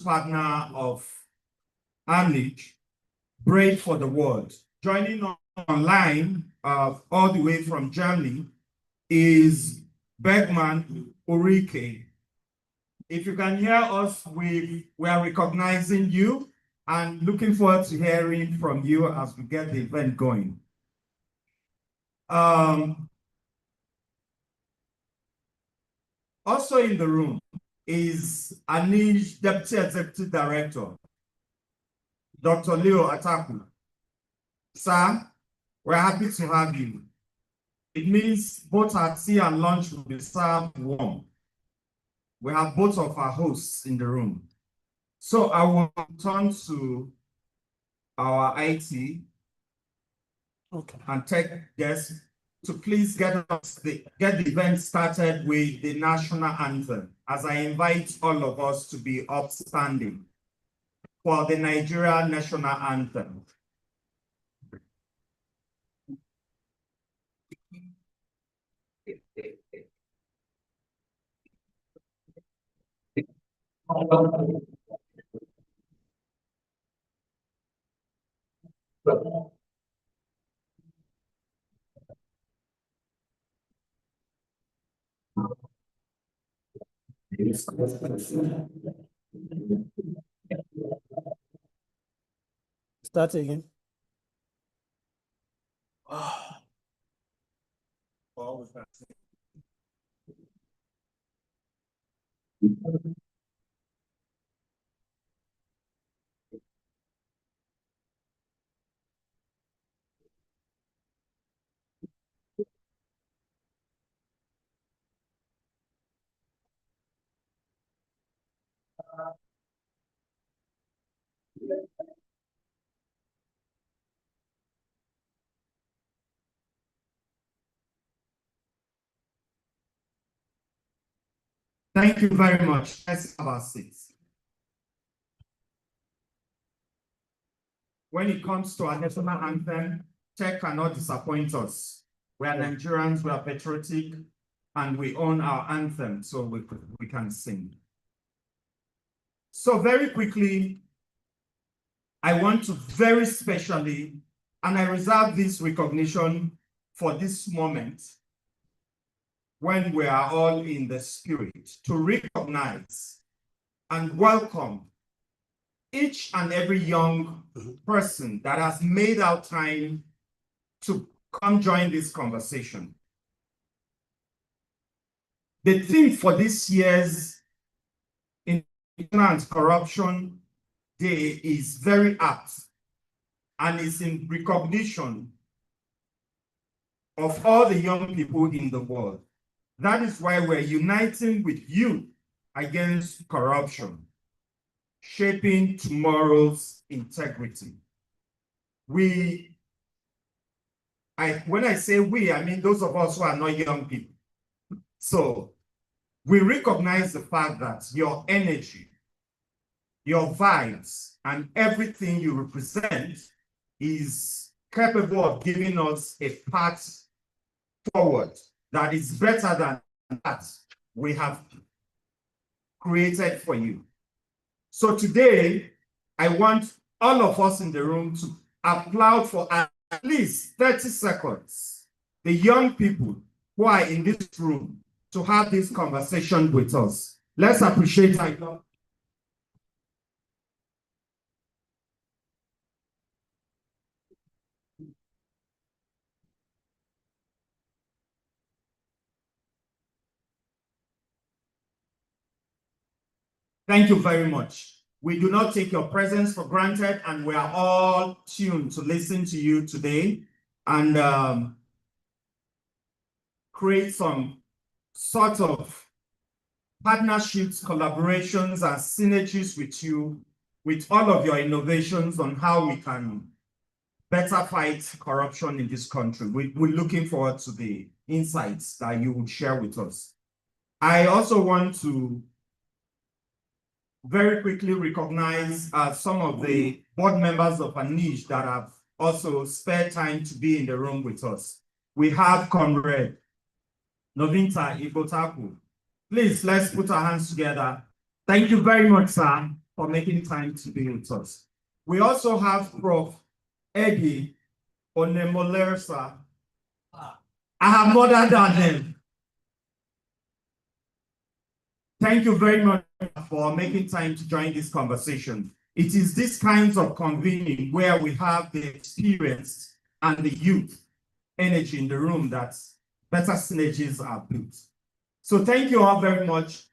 partner of ANIC, Braid for the World. Joining online all the way from Germany is Bergman Ulrike. If you can hear us, we are recognizing you and looking forward to hearing from you as we get the event going. Also in the room is ANIC Deputy Executive Director, Dr. Leo Ataku. Sir, we're happy to have you. It means both our tea and lunch will be served warm. We have both of our hosts in the room. So I will turn to our IT and tech guests to please get the event started with the national anthem, as I invite all of us to be upstanding for the Nigeria national anthem. Start again. Thank you very much. Let's have our seats. When it comes to our national anthem, tech cannot disappoint us. We are Nigerians, we are patriotic, and we own our anthem, so we can sing. So very quickly, I want to very specially, and I reserve this recognition for this moment, when we are all in the spirit, to recognize and welcome each and every young person that has made out time to come join this conversation. The theme for this year's Anti-Corruption Day is very apt and is in recognition of all the young people in the world. That is why we're uniting with you against corruption, shaping tomorrow's integrity. When I say we, I mean those of us who are not young people. So we recognize the fact that your energy, your vibes, and everything you represent is capable of giving us a path forward that is better than that we have created for you. So today, I want all of us in the room to applaud for at least 30 seconds the young people who are in this room to have this conversation with us. Let's appreciate them. Thank you very much. We do not take your presence for granted, and we are all tuned to listen to you today and create some sort of partnerships, collaborations, and synergies with you, with all of your innovations on how we can better fight corruption in this country. We're looking forward to the insights that you would share with us. I also want to very quickly recognize some of the board members of ANIC that have also spared time to be in the room with us. We have Comrade Novinta Igotaku. Please, let's put our hands together. Thank you very much, sir. for making time to be with us. We also have Prof. Eddie Onemolersa. I have murdered that name. Thank you very much for making time to join this conversation. It is this kinds of convening where we have the experience and the youth energy in the room that better synergies are built. So thank you all very much.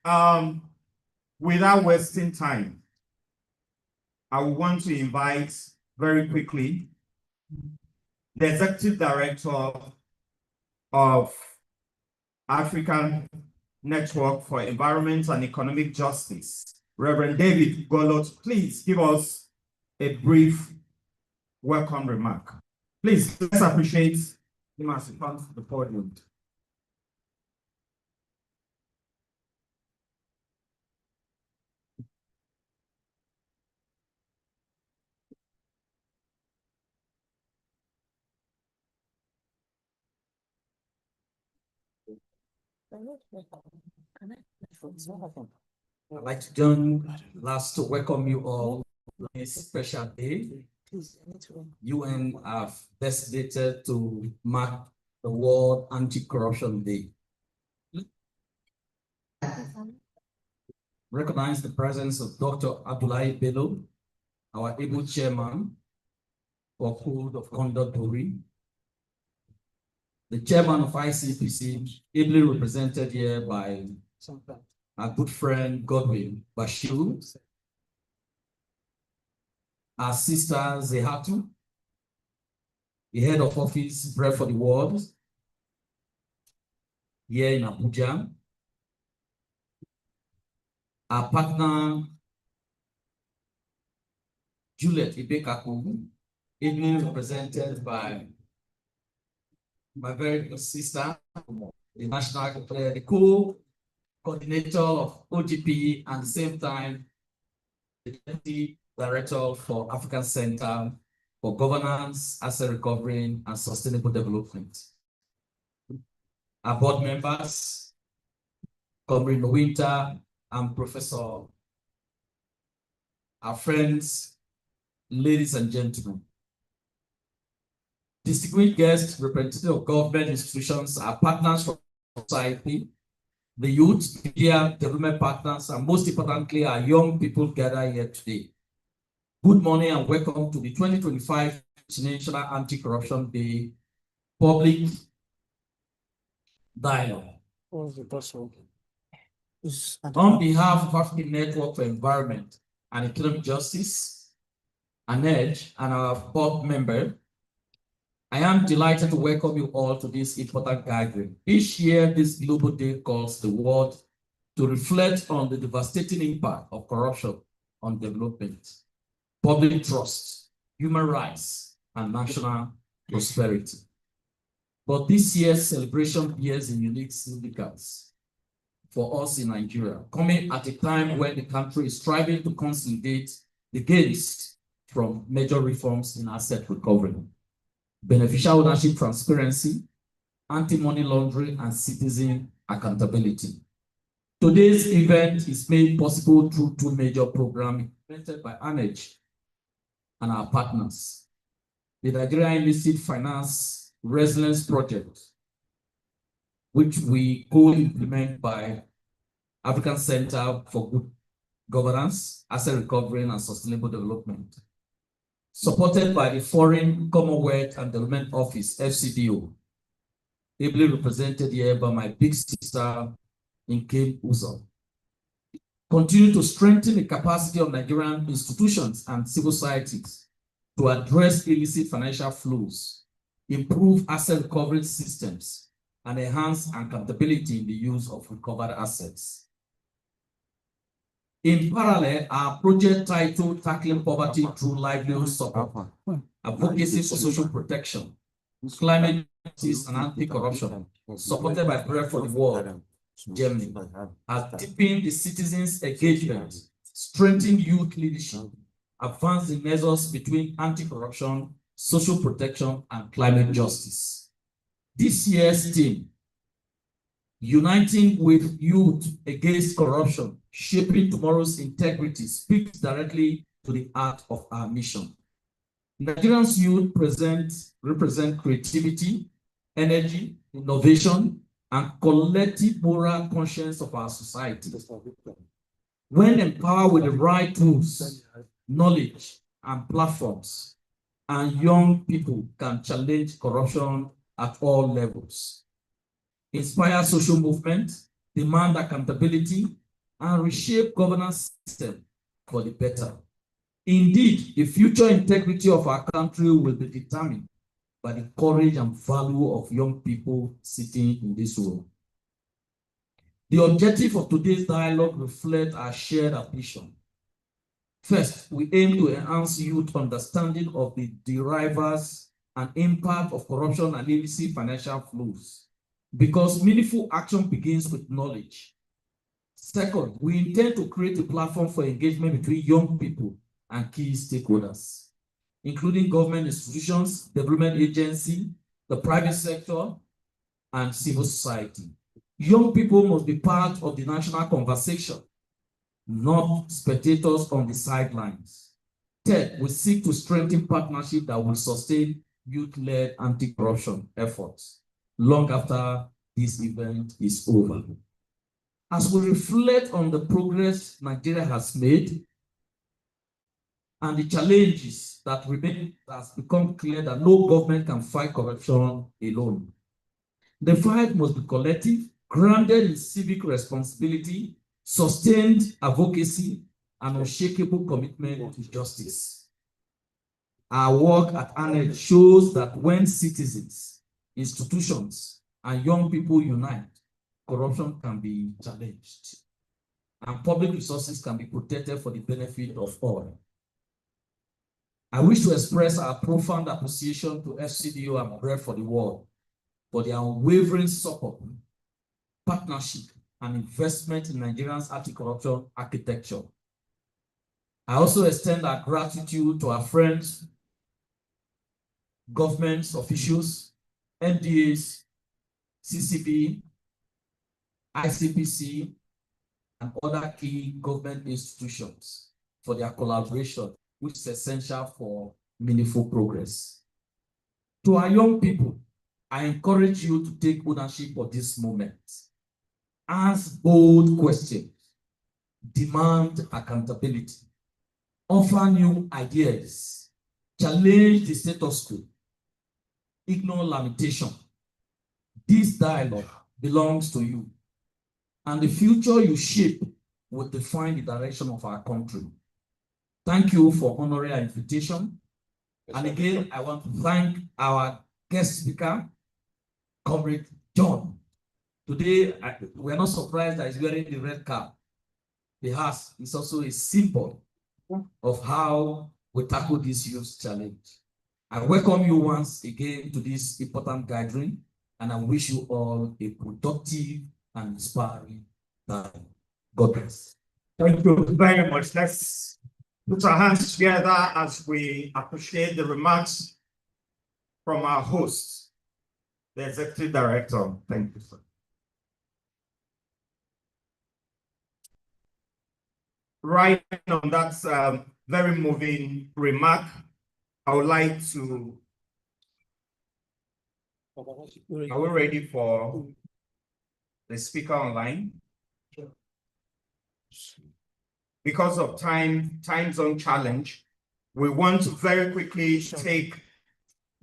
Without wasting time, I want to invite very quickly the Executive Director of African Network for Environment and Economic Justice, Reverend David Golot. Please give us a brief welcome remark. Please, let's appreciate him as he comes to the podium. I'd like to join last to welcome you all on this special day. UN have designated to mark the World Anti-Corruption Day. Recognize the presence of Dr. Abdullahi Bello, our able chairman for Code of Conduct Bori, the chairman of ICPC, ably represented here by our good friend Godwin Bashiru, our sister Zehatu, the head of office Bread for the World here in Abuja, our partner Juliet Ibekaku, ably represented by my very good sister, the national, the co-coordinator of OGP, and at the same time, the deputy director for African Center for Governance, Asset Recovery, and Sustainable Development. Our board members, Comrade Winter and Professor, our friends, ladies and gentlemen. Distinguished guests, representatives of government institutions, our partners from society, the youth, media, development partners, and most importantly, our young people gathered here today. Good morning and welcome to the 2025 National Anti-Corruption Day Public Dialogue. On behalf of African Network for Environment and Economic Justice, ANED, and our board member, I am delighted to welcome you all to this important gathering. Each year, this Global Day calls the world to reflect on the devastating impact of corruption on development, public trust, human rights, and national prosperity. But this year's celebration bears a unique significance for us in Nigeria, coming at a time when the country is striving to consolidate the gains from major reforms in asset recovery, beneficial ownership transparency, anti-money laundering, and citizen accountability. Today's event is made possible through two major programs implemented by ANED and our partners. The Nigerian Illicit Finance Resilience Project, which we co-implement by African Center for Good Governance, Asset Recovery, and Sustainable Development, supported by the Foreign, Commonwealth, and Development Office, FCDO, ably represented here by my big sister, Nkem Uzo. Continue to strengthen the capacity of Nigerian institutions and civil societies to address illicit financial flows, improve asset recovery systems, and enhance accountability in the use of recovered assets. In parallel, our project titled Tackling Poverty Through Livelihood Support, Advocacy for Social Protection, Climate Justice, and Anti-Corruption, supported by Bread for the World, Germany, has deepened the citizens' engagement, strengthened youth leadership, advanced the measures between anti-corruption, social protection, and climate justice. This year's theme, Uniting with youth against corruption, shaping tomorrow's integrity speaks directly to the heart of our mission. Nigerians youth represent creativity, energy, innovation, and collective moral conscience of our society. When empowered with the right tools, knowledge, and platforms, and young people can challenge corruption at all levels, inspire social movement, demand accountability, and reshape governance system for the better. Indeed, the future integrity of our country will be determined by the courage and value of young people sitting in this room. The objective of today's dialogue reflects our shared ambition. First, we aim to enhance youth understanding of the drivers and impact of corruption and illicit financial flows, because meaningful action begins with knowledge. Second, we intend to create a platform for engagement between young people and key stakeholders, including government institutions, development agencies, the private sector, and civil society. Young people must be part of the national conversation, not spectators on the sidelines. Third, we seek to strengthen partnerships that will sustain youth-led anti-corruption efforts long after this event is over. As we reflect on the progress Nigeria has made and the challenges that remain, it has become clear that no government can fight corruption alone. The fight must be collective, grounded in civic responsibility, sustained advocacy, and unshakable commitment to justice. Our work at ANED shows that when citizens, institutions, and young people unite, corruption can be challenged, and public resources can be protected for the benefit of all. I wish to express our profound appreciation to FCDO and Bread for the World for their unwavering support, partnership, and investment in Nigeria's anti-corruption architecture. I also extend our gratitude to our friends, governments, officials, MDAs, CCB, ICPC, and other key government institutions for their collaboration, which is essential for meaningful progress. To our young people, I encourage you to take ownership of this moment. Ask bold questions, demand accountability, offer new ideas, challenge the status quo, ignore limitation. This dialogue belongs to you, and the future you shape will define the direction of our country. Thank you for honoring our invitation. And again, I want to thank our guest speaker, Comrade John. Today, we're not surprised that he's wearing the red cap. The hat is also a symbol of how we tackle this youth challenge. I welcome you once again to this important gathering, and I wish you all a productive and inspiring time. God bless. Thank you very much. Let's put our hands together as we appreciate the remarks from our host, the Executive Director. Thank you, sir. Right on that very moving remark, I would like to, are we ready for the speaker online? Because of time zone challenge, we want to very quickly take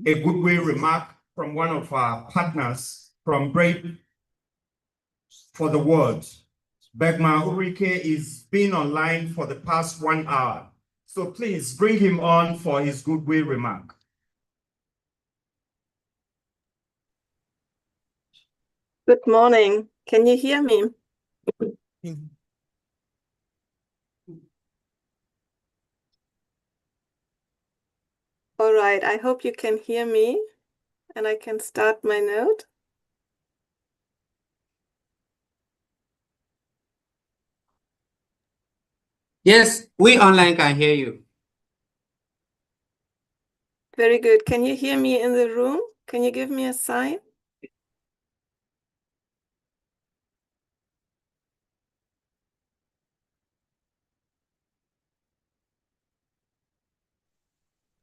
a goodwill remark from one of our partners from Bread for the World. Begma Urike is been online for the past 1 hour. So please bring him on for his goodwill remark. Good morning. Can you hear me? All right, I hope you can hear me and I can start my note. Yes, we online can hear you. Very good. Can you hear me in the room? Can you give me a sign?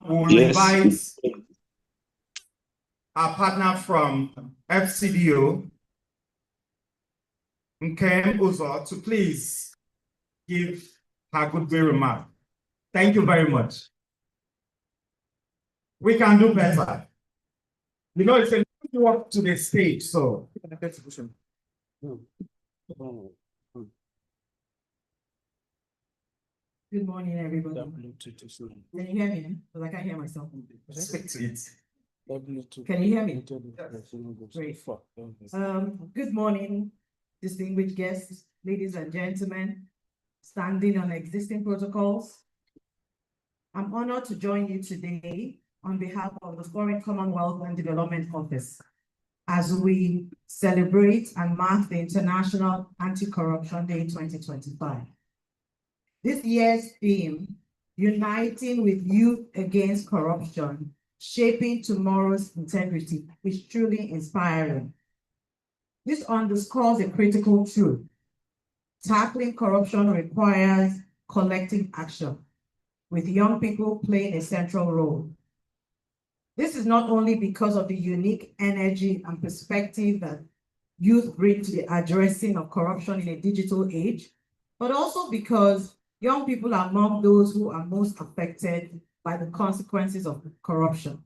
we'll Yes. invite our partner from FCDO, Nkem Uzo, to please give her goodwill remark. Thank you very much. We can do better. You know, it's a new up to the stage, so. Good morning, everybody. Can you hear me? Because I can't hear myself. Speak to it. Can you hear me? Great. Good morning, distinguished guests, ladies and gentlemen, standing on existing protocols. I'm honored to join you today on behalf of the Foreign Commonwealth and Development Office as we celebrate and mark the International Anti-Corruption Day 2025. This year's theme, Uniting with Youth Against Corruption, Shaping Tomorrow's Integrity, is truly inspiring. This underscores a critical truth. Tackling corruption requires collective action, with young people playing a central role. This is not only because of the unique energy and perspective that youth bring to the addressing of corruption in a digital age, but also because young people are among those who are most affected by the consequences of corruption.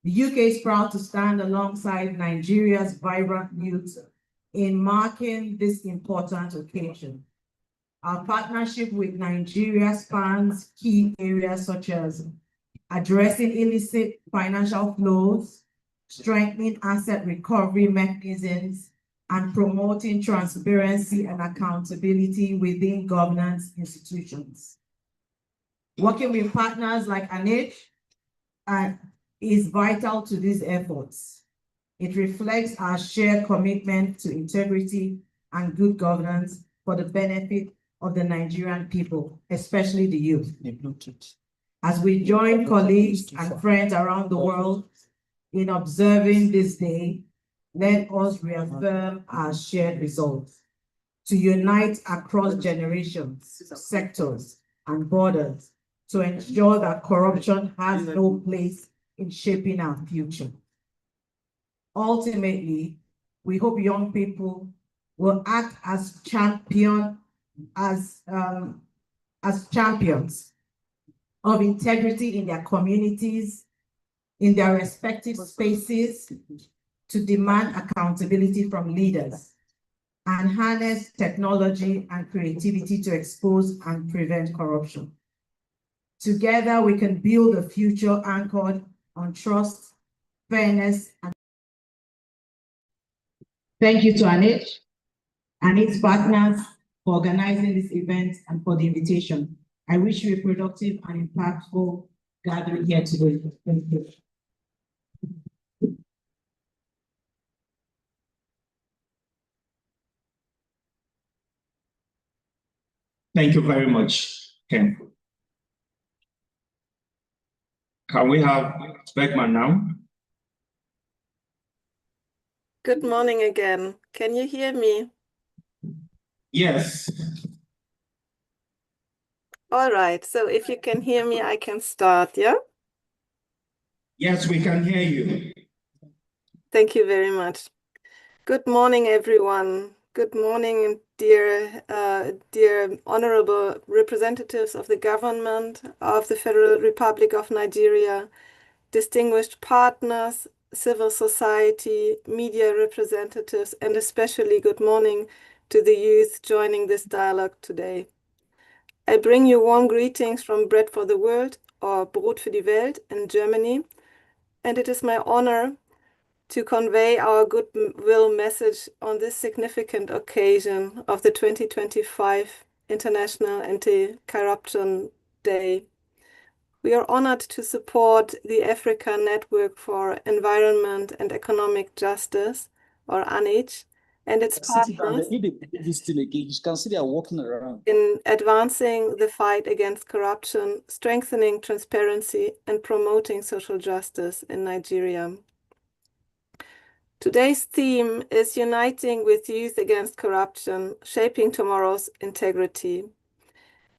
The UK is proud to stand alongside Nigeria's vibrant youth in marking this important occasion. Our partnership with Nigeria spans key areas such as addressing illicit financial flows, strengthening asset recovery mechanisms, and promoting transparency and accountability within governance institutions. Working with partners like ANH is vital to these efforts. It reflects our shared commitment to integrity and good governance for the benefit of the Nigerian people, especially the youth. As we join colleagues and friends around the world in observing this day, let us reaffirm our shared results to unite across generations, sectors, and borders to ensure that corruption has no place in shaping our future. Ultimately, we hope young people will act as champions of integrity in their communities, in their respective spaces, to demand accountability from leaders, and harness technology and creativity to expose and prevent corruption. Together, we can build a future anchored on trust, fairness, and thank you to ANH and its partners for organizing this event and for the invitation. I wish you a productive and impactful gathering here today. Thank you. Thank you very much, Ken. Can we have Beckman now? Good morning again. Can you hear me? Yes. All right, so if you can hear me, I can start, yeah? Yes, we can hear you. Thank you very much. Good morning, everyone. Good morning, dear honorable representatives of the government of the Federal Republic of Nigeria, distinguished partners, civil society, media representatives, and especially good morning to the youth joining this dialogue today. I bring you warm greetings from Bread for the World, or Brot für die Welt in Germany, and it is my honor to convey our goodwill message on this significant occasion of the 2025 International Anti-Corruption Day. We are honored to support the African Network for Environment and Economic Justice, or ANEJ, and its partners in advancing the fight against corruption, strengthening transparency, and promoting social justice in Nigeria. Today's theme is Uniting with Youth Against Corruption, Shaping Tomorrow's Integrity.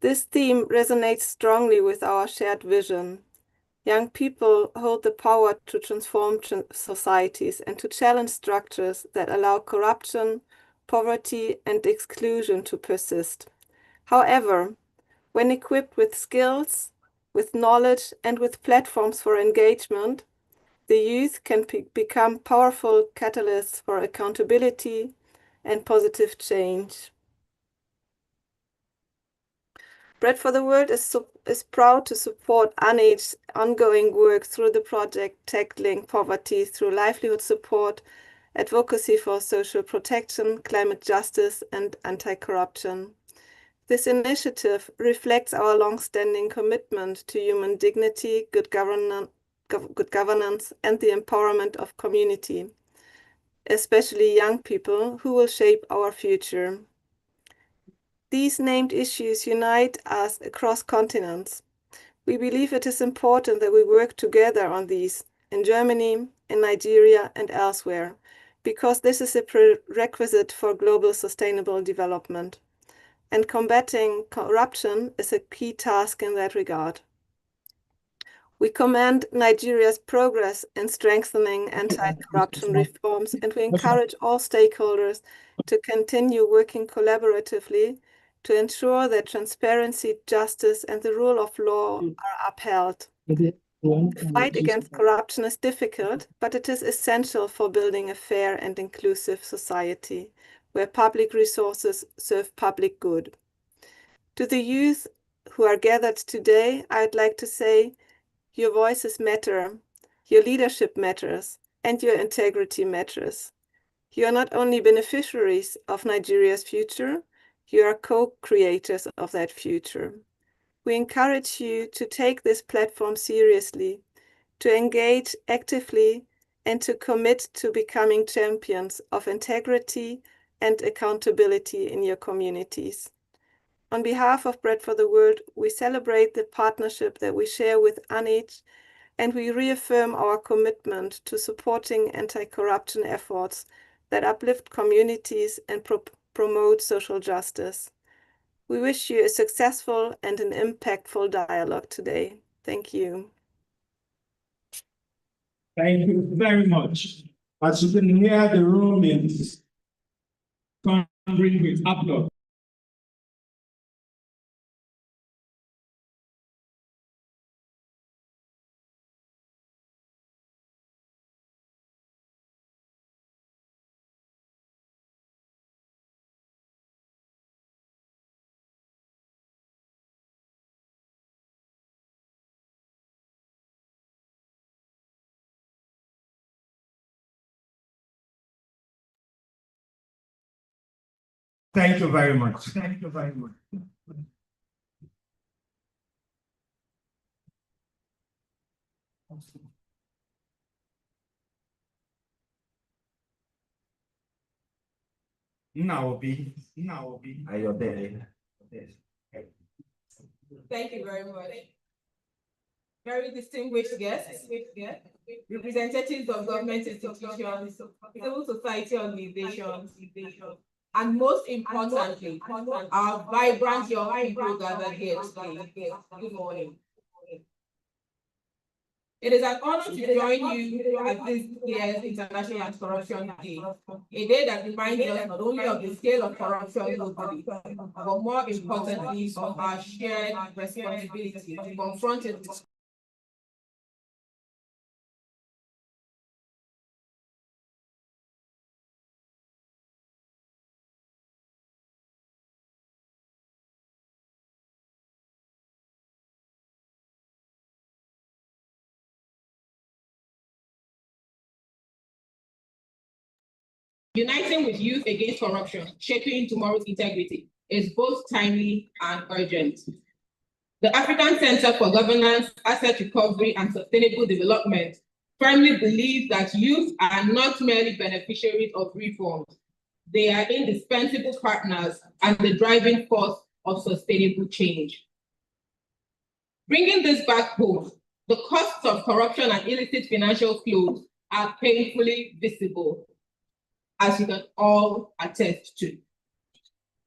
This theme resonates strongly with our shared vision, Young people hold the power to transform societies and to challenge structures that allow corruption, poverty, and exclusion to persist. However, when equipped with skills, with knowledge, and with platforms for engagement, the youth can become powerful catalysts for accountability and positive change. Bread for the World is proud to support UNAIDS's ongoing work through the project Tackling Poverty through Livelihood Support, Advocacy for Social Protection, Climate Justice, and Anti-Corruption. This initiative reflects our long-standing commitment to human dignity, good governance, and the empowerment of community, especially young people who will shape our future. These named issues unite us across continents. We believe it is important that we work together on these in Germany, in Nigeria, and elsewhere, because this is a prerequisite for global sustainable development. And combating corruption is a key task in that regard. We commend Nigeria's progress in strengthening anti-corruption reforms, and we encourage all stakeholders to continue working collaboratively to ensure that transparency, justice, and the rule of law are upheld. The fight against corruption is difficult, but it is essential for building a fair and inclusive society where public resources serve public good. To the youth who are gathered today, I'd like to say, your voices matter, your leadership matters, and your integrity matters. You are not only beneficiaries of Nigeria's future, you are co-creators of that future. We encourage you to take this platform seriously, to engage actively, and to commit to becoming champions of integrity and accountability in your communities. On behalf of Bread for the World, we celebrate the partnership that we share with UNAIDS, and we reaffirm our commitment to supporting anti-corruption efforts that uplift communities and promote social justice. We wish you a successful and an impactful dialogue today. Thank you. Thank you very much. As you can hear, the room is thundering with applause. Thank you very much. Thank you very much. Now be. Are you there? Thank you very much. Very distinguished guests, representatives of government institutions, civil society organizations, and most importantly, our vibrant young people gathered here today. Good morning. It is an honor to join you at this year's International Anti-Corruption Day, a day that reminds us not only of the scale of corruption globally, but more importantly, of our shared responsibility to confront it. Uniting with youth against corruption, shaping tomorrow's integrity, is both timely and urgent. The African Center for Governance, Asset Recovery, and Sustainable Development firmly believes that youth are not merely beneficiaries of reforms. They are indispensable partners and the driving force of sustainable change. Bringing this back home, the costs of corruption and illicit financial flows are painfully visible, as you can all attest to.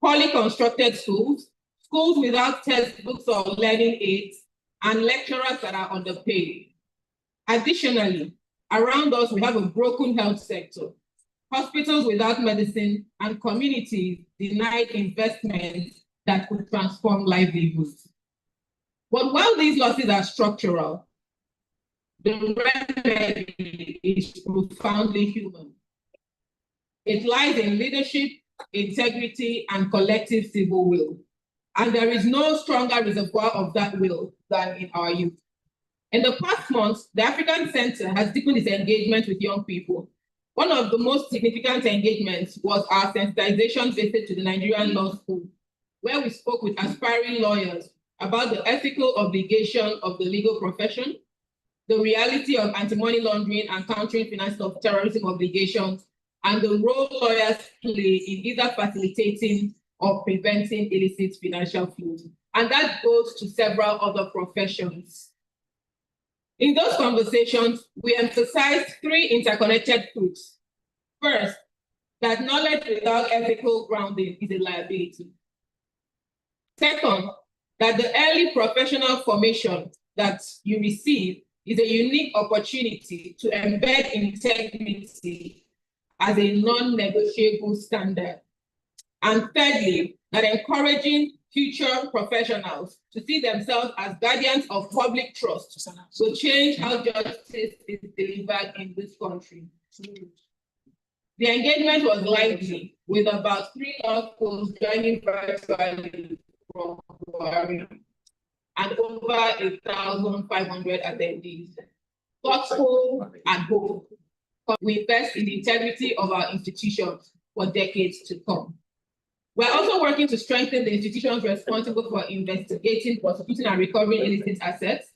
Poorly constructed schools, schools without textbooks or learning aids, and lecturers that are underpaid. Additionally, around us, we have a broken health sector, hospitals without medicine, and communities denied investments that could transform livelihoods. But while these losses are structural, the remedy is profoundly human. It lies in leadership, integrity, and collective civil will. And there is no stronger reservoir of that will than in our youth. In the past months, the African Center has deepened its engagement with young people. One of the most significant engagements was our sensitization visit to the Nigerian Law School, where we spoke with aspiring lawyers about the ethical obligation of the legal profession, the reality of anti-money laundering and countering financing of terrorism obligations, and the role lawyers play in either facilitating or preventing illicit financial flows. And that goes to several other professions. In those conversations, we emphasized three interconnected truths. First, that knowledge without ethical grounding is a liability. Second, that the early professional formation that you receive is a unique opportunity to embed integrity as a non-negotiable standard. And thirdly, that encouraging future professionals to see themselves as guardians of public trust will change how justice is delivered in this country. The engagement was lively, with about 3 law schools joining virtually from Buhari and over 1,500 attendees. Thoughtful and hopeful. We invest in the integrity of our institutions for decades to come. We're also working to strengthen the institutions responsible for investigating, prosecuting, and recovering illicit assets.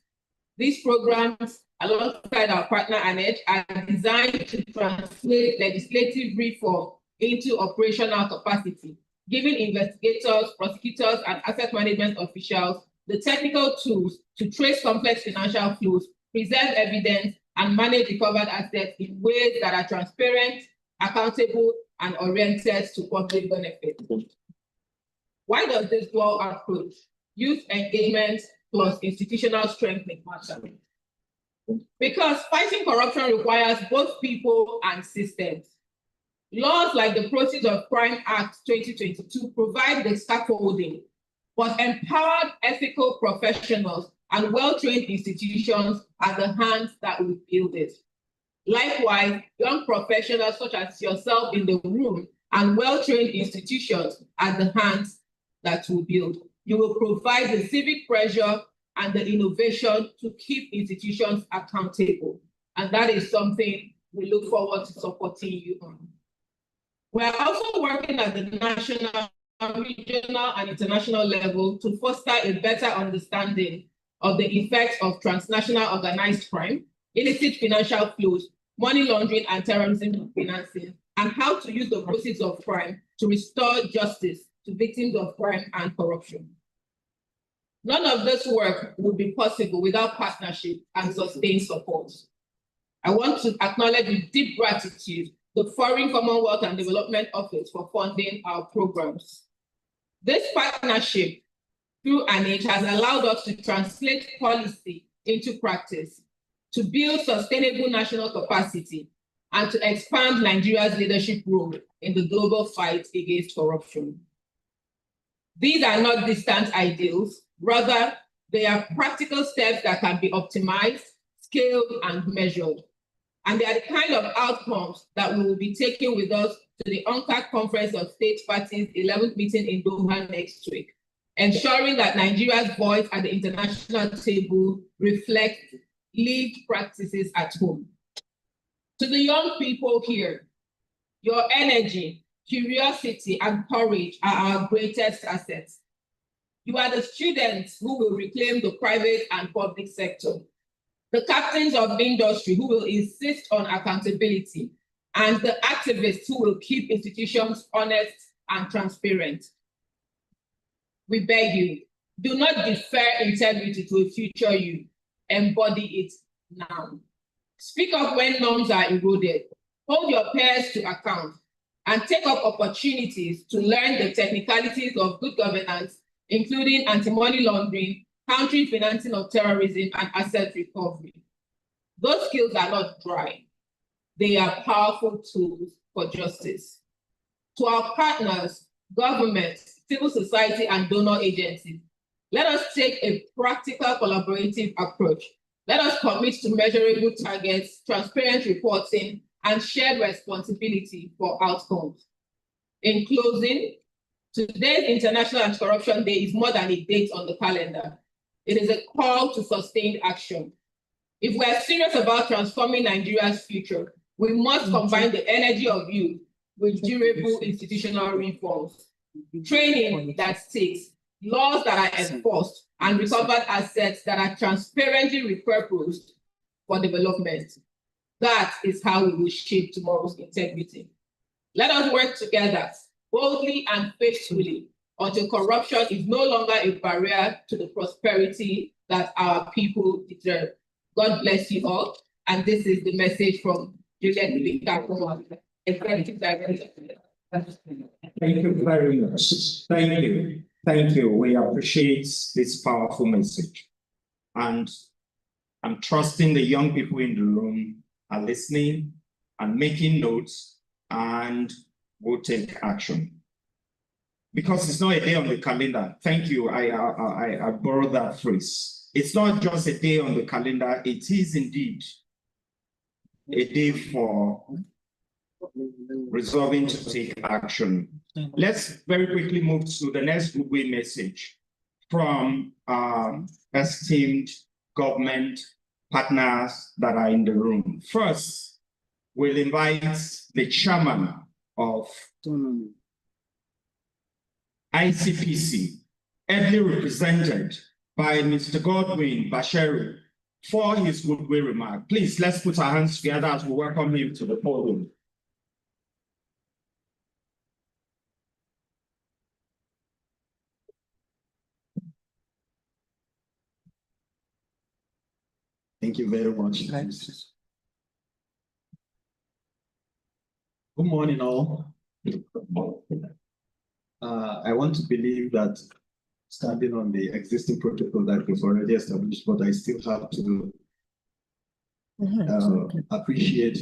These programs, alongside our partner ANEDGE, are designed to translate legislative reform into operational capacity, giving investigators, prosecutors, and asset management officials the technical tools to trace complex financial flows, preserve evidence, and manage recovered assets in ways that are transparent, accountable, and oriented to public benefit. Why does this dual approach, youth engagement plus institutional strengthening, matter? Because fighting corruption requires both people and systems. Laws like the Proceeds of Crime Act 2022 provide the scaffolding, but empowered ethical professionals and well-trained institutions are the hands that will build it. Likewise, young professionals such as yourself in the room and well-trained institutions are the hands that will build. You will provide the civic pressure and the innovation to keep institutions accountable. And that is something we look forward to supporting you on. We're also working at the national, regional, and international level to foster a better understanding of the effects of transnational organized crime, illicit financial flows, money laundering, and terrorism financing, and how to use the proceeds of crime to restore justice to victims of crime and corruption. None of this work would be possible without partnership and sustained support. I want to acknowledge with deep gratitude the Foreign Commonwealth and Development Office for funding our programs. This partnership through ANEDGE has allowed us to translate policy into practice, to build sustainable national capacity, and to expand Nigeria's leadership role in the global fight against corruption. These are not distant ideals, rather, they are practical steps that can be optimized, scaled, and measured. And they are the kind of outcomes that we will be taking with us to the UNCTAD Conference of State Parties 11th meeting in Doha next week, ensuring that Nigeria's voice at the international table reflects lived practices at home. To the young people here, your energy, curiosity, and courage are our greatest assets. You are the students who will reclaim the private and public sector, the captains of industry who will insist on accountability, and the activists who will keep institutions honest and transparent. We beg you, do not defer integrity to a future you, embody it now. Speak up when norms are eroded, hold your peers to account, and take up opportunities to learn the technicalities of good governance, including anti-money laundering, countering financing of terrorism, and asset recovery. Those skills are not dry. They are powerful tools for justice. To our partners, governments, civil society, and donor agencies, let us take a practical collaborative approach. Let us commit to measurable targets, transparent reporting, and shared responsibility for outcomes. In closing, today's International Anti-Corruption Day is more than a date on the calendar. It is a call to sustained action. If we are serious about transforming Nigeria's future, we must combine the energy of youth with durable institutional reforms, training that sticks, laws that are enforced, and recovered assets that are transparently repurposed for development. That is how we will shape tomorrow's integrity. Let us work together, boldly and faithfully, until corruption is no longer a barrier to the prosperity that our people deserve. God bless you all. And this is the message from Juliet Bika, Executive Director. Thank you very much. Thank you. Thank you. We appreciate this powerful message. And I'm trusting the young people in the room are listening and making notes and will take action. Because it's not a day on the calendar. Thank you. I borrowed that phrase. It's not just a day on the calendar. It is indeed a day for resolving to take action. Let's very quickly move to the next goodwill message from esteemed government partners that are in the room. First, we'll invite the chairman of ICPC, ably represented by Mr. Godwin Basheru, for his goodwill remark. Please, let's put our hands together as we welcome him to the podium. Thank you very much. Good morning, all. I want to believe that standing on the existing protocol that we've already established, but I still have to appreciate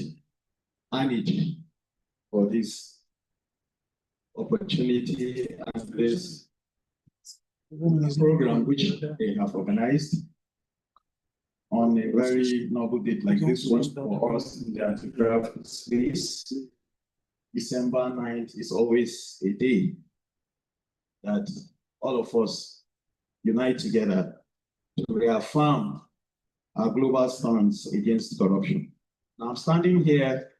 Anij for this opportunity and this program which they have organized on a very novel date like this one for us in the anti-graft space. December 9th is always a day that all of us unite together to reaffirm our global stance against corruption. Now I'm standing here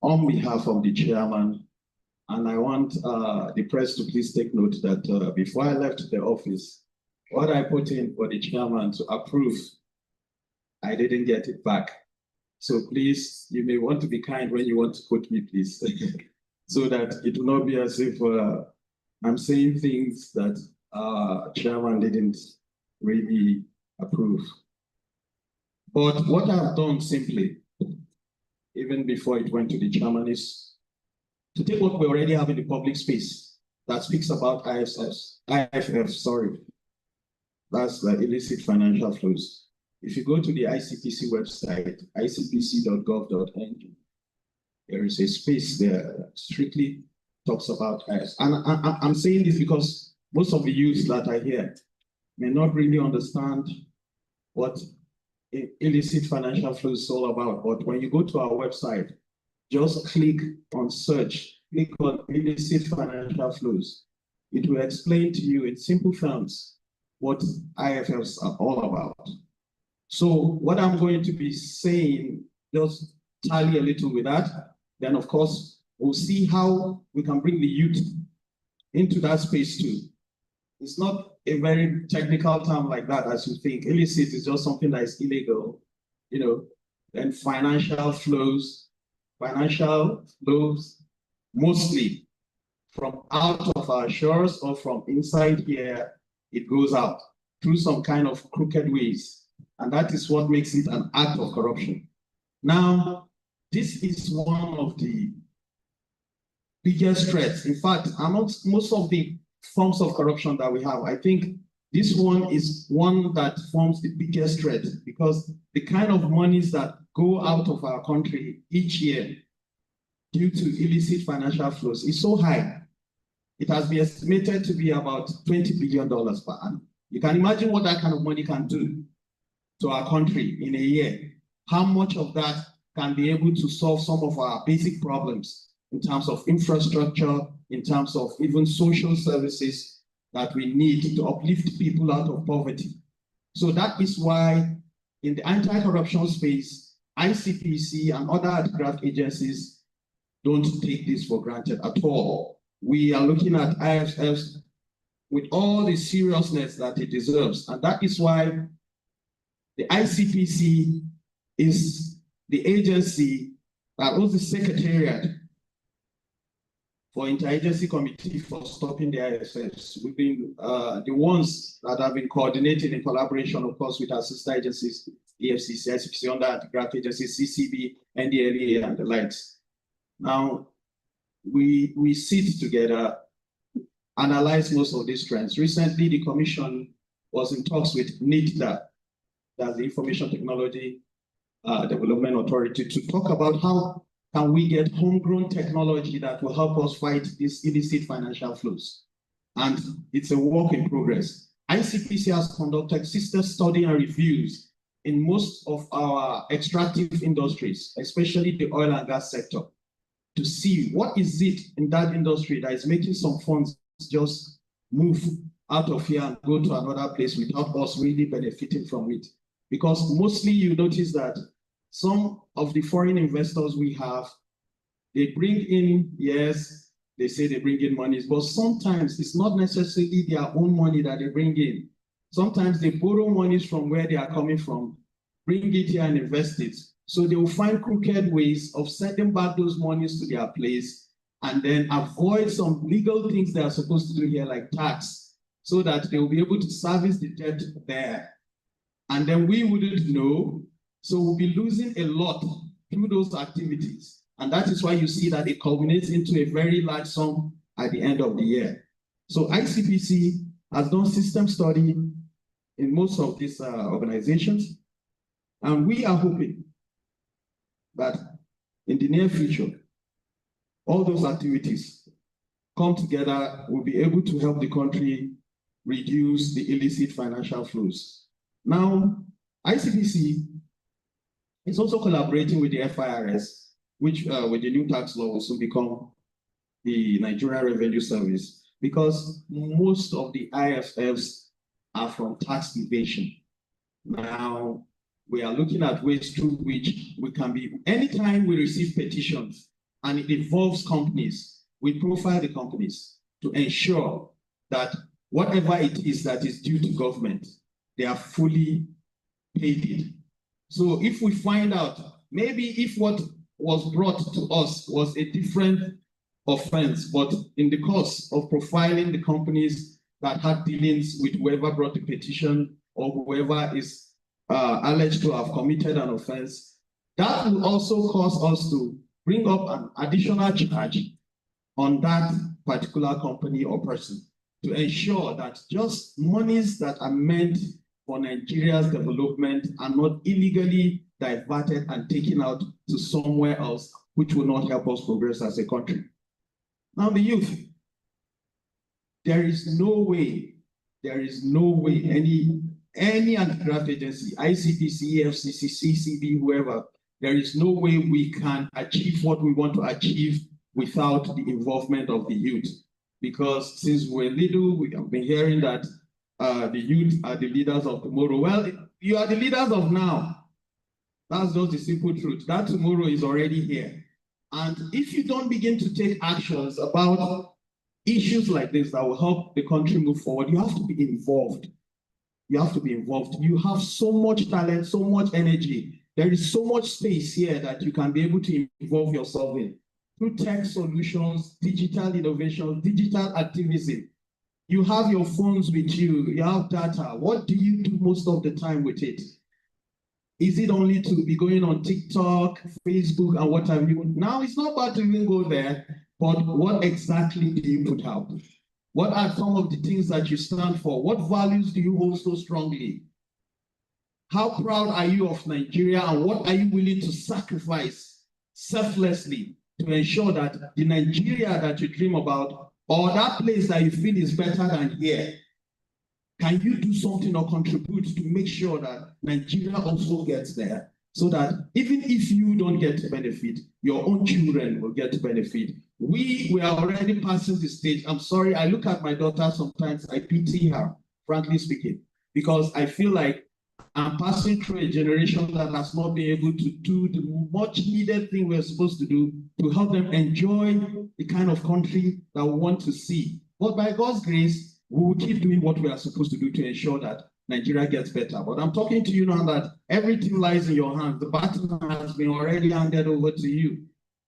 on behalf of the chairman, and I want the press to please take note that before I left the office, what I put in for the chairman to approve, I didn't get it back. So please, you may want to be kind when you want to quote me, please, so that it will not be as if I'm saying things that chairman didn't really approve. But what I've done simply, even before it went to the chairman, is to take what we already have in the public space that speaks about IFF, sorry. That's the illicit financial flows. If you go to the ICPC website, icpc.gov.ng, there is a space there that strictly talks about IFF. And I'm saying this because most of the youth that are here may not really understand what illicit financial flows is all about. But when you go to our website, just click on search, click on illicit financial flows. It will explain to you in simple terms what IFFs are all about. So what I'm going to be saying, just tally a little with that. Then of course, we'll see how we can bring the youth into that space too. It's not a very technical term like that as you think. Illicit is just something that is illegal, you know, and financial flows mostly from out of our shores or from inside here, it goes out through some kind of crooked ways. And that is what makes it an act of corruption. Now, this is one of the biggest threats. In fact, amongst most of the forms of corruption that we have, I think this one is one that forms the biggest threat because the kind of monies that go out of our country each year due to illicit financial flows is so high. It has been estimated to be about $20 billion per annum. You can imagine what that kind of money can do to our country in a year. How much of that can be able to solve some of our basic problems in terms of infrastructure, in terms of even social services that we need to uplift people out of poverty. So that is why in the anti-corruption space, ICPC and other anti-graft agencies don't take this for granted at all. We are looking at IFFs with all the seriousness that it deserves. And that is why the ICPC is the agency that was the secretariat for Interagency Committee for Stopping the IFFs. We've been the ones that have been coordinating in collaboration, of course, with our sister agencies, EFCC, ICPC, under anti-graft agencies, CCB, NDLEA, and the likes. Now, we sit together, analyze most of these trends. Recently, the Commission was in talks with NITDA, that's the Information Technology Development Authority, to talk about how can we get homegrown technology that will help us fight these illicit financial flows. And it's a work in progress. ICPC has conducted sister study and reviews in most of our extractive industries, especially the oil and gas sector, to see what is it in that industry that is making some funds just move out of here and go to another place without us really benefiting from it. Because mostly you notice that some of the foreign investors we have, they bring in, yes, they say they bring in monies, but sometimes it's not necessarily their own money that they bring in. Sometimes they borrow monies from where they are coming from, bring it here and invest it. So they will find crooked ways of sending back those monies to their place and then avoid some legal things they are supposed to do here, like tax, so that they will be able to service the debt there. And then we wouldn't know, so we'll be losing a lot through those activities. And that is why you see that it culminates into a very large sum at the end of the year. So ICPC has done system study in most of these organizations, and we are hoping that in the near future, all those activities come together, will be able to help the country reduce the illicit financial flows. Now, ICPC is also collaborating with the FIRS, which with the new tax law will soon become the Nigerian Revenue Service, because most of the IFFs are from tax evasion. Now, we are looking at ways through which we can be, anytime we receive petitions and it involves companies, we profile the companies to ensure that whatever it is that is due to government, they are fully paid it. So if we find out, maybe if what was brought to us was a different offense, but in the course of profiling the companies that had dealings with whoever brought the petition or whoever is alleged to have committed an offense, that will also cause us to bring up an additional charge on that particular company or person to ensure that just monies that are meant for Nigeria's development are not illegally diverted and taken out to somewhere else, which will not help us progress as a country. Now, the youth, there is no way any anti-graft agency, ICPC, EFCC, CCB, whoever, there is no way we can achieve what we want to achieve without the involvement of the youth. Because since we're little, we have been hearing that the youth are the leaders of tomorrow. Well, you are the leaders of now. That's just the simple truth. That tomorrow is already here. And if you don't begin to take actions about issues like this that will help the country move forward, you have to be involved. You have to be involved. You have so much talent, so much energy. There is so much space here that you can be able to involve yourself in. Through tech solutions, digital innovation, digital activism. You have your phones with you, you have data. What do you do most of the time with it? Is it only to be going on TikTok, Facebook, and what have you? Now, it's not bad to even go there, but what exactly do you put out? What are some of the things that you stand for? What values do you hold so strongly? How proud are you of Nigeria, and what are you willing to sacrifice selflessly to ensure that the Nigeria that you dream about, or that place that you feel is better than here, can you do something or contribute to make sure that Nigeria also gets there? So that even if you don't get to benefit, your own children will get to benefit. We are already passing the stage. I'm sorry, I look at my daughter sometimes, I pity her, frankly speaking, because I feel like I'm passing through a generation that has not been able to do the much needed thing we're supposed to do to help them enjoy the kind of country that we want to see. But by God's grace, we will keep doing what we are supposed to do to ensure that Nigeria gets better. But I'm talking to you now that everything lies in your hands. The baton has been already handed over to you.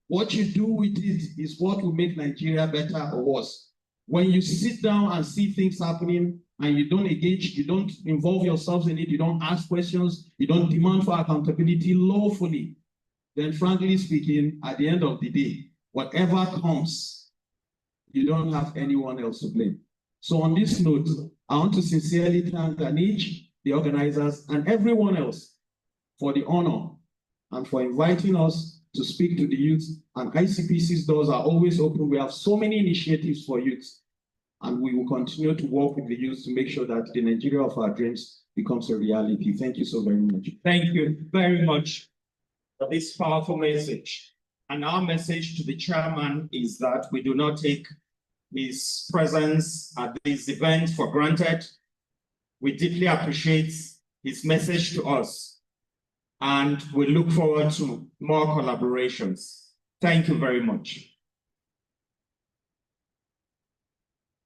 What you do with it is what will make Nigeria better or worse. When you sit down and see things happening and you don't engage, you don't involve yourselves in it, you don't ask questions, you don't demand for accountability lawfully, then frankly speaking, at the end of the day, whatever comes, you don't have anyone else to blame. So on this note, I want to sincerely thank Anish, the organizers, and everyone else for the honor and for inviting us to speak to the youth. And ICPC's doors are always open. We have so many initiatives for youth, and we will continue to work with the youth to make sure that the Nigeria of our dreams becomes a reality. Thank you so very much. Thank you very much for this powerful message. And our message to the chairman is that we do not take his presence at this event for granted. We deeply appreciate his message to us, and we look forward to more collaborations. Thank you very much.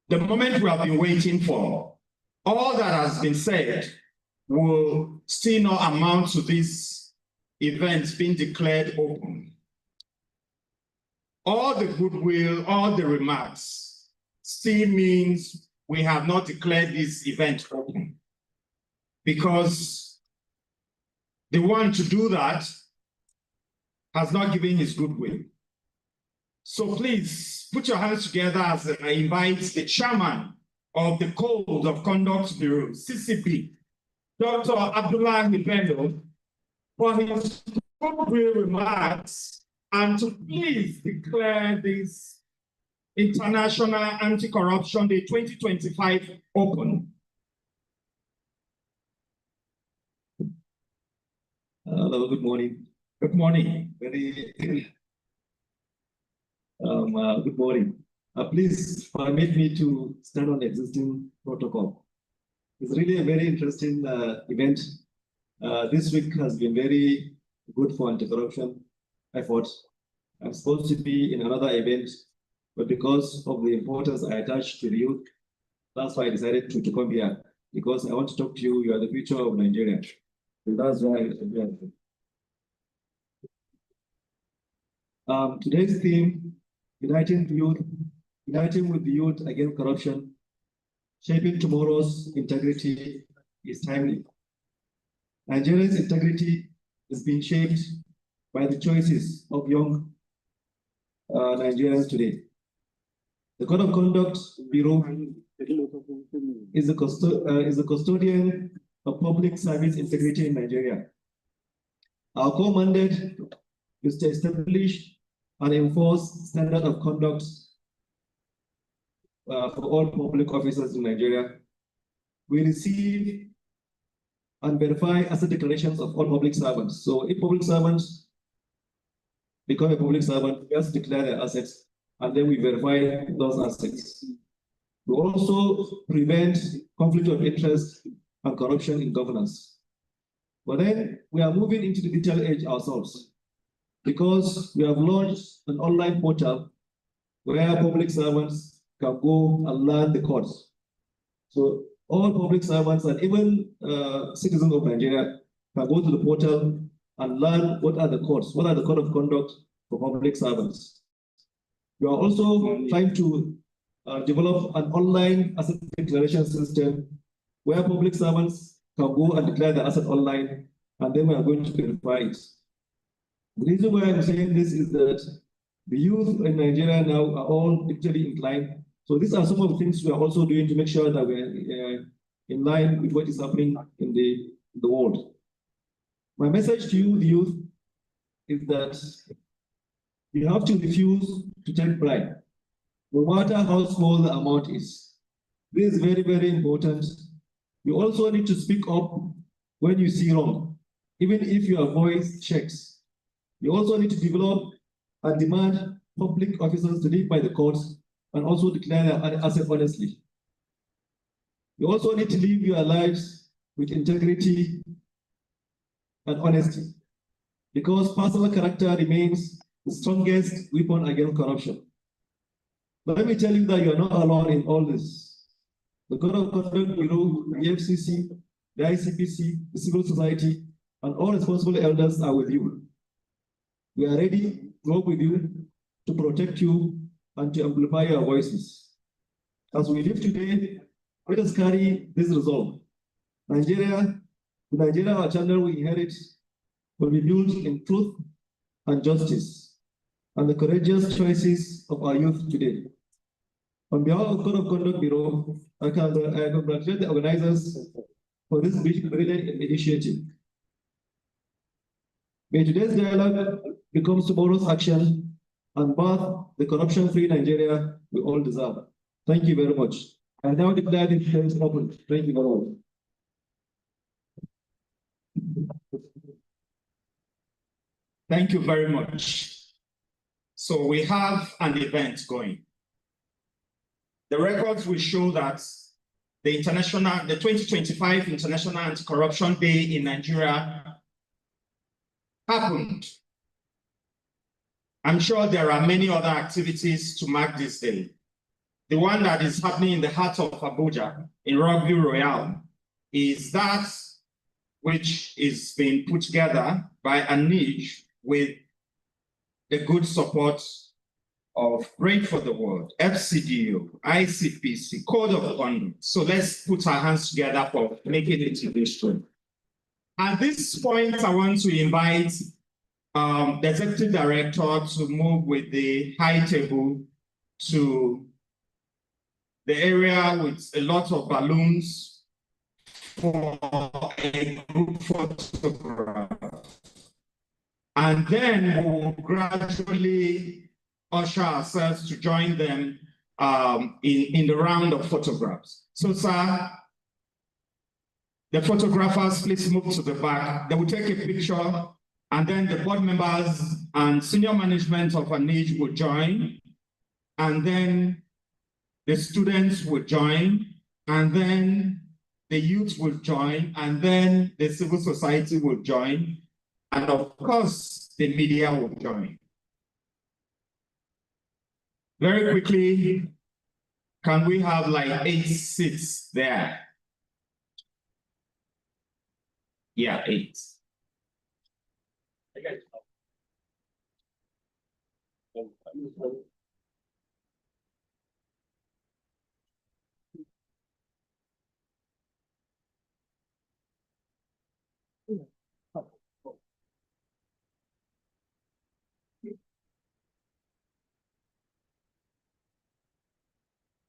The moment we have been waiting for, all that has been said will still not amount to this event being declared open. All the goodwill, all the remarks still means we have not declared this event open, because the one to do that has not given his goodwill. So please put your hands together as I invite the chairman of the Code of Conduct Bureau, CCB, Dr. Abdullah Bello, for his goodwill remarks and to please declare this International Anti-Corruption Day 2025 open. Hello, good morning. Good morning. Good morning. Please permit me to stand on the existing protocol. It's really a very interesting event. This week has been very good for anti-corruption efforts. I'm supposed to be in another event, but because of the importance I attach to the youth, that's why I decided to come here, because I want to talk to you. You are the future of Nigeria. So that's why I'm here. Today's theme, uniting with the youth against corruption, shaping tomorrow's integrity, is timely. Nigeria's integrity is being shaped by the choices of young Nigerians today. The Code of Conduct Bureau is the custodian of public service integrity in Nigeria. Our core mandate is to establish and enforce standard of conduct for all public officers in Nigeria. We receive and verify asset declarations of all public servants. So if public servants become a public servant, we have to declare their assets, and then we verify those assets. We also prevent conflict of interest and corruption in governance. But then we are moving into the digital age ourselves, because we have launched an online portal where public servants can go and learn the codes. So all public servants and even citizens of Nigeria can go to the portal and learn what are the codes, what are the code of conduct for public servants. We are also trying to develop an online asset declaration system where public servants can go and declare the asset online, and then we are going to verify it. The reason why I'm saying this is that the youth in Nigeria now are all digitally inclined. So these are some of the things we are also doing to make sure that we're in line with what is happening in the world. My message to you, the youth, is that you have to refuse to take bribe, no matter how small the amount is. This is very, very important. You also need to speak up when you see wrong, even if your voice shakes. You also need to develop and demand public officers to live by the courts and also declare their asset honestly. You also need to live your lives with integrity and honesty, because personal character remains the strongest weapon against corruption. But let me tell you that you are not alone in all this. The Code of Conduct Bureau, the FCC, the ICPC, the civil society, and all responsible elders are with you. We are ready to work with you to protect you and to amplify your voices. As we live today, let us carry this resolve. Nigeria, our channel we inherit, will be built in truth and justice, and the courageous choices of our youth today. On behalf of Code of Conduct Bureau, I congratulate the organizers for this brilliant initiative. May today's dialogue become tomorrow's action and birth the corruption-free Nigeria we all deserve. Thank you very much. I now declare the hearings open. Thank you very much. Thank you very much. So we have an event going. The records will show that the 2025 International Anti-Corruption Day in Nigeria happened. I'm sure there are many other activities to mark this day. The one that is happening in the heart of Abuja, in Rugby Royale, is that which is being put together by ANIJ with the good support of Break for the World, FCDO, ICPC, Code of Conduct. So let's put our hands together for making it history. At this point, I want to invite the Executive Director to move with the high table to the area with a lot of balloons for a group photograph. And then we'll gradually usher ourselves to join them in the round of photographs. So, sir, the photographers, please move to the back. They will take a picture, and then the board members and senior management of ANIJ will join, and then the students will join, and then the youth will join, and then the civil society will join, and of course, the media will join. Very quickly, can we have like 8 seats there? Yeah, 8.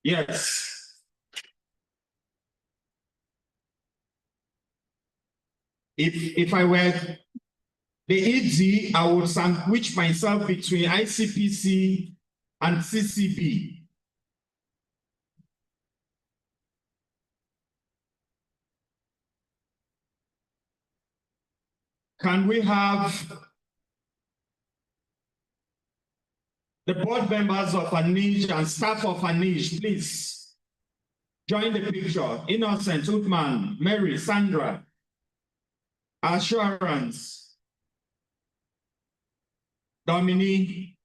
Yes. If I were the ED, I would sandwich myself between ICPC and CCB. Can we have the board members of ANIJ and staff of ANIJ, please join the picture? Innocent, Uthman, Mary, Sandra, Assurance, Dominique.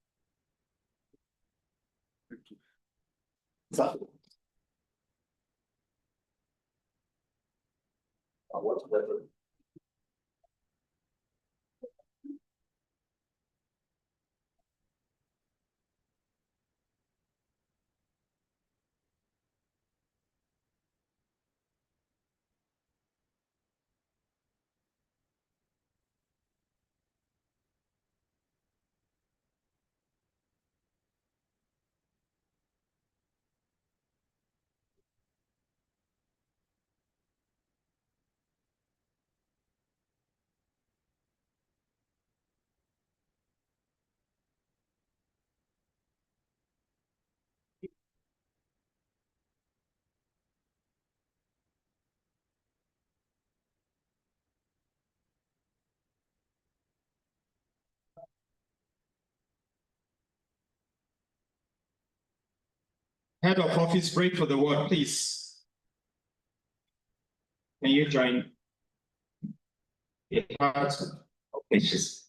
Head of office, break for the word, please. Can you join? The heart of pages.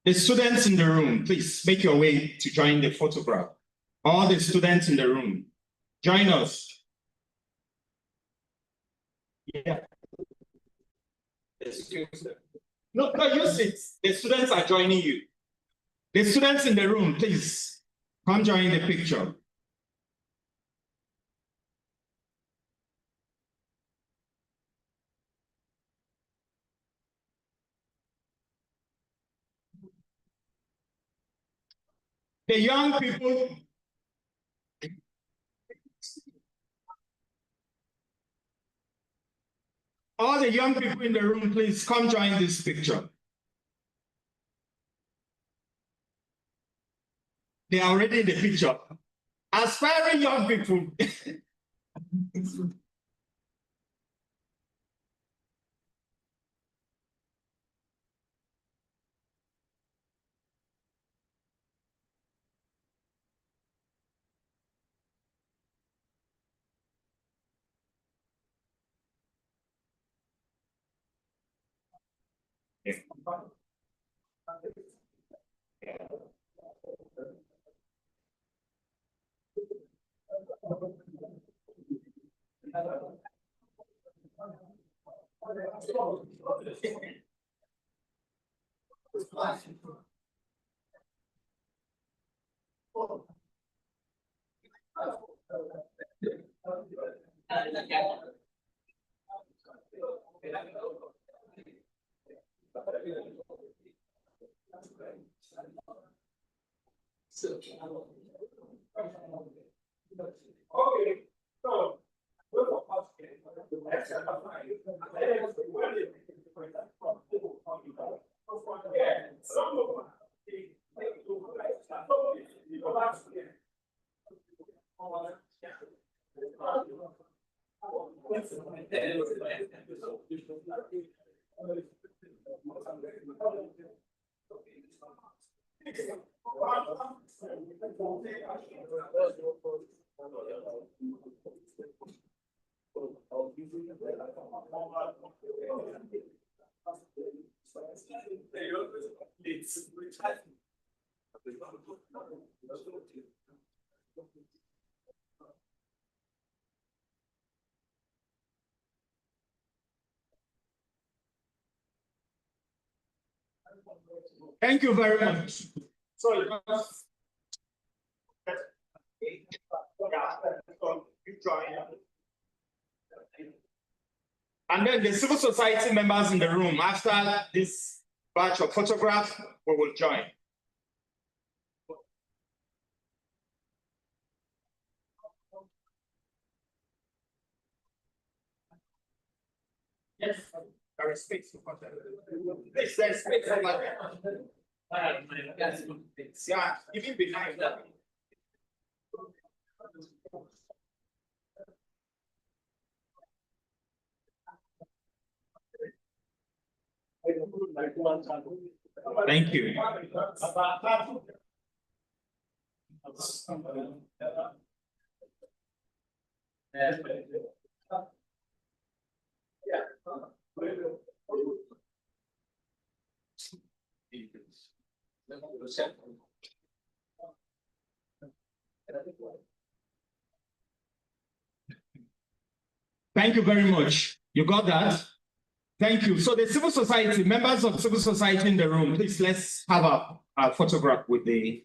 The students in the room, please make your way to join the photograph. All the students in the room, join us. Yeah. No, you sit. The students are joining you. The students in the room, please come join the picture. The young people. All the young people in the room, please come join this picture. They are already in the picture. Aspiring young people. Thank you very much. Sorry. And then the civil society members in the room, after this batch of photographs, we will join. Yes, there is space for photographs. Please, there's space for photographs. Yeah, even behind that. Thank you. Thank you very much. You got that? Thank you. So the civil society, members of civil society in the room, please let's have a photograph with the.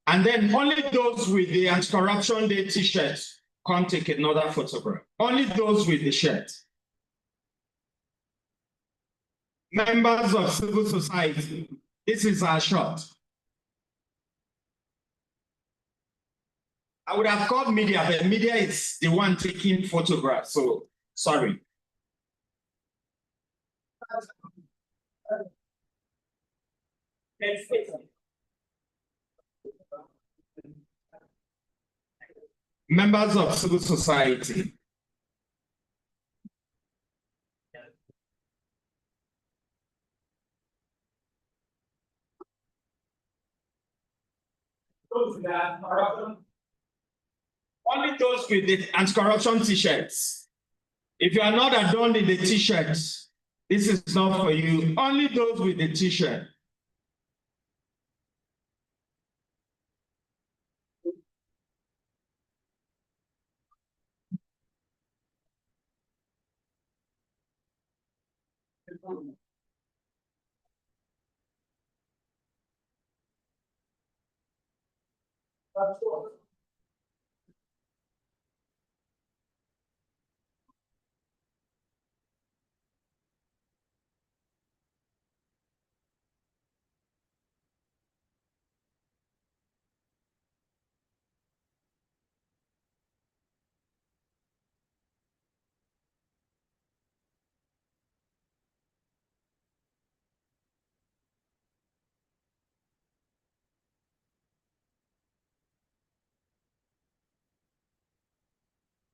And then only those with the Anti-Corruption Day t-shirt can't take another photograph. Only those with the shirt. Members of civil society, this is our shot. I would have called media, but media is the one taking photographs, so sorry. Members of civil society. Only those with the anti-corruption t-shirts. If you are not adorned in the t-shirts, this is not for you. Only those with the t-shirt.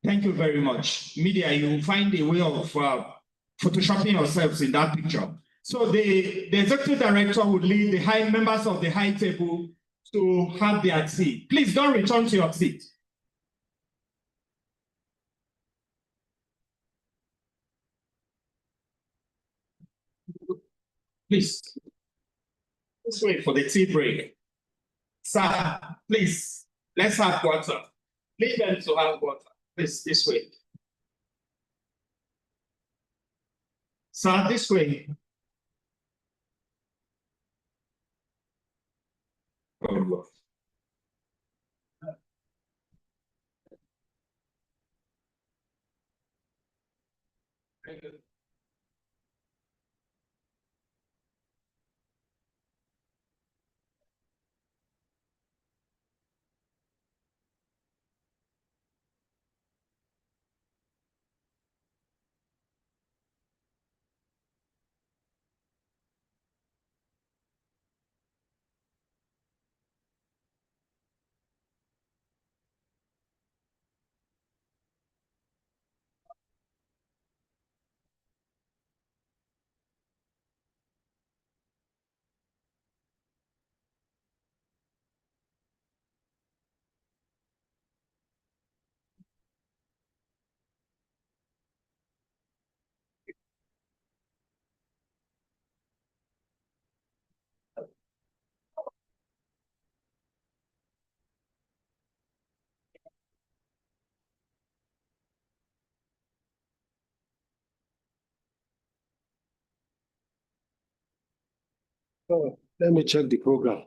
Thank you very much. Media, you will find a way of photoshopping yourselves in that picture. So the executive director would lead the high members of the high table to have their seat. Please don't return to your seat. Please. Let's wait for the tea break. Sir, please, let's have water. Leave them to have water. Please, this way. Sir, this way. Oh, Oh, let me check the program.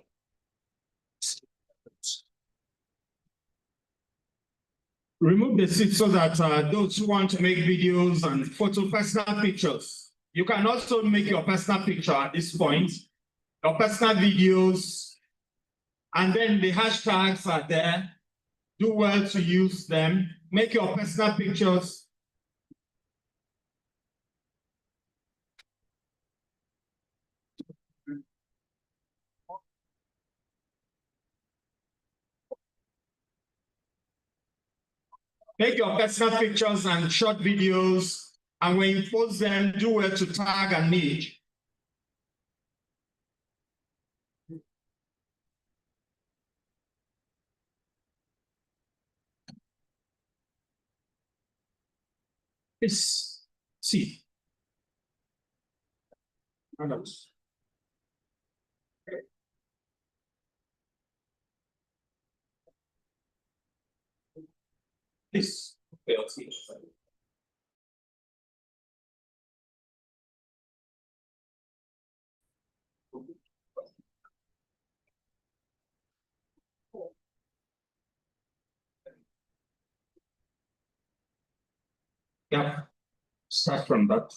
Remove the seat so that those who want to make videos and photo personal pictures, you can also make your personal picture at this point, your personal videos, and then the hashtags are there. Do well to use them. Make your personal pictures. Make your personal pictures and short videos, and when you post them, do well to tag and niche. Please see. Adams. Please. Yeah, start from that.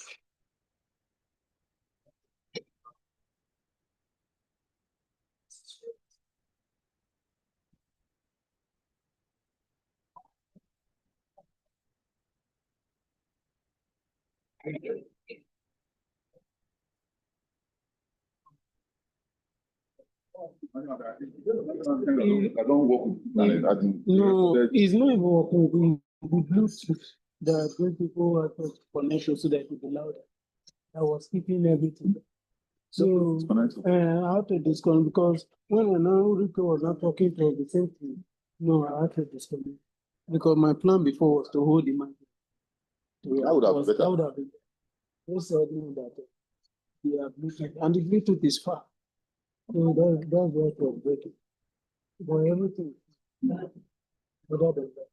I don't work with internet. I think. No, it's not even working with Bluetooth. The great people have to connection so that it will be louder. I was keeping everything. So I had to disconnect because when I know Rico was not talking to the same thing, no, I had to disconnect. Because my plan before was to hold the mic. That would have been better. That would have been. They said no that yeah, Bluetooth and the Bluetooth is far. So that's what was breaking. But everything other than that.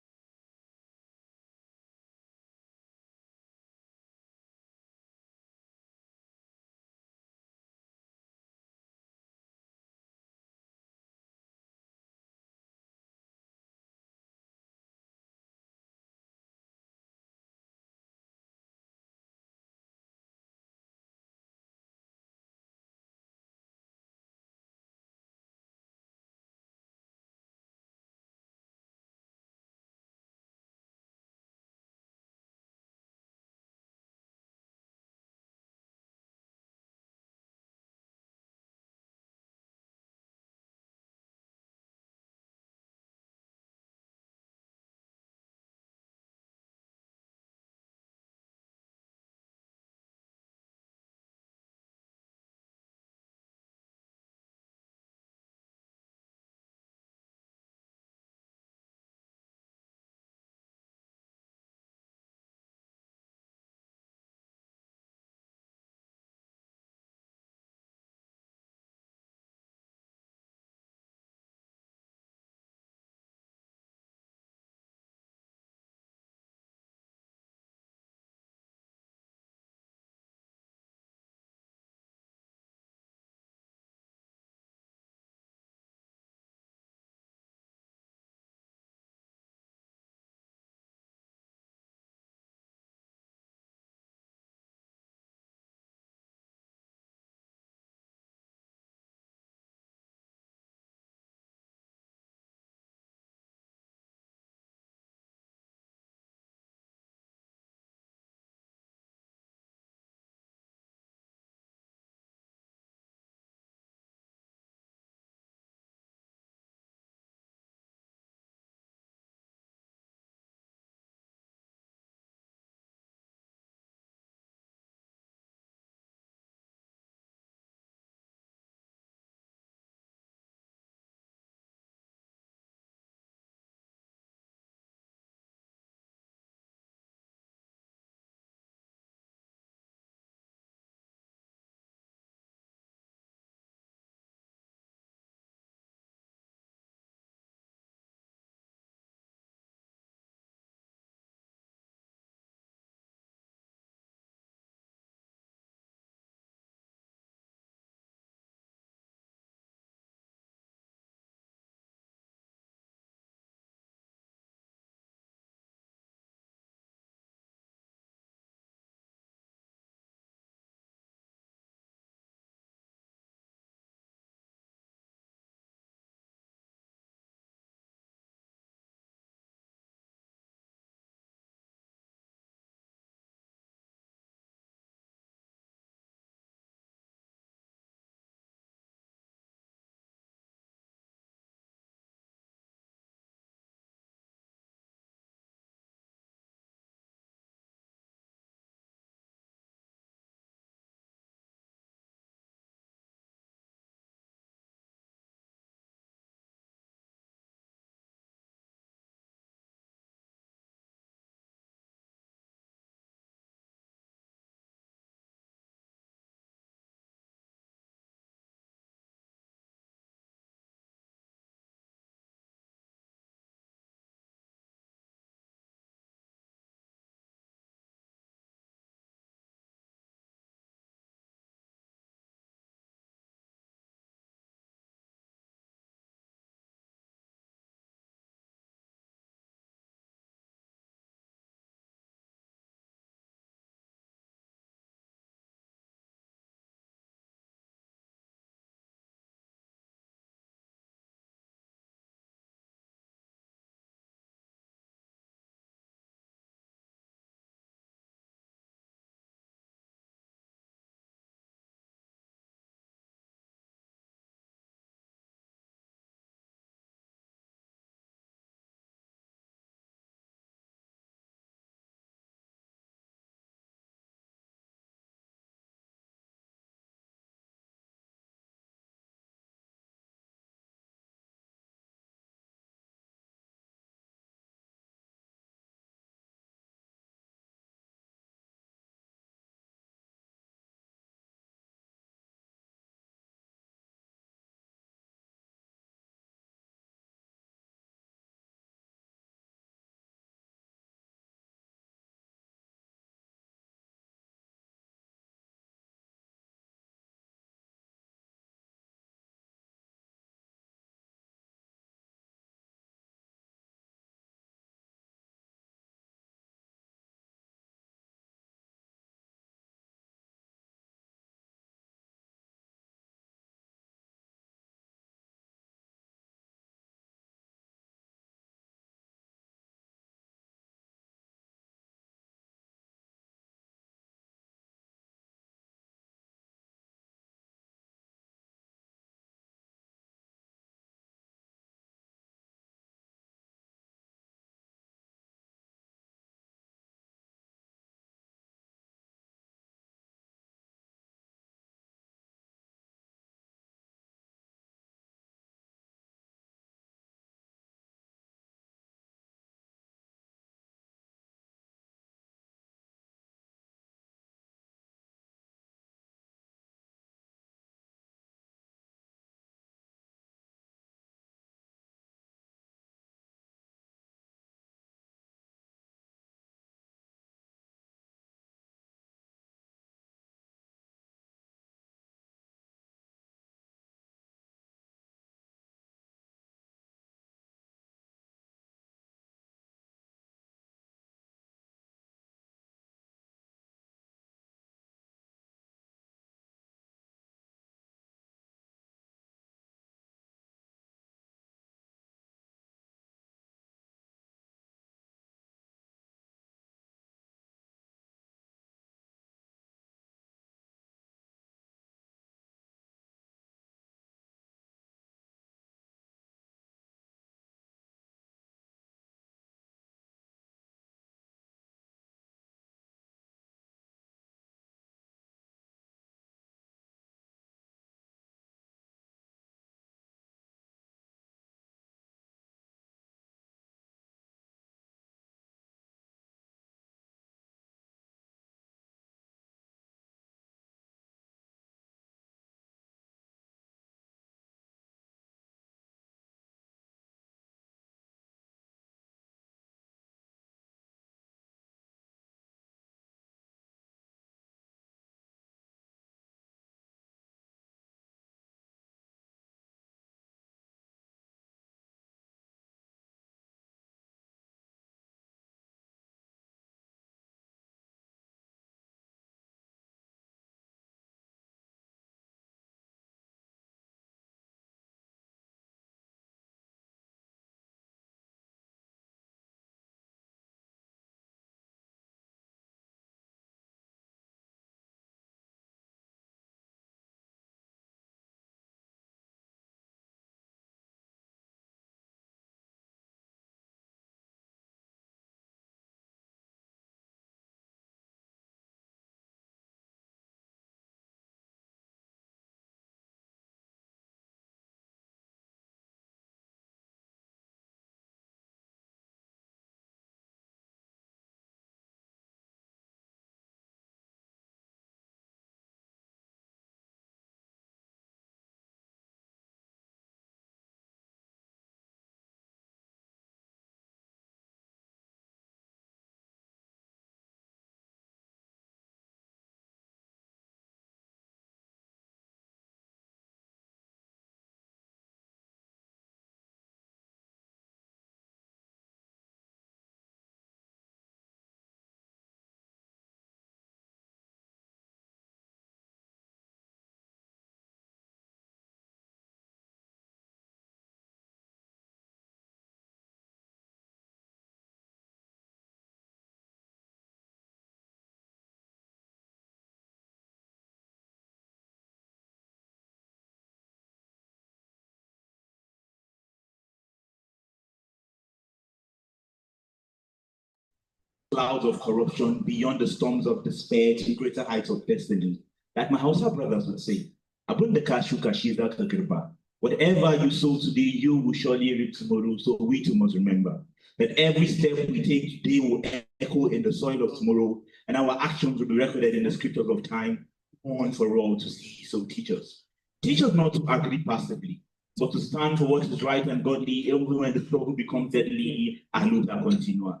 clouds of corruption, beyond the storms of despair, to greater heights of destiny. Like my Hausa brothers would say, Abun the kashu kashiza kakirba. Whatever you sow today, you will surely reap tomorrow. So we too must remember that every step we take today will echo in the soil of tomorrow, and our actions will be recorded in the scriptures of time, on for all to see. So teach us. Teach us not to agree passively, but to stand for what is right and godly, even when the struggle becomes deadly and luta continua.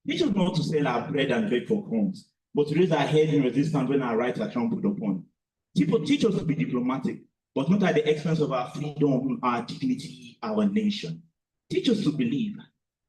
Teach us not to sell our bread and beg for crumbs, but to raise our heads in resistance when our rights are trampled upon. Teach us to be diplomatic, but not at the expense of our freedom, our dignity, our nation. Teach us to believe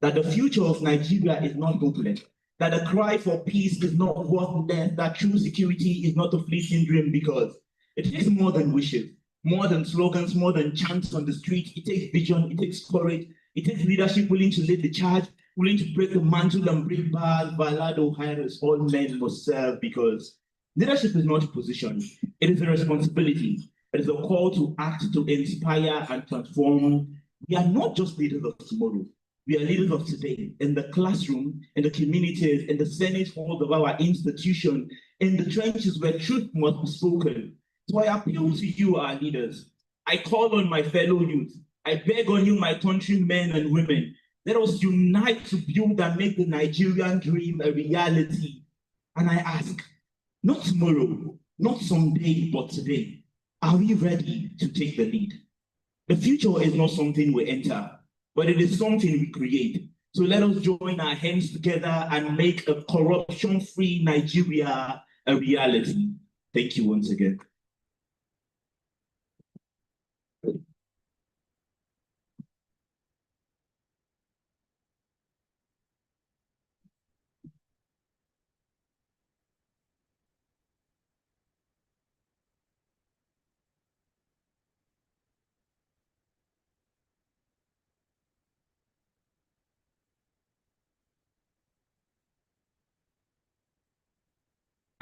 that the future of Nigeria is not hopeless, that the cry for peace is not worthless, that true security is not a fleeting dream, because it takes more than wishes, more than slogans, more than chants on the street. It takes vision, it takes courage, it takes leadership willing to lead the charge, willing to break the mantle and break bars. Valado hires, all men must serve, because leadership is not a position, it is a responsibility. It is a call to act, to inspire and transform. We are not just leaders of tomorrow. We are leaders of today, in the classroom, in the communities, in the Senate halls of our institution, in the trenches where truth must be spoken. So I appeal to you, our leaders. I call on my fellow youth. I beg on you, my countrymen and women. Let us unite to build and make the Nigerian dream a reality. And I ask, not tomorrow, not someday, but today. Are we ready to take the lead? The future is not something we enter, but it is something we create. So let us join our hands together and make a corruption-free Nigeria a reality. Thank you once again.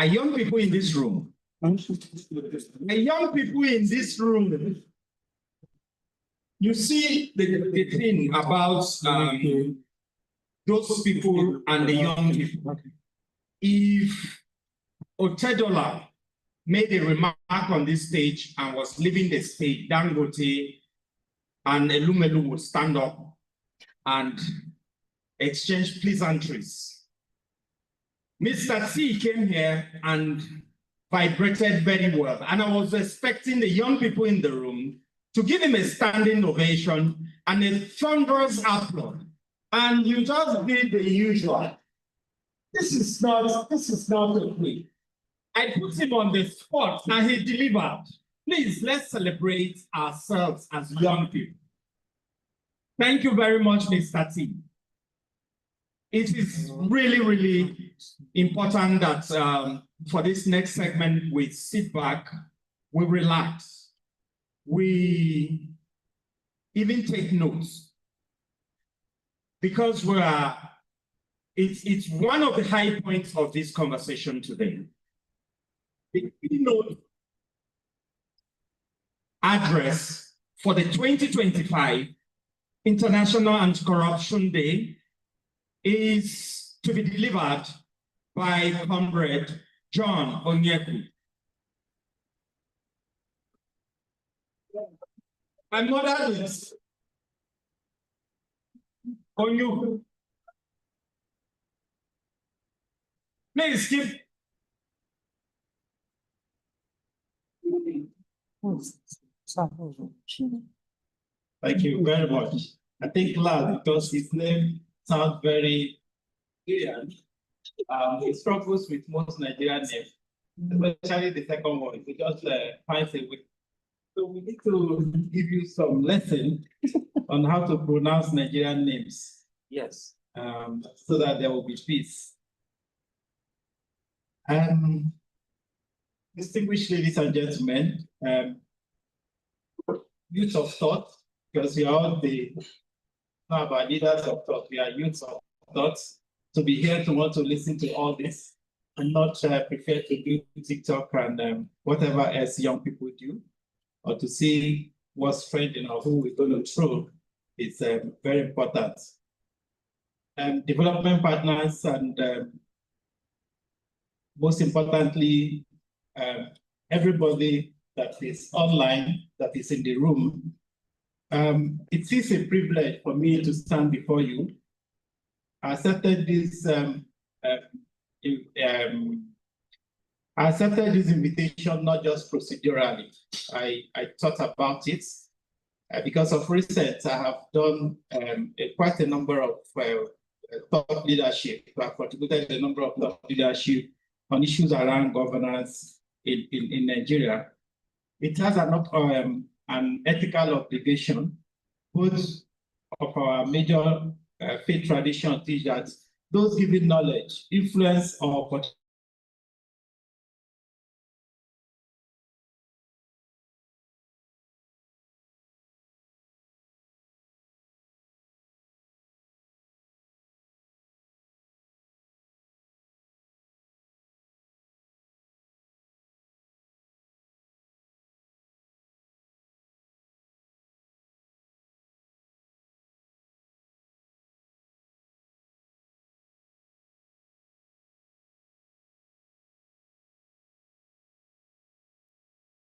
Are young people in this room? Are young people in this room? You see the thing about those people and the young people. If Otedola made a remark on this stage and was leaving the stage, Dangote and Elumelu would stand up and exchange pleasantries. Mr. C came here and vibrated very well, and I was expecting the young people in the room to give him a standing ovation and a thunderous applause. And you just did the usual. This is not a quick. I put him on the spot and he delivered. Please, let's celebrate ourselves as young people. Thank you very much, Mr. T. It is really, really important that for this next segment, we sit back, we relax, we even take notes, because it's one of the high points of this conversation today. The keynote address for the 2025 International Anti-Corruption Day is to be delivered by Comrade John Onyeku. My mother is Onyeku. Please keep. Thank you very much. I think loud because his name sounds very Nigerian. He struggles with most Nigerian names, especially the second one. He just finds a way. So we need to give you some lesson on how to pronounce Nigerian names. Yes. So that there will be peace. Distinguished ladies and gentlemen, youth of thought, because we are all not about leaders of thought, we are youths of thought, to be here to want to listen to all this and not prefer to do TikTok and whatever else young people do, or to see what's trending or who we're going to throw. It's very important. Development partners and most importantly, everybody that is online, that is in the room. It is a privilege for me to stand before you. I accepted this invitation not just procedurally. I thought about it because of recent. I have done quite a number of thought leadership. I have contributed a number of thought leadership on issues around governance in Nigeria. It has an ethical obligation. Both of our major faith traditions teach that those giving knowledge, influence, or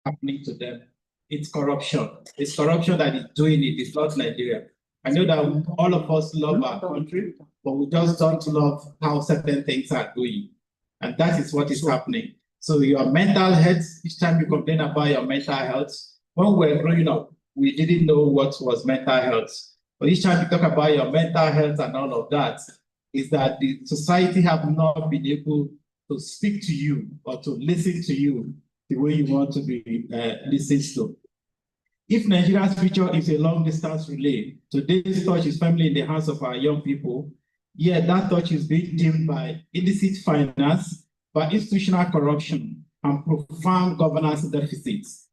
happening to them. It's corruption. It's corruption that is doing it. It's not Nigeria. I know that all of us love our country, but we just don't love how certain things are doing. And that is what is happening. So your mental health, each time you complain about your mental health, when we were growing up, we didn't know what was mental health. But each time you talk about your mental health and all of that, is that the society have not been able to speak to you or to listen to you the way you want to be listened to. If Nigeria's future is a long-distance relay, today's touch is firmly in the hands of our young people, yet that touch is being dimmed by illicit finance, by institutional corruption, and profound governance deficits.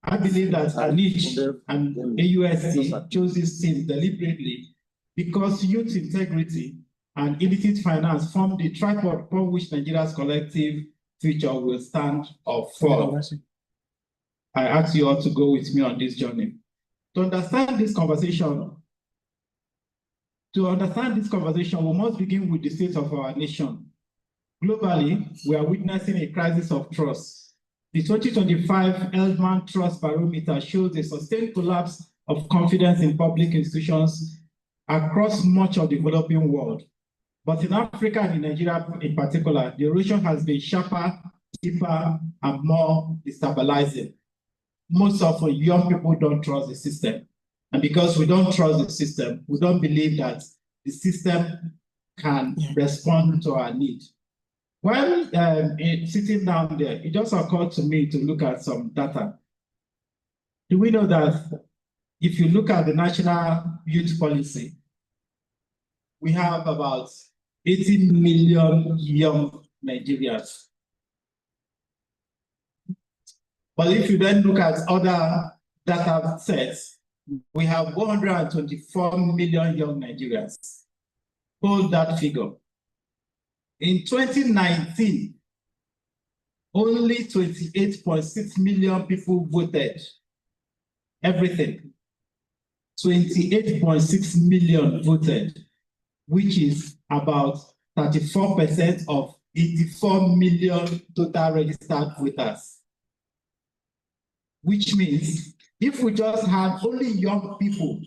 I believe that ANICH and AUSC chose this team deliberately because youth integrity and illicit finance form the tripod upon which Nigeria's collective future will stand or fall. I ask you all to go with me on this journey. To understand this conversation, we must begin with the state of our nation. Globally, we are witnessing a crisis of trust. The 2025 Eldman Trust Barometer shows a sustained collapse of confidence in public institutions across much of the developing world. But in Africa and in Nigeria in particular, the erosion has been sharper, deeper, and more destabilizing. Most often, young people don't trust the system. And because we don't trust the system, we don't believe that the system can respond to our need. While sitting down there, it just occurred to me to look at some data. Do we know that if you look at the national youth policy, we have about 18 million young Nigerians. But if you then look at other data sets, we have 124 million young Nigerians. Hold that figure. In 2019, only 28.6 million people voted. Everything. 28.6 million voted, which is about 34% of 84 million total registered voters. Which means if we just had only young people,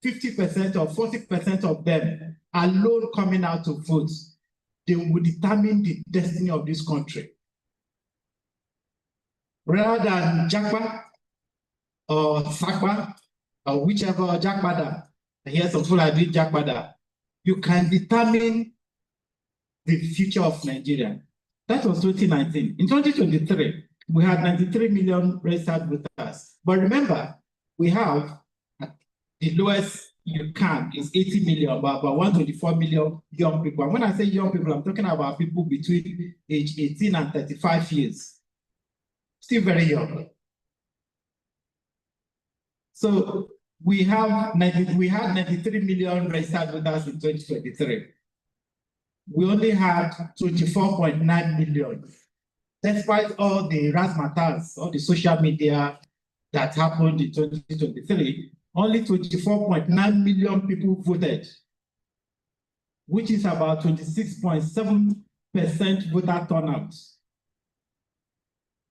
50% or 40% of them alone coming out to vote, they will determine the destiny of this country. Rather than Jakpa or Sakpa or whichever Jakpada, I hear some people are doing Jakpada, you can determine the future of Nigeria. That was 2019. In 2023, we had 93 million registered voters. But remember, we have the lowest you can is 80 million, but about 124 million young people. And when I say young people, I'm talking about people between age 18 and 35 years. Still very young. So we had 93 million registered voters in 2023. We only had 24.9 million. Despite all the razzmatazz, all the social media that happened in 2023, only 24.9 million people voted, which is about 26.7% voter turnout.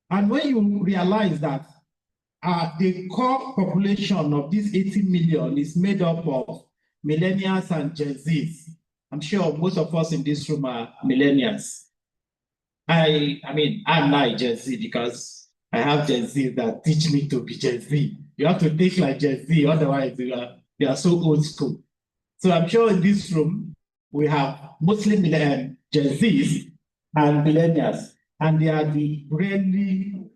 And when you realize that the core population of this 80 million is made up of millennials and Gen Zs, I'm sure most of us in this room are millennials. I mean, I'm not a Gen Z because I have Gen Z that teach me to be Gen Z. You have to think like Gen Z, otherwise you are so old school. So I'm sure in this room, we have mostly Gen Zs and millennials, and they are the really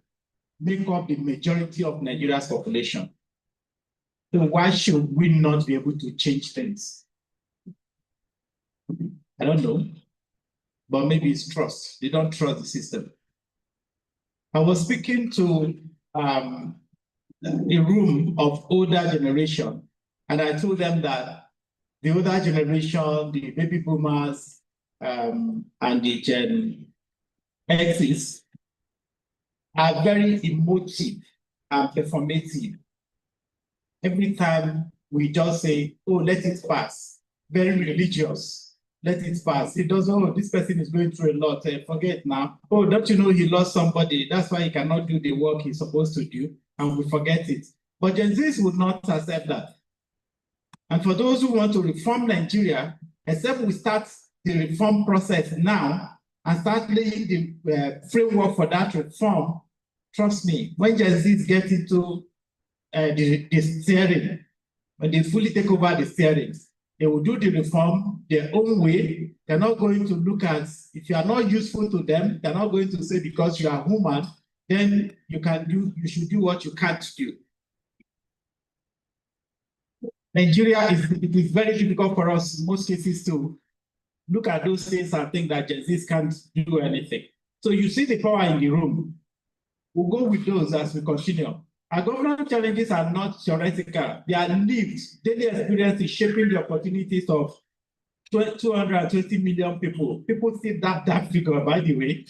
make up the majority of Nigeria's population. So why should we not be able to change things? I don't know, but maybe it's trust. They don't trust the system. I was speaking to a room of older generation, and I told them that the older generation, the baby boomers, and the Gen X's are very emotive and performative. Every time we just say, oh, let it pass, very religious, let it pass. It doesn't, oh, this person is going through a lot, forget now. Oh, don't you know he lost somebody? That's why he cannot do the work he's supposed to do, and we forget it. But Gen Zs would not accept that. And for those who want to reform Nigeria, except we start the reform process now and start laying the framework for that reform, trust me, when Gen Zs get into the steering, when they fully take over the steering, they will do the reform their own way. They're not going to look at, if you are not useful to them, they're not going to say because you are human, then you should do what you can't do. Nigeria it is very difficult for us in most cases to look at those things and think that Gen Zs can't do anything. So you see the power in the room. We'll go with those as we continue. Our government challenges are not theoretical. They are lived. Daily experience is shaping the opportunities of 220 million people. People see that figure, by the way.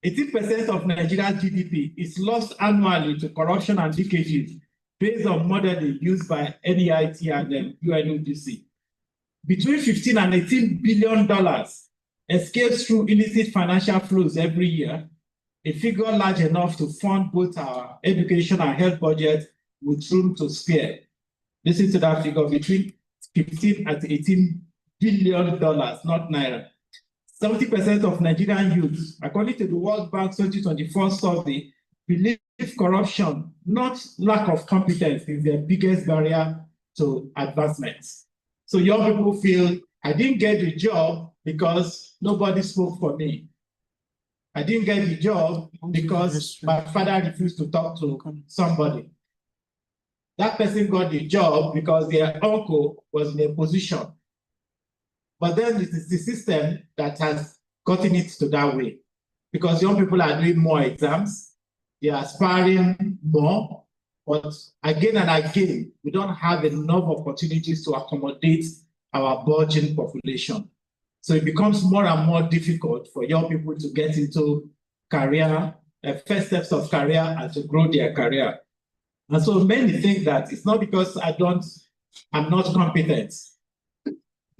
80% of Nigeria's GDP is lost annually to corruption and leakages based on modeling used by NEIT and UNODC. Between $15 and $18 billion escapes through illicit financial flows every year, a figure large enough to fund both our education and health budget with room to spare. Listen to that figure, between 15 and $18 billion, not naira. 70% of Nigerian youths, according to the World Bank's 2024 survey, believe corruption, not lack of competence, is their biggest barrier to advancement. So young people feel, I didn't get the job because nobody spoke for me. I didn't get the job because my father refused to talk to somebody. That person got the job because their uncle was in a position. But then it is the system that has gotten it to that way. Because young people are doing more exams, they are aspiring more, but again and again, we don't have enough opportunities to accommodate our burgeoning population. So it becomes more and more difficult for young people to get into career, first steps of career, and to grow their career. And so many think that it's not because I'm not competent.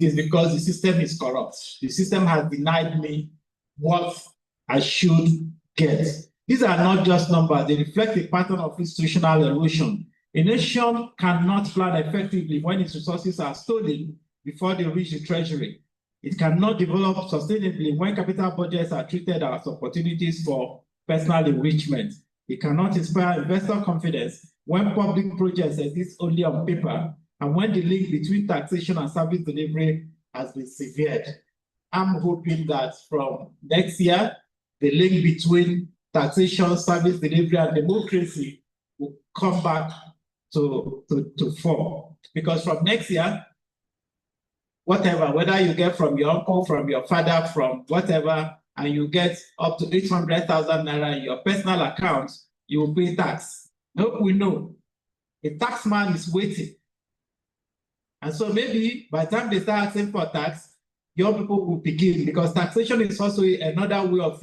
It's because the system is corrupt. The system has denied me what I should get. These are not just numbers. They reflect a pattern of institutional erosion. A nation cannot plan effectively when its resources are stolen before they reach the treasury. It cannot develop sustainably when capital budgets are treated as opportunities for personal enrichment. It cannot inspire investor confidence when public projects exist only on paper and when the link between taxation and service delivery has been severed. I'm hoping that from next year, the link between taxation, service delivery, and democracy will come back to form. Because from next year, whatever, whether you get from your uncle, from your father, from whatever, and you get up to 800,000 naira in your personal account, you will pay tax. Hope we know. A tax man is waiting. And so maybe by the time they start asking for tax, your people will begin, because taxation is also another way of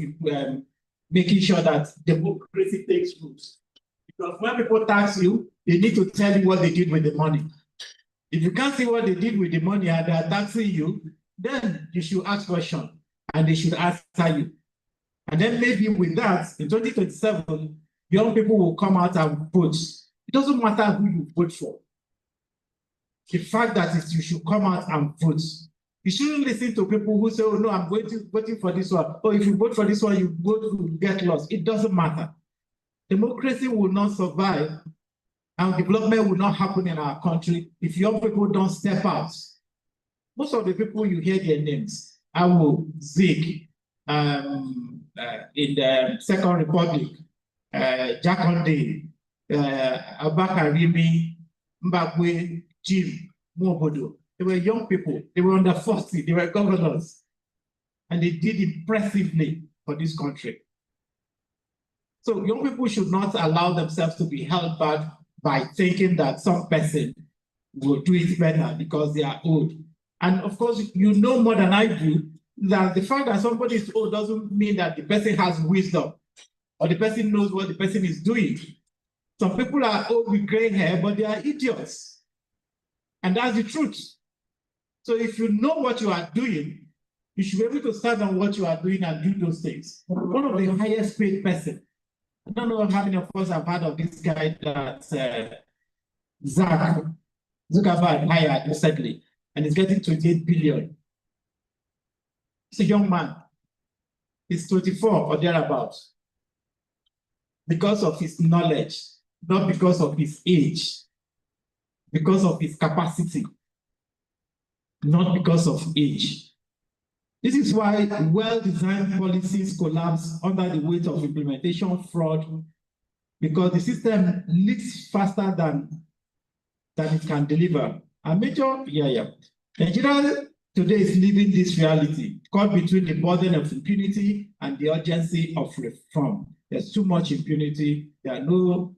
making sure that democracy takes root. Because when people tax you, they need to tell you what they did with the money. If you can't see what they did with the money and they are taxing you, then you should ask questions. and they should answer you. And then maybe with that, in 2027, young people will come out and vote. It doesn't matter who you vote for. The fact that you should come out and vote. You shouldn't listen to people who say, oh no, I'm voting for this one. Oh, if you vote for this one, you get lost. It doesn't matter. Democracy will not survive and development will not happen in our country if young people don't step out. Most of the people you hear their names, Awo, Zik, in the Second Republic, Jakonde, Abakarimi, Mbakwe, Jim, Mobodo. They were young people. They were under 40. They were governors. And they did impressively for this country. So young people should not allow themselves to be held back by thinking that some person will do it better because they are old. And of course, you know more than I do that the fact that somebody is old doesn't mean that the person has wisdom or the person knows what the person is doing. Some people are old with gray hair, but they are idiots. And that's the truth. So if you know what you are doing, you should be able to stand on what you are doing and do those things. One of the highest paid person. I don't know how many of us have heard of this guy that Zuckerberg hired recently, and he's getting 28 billion. He's a young man. He's 24 or thereabouts. Because of his knowledge, not because of his age, because of his capacity, not because of age. This is why well-designed policies collapse under the weight of implementation fraud, because the system leaks faster than it can deliver. Nigeria today is living this reality, caught between the burden of impunity and the urgency of reform. There's too much impunity. There are no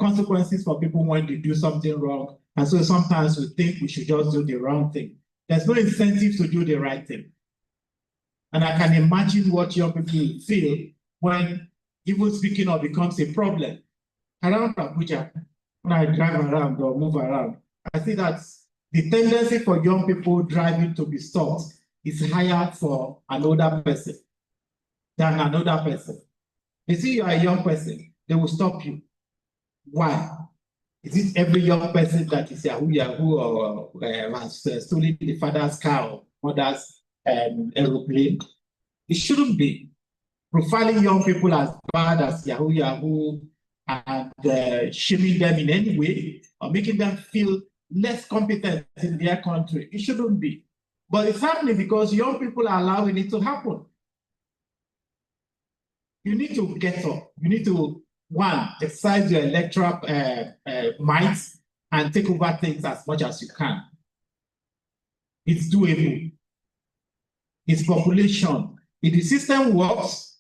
consequences for people when they do something wrong. And so sometimes we think we should just do the wrong thing. There's no incentive to do the right thing. And I can imagine what young people feel when even speaking of becomes a problem. Around Abuja, when I drive around or move around, I see that the tendency for young people driving to be stopped is higher for an older person than another person. They see you are a young person, they will stop you. Why? Is it every young person that is Yahoo or has stolen the father's car or mother's aeroplane? It shouldn't be. Profiling young people as bad as Yahoo and shaming them in any way or making them feel less competent in their country. It shouldn't be. But it's happening because young people are allowing it to happen. You need to get up. You need to, one, exercise your electoral might and take over things as much as you can. It's doable. It's population. If the system works,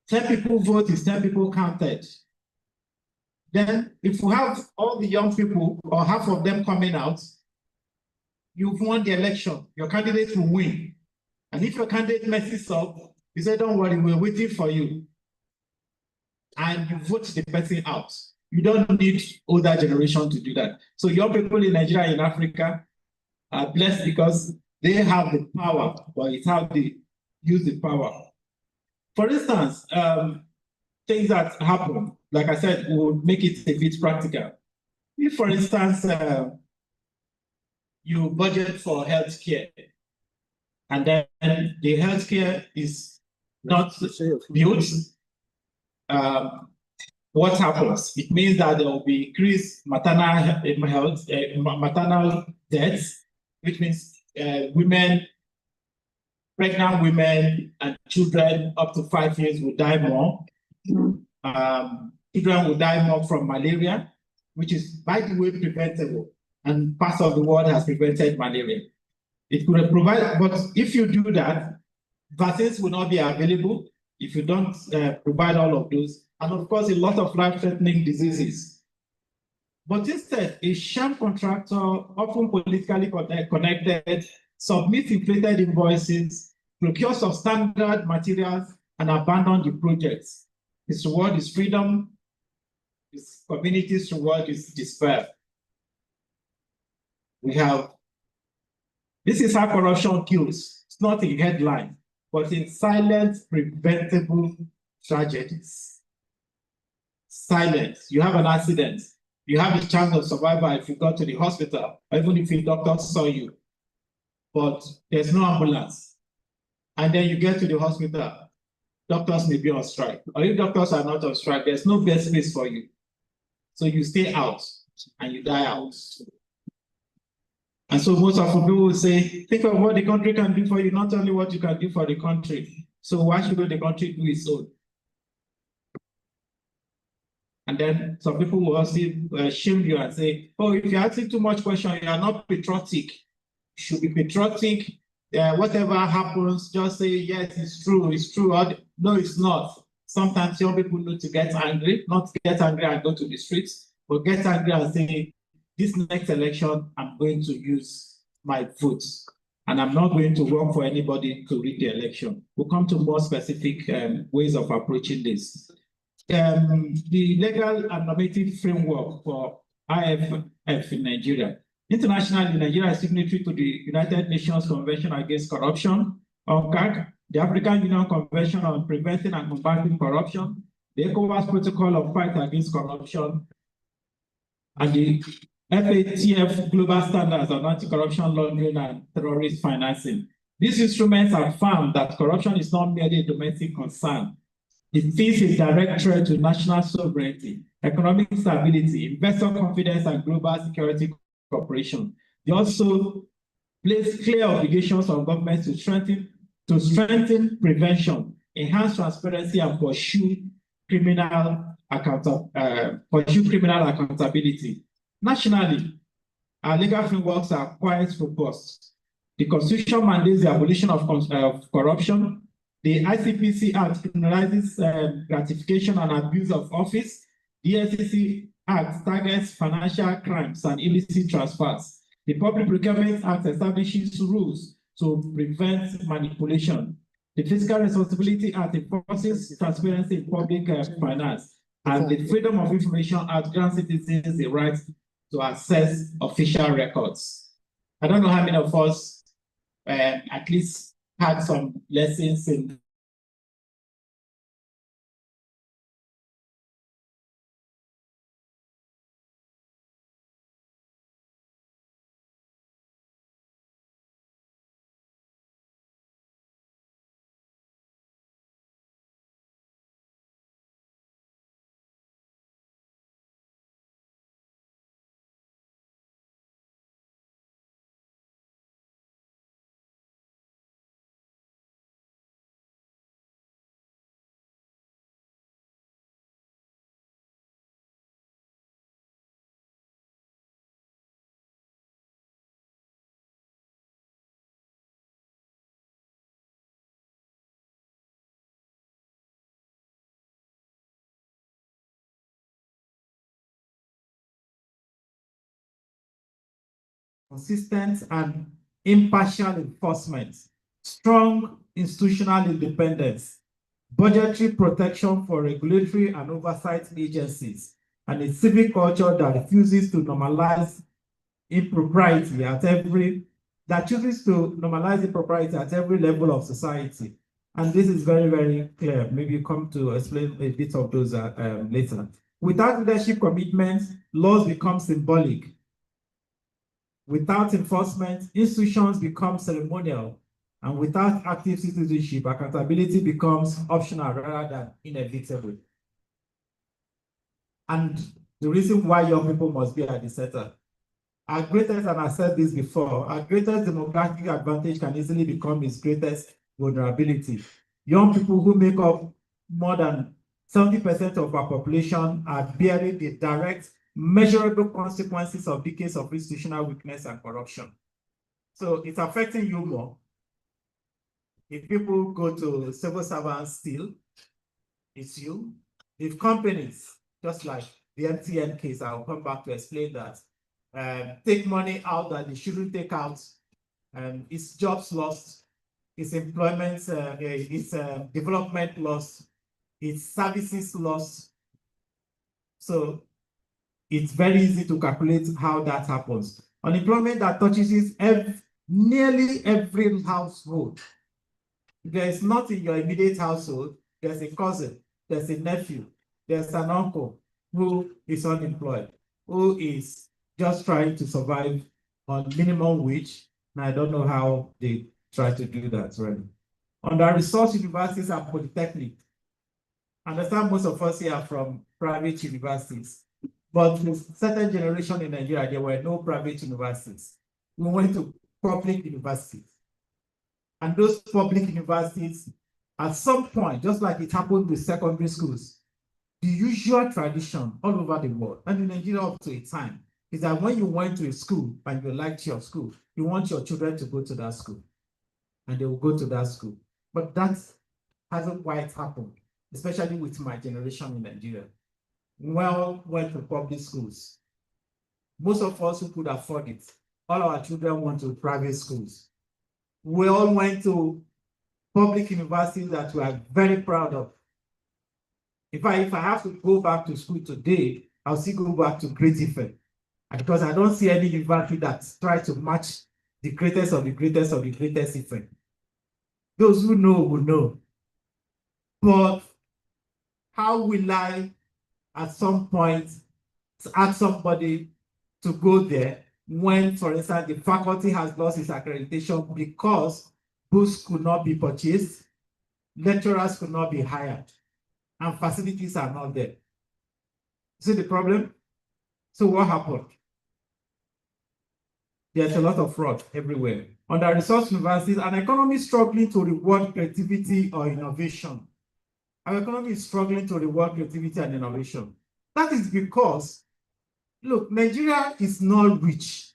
10 people vote is 10 people counted. Then if we have all the young people or half of them coming out, you've won the election. Your candidate will win. And if your candidate messes up, you say, don't worry, we're waiting for you. And you vote the person out. You don't need older generation to do that. So young people in Nigeria, in Africa, are blessed because they have the power, but it's how they use the power. For instance, things that happen, like I said, would make it a bit practical. If, for instance, you budget for healthcare, and then the healthcare is not built, what happens? It means that there will be increased maternal deaths, which means pregnant women and children up to 5 years will die more. Children will die more from malaria, which is, by the way, preventable. And parts of the world has prevented malaria. It could provide, but if you do that, vaccines will not be available if you don't provide all of those. And of course, a lot of life-threatening diseases. But instead, a sham contractor, often politically connected, submits inflated invoices, procures substandard materials, and abandon the projects. His reward is freedom. His community's reward is despair. This is how corruption kills. It's not a headline. but in silent, preventable tragedies. Silent. You have an accident. You have a chance of survival if you go to the hospital, or even if a doctor saw you. But there's no ambulance. And then you get to the hospital, doctors may be on strike. Or if doctors are not on strike, there's no bed space for you. So you stay out and you die out. And so most of the people will say, think of what the country can do for you, not only what you can do for the country. So why should the country do its own? And then some people will also shame you and say, oh, if you're asking too much questions, you are not patriotic. You should be patriotic. Whatever happens, just say, yes, it's true, it's true. Or, no, it's not. Sometimes young people need to get angry, not get angry and go to the streets, but get angry and say, this next election, I'm going to use my vote. And I'm not going to work for anybody to rig the election. We'll come to more specific ways of approaching this. The legal and normative framework for IFF in Nigeria. Internationally, Nigeria is signatory to the United Nations Convention Against Corruption, UNCAC, the African Union Convention on Preventing and Combating Corruption, the ECOWAS Protocol on Fight Against Corruption, and the FATF Global Standards on Anti-Corruption Laundering and Terrorist Financing. These instruments have found that corruption is not merely a domestic concern. It is a direct threat to national sovereignty, economic stability, investor confidence, and global security cooperation. They also place clear obligations on governments to strengthen prevention, enhance transparency, and pursue criminal accountability. Nationally, our legal frameworks are quite robust. The Constitution mandates the abolition of corruption. The ICPC Act criminalizes gratification and abuse of office. The EFCC Act targets financial crimes and illicit transfers. The Public Procurement Act establishes rules to prevent manipulation. The Fiscal Responsibility Act enforces transparency in public finance. And the Freedom of Information Act grants citizens the right to access official records. I don't know how many of us at least had some lessons in consistent and impartial enforcement, strong institutional independence, budgetary protection for regulatory and oversight agencies, and a civic culture that refuses to normalize impropriety at every level of society. And this is very, very clear. Maybe you come to explain a bit of those later. Without leadership commitment, laws become symbolic. Without enforcement, institutions become ceremonial. And without active citizenship, accountability becomes optional rather than inevitable. And the reason why young people must be at the center. Our greatest, and I said this before, our greatest demographic advantage can easily become its greatest vulnerability. Young people who make up more than 70% of our population are bearing the direct, measurable consequences of decades of institutional weakness and corruption. So it's affecting you more. If people go to civil servants still, it's you. If companies, just like the MTN case, I'll come back to explain that, take money out that they shouldn't take out, it's jobs lost, it's employment, it's development lost, it's services lost. So it's very easy to calculate how that happens. Unemployment that touches nearly every household If there is not in your immediate household, there's a cousin, there's a nephew, there's an uncle who is unemployed, who is just trying to survive on minimum wage. And I don't know how they try to do that really. Under-resourced universities and polytechnic. I understand most of us here are from private universities, but with certain generation in Nigeria, there were no private universities. We went to public universities. And those public universities, at some point, just like it happened with secondary schools, the usual tradition all over the world, and in Nigeria up to a time, is that when you went to a school and you liked your school, you want your children to go to that school, and they will go to that school. But that hasn't quite happened, especially with my generation in Nigeria. Well, went to public schools. Most of us who could afford it, all our children went to private schools. We all went to public universities that we are very proud of. If I have to go back to school today, I'll still go back to Great Ife, because I don't see any university that tries to match the greatest of the greatest of the greatest Ife. Those who know will know. But how will I, at some point, ask somebody to go there when, for instance, the faculty has lost its accreditation because books could not be purchased, lecturers could not be hired, and facilities are not there? See the problem? So what happened? There's a lot of fraud everywhere. Under-resourced universities, an economy struggling to reward creativity or innovation. Our economy is struggling to reward creativity and innovation. That is because, look, Nigeria is not rich.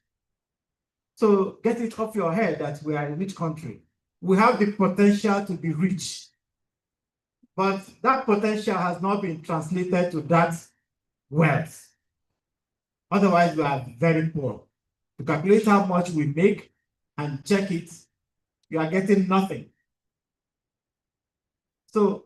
So get it off your head that we are a rich country. We have the potential to be rich. But that potential has not been translated to that wealth. Otherwise, we are very poor. To calculate how much we make and check it, you are getting nothing. So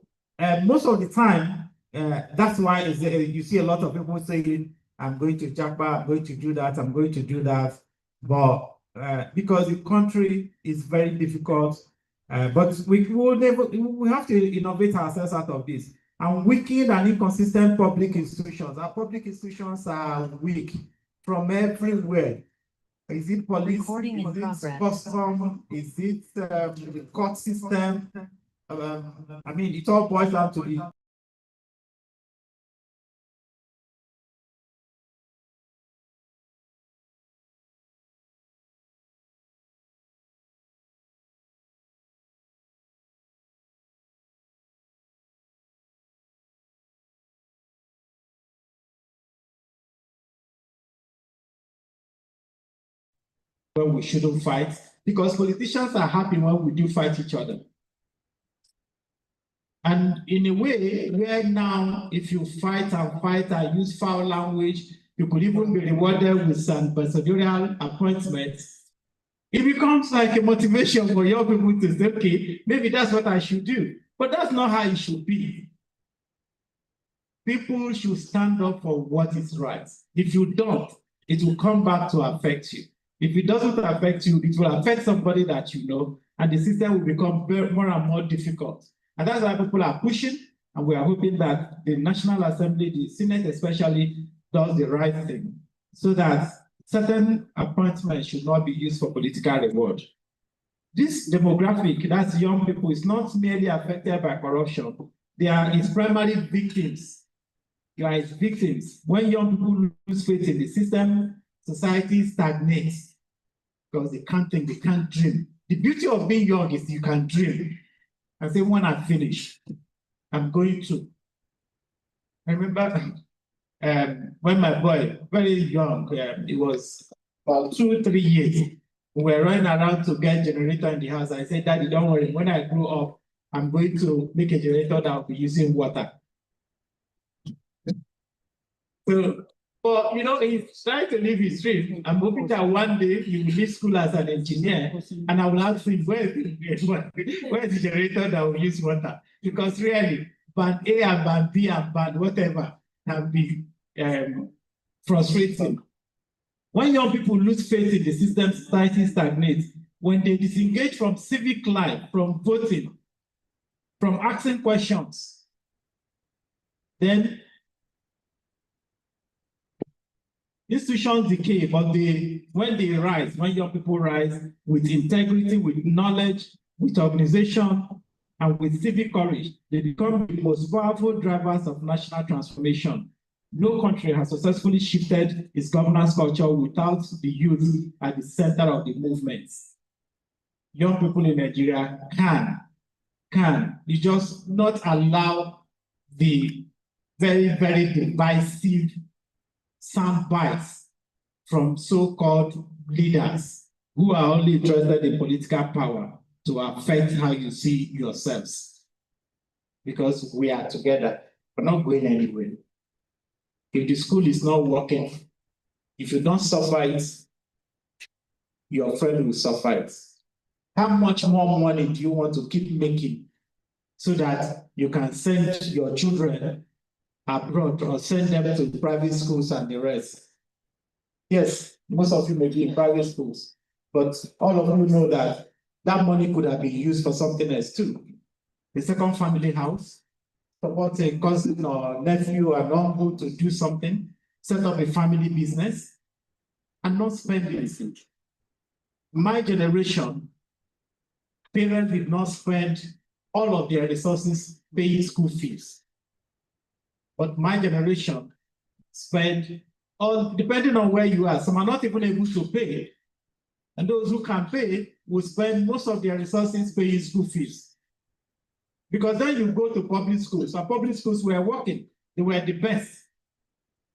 most of the time, that's why you see a lot of people saying, I'm going to Japa, I'm going to do that, I'm going to do that. But because the country is very difficult, but we have to innovate ourselves out of this. And wicked and inconsistent public institutions. Our public institutions are weak from everywhere. Is it police? Is it custom? Is it the court system? I mean, it all boils down to the when we shouldn't fight, because politicians are happy when we do fight each other. And in a way, where now, if you fight and use foul language, you could even be rewarded with some ambassadorial appointments. It becomes like a motivation for young people to say, okay, maybe that's what I should do. But that's not how it should be. People should stand up for what is right. If you don't, it will come back to affect you. If it doesn't affect you, it will affect somebody that you know, and the system will become more and more difficult. And that's why people are pushing, and we are hoping that the National Assembly, the Senate especially, does the right thing, so that certain appointments should not be used for political reward. This demographic, that's young people, is not merely affected by corruption. They are its primary victims. They are its victims. When young people lose faith in the system, society stagnates because they can't think, they can't dream. The beauty of being young is you can dream and say, when I finish, I'm going to. I remember when my boy, very young, it was about 2 or 3 years, we were running around to get generator in the house. I said, Daddy, don't worry, when I grow up, I'm going to make a generator that will be using water. So, but you know, he's trying to live his dream. I'm hoping that one day he will leave school as an engineer, and I will ask him, where is the generator that will use water? Because really, band A and band B and band whatever can be frustrating. When young people lose faith in the system, society stagnates. When they disengage from civic life, from voting, from asking questions. Then institutions decay, but when they rise, when young people rise with integrity, with knowledge, with organization, and with civic courage, they become the most powerful drivers of national transformation. No country has successfully shifted its governance culture without the youth at the center of the movement. Young people in Nigeria can. You just not allow the very, very divisive sound bites from so-called leaders who are only interested in political power to affect how you see yourselves. Because we are together, we're not going anywhere. If the school is not working, if you don't suffer it, your friend will suffer it. How much more money do you want to keep making so that you can send your children abroad or send them to private schools and the rest? Yes, most of you may be in private schools, but all of you know that that money could have been used for something else too. The second family house, support a cousin or nephew or uncle to do something, set up a family business, and not spend it. My generation, parents did not spend all of their resources paying school fees. But my generation spent all, depending on where you are, some are not even able to pay. And those who can pay will spend most of their resources paying school fees. Because then you go to public schools, and public schools were working, they were the best.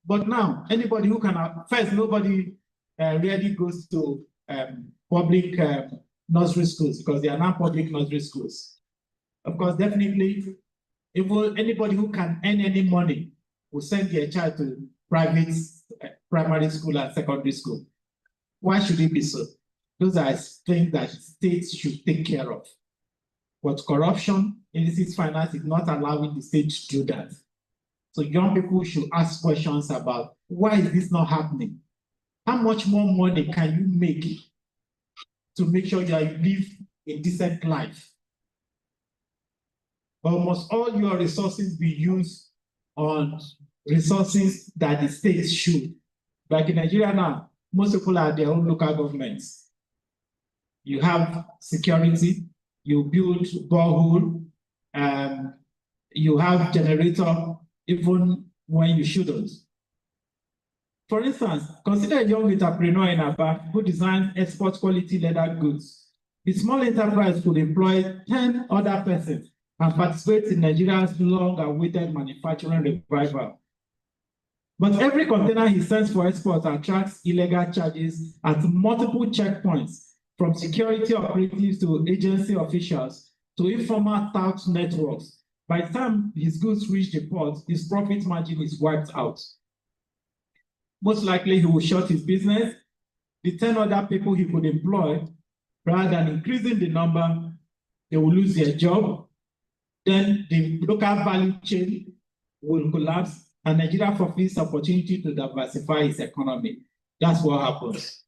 But now, anybody who can, first, nobody really goes to public nursery schools because they are now public nursery schools. Of course, definitely, if anybody who can earn any money will send their child to private primary school and secondary school. Why should it be so? Those are things that states should take care of. But corruption, illicit finance is not allowing the state to do that. So young people should ask questions about why is this not happening? How much more money can you make to make sure you live a decent life? But must all your resources be used on resources that the state should? Like in Nigeria now, most people are their own local governments. You have security, you build borehole, you have generator, even when you shouldn't. For instance, consider a young entrepreneur in Aba who designs export quality leather goods. The small enterprise could employ 10 other persons and participate in Nigeria's long-awaited manufacturing revival. But every container he sends for export attracts illegal charges at multiple checkpoints, from security operatives to agency officials to informal tax networks. By the time his goods reach the port, his profit margin is wiped out. Most likely he will shut his business. The 10 other people he could employ, rather than increasing the number, they will lose their job. Then the local value chain will collapse and Nigeria forfeits opportunity to diversify its economy. That's what happens.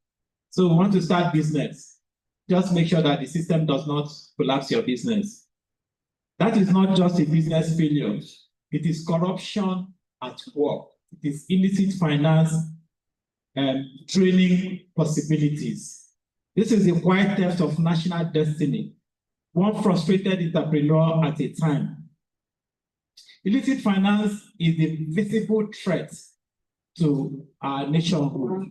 So we want to start business. Just make sure that the system does not collapse your business. That is not just a business failure. It is corruption at work. It is illicit finance and training possibilities. This is a wide theft of national destiny, one frustrated entrepreneur at a time. Illicit finance is a visible threat to our nationhood.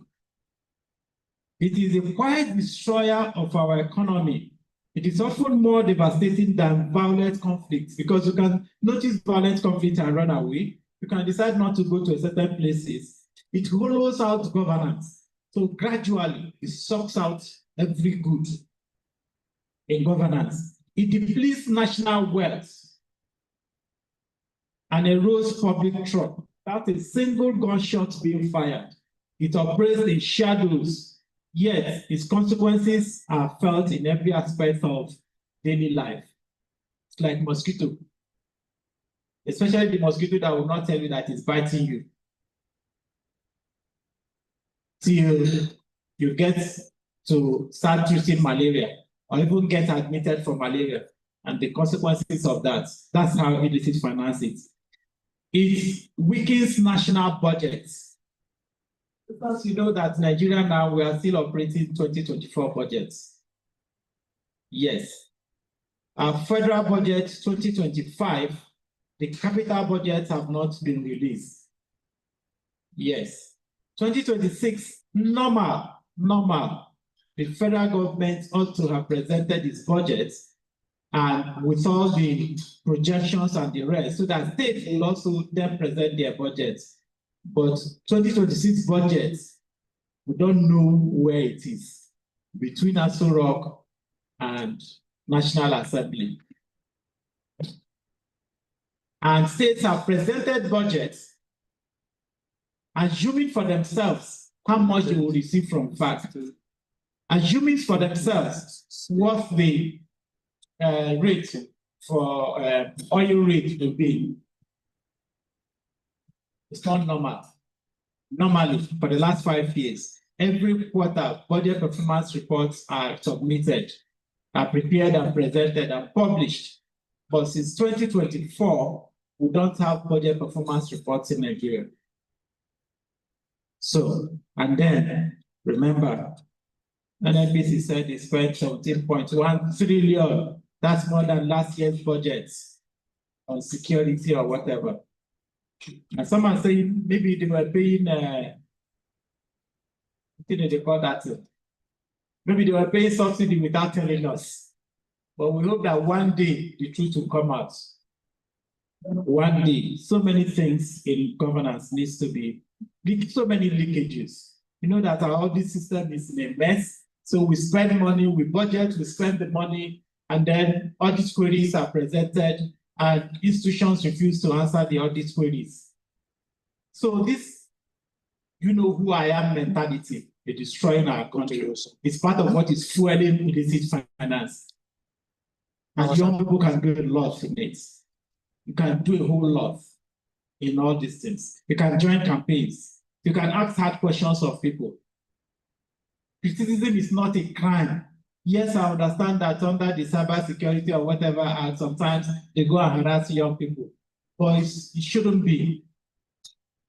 It is a quiet destroyer of our economy. It is often more devastating than violent conflicts because you can notice violent conflict and run away. You can decide not to go to a certain places. It hollows out governance. So gradually, it sucks out every good in governance. It depletes national wealth and erodes public trust. Without a single gunshot being fired. It operates in shadows. Yet, its consequences are felt in every aspect of daily life. It's like mosquito, especially the mosquito that will not tell you that it's biting you. Till you get to start treating malaria or even get admitted for malaria. and the consequences of that. That's how illicit finance is. It weakens national budgets. Because you know that Nigeria now, we are still operating 2024 budgets. Yes. Our federal budget 2025, the capital budgets have not been released. Yes. 2026, normal. The federal government ought to have presented its budget and with all the projections and the rest, so that states will also then present their budgets. But 2026 budget, we don't know where it is between Aso Rock and National Assembly. And states have presented budgets, assuming for themselves how much they will receive from VAT, assuming for themselves what the rate for oil rate will be. It's not normal. Normally, for the last 5 years, every quarter, budget performance reports are submitted, are prepared and presented and published. But since 2024, we don't have budget performance reports in Nigeria. So, and then, remember, NNPC said they spent 17.1 trillion. That's more than last year's budget on security or whatever. And someone saying maybe they were paying, what did they call that? Maybe they were paying subsidy without telling us. But we hope that one day the truth will come out. One day, so many things in governance needs to be, so many leakages. You know that our audit system is in a mess. So we spend money, we budget, we spend the money, and then audit queries are presented and institutions refuse to answer the audit queries. So this, you know who I am mentality, is destroying our country. It's part of what is fueling illicit finance. And young people can do a lot in it. You can do a whole lot in all these things. You can join campaigns. You can ask hard questions of people. Criticism is not a crime. Yes, I understand that under the cybersecurity or whatever, and sometimes they go and harass young people, but it shouldn't be.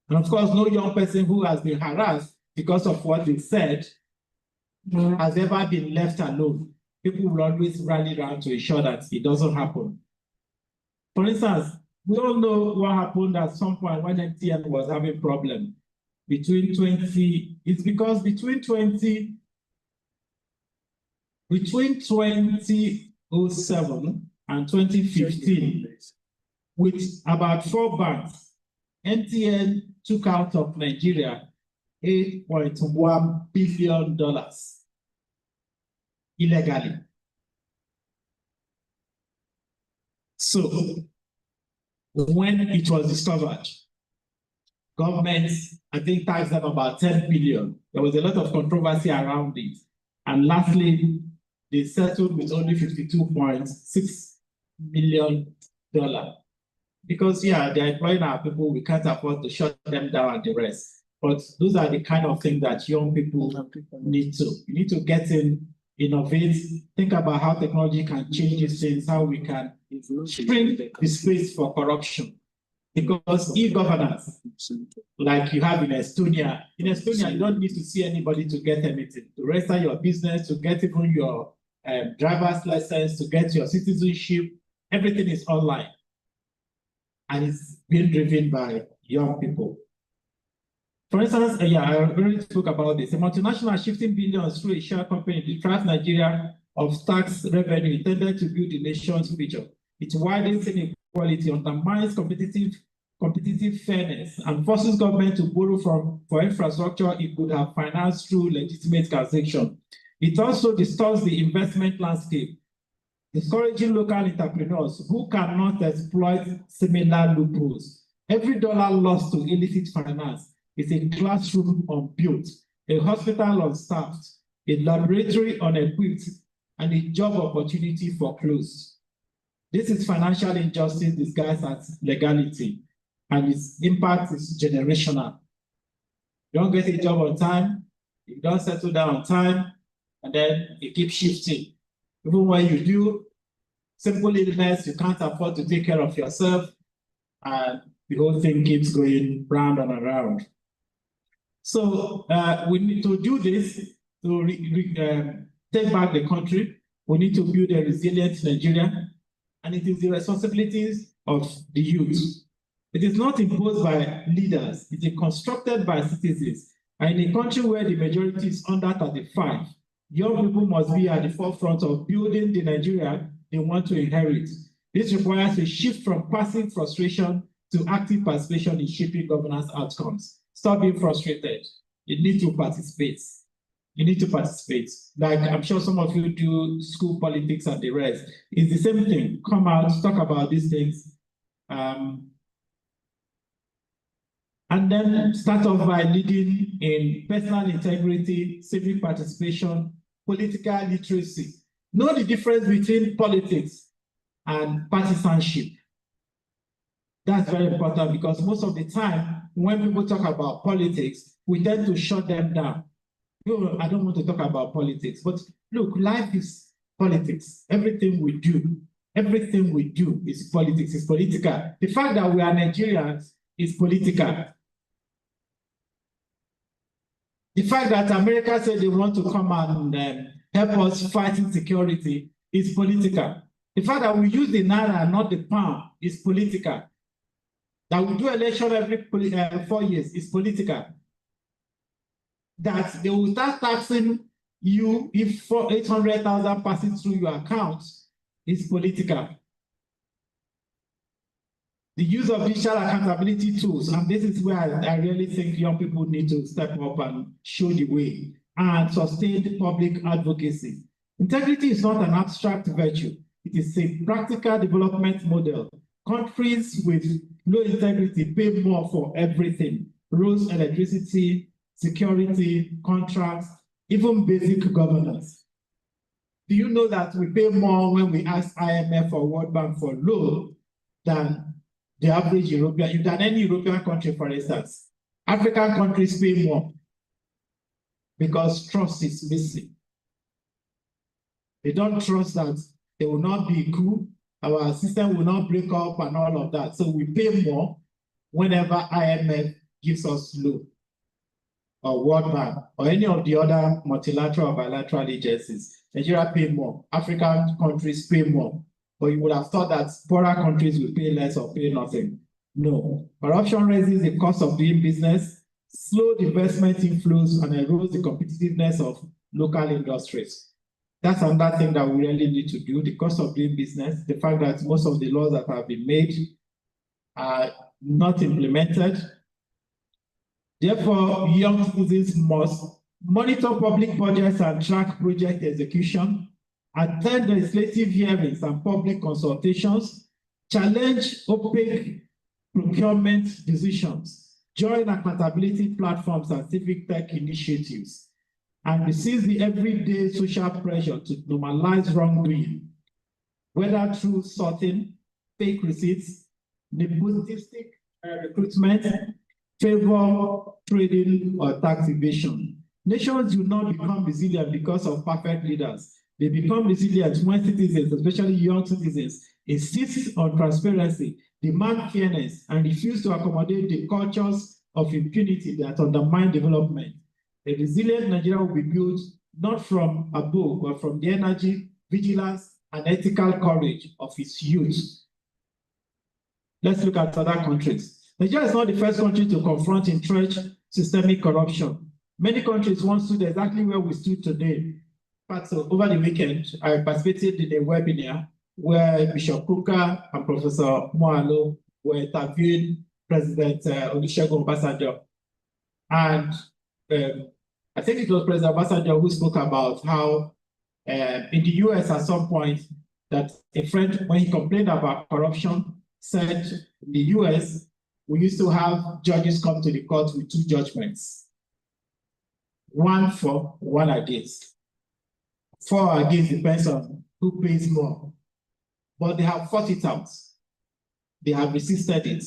And of course, no young person who has been harassed because of what they said has ever been left alone. People will always rally around to ensure that it doesn't happen. For instance, we all know what happened at some point when MTN was having problems. Between 2007 and 2015, with about 4 banks, MTN took out of Nigeria $8.1 billion illegally. So when it was discovered, government, I think, taxed them about 10 billion. There was a lot of controversy around it. And lastly, they settled with only $52.6 million. Because, yeah, they're employing our people, we can't afford to shut them down and the rest. But those are the kind of things that young people need to. You need to get in, innovate, think about how technology can change these things, how we can shrink the space for corruption. Because e-governance, like you have in Estonia, you don't need to see anybody to get anything. To register your business, to get even your driver's license, to get your citizenship, everything is online. And it's being driven by young people. For instance, I already spoke about this. A multinational shifting billions through a share company deprives Nigeria of tax revenue intended to build the nation's future. It widens inequality, undermines competitive fairness, and forces government to borrow for infrastructure it could have financed through legitimate transaction. It also distorts the investment landscape, discouraging local entrepreneurs who cannot exploit similar loopholes. Every dollar lost to illicit finance is a classroom unbuilt, a hospital unstaffed, a laboratory unequipped, and a job opportunity foreclosed. This is financial injustice disguised as legality, and its impact is generational. You don't get a job on time, you don't settle down on time, and then you keep shifting. Even when you do, simple illness, you can't afford to take care of yourself, and the whole thing keeps going round and around. So we need to do this to take back the country. We need to build a resilient Nigeria, and it is the responsibilities of the youth. It is not imposed by leaders, it is constructed by citizens. And in a country where the majority is under 35, young people must be at the forefront of building the Nigeria they want to inherit. This requires a shift from passive frustration to active participation in shaping governance outcomes. Stop being frustrated. You need to participate. You need to participate. Like I'm sure some of you do school politics and the rest. It's the same thing. Come out, talk about these things. And then start off by leading in personal integrity, civic participation, political literacy. Know the difference between politics and partisanship. That's very important because most of the time, when people talk about politics, we tend to shut them down. I don't want to talk about politics, but look, life is politics. Everything we do is politics, it's political. The fact that we are Nigerians is political. The fact that America said they want to come and help us fight insecurity is political. The fact that we use the naira and not the pound is political. That we do election every 4 years is political. That they will start taxing you if 800,000 passes through your account is political. The use of digital accountability tools, and this is where I really think young people need to step up and show the way and sustain public advocacy. Integrity is not an abstract virtue. It is a practical development model. Countries with low integrity pay more for everything: roads, electricity, security, contracts, even basic governance. Do you know that we pay more when we ask IMF or World Bank for loan than the average European, than any European country, for instance? African countries pay more because trust is missing. They don't trust that there will not be a coup, our system will not break up and all of that. So we pay more whenever IMF gives us loan, or World Bank, or any of the other multilateral or bilateral agencies. Nigeria pay more, African countries pay more. But you would have thought that poorer countries will pay less or pay nothing. No. Corruption raises the cost of doing business, slows investment inflows, and erodes the competitiveness of local industries. That's another thing that we really need to do, the cost of doing business, the fact that most of the laws that have been made are not implemented. Therefore, young citizens must monitor public budgets and track project execution, attend legislative hearings and public consultations, challenge opaque procurement decisions, join accountability platforms and civic tech initiatives, and resist the everyday social pressure to normalize wrongdoing, whether through sorting, fake receipts, nepotistic recruitment, favor trading, or tax evasion. Nations do not become resilient because of perfect leaders. They become resilient when citizens, especially young citizens, insist on transparency, demand fairness, and refuse to accommodate the cultures of impunity that undermine development. A resilient Nigeria will be built not from above, but from the energy, vigilance, and ethical courage of its youth. Let's look at other countries. Nigeria is not the first country to confront entrenched systemic corruption. Many countries once stood exactly where we stood today. But over the weekend, I participated in a webinar where Bishop Kuka and Professor Moalo were interviewing President Olusegun Obasanjo. And I think it was President Obasanjo who spoke about how in the US at some point that a friend, when he complained about corruption, said in the US, we used to have judges come to the court with two judgments. One for, one against. For against depends on who pays more. But they have fought it out. They have resisted it.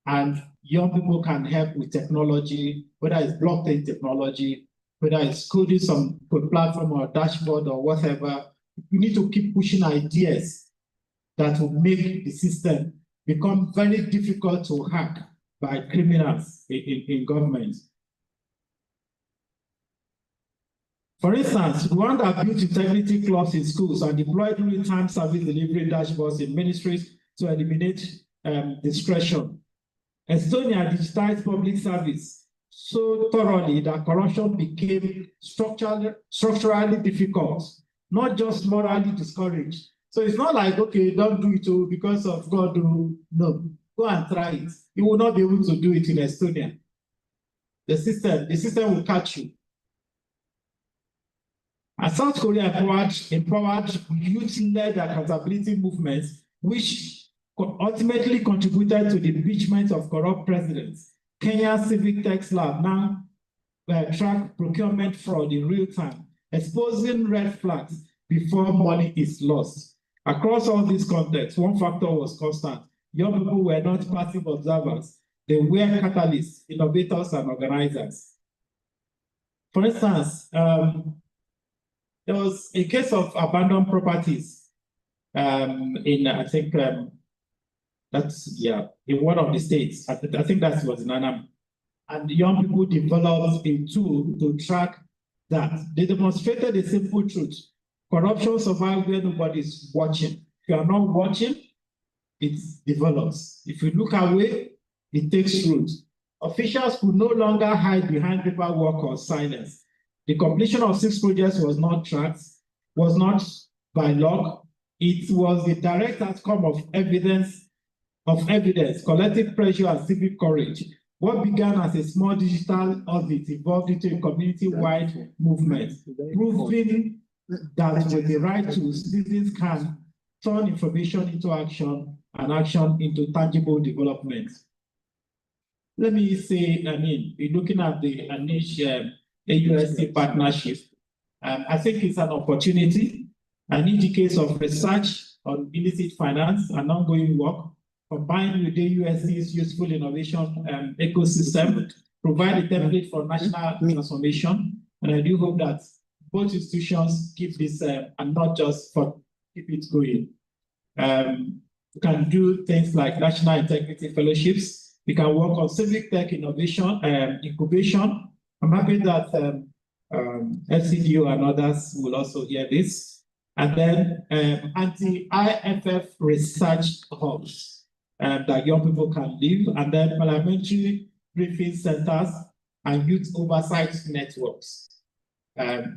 And young people can help with technology, whether it's blockchain technology, whether it's coding some platform or dashboard or whatever. You need to keep pushing ideas that will make the system become very difficult to hack by criminals in government. For instance, Rwanda built integrity clubs in schools and deployed real-time service delivery dashboards in ministries to eliminate discretion. Estonia digitized public service so thoroughly that corruption became structurally difficult, not just morally discouraged. So it's not like, okay, don't do it because of God. No, go and try it. You will not be able to do it in Estonia. The system will catch you. And South Korea empowered youth-led accountability movements, which ultimately contributed to the impeachment of corrupt presidents. Kenya's Civic Tech Lab now track procurement fraud in real time, exposing red flags before money is lost. Across all these contexts, one factor was constant. Young people were not passive observers. They were catalysts, innovators, and organizers. For instance, there was a case of abandoned properties in, I think, in one of the states. I think that was in Anam. And young people developed a tool to track that. They demonstrated a simple truth. Corruption survives where nobody's watching. If you are not watching, it develops. If you look away, it takes root. Officials could no longer hide behind paperwork or silence. The completion of 6 projects was not tracked, was not by luck. It was the direct outcome of evidence, collective pressure, and civic courage. What began as a small digital audit evolved into a community-wide movement, proving that with the right tools, citizens can turn information into action and action into tangible development. Let me say, looking at the AUSC partnership, I think it's an opportunity, an indicator of research on illicit finance and ongoing work, combined with the AUSC's useful innovation ecosystem, provide a template for national transformation. And I do hope that both institutions keep this and not just keep it going. We can do things like national integrity fellowships. We can work on civic tech innovation, incubation. I'm happy that FCDO and others will also hear this. And then anti-IFF research hubs that young people can live, and then parliamentary briefing centers and youth oversight networks.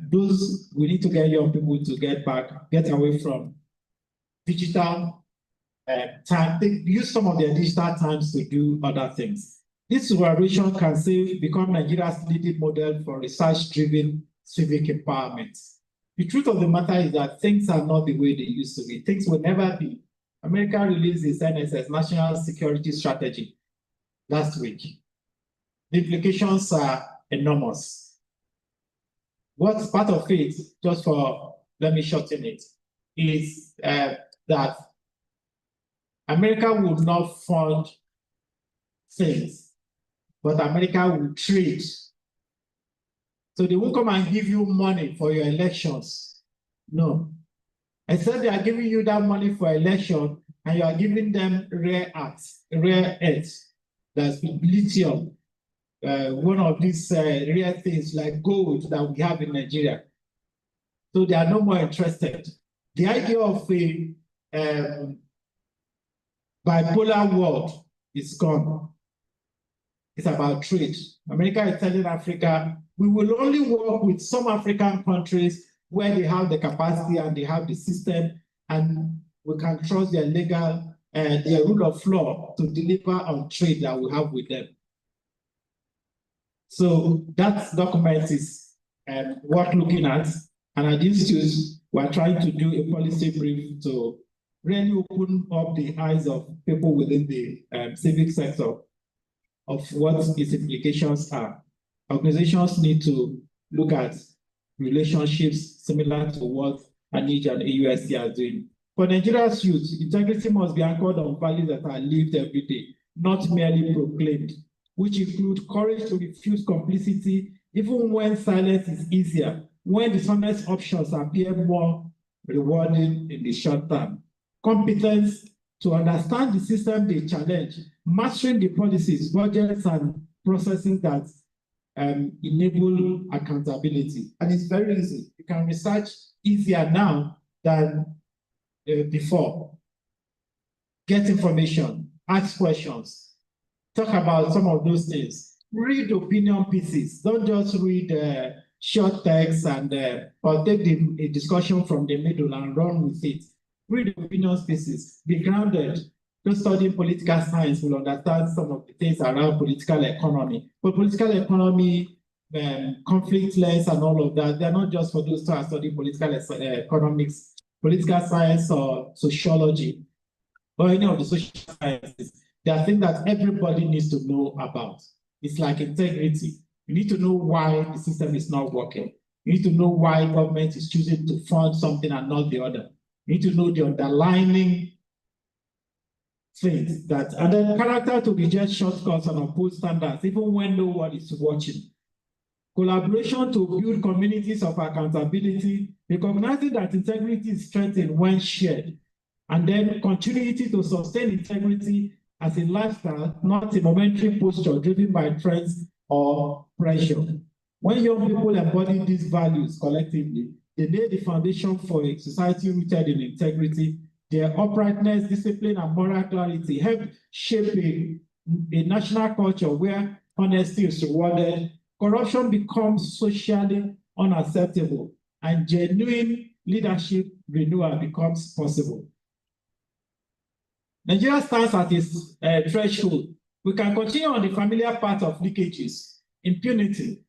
Those, we need to get young people to get away from digital time, use some of their digital times to do other things. This collaboration can become Nigeria's leading model for research-driven civic empowerment. The truth of the matter is that things are not the way they used to be. Things will never be. America released its NSS, National Security Strategy, last week. The implications are enormous. What's part of it, let me shorten it, is that America will not fund things, but America will trade. So they won't come and give you money for your elections. No. Instead, they are giving you that money for election, and you are giving them rare earths. That's lithium. One of these rare things like gold that we have in Nigeria. So they are no more interested. The idea of a bipolar world is gone. It's about trade. America is telling Africa, we will only work with some African countries where they have the capacity and they have the system, and we can trust their their rule of law to deliver on trade that we have with them. So that document is worth looking at. And at the Institute, we're trying to do a policy brief to really open up the eyes of people within the civic sector of what its implications are. Organizations need to look at relationships similar to what ANIJ and AUSC are doing. For Nigeria's youth, integrity must be anchored on values that are lived every day, not merely proclaimed, which include courage to refuse complicity, even when silence is easier, when dishonest options appear more rewarding in the short term. competence to understand the system they challenge, mastering the policies, budgets, and processes that enable accountability. And it's very easy. You can research easier now than before. Get information, ask questions, talk about some of those things. Read opinion pieces. Don't just read short text and or take a discussion from the middle and run with it. Read opinion pieces. Be grounded. Those studying political science will understand some of the things around political economy. But political economy, conflict lens and all of that, they're not just for those who are studying political economics, political science or sociology, or any of the social sciences. They are things that everybody needs to know about. It's like integrity. You need to know why the system is not working. You need to know why government is choosing to fund something and not the other. You need to know the underlying things that, and then character to reject shortcuts and oppose standards, even when no one is watching. Collaboration to build communities of accountability, recognizing that integrity is strengthened when shared, and then continuity to sustain integrity as a lifestyle, not a momentary posture driven by trends or pressure. When young people embody these values collectively, they lay the foundation for a society rooted in integrity. Their uprightness, discipline, and moral clarity help shape a national culture where honesty is rewarded, corruption becomes socially unacceptable, and genuine leadership renewal becomes possible. Nigeria stands at its threshold. We can continue on the familiar path of leakages, impunity,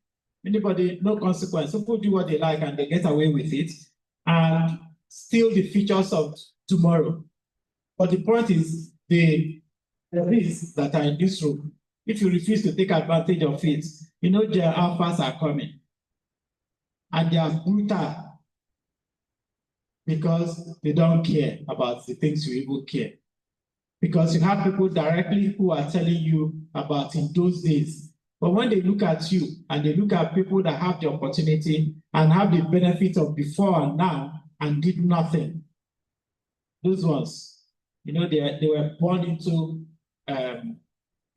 anybody, no consequence. People do what they like and they get away with it, and steal the features of tomorrow. But the point is, the risks that are in this room, if you refuse to take advantage of it, you know their alphas are coming. And they are brutal because they don't care about the things you even care. Because you have people directly who are telling you about in those days. But when they look at you and they look at people that have the opportunity and have the benefit of before and now and did nothing, those ones, you know, they were born into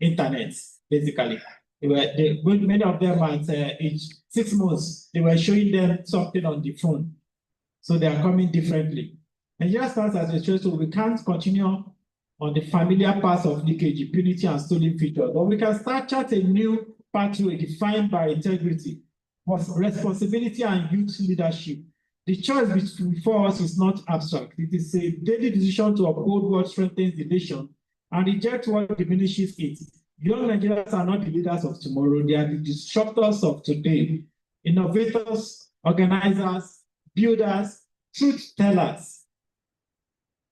internet, basically. Many of them at age 6 months, they were showing them something on the phone. So they are coming differently. And just starts as a choice, so we can't continue on the familiar path of leakage, impunity, and stolen features. But we can start chart a new pathway defined by integrity, responsibility, and youth leadership. The choice before us is not abstract. It is a daily decision to uphold what strengthens the nation and reject what diminishes it. Young Nigerians are not the leaders of tomorrow. They are the disruptors of today. Innovators, organizers, builders, truth tellers,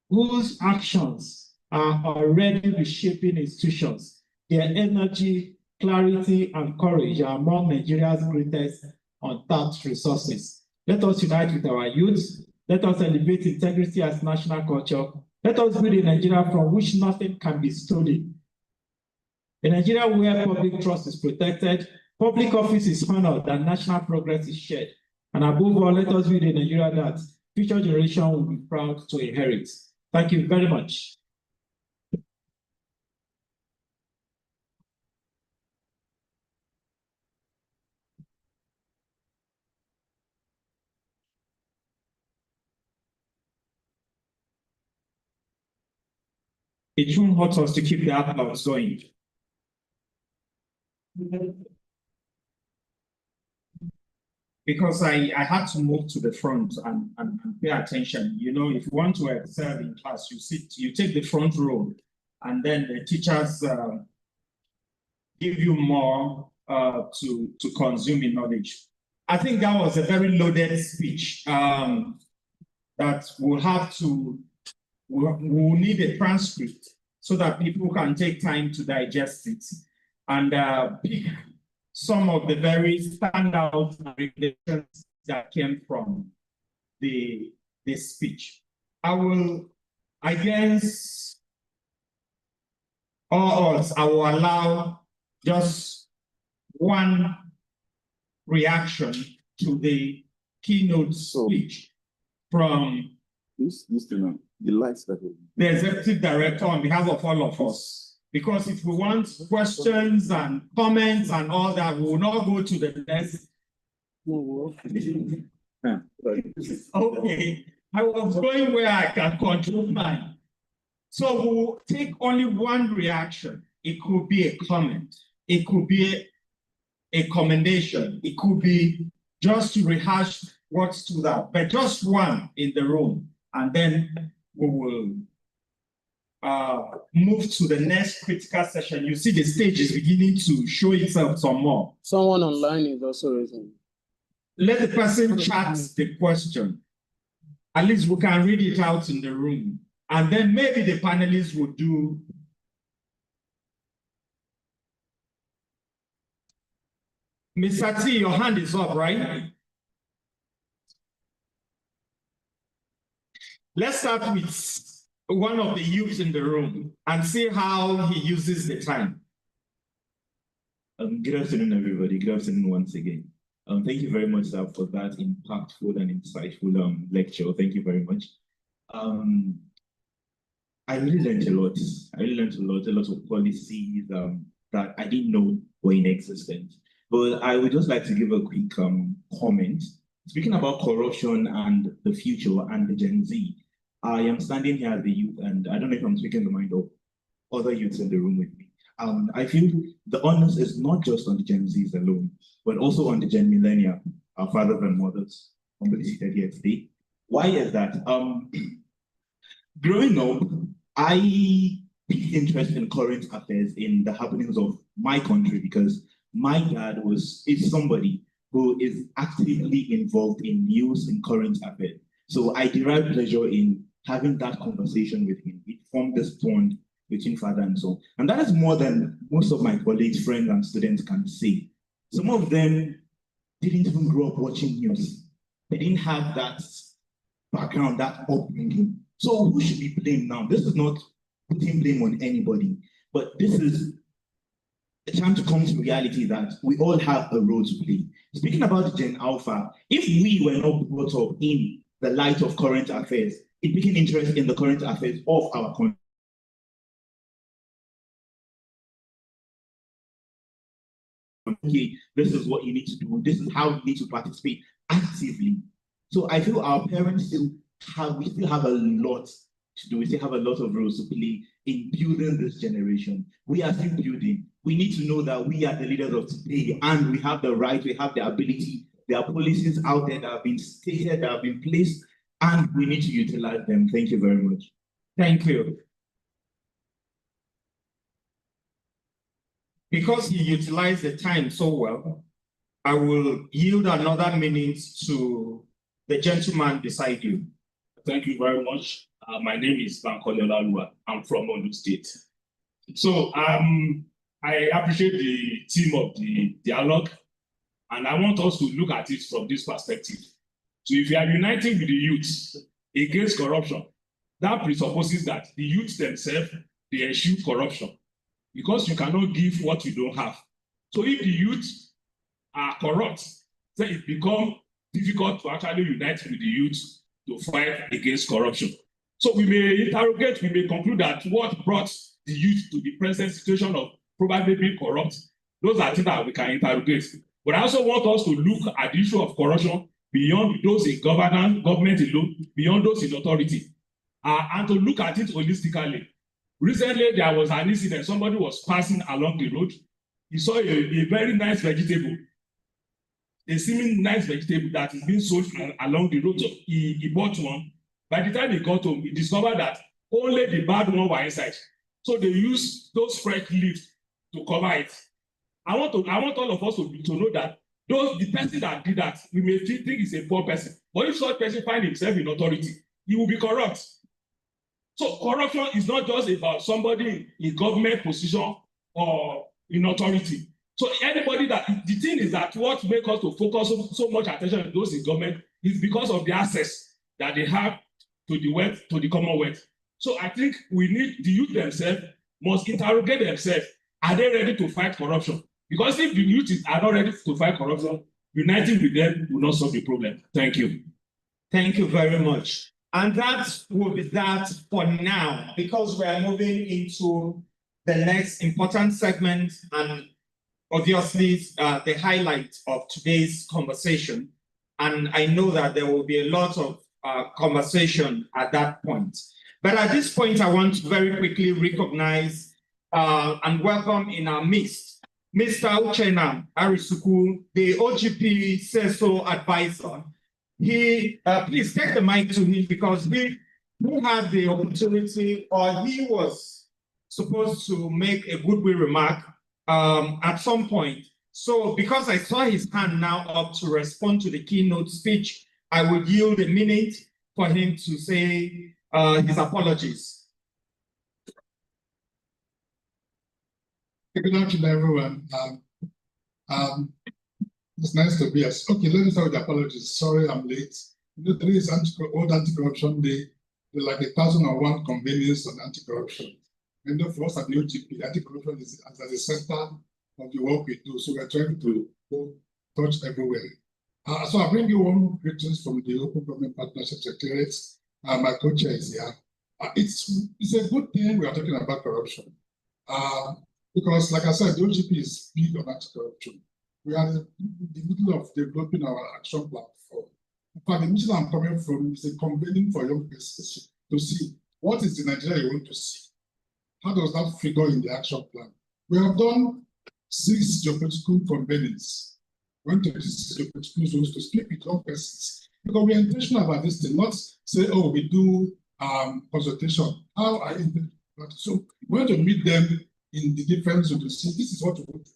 whose actions are already reshaping institutions. Their energy, clarity, and courage are among Nigeria's greatest untapped resources. Let us unite with our youth. Let us elevate integrity as national culture. Let us build a Nigeria from which nothing can be stolen. A Nigeria where public trust is protected, public office is honored, and national progress is shared. And above all, let us build a Nigeria that future generations will be proud to inherit. Thank you very much. It won't hurt us to keep the applause going. Because I had to move to the front and pay attention. You know, if you want to excel in class, you take the front row, and then the teachers give you more to consume in knowledge. I think that was a very loaded speech that we'll need a transcript so that people can take time to digest it and pick some of the very standout revelations that came from the speech. I will, against all odds, I will allow just one reaction to the keynote speech from The lights that the executive director on behalf of all of us. Because if we want questions and comments and all that, we will not go to the next. Okay, I was going where I can control mine. So we'll take only one reaction. It could be a comment. It could be a commendation. It could be just to rehash what stood out, but just one in the room. And then we will move to the next critical session. You see the stage is beginning to show itself some more. Someone online is also raising. Let the person chat the question. At least we can read it out in the room. And then maybe the panelists will do. Mr. T, your hand is up, right? Let's start with one of the youths in the room and see how he uses the time. Good afternoon, everybody. Good afternoon once again. Thank you very much, sir, for that impactful and insightful lecture. Thank you very much. I really learned a lot. A lot of policies that I didn't know were in existence. But I would just like to give a quick comment. Speaking about corruption and the future and the Gen Z, I am standing here as the youth, and I don't know if I'm speaking the mind of other youths in the room with me. I feel the onus is not just on the Gen Zs alone, but also on the Gen Millennial, our fathers and mothers, humbly seated here today. Why is that? Growing up, I picked interest in current affairs in the happenings of my country because my dad is somebody who is actively involved in news and current affairs. So I derive pleasure in having that conversation with him. It formed this bond between father and son. And that is more than most of my colleagues, friends, and students can say. Some of them didn't even grow up watching news. They didn't have that background, that upbringing. So who should be blamed now? This is not putting blame on anybody, but this is a time to come to reality that we all have a role to play. Speaking about Gen Alpha, if we were not brought up in the light of current affairs, it became interest in the current affairs of our country. Okay, this is what you need to do. This is how you need to participate actively. So I feel our parents still have a lot to do. We still have a lot of roles to play in building this generation. We are still building. We need to know that we are the leaders of today, and we have the right, we have the ability. There are policies out there that have been stated, that have been placed, and we need to utilize them. Thank you very much. Thank you. Because you utilized the time so well, I will yield another minute to the gentleman beside you. Thank you very much. My name is Bankole Olaoluwa. I'm from Ondo State. So I appreciate the theme of the dialogue, and I want us to look at it from this perspective. So if you are uniting with the youth against corruption, that presupposes that the youth themselves, they eschew corruption, because you cannot give what you don't have. So if the youth are corrupt, then it becomes difficult to actually unite with the youth to fight against corruption. So we may interrogate, we may conclude that what brought the youth to the present situation of probably being corrupt, those are things that we can interrogate. But I also want us to look at the issue of corruption beyond those in government alone, beyond those in authority, and to look at it holistically. Recently, there was an incident. Somebody was passing along the road. He saw a very nice vegetable, a seeming nice vegetable that is being sold along the road. So he bought one. By the time he got home, he discovered that only the bad one were inside. So they used those fresh leaves to cover it. I want all of us to know that the person that did that, we may think is a poor person. But if such person finds himself in authority, he will be corrupt. So corruption is not just about somebody in government position or in authority. So anybody the thing is that what makes us to focus so much attention on those in government is because of the access that they have to the wealth, to the commonwealth. So I think we need the youth themselves must interrogate themselves. Are they ready to fight corruption? Because if the youth are not ready to fight corruption, uniting with them will not solve the problem. Thank you. Thank you very much. And that will be that for now, because we are moving into the next important segment and obviously the highlight of today's conversation. And I know that there will be a lot of conversation at that point. But at this point, I want to very quickly recognize and welcome in our midst, Mr. Uchenna Arisuku, the OGP CESO advisor. He, please take the mic to him because he had the opportunity, or he was supposed to make a goodwill remark at some point. So because I saw his hand now up to respond to the keynote speech, I would yield a minute for him to say his apologies. Good afternoon, everyone. It's nice to be here. Okay, let me start with the apologies. Sorry, I'm late. You know, today is World Anti-Corruption Day. There are like 1,001 convenings on anti-corruption. And for us at the OGP, anti-corruption is at the center of the work we do. So we're trying to go touch everywhere. So I bring you one greetings from the Open Government Partnership Secretariat. My co-chair is here. It's a good thing we are talking about corruption. Because like I said, the OGP is big on anti-corruption. We are in the middle of developing our action plan for. In fact, the mission I'm coming from is a convening for young persons to see what is the Nigeria you want to see. How does that figure in the action plan? We have done 6 geopolitical convenings. We went to these geopolitical zones to speak with young persons because we are intentional about this thing, not say, oh, we do consultation. How are you? So we want to meet them in the different zones to see this is what we want.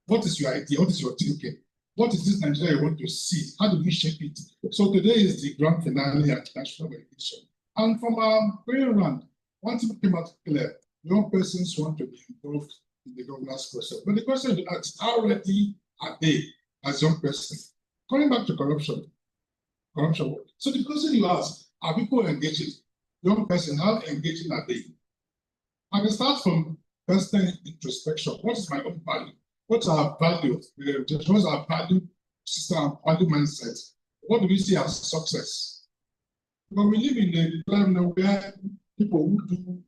What is your idea? What is your thinking? What is this Nigeria you want to see? How do we shape it? So today is the grand finale at national education. And from our going around, one thing came out clear. Young persons want to be involved in the governance process. But the question is asked, how ready are they as young persons? Coming back to corruption. So the question you ask, are people engaging? Young person, how engaging are they? I can start from personal introspection. What is my own value? What's our value? What's our value system, value mindset? What do we see as success? Because we live in a time now where people who do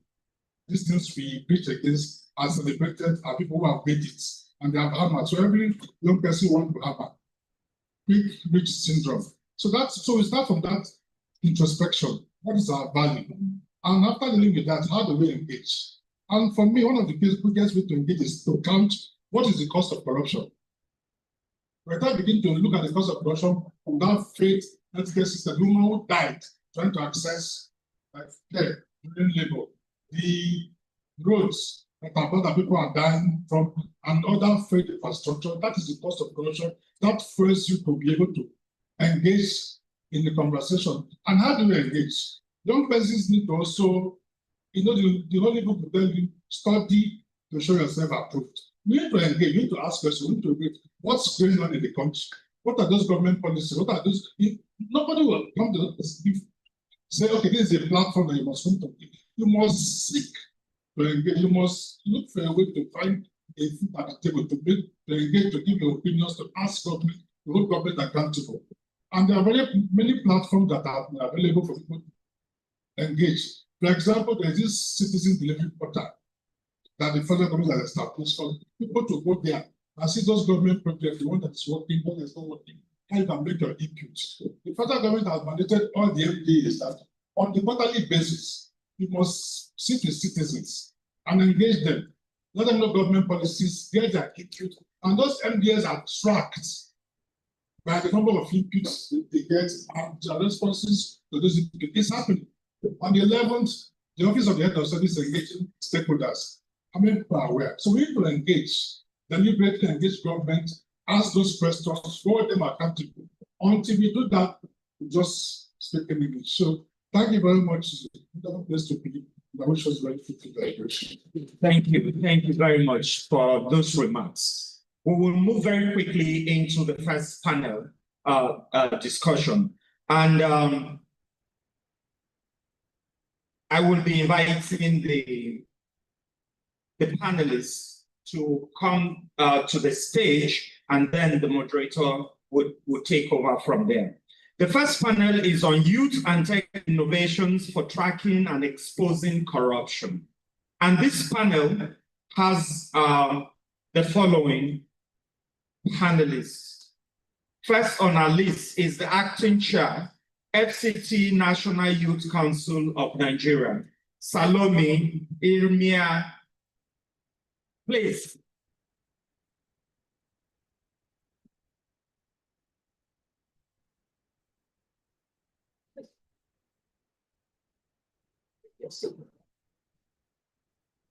these things we preach against are celebrated are people who have made it and they have hammer. So every young person wants to have a quick rich syndrome. So we start from that introspection. What is our value? And after dealing with that, how do we engage? And for me, one of the biggest ways to engage is to count what is the cost of corruption. By the time we begin to look at the cost of corruption from that faith healthcare system, women who died trying to access care during labor, the roads that people are dying from, and other faith infrastructure, that is the cost of corruption. That forces you to be able to engage in the conversation. And how do we engage? Young persons need to also, the only book will tell you, study to show yourself approved. You need to engage, you need to ask questions, you need to read what's going on in the country. What are those government policies? What are those? Nobody will come to say, okay, this is a platform that you must come to. You must seek to engage. You must look for a way to find a seat at the table, to engage, to give your opinions, to ask government, to hold government accountable. And there are very many platforms that are available for people to engage. For example, there is this citizen delivery portal that the federal government has established for people to go there and see those government projects, the one that is working, one that is not working, how you can make your input. The federal government has mandated all the MDAs that on the quarterly basis, you must sit with citizens and engage them. Let them know government policies, get their input, and those MDAs are tracked by the number of inputs they get and their responses to those inputs. It's happening. On the 11th, the Office of the Head of Service engaging stakeholders. How many people are aware? So we need to engage, deliberately engage government, ask those questions, hold them accountable. Until we do that, we just speak in English. So thank you very much. It's a place to be. I wish us very fruitful celebration. Thank you very much for those remarks. We will move very quickly into the first panel discussion. And I will be inviting the panelists to come to the stage, and then the moderator would take over from there. The first panel is on youth and tech innovations for tracking and exposing corruption. And this panel has the following panelists. First on our list is the acting chair, FCT National Youth Council of Nigeria, Salome Irmia. Please.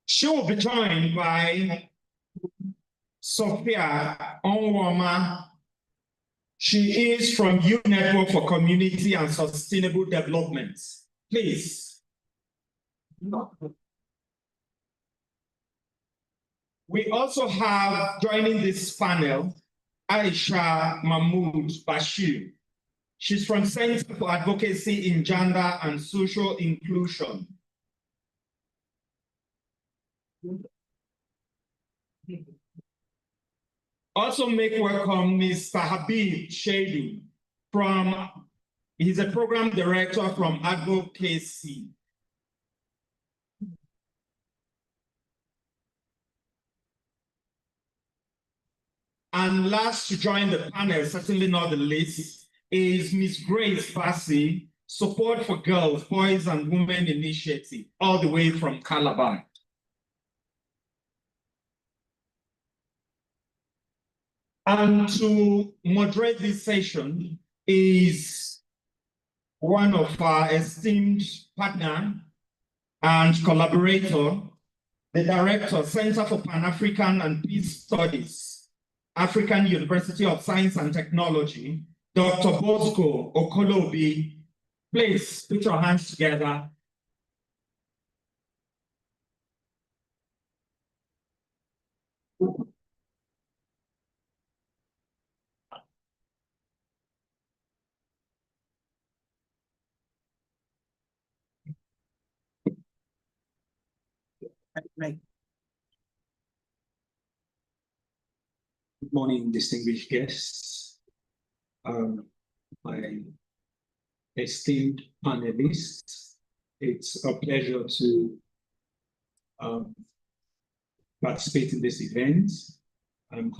She will be joined by Sophia Onwoma. She is from Youth Network for Community and Sustainable Development. Please. We also have joining this panel, Aisha Mahmood Bashir. She's from Center for Advocacy in Gender and Social Inclusion. Also make welcome Mr. Habib Shady he's a program director from Advocacy. And last to join the panel, certainly not the least, is Ms. Grace Bassi, Support for Girls, Boys and Women Initiative, all the way from Calabar. And to moderate this session is one of our esteemed partner and collaborator, the Director, Center for Pan-African and Peace Studies, African University of Science and Technology, Dr. Bosco Okolobi. Please put your hands together. Right. Good morning, distinguished guests, my esteemed panelists. It's a pleasure to participate in this event. Having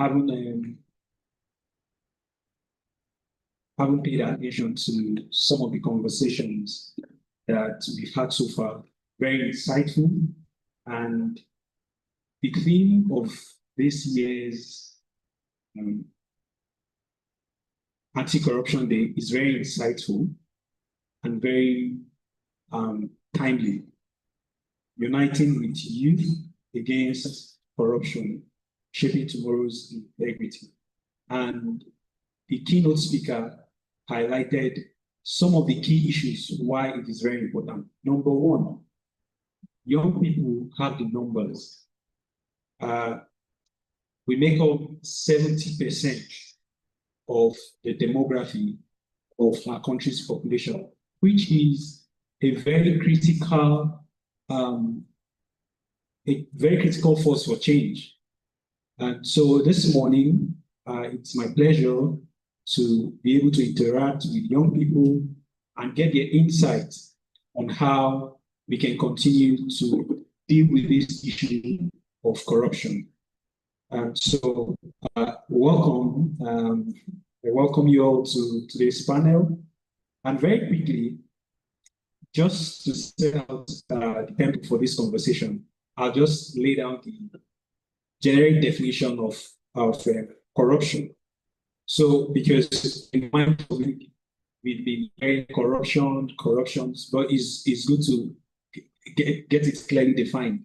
paid attention to some of the conversations that we've had so far, very insightful. And the theme of this year's Anti-Corruption Day is very insightful and very timely, uniting with youth against corruption, shaping tomorrow's integrity. And the keynote speaker highlighted some of the key issues why it is very important. Number one, young people have the numbers. We make up 70% of the demography of our country's population, which is a very critical force for change. And so this morning, it's my pleasure to be able to interact with young people and get their insights on how we can continue to deal with this issue of corruption. So welcome. I welcome you all to today's panel. And very quickly, just to set out the template for this conversation, I'll just lay down the generic definition of corruption. So, because in my mind, we've been very corruptions, but it's good to get it clearly defined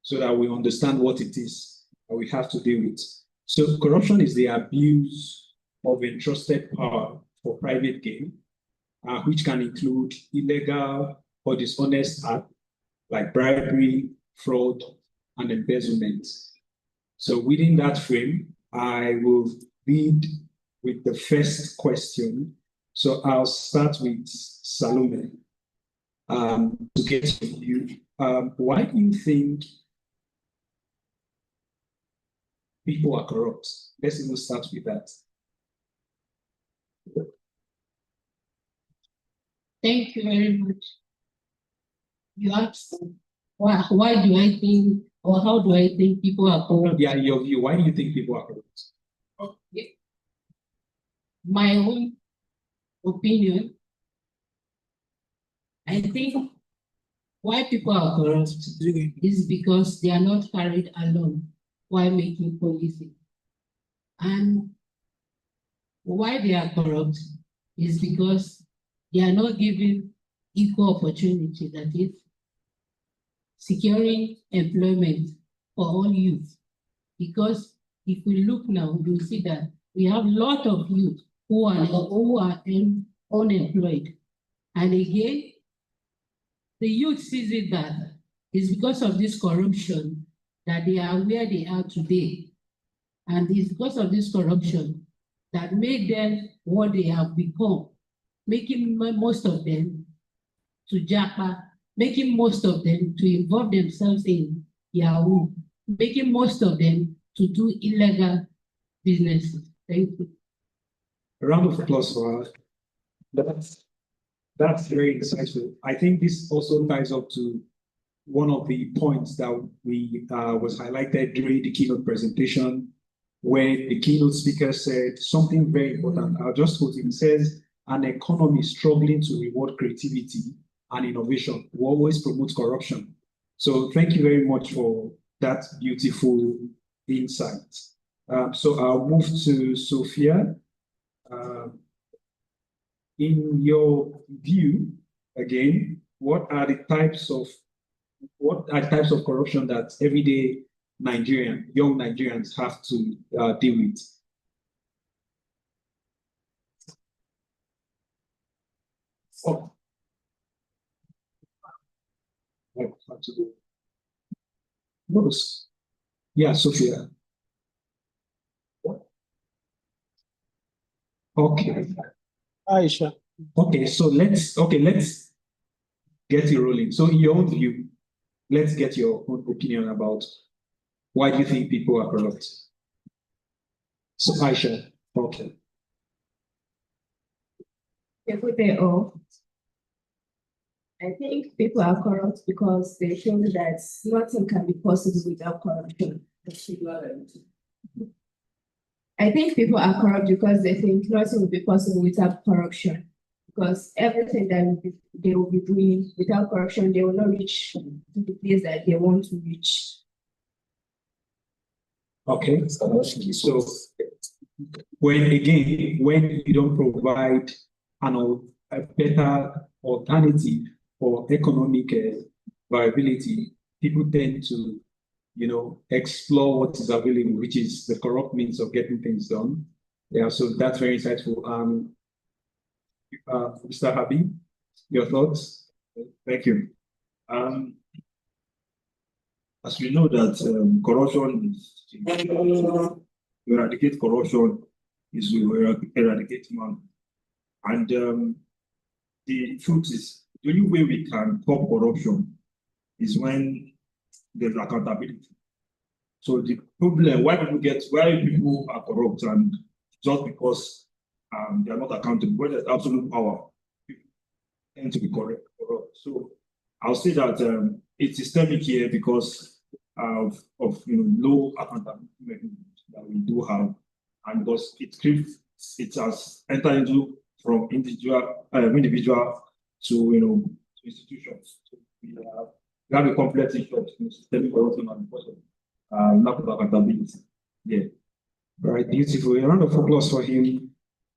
so that we understand what it is that we have to deal with. So corruption is the abuse of entrusted power for private gain, which can include illegal or dishonest acts like bribery, fraud, and embezzlement. So within that frame, I will lead with the first question. So I'll start with Salome. To get to you, why do you think people are corrupt? Let's even start with that. Thank you very much. You asked why do I think or how do I think people are corrupt? Yeah, your view. Why do you think people are corrupt? Okay. My own opinion, I think why people are corrupt is because they are not carried along while making policy. And why they are corrupt is because they are not given equal opportunity, that is, securing employment for all youth. Because if we look now, we'll see that we have a lot of youth who are unemployed. And again, the youth sees it that it's because of this corruption that they are where they are today. And it's because of this corruption that made them what they have become, making most of them to japa, making most of them to involve themselves in Yahoo, making most of them to do illegal businesses. Thank you. A round of applause for her. That's very insightful. I think this also ties up to one of the points that we was highlighted during the keynote presentation, where the keynote speaker said something very important. I'll just quote him. He says, an economy struggling to reward creativity and innovation will always promote corruption. So thank you very much for that beautiful insight. So I'll move to Sophia. In your view, again, what are types of corruption that everyday young Nigerians have to deal with? Oh. Yeah, Sophia. Okay. Aisha. Okay, so let's get you rolling. So in your own view, let's get your own opinion about why do you think people are corrupt? So Aisha, okay. Good day all. I think people are corrupt because they feel that nothing can be possible without corruption. I think people are corrupt because they think nothing will be possible without corruption. Because everything that they will be doing without corruption, they will not reach the place that they want to reach. Okay, so when you don't provide a better alternative for economic viability, people tend to, explore what is available, which is the corrupt means of getting things done. Yeah, so that's very insightful. Mr. Habib, your thoughts? Thank you. As we know that corruption is to eradicate corruption is to eradicate man. And the truth is, the only way we can stop corruption is when there's accountability. So the problem, why people are corrupt, and just because they are not accountable, when there's absolute power, people tend to be corrupt. So I'll say that it's systemic here because of low accountability mechanisms that we do have, and because it has entered into from individual to institutions. So we have a complex issue of systemic corruption and because of lack of accountability. Yeah. Right, beautiful. A round of applause for him.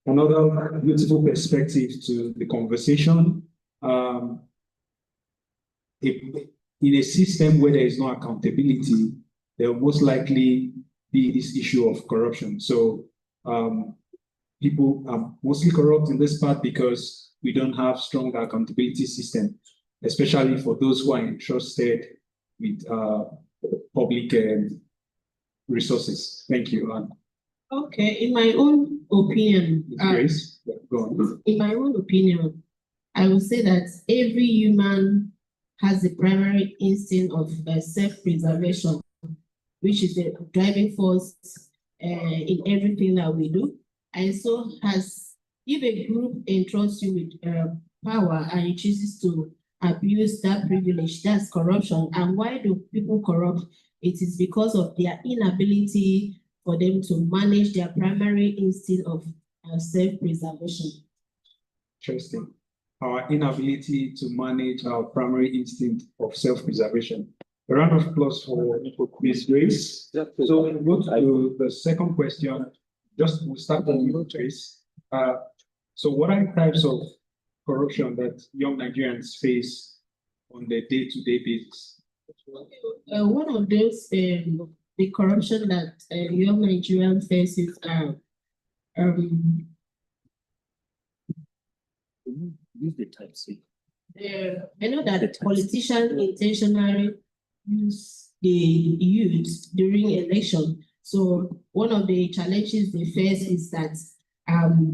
Another beautiful perspective to the conversation. In a system where there is no accountability, there will most likely be this issue of corruption. So people are mostly corrupt in this part because we don't have strong accountability system, especially for those who are entrusted with public resources. Thank you, Okay, in my own opinion, Grace, go on. In my own opinion, I would say that every human has the primary instinct of self-preservation, which is the driving force in everything that we do. And so has If a group entrusts you with power and it chooses to abuse that privilege, that's corruption. And why do people corrupt? It is because of their inability for them to manage their primary instinct of self-preservation. Interesting. Our inability to manage our primary instinct of self-preservation. A round of applause for Ms. Grace. So we'll go to the second question. We'll start with you, Grace. So what are the types of corruption that young Nigerians face on the day-to-day basis? One of those, the corruption that young Nigerians face is Use the type C. I know that politicians intentionally use the youth during election. So one of the challenges they face is that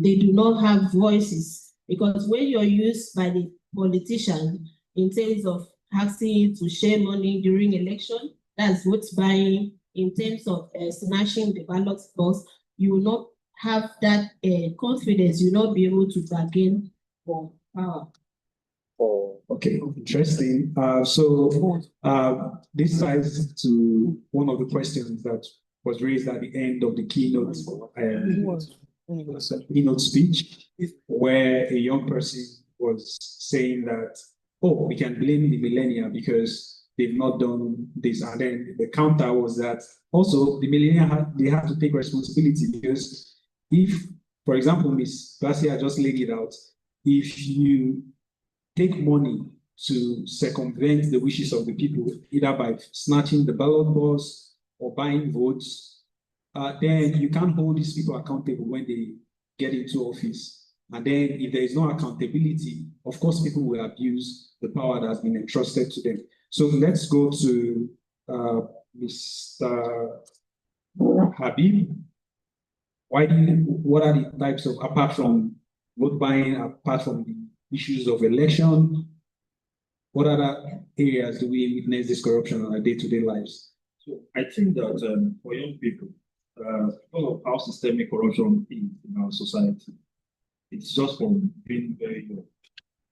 they do not have voices, because when you're used by the politician in terms of asking you to share money during election, that's vote buying, in terms of smashing the ballot box, you will not have that confidence, you will not be able to bargain for power. Okay, interesting. This ties to one of the questions that was raised at the end of the keynote speech, where a young person was saying that, oh, we can blame the millennia because they've not done this. And then the counter was that also the millennia they have to take responsibility, because if, for example, Ms. Garcia just laid it out, if you take money to circumvent the wishes of the people, either by snatching the ballot box or buying votes, then you can't hold these people accountable when they get into office. And then if there is no accountability, of course, people will abuse the power that has been entrusted to them. So let's go to Mr. Habib. What are the types of, apart from vote buying, apart from the issues of election, what other areas do we witness this corruption on our day-to-day lives? So I think that for young people, because of how systemic corruption is in our society, it's just from being very young.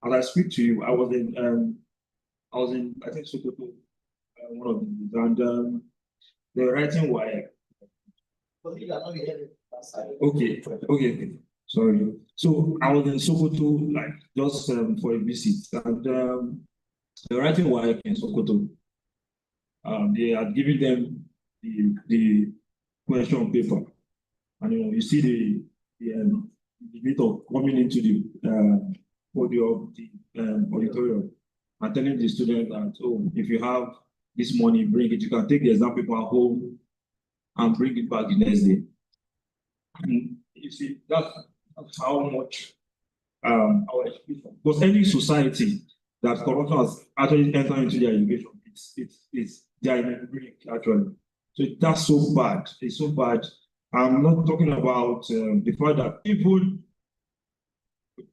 As I speak to you, I was in I think Sokoto, one of these, and they were writing WAEC. Okay. Sorry. So I was in Sokoto, like just for a visit, and they were writing WAEC in Sokoto. They had given them the question paper, and you see the individual coming into the podium of the auditorium and telling the student that, oh, if you have this money, bring it. You can take the exam paper home and bring it back the next day. And you see, that's how much our education. Because any society that corruption has actually entered into their education, it's their brink, actually. So that's so bad. It's so bad. I'm not talking about the fact that even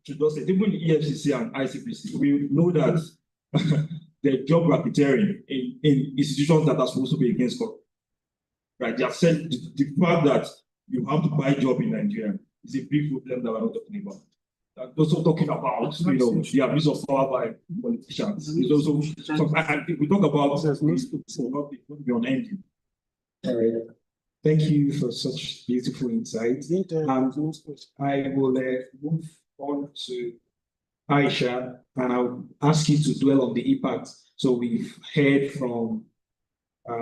EFCC and ICPC, we know that the job racketeering in institutions that are supposed to be against corruption. Right? They have said the fact that you have to buy a job in Nigeria is a big problem that we're not talking about. I'm also talking about the abuse of power by politicians. It's also if we talk about this will not be unending. All right. Thank you for such beautiful insights. I will move on to Aisha, and I'll ask you to dwell on the impact. So we've heard from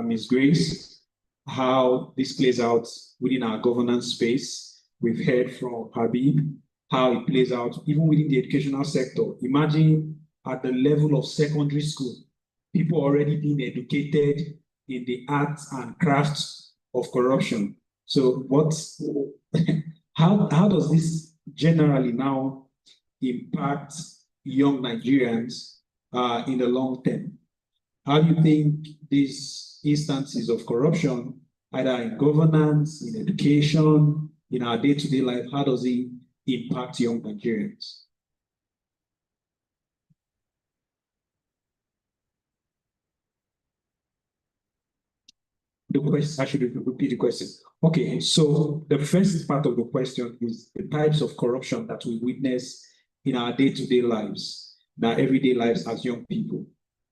Ms. Grace how this plays out within our governance space. We've heard from Habib how it plays out even within the educational sector. Imagine at the level of secondary school, people already being educated in the arts and crafts of corruption. So how does this generally now impact young Nigerians in the long term? How do you think these instances of corruption, either in governance, in education, in our day-to-day life, how does it impact young Nigerians? I should repeat the question. Okay, so the first part of the question is the types of corruption that we witness in our day-to-day lives, in our everyday lives as young people.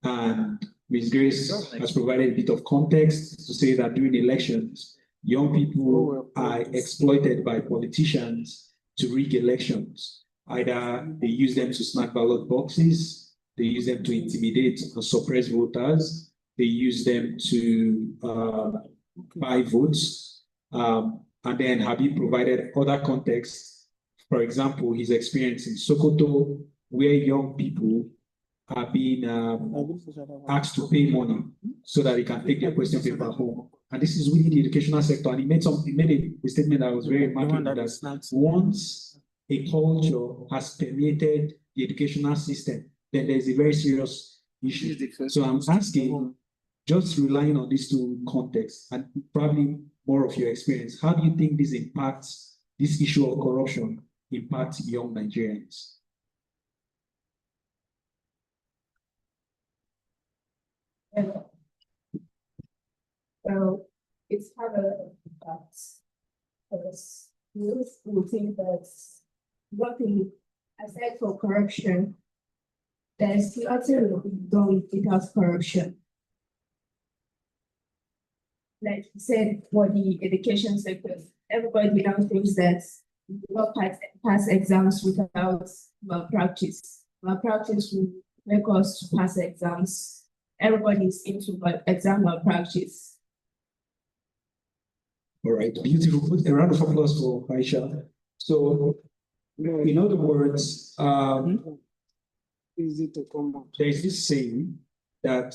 And Ms. Grace has provided a bit of context to say that during elections, young people are exploited by politicians to rig elections. Either they use them to snag ballot boxes, they use them to intimidate and suppress voters, they use them to buy votes. And then Habib provided other context. For example, his experience in Sokoto, where young people are being asked to pay money so that they can take their question paper home. And this is within the educational sector. And he made a statement that was very remarkable, that once a culture has permeated the educational system, then there's a very serious issue. So I'm asking, just relying on these two contexts and probably more of your experience, how do you think this impacts, this issue of corruption impacts young Nigerians? Well, it's had an impact because youth will think that working aside for corruption, there's nothing will be done without corruption. Like you said, for the education sector, everybody now thinks that you will not pass exams without malpractice. Malpractice will make us to pass exams. Everybody's into exam malpractice. All right, beautiful. Put a round of applause for Aisha. So, in other words, Easy to come out. there is this saying that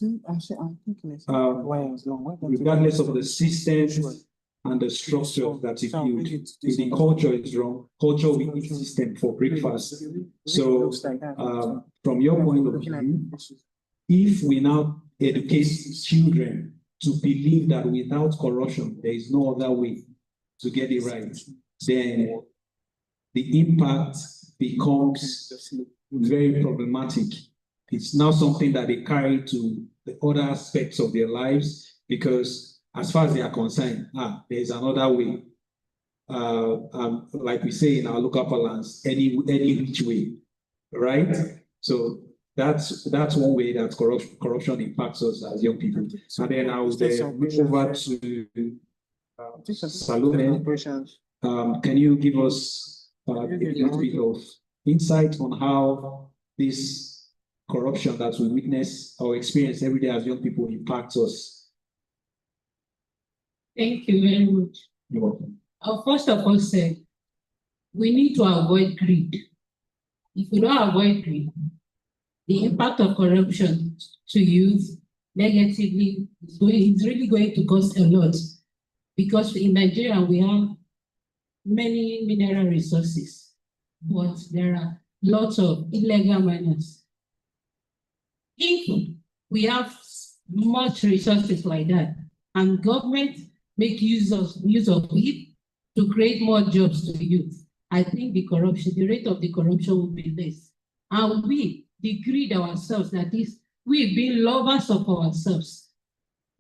I'm thinking it's why I was long. regardless of the systems and the structure that you build, if the culture is wrong, culture will eat system for breakfast. So, from your point of view, if we now educate children to believe that without corruption, there is no other way to get it right, then the impact becomes very problematic. It's now something that they carry to the other aspects of their lives, because as far as they are concerned, there's another way. Like we say in our local parlance, any which way, right? So that's one way that corruption impacts us as young people. And then I was move over to Salome. Can you give us a little bit of insight on how this corruption that we witness or experience every day as young people impacts us? Thank you very much. You're welcome. I'll first of all say, we need to avoid greed. If we don't avoid greed, the impact of corruption to youth negatively is really going to cost a lot, because in Nigeria we have many mineral resources, but there are lots of illegal miners. If we have much resources like that, and government make use of it to create more jobs to the youth, I think the rate of the corruption will be less. And we degrade ourselves, that is, we being lovers of ourselves.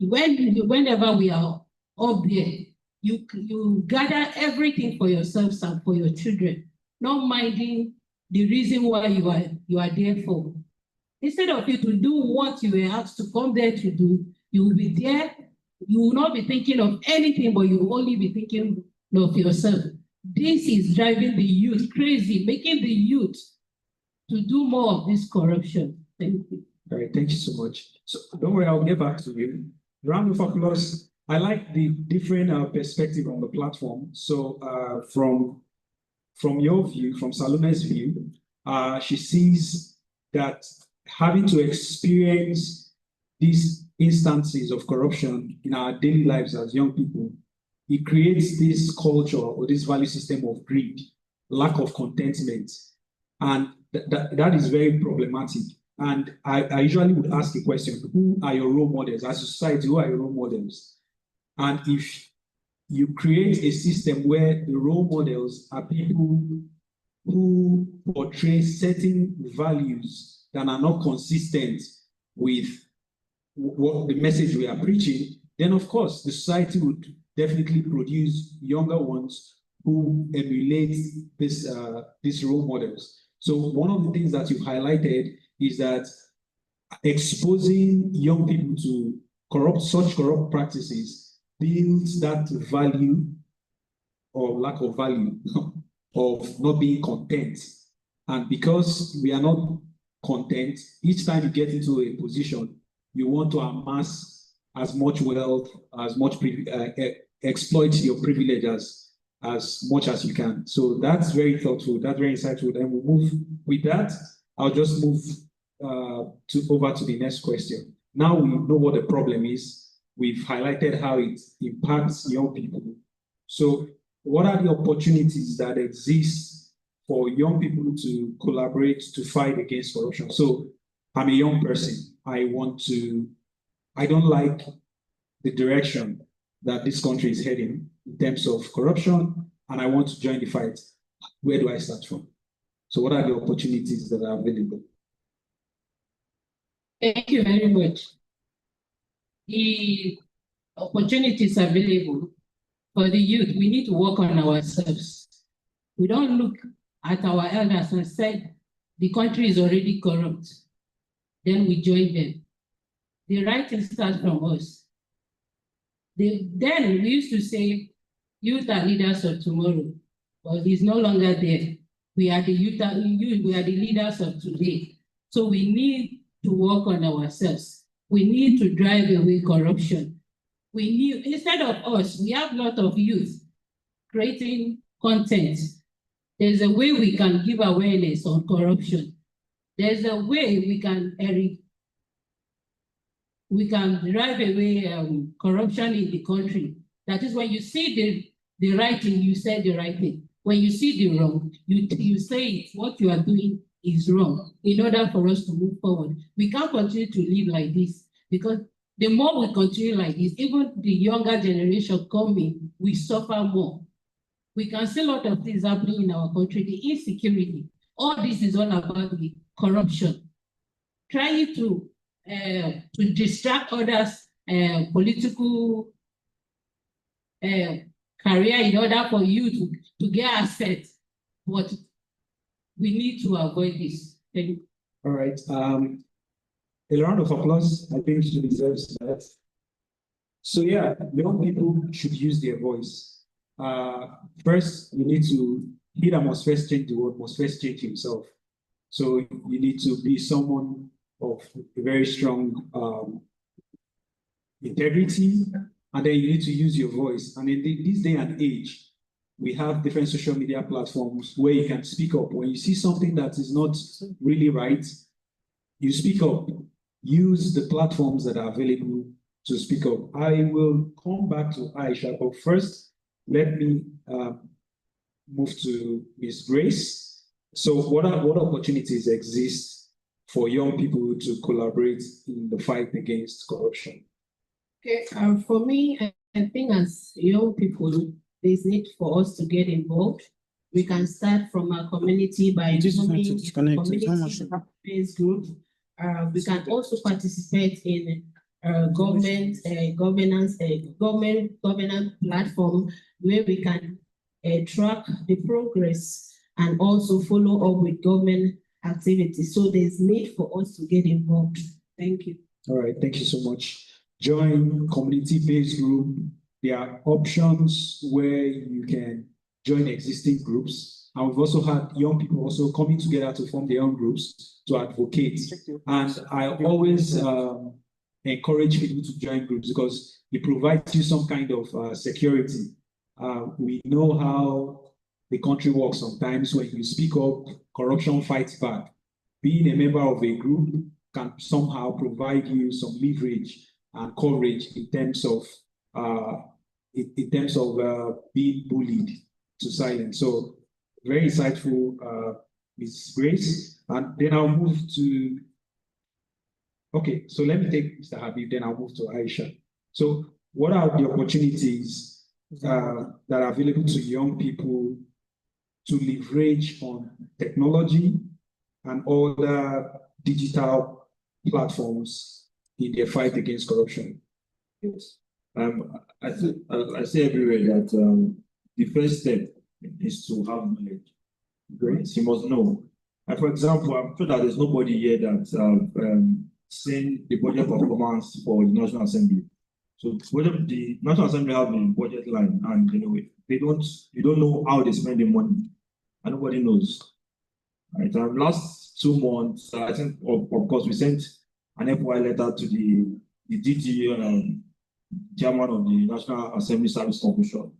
Whenever we are up there, you gather everything for yourselves and for your children, not minding the reason why you are there for. Instead of you to do what you were asked to come there to do, you will be there. You will not be thinking of anything, but you will only be thinking of yourself. This is driving the youth crazy, making the youth to do more of this corruption. Thank you. All right, thank you so much. So don't worry, I'll get back to you. Round of applause. I like the different perspective on the platform. So from your view, from Salome's view, she sees that having to experience these instances of corruption in our daily lives as young people, it creates this culture or this value system of greed, lack of contentment. And that is very problematic. And I usually would ask a question: who are your role models? As a society, who are your role models? And if you create a system where the role models are people who portray certain values that are not consistent with what the message we are preaching, then of course the society would definitely produce younger ones who emulate these role models. So one of the things that you highlighted is that exposing young people to such corrupt practices builds that value or lack of value of not being content. And because we are not content, each time you get into a position, you want to amass as much wealth, as much exploit your privilege as much as you can. So that's very thoughtful, that's very insightful. And we'll move with that. I'll just move over to the next question. Now we know what the problem is. We've highlighted how it impacts young people. So what are the opportunities that exist for young people to collaborate to fight against corruption? So I'm a young person. I don't like the direction that this country is heading in terms of corruption, and I want to join the fight. Where do I start from? So what are the opportunities that are available? Thank you very much. The opportunities available for the youth, we need to work on ourselves. We don't look at our elders and say the country is already corrupt. Then we join them. The right thing starts from us. Then we used to say, youth are leaders of tomorrow, but it's no longer there. We are the youth, we are the leaders of today. So we need to work on ourselves. We need to drive away corruption. We need, instead of us, we have a lot of youth creating content. There's a way we can give awareness on corruption. There's a way we can drive away corruption in the country. That is when you see the right thing, you say the right thing. When you see the wrong, you say it. What you are doing is wrong in order for us to move forward. We can't continue to live like this, because the more we continue like this, even the younger generation coming, we suffer more. We can see a lot of things happening in our country, the insecurity. All this is all about the corruption. Trying to distract others' political career in order for you to get access. But we need to avoid this. Thank you. All right. A round of applause, I think, she deserves that. So yeah, young people should use their voice. First, you need to, leader must first change the world, must first change himself. So you need to be someone of a very strong integrity, and then you need to use your voice. And in this day and age, we have different social media platforms where you can speak up. When you see something that is not really right, you speak up. Use the platforms that are available to speak up. I will come back to Aisha, but first, let me move to Ms. Grace. So what opportunities exist for young people to collaborate in the fight against corruption? Okay, for me, I think as young people, there's need for us to get involved. We can start from our community by forming community-based group. We can also participate in government governance platform where we can track the progress and also follow up with government activities. So there's need for us to get involved. Thank you. All right, thank you so much. Join community-based group. There are options where you can join existing groups. And we've also had young people also coming together to form their own groups to advocate. And I always encourage people to join groups because it provides you some kind of security. We know how the country works sometimes. When you speak up, corruption fights back. Being a member of a group can somehow provide you some leverage and coverage in terms of being bullied to silence. So very insightful, Ms. Grace. And then I'll move to, okay, so let me take Mr. Habib, then I'll move to Aisha. So what are the opportunities that are available to young people to leverage on technology and other digital platforms in their fight against corruption? Yes. I say everywhere that the first step is to have knowledge. Great. You must know. And for example, I'm sure that there's nobody here that seen the budget performance for the National Assembly. So the National Assembly have a budget line, and you don't know how they spend the money, and nobody knows. Right. Last 2 months, I think of course we sent an FY letter to the DG chairman of the National Assembly Service Commission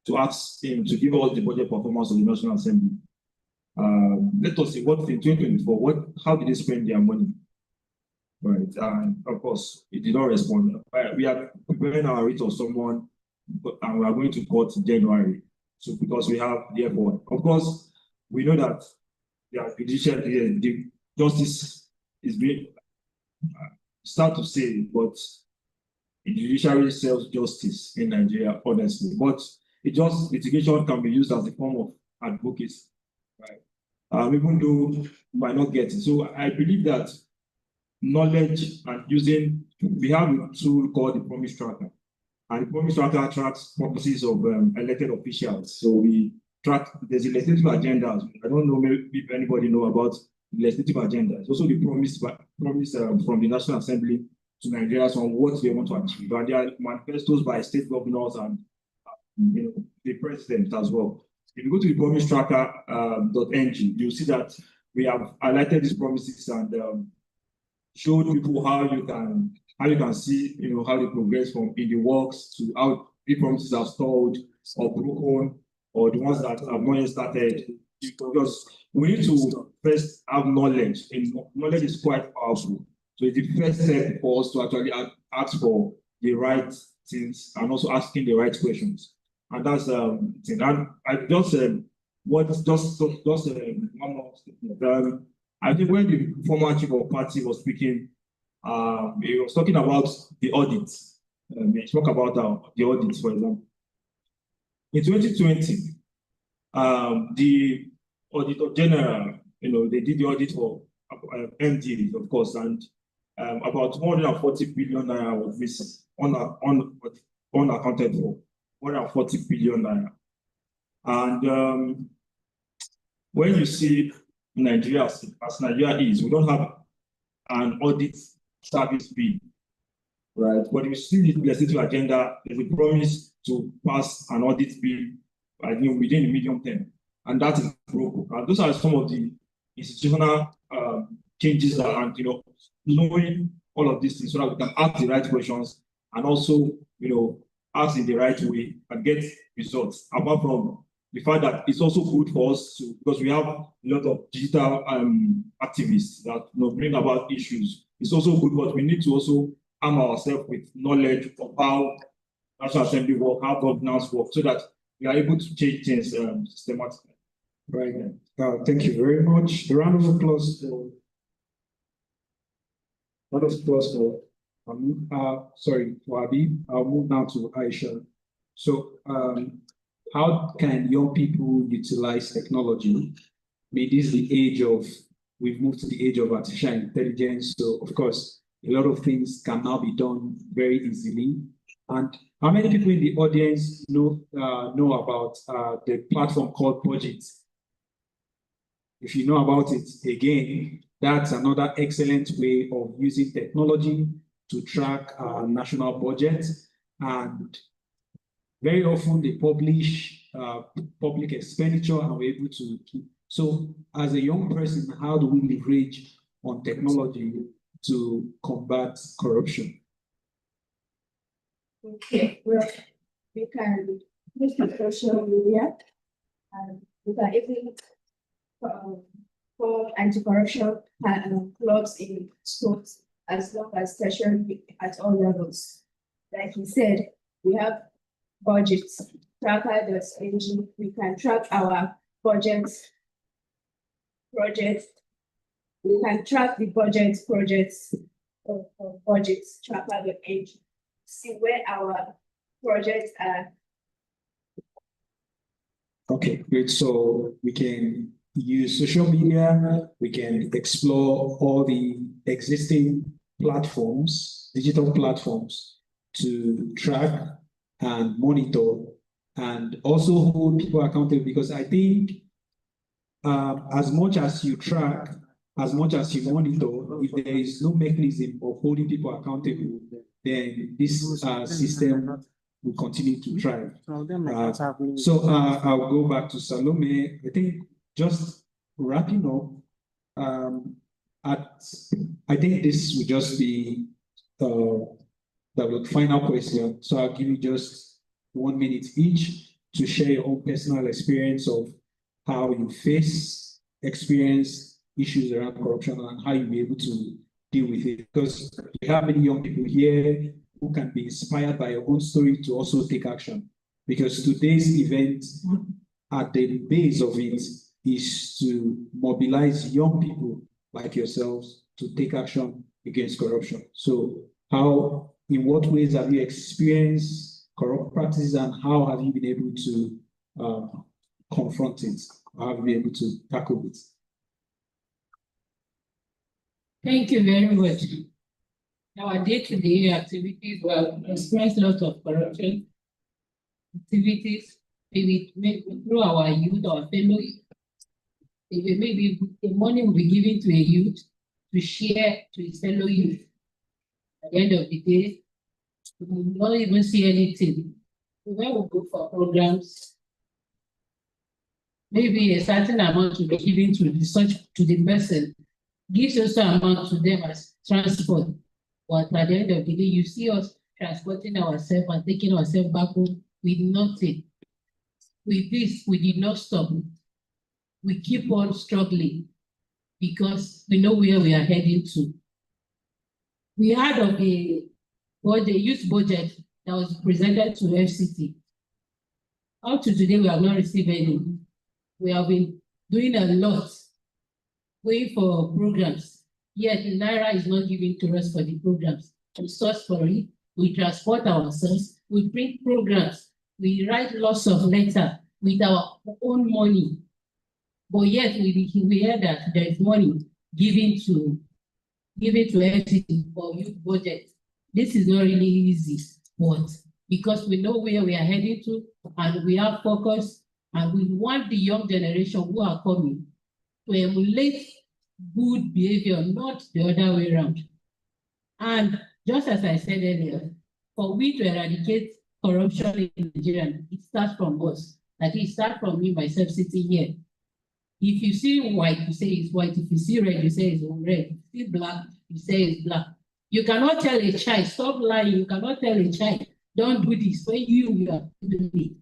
to ask him to give us the budget performance of the National Assembly. Let us see what in 2024, how did they spend their money? Right, and of course, it did not respond. We are preparing our writ of someone, and we are going to court in January. So because we have the FY. Of course, we know that the justice is being start to say, but the judiciary sells justice in Nigeria, honestly. But litigation can be used as a form of advocacy, right? Even though you might not get it. So I believe that knowledge and we have a tool called the Promise Tracker. And the Promise Tracker tracks purposes of elected officials. So we track, there's a legislative agenda. I don't know if anybody know about the legislative agenda. It's also the promise from the National Assembly to Nigerians on what they want to achieve. And there are manifestos by state governors and the president as well. If you go to the Promise Tracker.ng, you'll see that we have highlighted these promises and showed people how you can see how they progress from in the works to how the promises are stalled or broken, or the ones that have not yet started. Because we need to first have knowledge, and knowledge is quite powerful. So it's the first step for us to actually ask for the right things and also asking the right questions. And that's thing. And I just one more statement. I think when the former chief of party was speaking, he was talking about the audit. He spoke about the audits, for example. In 2020, the Auditor General, they did the audit for MD, of course, and about 140 billion naira was missing, unaccounted for, 140 billion naira. And when you see Nigeria as Nigeria is, we don't have an audit service bill, right? But you see the legislative agenda, there's a promise to pass an audit bill within the medium term, and that is broken. And those are some of the institutional changes and knowing all of these things so that we can ask the right questions and also ask in the right way and get results. Apart from the fact that it's also good for us because we have a lot of digital activists that bring about issues. It's also good, but we need to also arm ourselves with knowledge of how National Assembly work, how governance work, so that we are able to change things systematically. Right. Thank you very much. A round of applause for Habib. I'll move now to Aisha. So how can young people utilize technology? This is we've moved to the age of artificial intelligence. So of course, a lot of things can now be done very easily. And how many people in the audience know about the platform called Budget? If you know about it, again, that's another excellent way of using technology to track our national budget. And very often they publish public expenditure and we're able to keep. So as a young person, how do we leverage on technology to combat corruption? Okay, well, we can use the social media and we can even form anti-corruption clubs in schools as long as tertiary at all levels. Like he said, we have budgets, tracker.ng. We can track our budgets, projects. We can track the projects of budgets, tracker.ng. See where our projects are. Okay, great. So we can use social media, we can explore all the existing platforms, digital platforms, to track and monitor and also hold people accountable, because I think as much as you track, as much as you monitor, if there is no mechanism of holding people accountable, then this system will continue to thrive. So I'll go back to Salome. I think just wrapping up, I think this will just be the final question. So I'll give you just 1 minute each to share your own personal experience of how you experience issues around corruption and how you'll be able to deal with it. Because we have many young people here who can be inspired by your own story to also take action. Because today's event, at the base of it, is to mobilize young people like yourselves to take action against corruption. So in what ways have you experienced corrupt practices, and how have you been able to confront it? How have you been able to tackle it? Thank you very much. Our day-to-day activities will experience lots of corruption activities, maybe through our youth or fellow. Maybe the money will be given to a youth to share to his fellow youth. At the end of the day, we will not even see anything. When we go for programs, maybe a certain amount will be given to the person, gives also amount to them as transport. But at the end of the day, you see us transporting ourselves and taking ourselves back home with nothing. With this, we did not stop. We keep on struggling because we know where we are heading to. We had of a youth budget that was presented to FCT. Up to today, we have not received any. We have been doing a lot, going for programs, yet Naira is not given to us for the programs. We source for it, we transport ourselves, we print programs, we write lots of letters with our own money. But yet we hear that there is money given to FCT for youth budget. This is not really easy, but because we know where we are heading to and we are focused, and we want the young generation who are coming to emulate good behavior, not the other way around. And just as I said earlier, for we to eradicate corruption in Nigeria, it starts from us. Like it starts from me, myself sitting here. If you see white, you say it's white. If you see red, you say it's red. If you see black, you say it's black. You cannot tell a child, stop lying. You cannot tell a child, don't do this when you are doing it.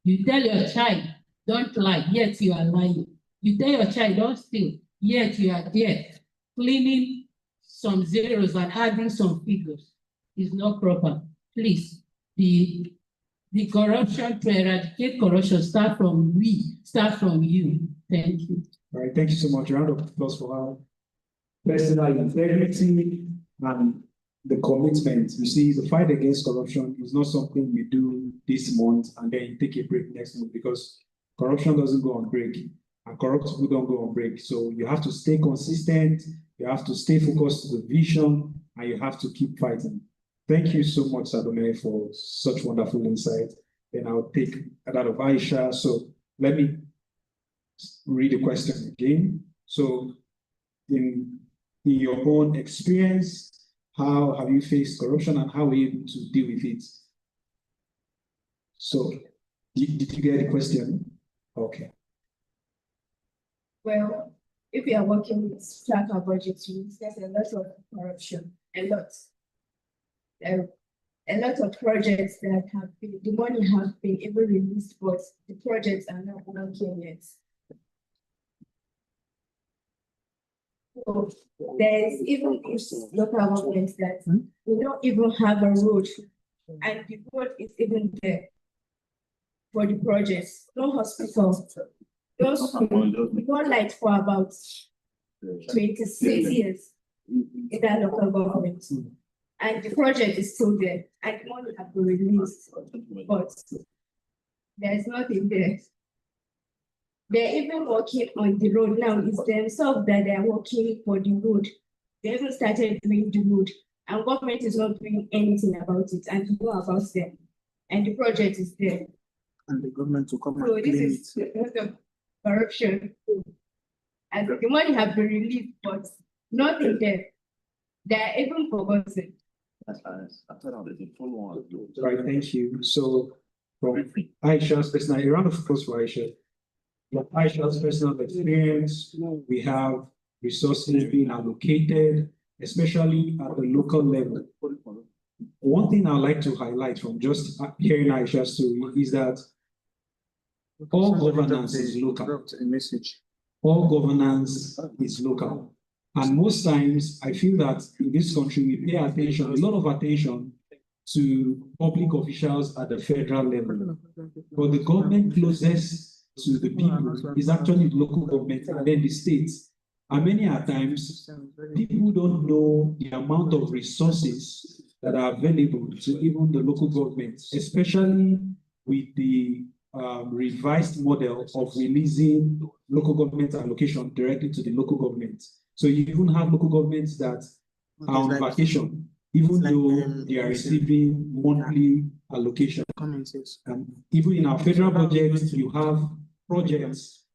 You tell your child, don't lie, yet you are lying. You tell your child, don't steal, yet you are there cleaning some zeros and adding some figures. It's not proper. Please, the corruption, to eradicate corruption, start from you. Thank you. All right, thank you so much. A round of applause for our personal integrity and the commitment. You see, the fight against corruption is not something we do this month and then take a break next month, because corruption doesn't go on break and corrupt people don't go on break. So you have to stay consistent, you have to stay focused to the vision, and you have to keep fighting. Thank you so much, Salome, for such wonderful insight. Then I'll take that of Aisha. So let me read the question again. So in your own experience, how have you faced corruption and how were you able to deal with it? So did you get the question? Okay. Well, if we are working with tracker budget tools, there's a lot of corruption, a lot. There are a lot of projects that have been, the money have been even released, but the projects are not working yet. So there's even local governments that we don't even have a road, and the road is even there for the projects. No hospital. Those we got light for about 26 years in that local government. And the project is still there, and the money has been released, but there's nothing there. They're even working on the road now. It's themselves that they're working for the road. They even started doing the road, and government is not doing anything about it, and you know about them, and the project is there. And the government to come So and this claim it. is the corruption. And the money have been released, but nothing there. They are even forgotten. Right, thank you. So from Aisha's personal, a round of applause for Aisha. From Aisha's personal experience, we have resources being allocated, especially at the local level. One thing I'd like to highlight from just hearing Aisha's story is that all governance is local. All governance is local. And most times, I feel that in this country, we pay attention, a lot of attention to public officials at the federal level. But the government closest to the people is actually the local government and then the states. And many a times, people don't know the amount of resources that are available to even the local government, especially with the revised model of releasing local government allocation directly to the local government. So you even have local governments that are on vacation, even though they are receiving monthly allocation. And even in our federal budget, you have projects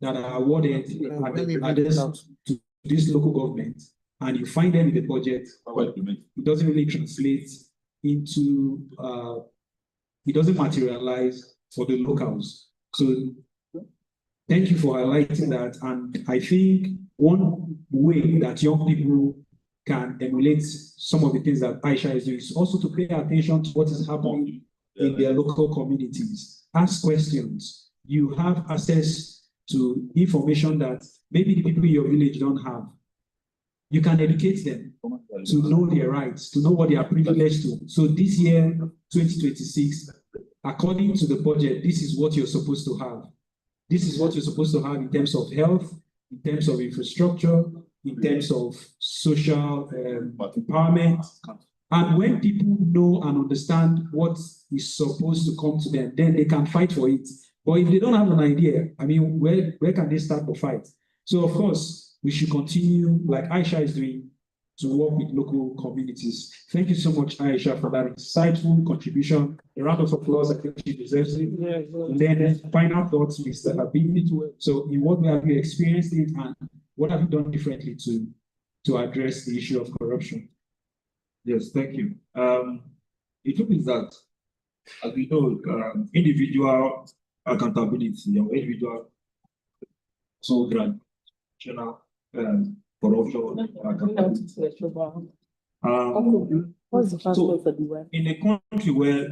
that are awarded to this local government, and you find them in the budget, but it doesn't really translate into, it doesn't materialize for the locals. So thank you for highlighting that. And I think one way that young people can emulate some of the things that Aisha is doing is also to pay attention to what is happening in their local communities. Ask questions. You have access to information that maybe the people in your village don't have. You can educate them to know their rights, to know what they are privileged to. So this year, 2026, according to the budget, this is what you're supposed to have. This is what you're supposed to have in terms of health, in terms of infrastructure, in terms of social empowerment. And when people know and understand what is supposed to come to them, then they can fight for it. But if they don't have an idea, I mean, where can they start the fight? So of course, we should continue, like Aisha is doing, to work with local communities. Thank you so much, Aisha, for that insightful contribution. A round of applause, I think she deserves it. And then final thoughts, Mr. Habib. So in what way have you experienced it, and what have you done differently to address the issue of corruption? Yes, thank you. The truth is that, as we know, individual accountability or individual corruption What's the so in a country where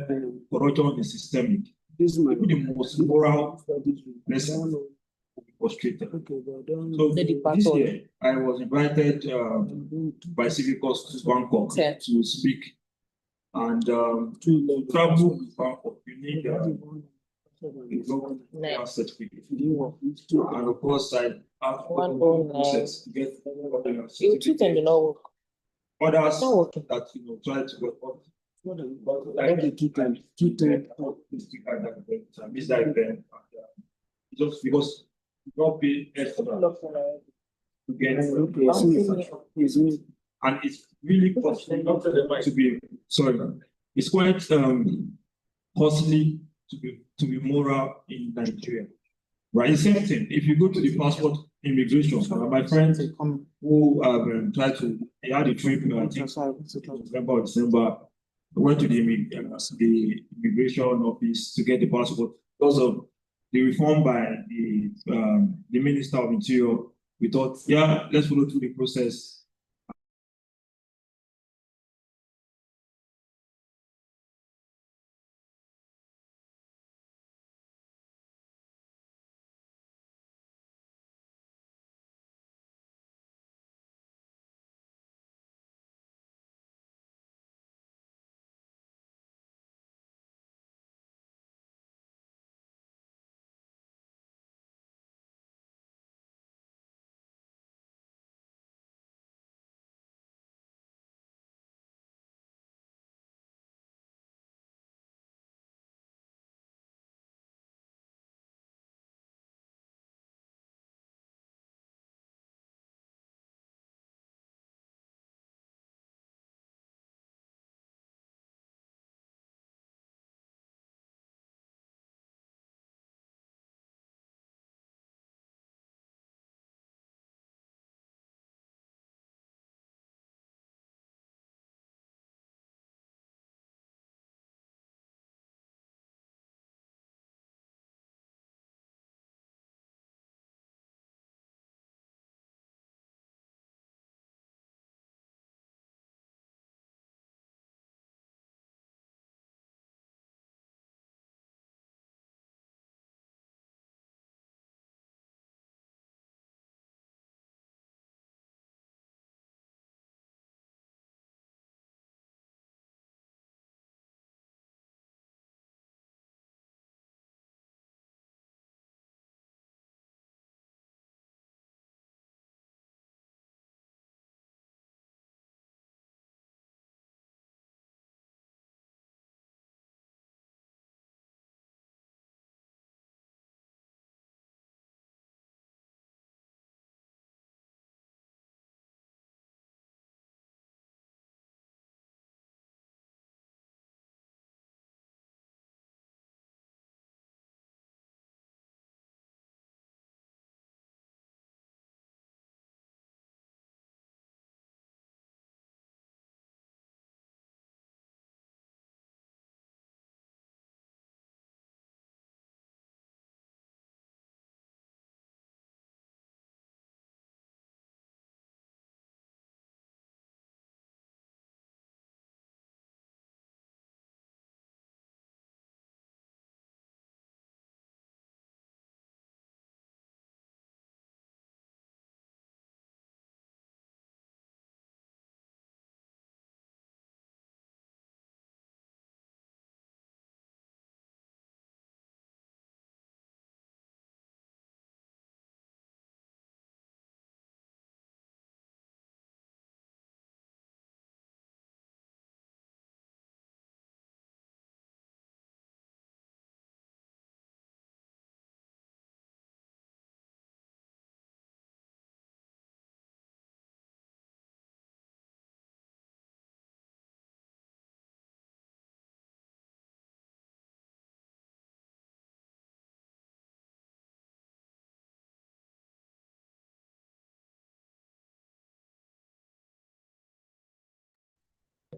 corruption is systemic, even the most moral person will be frustrated. So this year, I was invited by Civic Corps to Bangkok to speak, and to travel to Bangkok, you need a government certificate. And of course, I have to process to get certificate. Others that try to get up. Miss that event, just because not pay extra to get, and it's really costly to be sorry. It's quite costly to be moral in Nigeria. Right, the same thing. If you go to the passport immigration, my friend who tried to, he had a trip, I think November or December, went to the immigration office to get the passport because of the reform by the Minister of Interior. We thought, yeah, let's follow through the process.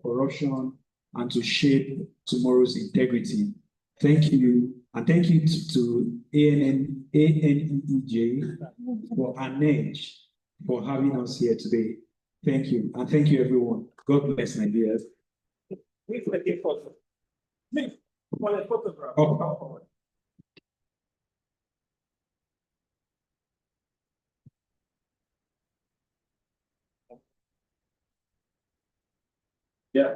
corruption and to shape tomorrow's integrity. Thank you, and thank you to ANEEJ for ANEJ for having us here today. Thank you, and thank you everyone. God bless Nigeria. Oh. Yeah.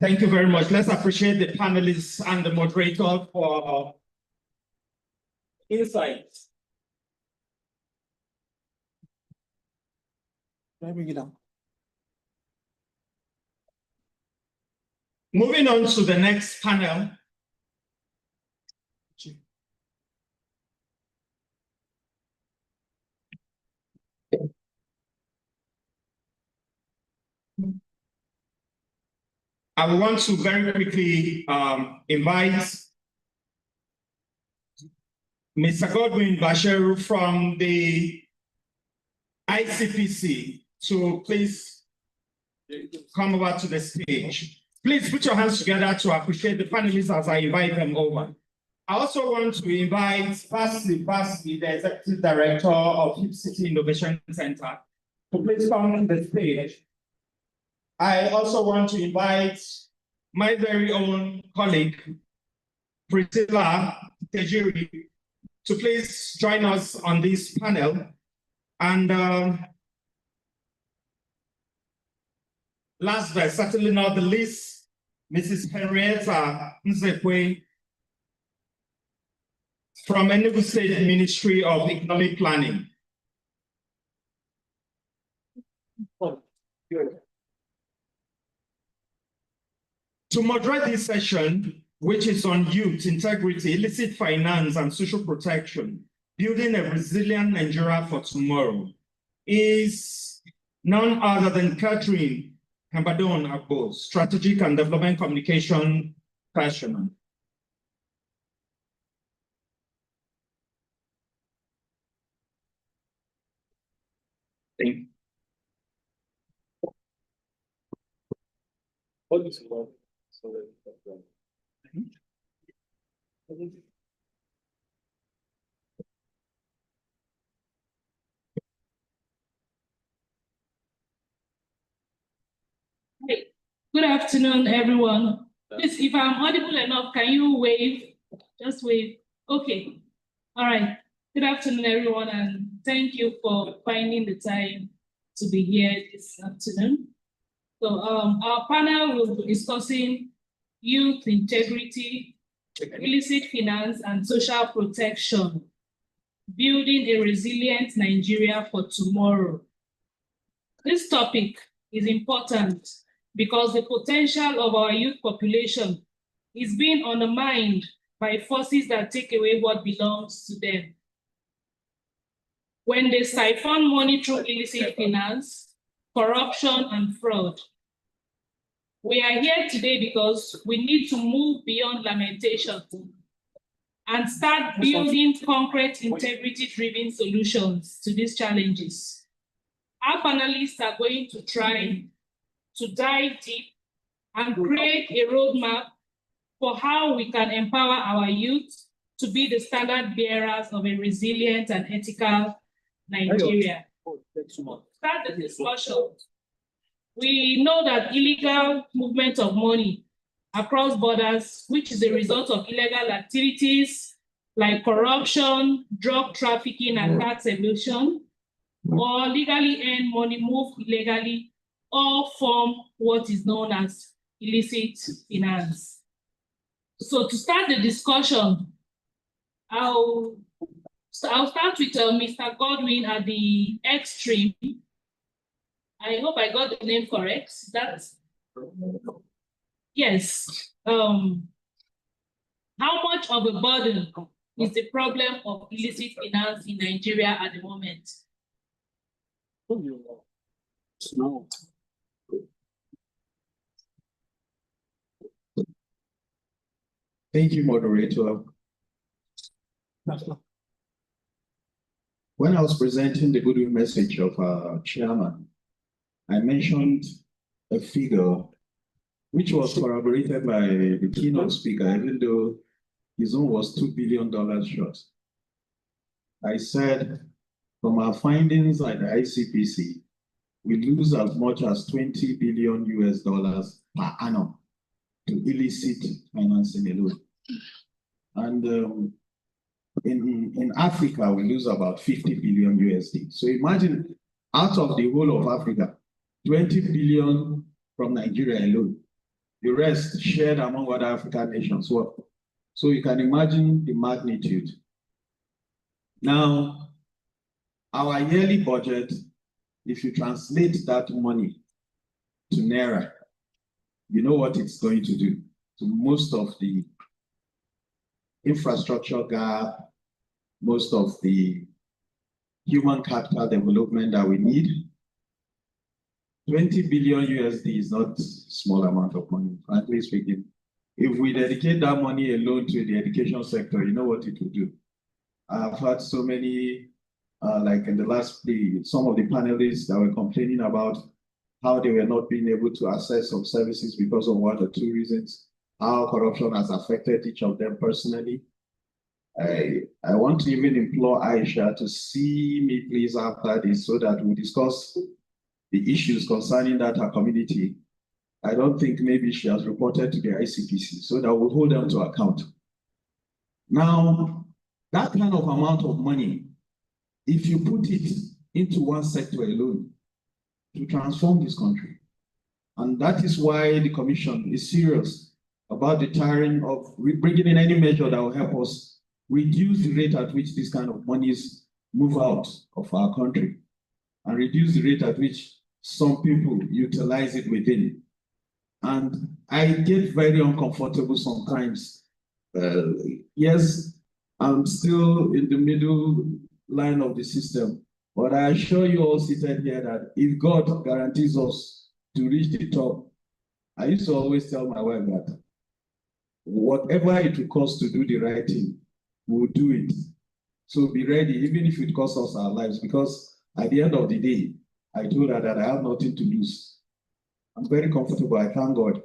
Thank you very much. Let's appreciate the panelists and the moderator for insights. Bring it down. Moving on to the next panel. I want to very quickly invite Mr. Godwin Basheru from the ICPC to please come over to the stage. Please put your hands together to appreciate the panelists as I invite them over. I also want to invite Basi, the Executive Director of Hip City Innovation Center, to please come on the stage. I also want to invite my very own colleague, Priscilla Tejiri, to please join us on this panel. And last but certainly not the least, Mrs. Henrietta Nzekwe from Enugu State Ministry of Economic Planning. To moderate this session, which is on youth integrity, illicit finance, and social protection, building a resilient Nigeria for tomorrow, is none other than Catherine Hambadon Agbo, Strategic and Development Communication Professional. Thank you. Hey, good afternoon, everyone. Please, if I'm audible enough, can you wave? Just wave. Okay. All right. Good afternoon, everyone, and thank you for finding the time to be here this afternoon. So our panel will be discussing youth integrity, illicit finance, and social protection, building a resilient Nigeria for tomorrow. This topic is important because the potential of our youth population is being undermined by forces that take away what belongs to them. When they siphon money through illicit finance, corruption, and fraud. We are here today because we need to move beyond lamentation and start building concrete, integrity-driven solutions to these challenges. Our panelists are going to try to dive deep and create a roadmap for how we can empower our youth to be the standard bearers of a resilient and ethical Nigeria. Start the discussion. We know that illegal movement of money across borders, which is a result of illegal activities like corruption, drug trafficking, and tax evasion, or legally earned money moved illegally, all form what is known as illicit finance. So to start the discussion, I'll start with Mr. Godwin at the extreme. I hope I got the name correct. That's yes. How much of a burden is the problem of illicit finance in Nigeria at the moment? No. Thank you, moderator. When I was presenting the goodwill message of our chairman, I mentioned a figure which was corroborated by the keynote speaker, even though his own was $2 billion short. I said, from our findings at the ICPC, we lose as much as $20 billion per annum to illicit financing alone. And in Africa, we lose about 50 billion USD. So imagine out of the whole of Africa, 20 billion from Nigeria alone. The rest shared among other African nations. So you can imagine the magnitude. Now, our yearly budget, if you translate that money to Naira, you know what it's going to do to most of the infrastructure gap, most of the human capital development that we need. 20 billion USD is not a small amount of money, frankly speaking. If we dedicate that money alone to the education sector, you know what it will do. I've had so many, like in the last day, some of the panelists that were complaining about how they were not being able to access some services because of one or two reasons, how corruption has affected each of them personally. I want to even implore Aisha to see me please after this so that we discuss the issues concerning that her community. I don't think maybe she has reported to the ICPC so that we'll hold them to account. Now, that kind of amount of money, if you put it into one sector alone, to transform this country. And that is why the Commission is serious about the tiring of bringing in any measure that will help us reduce the rate at which this kind of monies move out of our country and reduce the rate at which some people utilize it within. And I get very uncomfortable sometimes. Yes, I'm still in the middle line of the system, but I assure you all seated here that if God guarantees us to reach the top, I used to always tell my wife that whatever it will cost to do the right thing, we'll do it. So be ready, even if it costs us our lives, because at the end of the day, I told her that I have nothing to lose. I'm very comfortable, I thank God.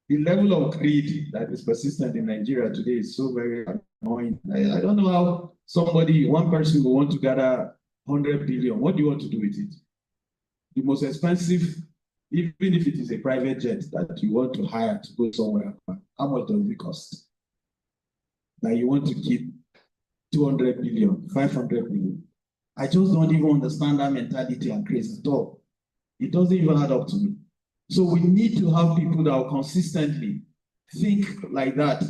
The level of greed that is persistent in Nigeria today is so very annoying. I don't know how one person will want to gather 100 billion. What do you want to do with it? The most expensive, even if it is a private jet that you want to hire to go somewhere, how much does it cost? Now you want to keep 200 billion, 500 billion. I just don't even understand that mentality and crazy at all. It doesn't even add up to me. So we need to have people that will consistently think like that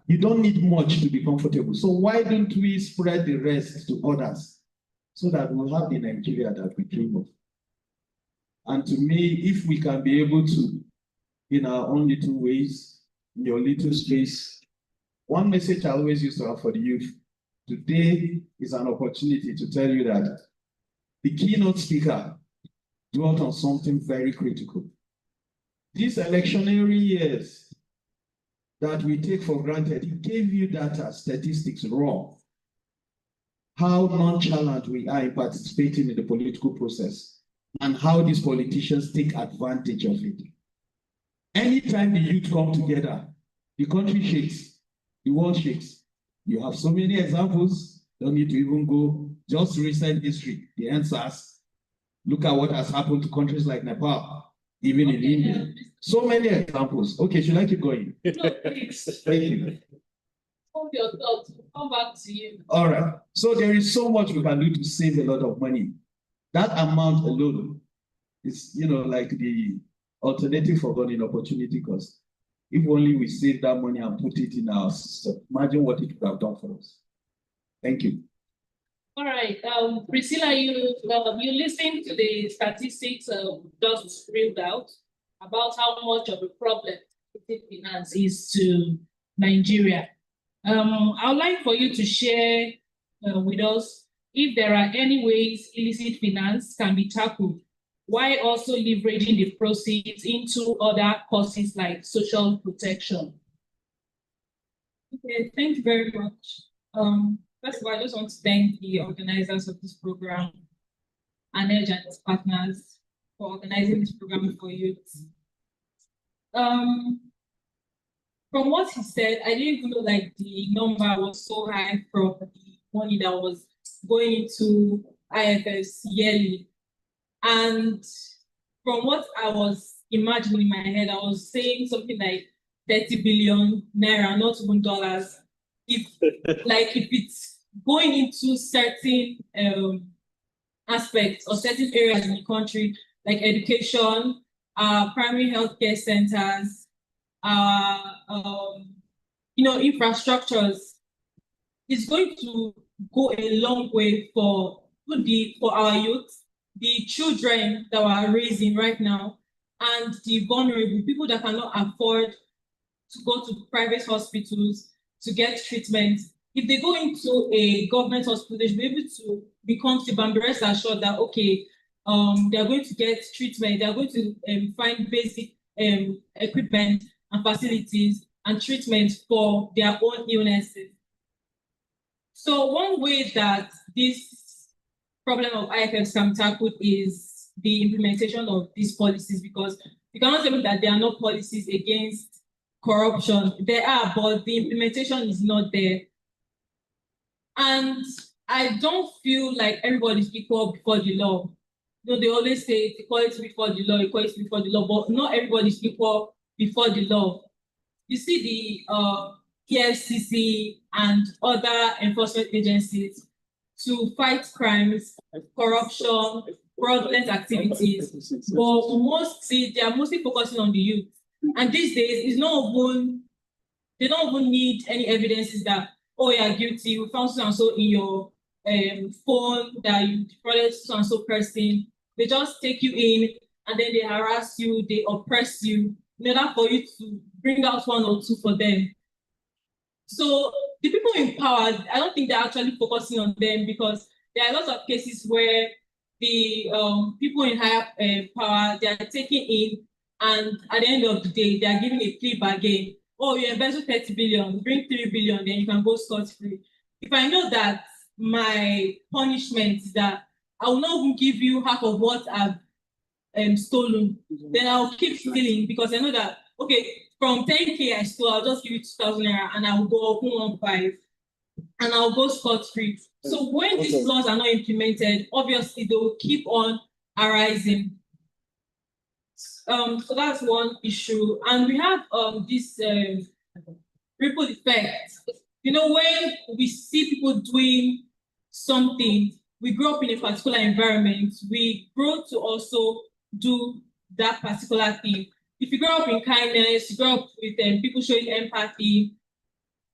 you don't need much to be comfortable. So why don't we spread the rest to others so that we'll have the Nigeria that we dream of? And to me, if we can be able to, in our own little ways, in your little space, one message I always used to have for the youth, today is an opportunity to tell you that the keynote speaker dwelt on something very critical. These electionary years that we take for granted, it gave you data, statistics raw. How nonchalant we are in participating in the political process and how these politicians take advantage of it. Anytime the youth come together, the country shakes, the world shakes. You have so many examples, don't need to even go, just recent history, the answers. Look at what has happened to countries like Nepal, even in India. So many examples. Okay, should I keep going? No, please. Thank you. Hold your thoughts. We'll come back to you. All right. So there is so much we can do to save a lot of money. That amount alone is, like the alternative for gun in opportunity cost. If only we save that money and put it in our system, imagine what it would have done for us. Thank you. All right, Priscilla, you listened to the statistics just reeled out about how much of a problem illicit finance is to Nigeria. I would like for you to share with us if there are any ways illicit finance can be tackled, while also leveraging the proceeds into other causes like social protection. Okay, thank you very much. First of all, I just want to thank the organizers of this program, ANEJ and its partners, for organizing this program for youth. From what he said, I didn't even know like the number was so high from the money that was going into IFS yearly. And from what I was imagining in my head, I was saying something like 30 billion naira, not even dollars. If it's going into certain aspects or certain areas in the country, like education, primary healthcare centers, infrastructures, it's going to go a long way for our youth, the children that we're raising right now, and the vulnerable people that cannot afford to go to private hospitals to get treatment. If they go into a government hospital, they should be able to be comfortable and be rest assured that, okay, they're going to get treatment, they're going to find basic equipment and facilities and treatment for their own illnesses. So one way that this problem of IFS can be tackled is the implementation of these policies, because you cannot tell me that there are no policies against corruption. There are, but the implementation is not there. And I don't feel like everybody's equal before the law. You know, they always say equality before the law, equality before the law, but not everybody's equal before the law. You see the EFCC and other enforcement agencies to fight crimes, corruption, fraudulent activities, but they are mostly focusing on the youth. And these days, they don't even need any evidences that, oh, you are guilty, we found so and so in your phone that you defrauded so and so person. They just take you in and then they harass you, they oppress you in order for you to bring out one or two for them. So the people in power, I don't think they're actually focusing on them, because there are lots of cases where the people in higher power, they are taken in, and at the end of the day, they are giving a plea bargain. Oh, you invested 30 billion, bring 3 billion, then you can go scot-free. If I know that my punishment is that I will not even give you half of what I've stolen, then I'll keep stealing, because I know that, okay, from 10K I stole, I'll just give you 2,000 naira and I will go open 1.5 and I'll go scot-free. So when these laws are not implemented, obviously they will keep on arising. So that's one issue. And we have this ripple effect. You know, when we see people doing something, we grow up in a particular environment, we grow to also do that particular thing. If you grow up in kindness, you grow up with people showing empathy,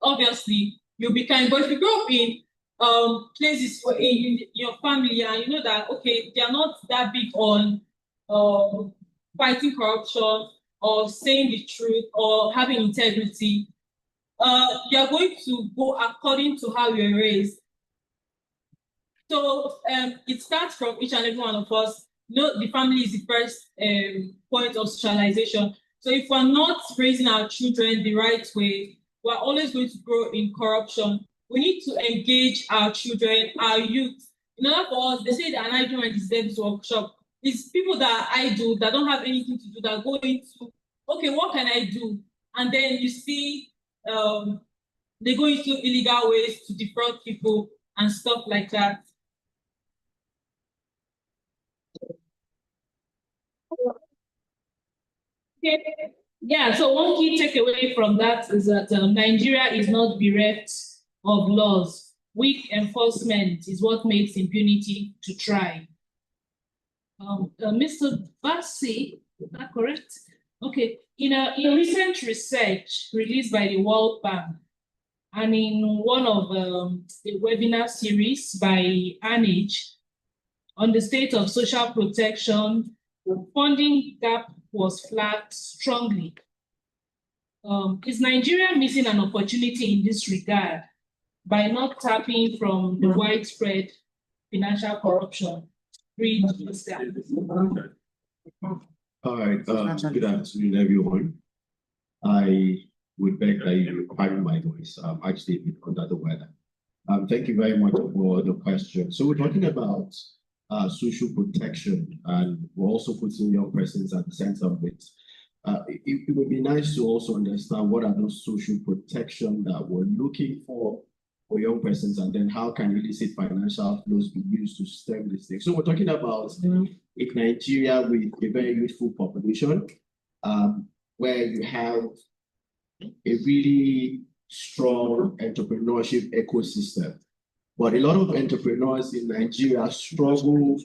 obviously you'll be kind. But if you grow up in places in your family and you know that, okay, they are not that big on fighting corruption or saying the truth or having integrity, you are going to go according to how you're raised. So it starts from each and every one of us. You know, the family is the first point of socialization. So if we're not raising our children the right way, we're always going to grow in corruption. We need to engage our children, our youth. In order for us, they say that an argument is there to workshop. It's people that I do that don't have anything to do that go into, okay, what can I do? And then you see they go into illegal ways to defraud people and stuff like that. Yeah, so one key takeaway from that is that Nigeria is not bereft of laws. Weak enforcement is what makes impunity to thrive. Mr. Bassi, is that correct? Okay, in a recent research released by the World Bank, And in one of the webinar series by ANIJ on the state of social protection, the funding gap was flagged strongly. Is Nigeria missing an opportunity in this regard by not tapping from the widespread financial corruption? All right, good afternoon, everyone. I would beg that you pardon my voice. I'm actually a bit under the weather. Thank you very much for the question. So we're talking about social protection, and we're also putting young persons at the center of it. It would be nice to also understand what are those social protection that we're looking for young persons, and then how can illicit financial flows be used to stem this thing. So we're talking about in Nigeria with a very youthful population, where you have a really strong entrepreneurship ecosystem. But a lot of entrepreneurs in Nigeria struggle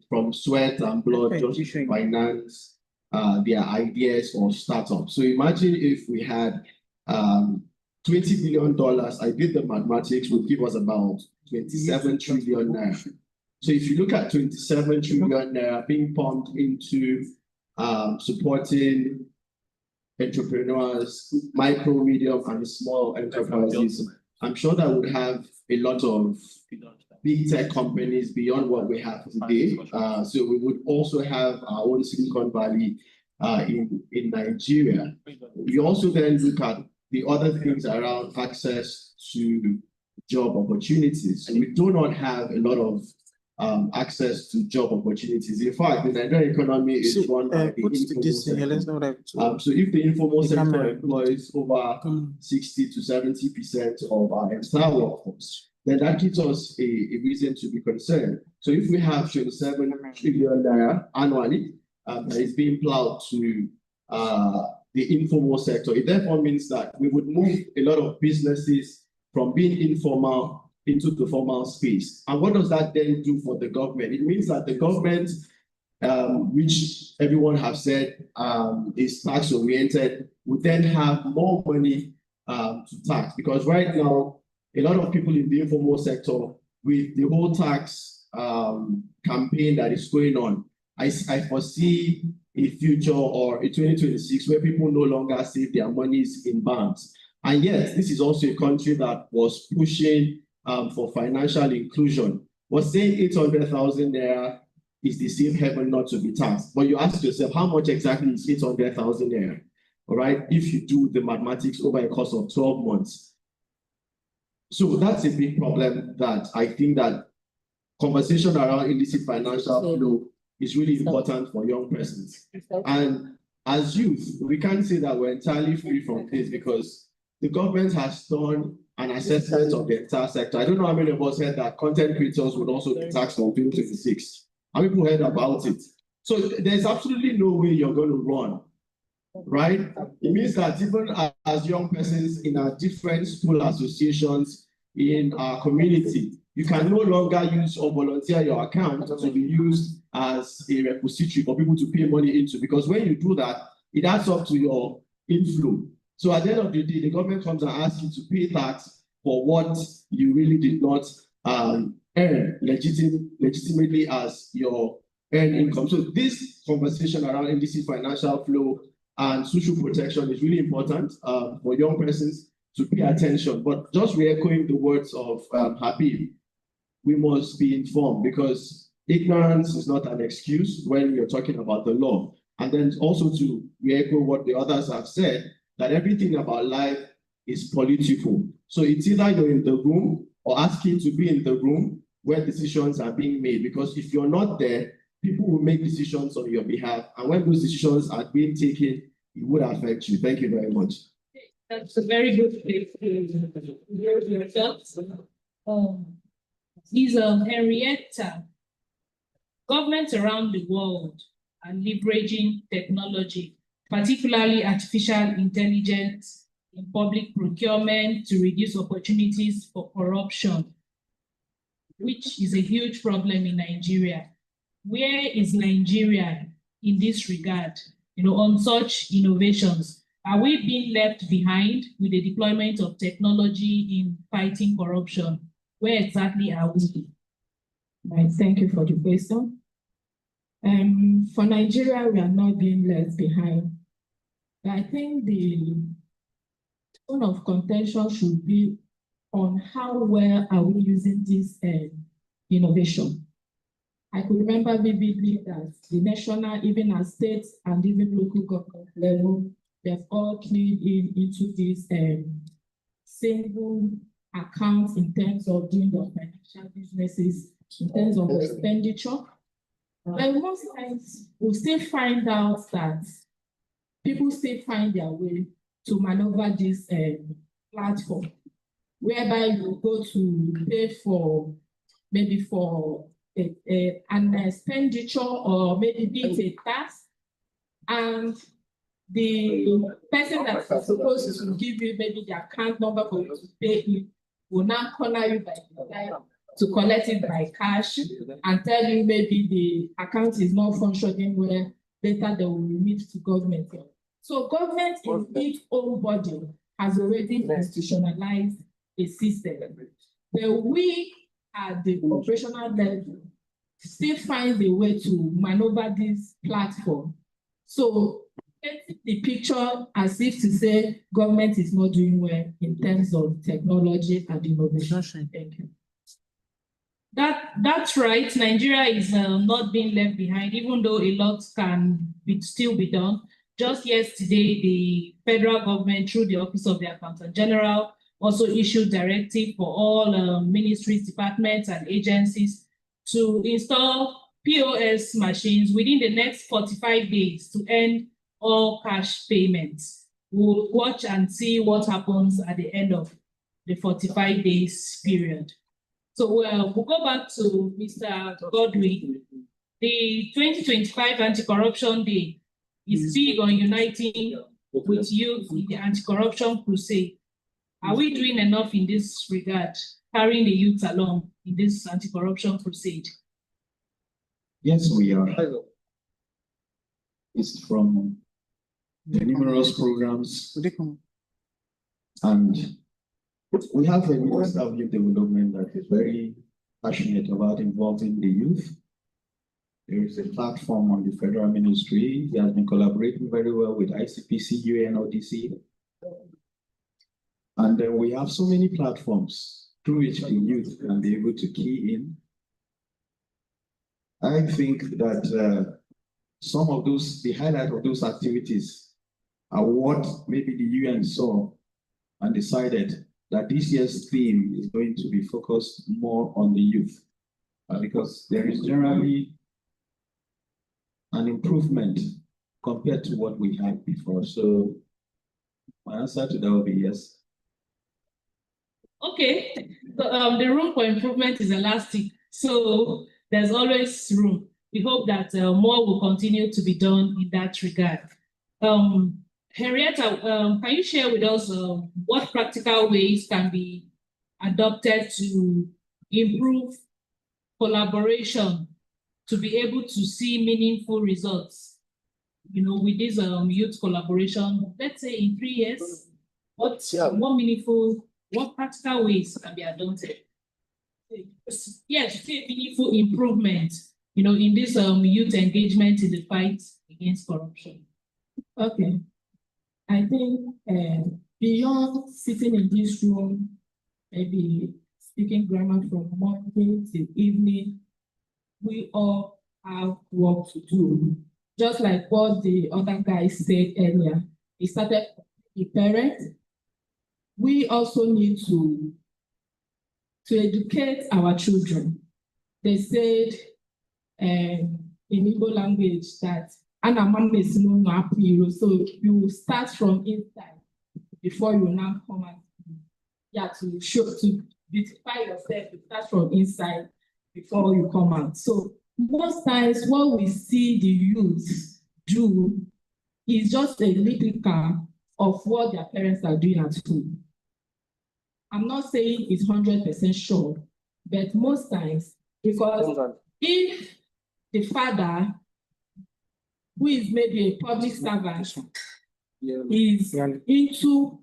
from sweat and blood just to finance their ideas or startups. So imagine if we had $20 billion, I did the mathematics, would give us about 27 trillion naira. So if you look at 27 trillion naira being pumped into supporting entrepreneurs, micro, medium, and small enterprises, I'm sure that would have a lot of big tech companies beyond what we have today. So we would also have our own Silicon Valley in Nigeria. We also then look at the other things around access to job opportunities. So we do not have a lot of access to job opportunities. In fact, the Nigerian economy is run by the informal sector. So if the informal sector employs over 60 to 70% of our entire workforce, then that gives us a reason to be concerned. So if we have 27 trillion naira annually that is being plowed to the informal sector, it therefore means that we would move a lot of businesses from being informal into the formal space. And what does that then do for the government? It means that the government, which everyone has said is tax oriented, would then have more money to tax, because right now, a lot of people in the informal sector, with the whole tax campaign that is going on, I foresee a future or a 2026 where people no longer save their monies in banks. And yes, this is also a country that was pushing for financial inclusion. But saying 800,000 naira is the safe haven not to be taxed. But you ask yourself, how much exactly is 800,000 naira? All right, if you do the mathematics over a course of 12 months. So that's a big problem that I think that conversation around illicit financial flow is really important for young persons. And as youth, we can't say that we're entirely free from this, because the government has done an assessment of the entire sector. I don't know how many of us heard that content creators would also be taxed from 2026. How many people heard about it? So there's absolutely no way you're going to run, right? It means that even as young persons in our different school associations in our community, you can no longer use or volunteer your account to be used as a repository for people to pay money into, because when you do that, it adds up to your inflow. So at the end of the day, the government comes and asks you to pay tax for what you really did not earn legitimately as your earned income. So this conversation around illicit financial flow and social protection is really important for young persons to pay attention. But just re-echoing the words of Habib, we must be informed, because ignorance is not an excuse when you're talking about the law. And then also to re-echo what the others have said, that everything about life is political. So it's either you're in the room or asking to be in the room where decisions are being made. Because if you're not there, people will make decisions on your behalf. And when those decisions are being taken, it would affect you. Thank you very much. That's a very good place to hear yourself. Henrietta, governments around the world are leveraging technology, particularly artificial intelligence, in public procurement to reduce opportunities for corruption, which is a huge problem in Nigeria. Where is Nigeria in this regard, on such innovations? Are we being left behind with the deployment of technology in fighting corruption? Where exactly are we? Right, thank you for the question. For Nigeria, we are not being left behind. I think the tone of contention should be on how well are we using this innovation. I could remember vividly that the national, even at state and even local government level, they've all keyed into this single account in terms of doing the financial businesses, in terms of expenditure. But most times, we still find out that people still find their way to maneuver this platform, whereby you go to pay for maybe for an expenditure or maybe be it a tax, and the person that is supposed to give you maybe the account number for you to pay it will now corner you by to collect it by cash and tell you maybe the account is not functioning well, later they will remit to government. So government in its own body has already institutionalized a system. But we at the operational level still find a way to maneuver this platform. So painting the picture as if to say government is not doing well in terms of technology and innovation. Thank you. That's right. Nigeria is not being left behind, even though a lot can still be done. Just yesterday, the federal government, through the Office of the Accountant General, also issued directive for all ministries, departments, and agencies to install POS machines within the next 45 days to end all cash payments. We'll watch and see what happens at the end of the 45 days period. So we'll go back to Mr. Godwin. The 2025 Anti-Corruption Day is big on uniting with youth in the anti-corruption crusade. Are we doing enough in this regard, carrying the youth along in this anti-corruption crusade? Yes, we are. It's from the numerous programs, and we have a Minister of Youth Development that is very passionate about involving the youth. There is a platform on the federal ministry. He has been collaborating very well with ICPC, UN, ODC. And then we have so many platforms through which the youth can be able to key in. I think that some of those, the highlight of those activities are what maybe the UN saw and decided that this year's theme is going to be focused more on the youth, because there is generally an improvement compared to what we had before. So my answer to that will be yes. Okay, so, the room for improvement is elastic, so there's always room. We hope that more will continue to be done in that regard. Henrietta, can you share with us what practical ways can be adopted to improve collaboration to be able to see meaningful results? You know, with this youth collaboration, let's say in 3 years, what practical ways can be adopted? Yes, see meaningful improvement, you know, in this youth engagement in the fight against corruption. Okay. I think beyond sitting in this room, maybe speaking grammar from morning till evening, we all have work to do. Just like what the other guys said earlier, it started with the parents. We also need to educate our children. They said in Igbo language that so you start from inside before you now come out. To show, to beautify yourself, you start from inside before you come out. So most times what we see the youth do is just a replica of what their parents are doing at home. I'm not saying it's 100% sure, but most times, because if the father, who is maybe a public servant, is into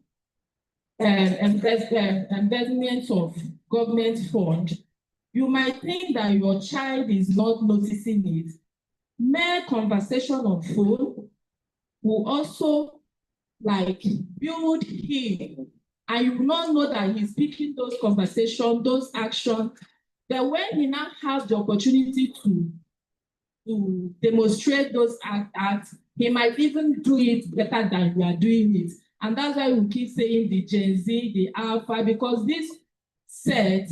investments of government fund, you might think that your child is not noticing it. Mere conversation on phone will also like build him, and you will not know that he's speaking those conversations, those actions. That when he now has the opportunity to demonstrate those acts, he might even do it better than you are doing it. And that's why we keep saying the Gen Z, the Alpha, because this set,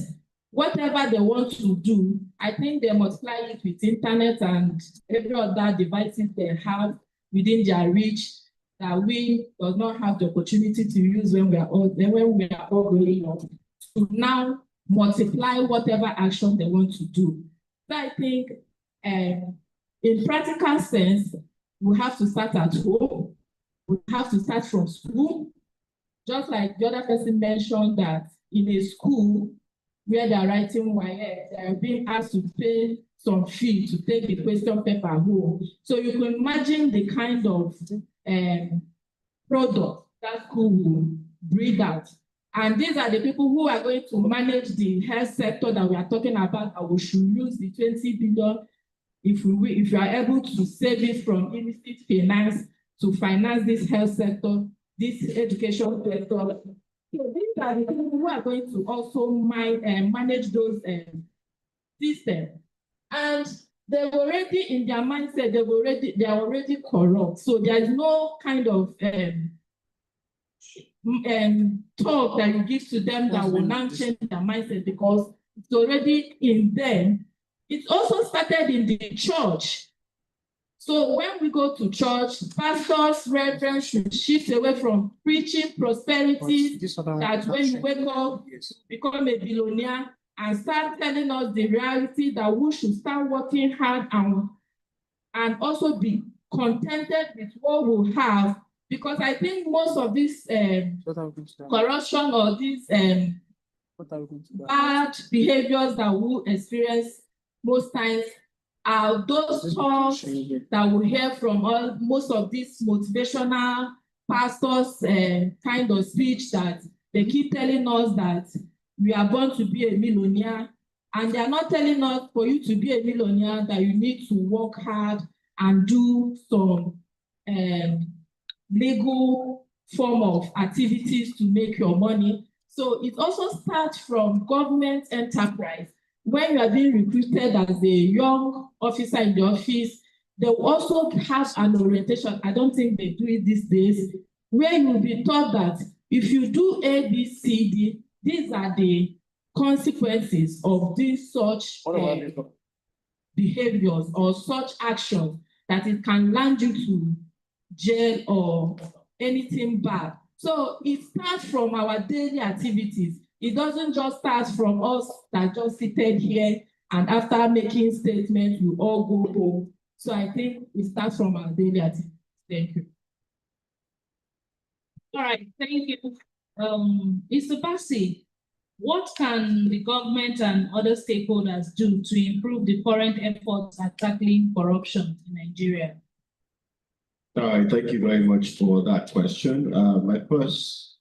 whatever they want to do, I think they multiply it with internet and every other devices they have within their reach that we does not have the opportunity to use when we are all growing up, to now multiply whatever action they want to do. So I think in practical sense, we have to start at home. We have to start from school. Just like the other person mentioned that in a school where they're writing YS, they're being asked to pay some fee to take the question paper home. So you can imagine the kind of product that school will breed out. And these are the people who are going to manage the health sector that we are talking about, and we should use the 20 billion if you are able to save it from illicit finance to finance this health sector, this education sector. So these are the people who are going to also manage those systems. And they've already, in their mindset, they are already corrupt. So there is no kind of talk that you give to them that will now change their mindset, because it's already in them. It also started in the church. So when we go to church, pastors, reverends should shift away from preaching prosperity, that when you wake up, become a billionaire, and start telling us the reality that we should start working hard and also be contented with what we have. Because I think most of this corruption or these bad behaviors that we experience most times are those talks that we hear from most of these motivational pastors kind of speech that they keep telling us that we are born to be a millionaire, and they are not telling us for you to be a millionaire that you need to work hard and do some legal form of activities to make your money. So it also starts from government enterprise. When you are being recruited as a young officer in the office, they will also have an orientation. I don't think they do it these days, where you will be taught that if you do A, B, C, D, these are the consequences of these such behaviors or such actions, that it can land you to jail or anything bad. So it starts from our daily activities. It doesn't just start from us that just seated here and after making statements, we all go home. So I think it starts from our daily activities. Thank you. All right, thank you. Mr. Bassi, what can the government and other stakeholders do to improve the current efforts at tackling corruption in Nigeria? All right, thank you very much for that question. My first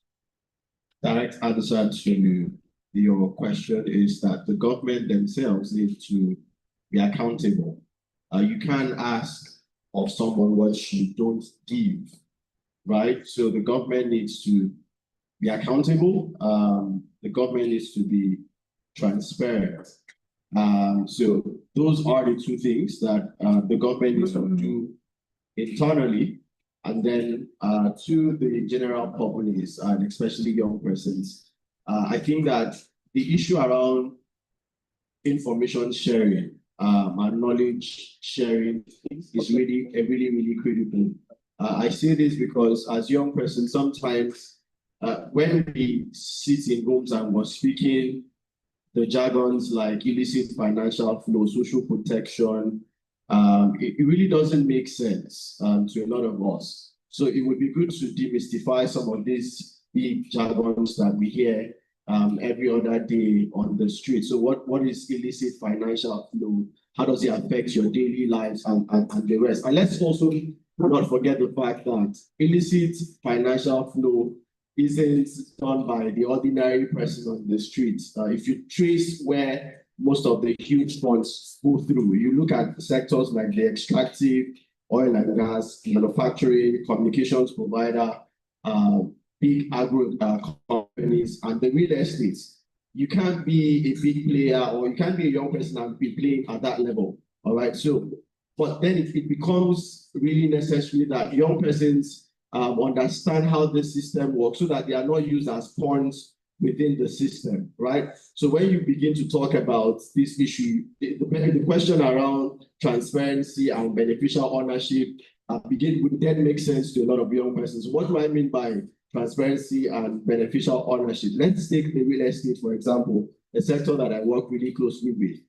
direct answer to your question is that the government themselves need to be accountable. You can't ask of someone what you don't give, right? So the government needs to be accountable. The government needs to be transparent. So those are the two things that the government needs to do internally, and then to the general populace and especially young persons. I think that the issue around information sharing and knowledge sharing is really critical. I say this because as young persons, sometimes when we sit in rooms and we're speaking the jargons like illicit financial flow, social protection, it really doesn't make sense to a lot of us. So it would be good to demystify some of these big jargons that we hear every other day on the street. So what is illicit financial flow? How does it affect your daily lives and the rest? And let's also not forget the fact that illicit financial flow isn't done by the ordinary person on the street. If you trace where most of the huge funds go through, you look at sectors like the extractive, oil and gas, manufacturing, communications provider, big agro companies, and the real estate. You can't be a big player or you can't be a young person and be playing at that level. All right. So, but then it becomes really necessary that young persons understand how the system works so that they are not used as pawns within the system, right? So when you begin to talk about this issue, the question around transparency and beneficial ownership would then make sense to a lot of young persons. What do I mean by transparency and beneficial ownership? Let's take the real estate, for example, a sector that I work really closely with.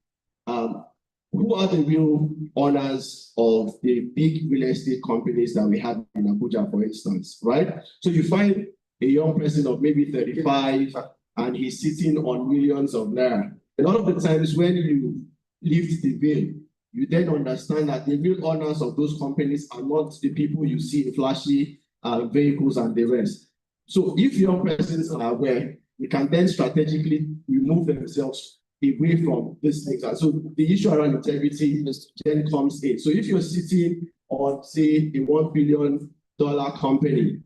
Who are the real owners of the big real estate companies that we have in Abuja, for instance, right? So you find a young person of maybe 35 and he's sitting on millions of naira. A lot of the times when you lift the veil, you then understand that the real owners of those companies are not the people you see in flashy vehicles and the rest. So if young persons are aware, they can then strategically remove themselves away from these things. And so the issue around integrity then comes in. So if you're sitting on, say, a $1 billion company,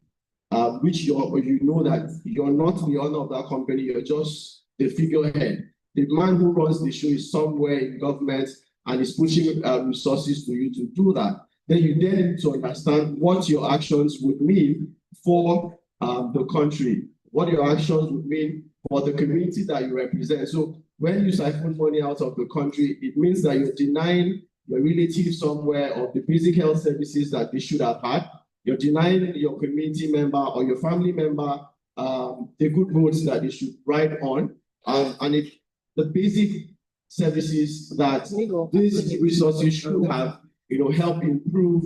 which you know that you're not the owner of that company, you're just the figurehead. The man who runs the show is somewhere in government and is pushing resources to you to do that. Then you then need to understand what your actions would mean for the country, what your actions would mean for the community that you represent. So when you siphon money out of the country, it means that you're denying your relatives somewhere of the basic health services that they should have had. You're denying your community member or your family member the good roads that they should ride on, and if the basic services that these resources should have, help improve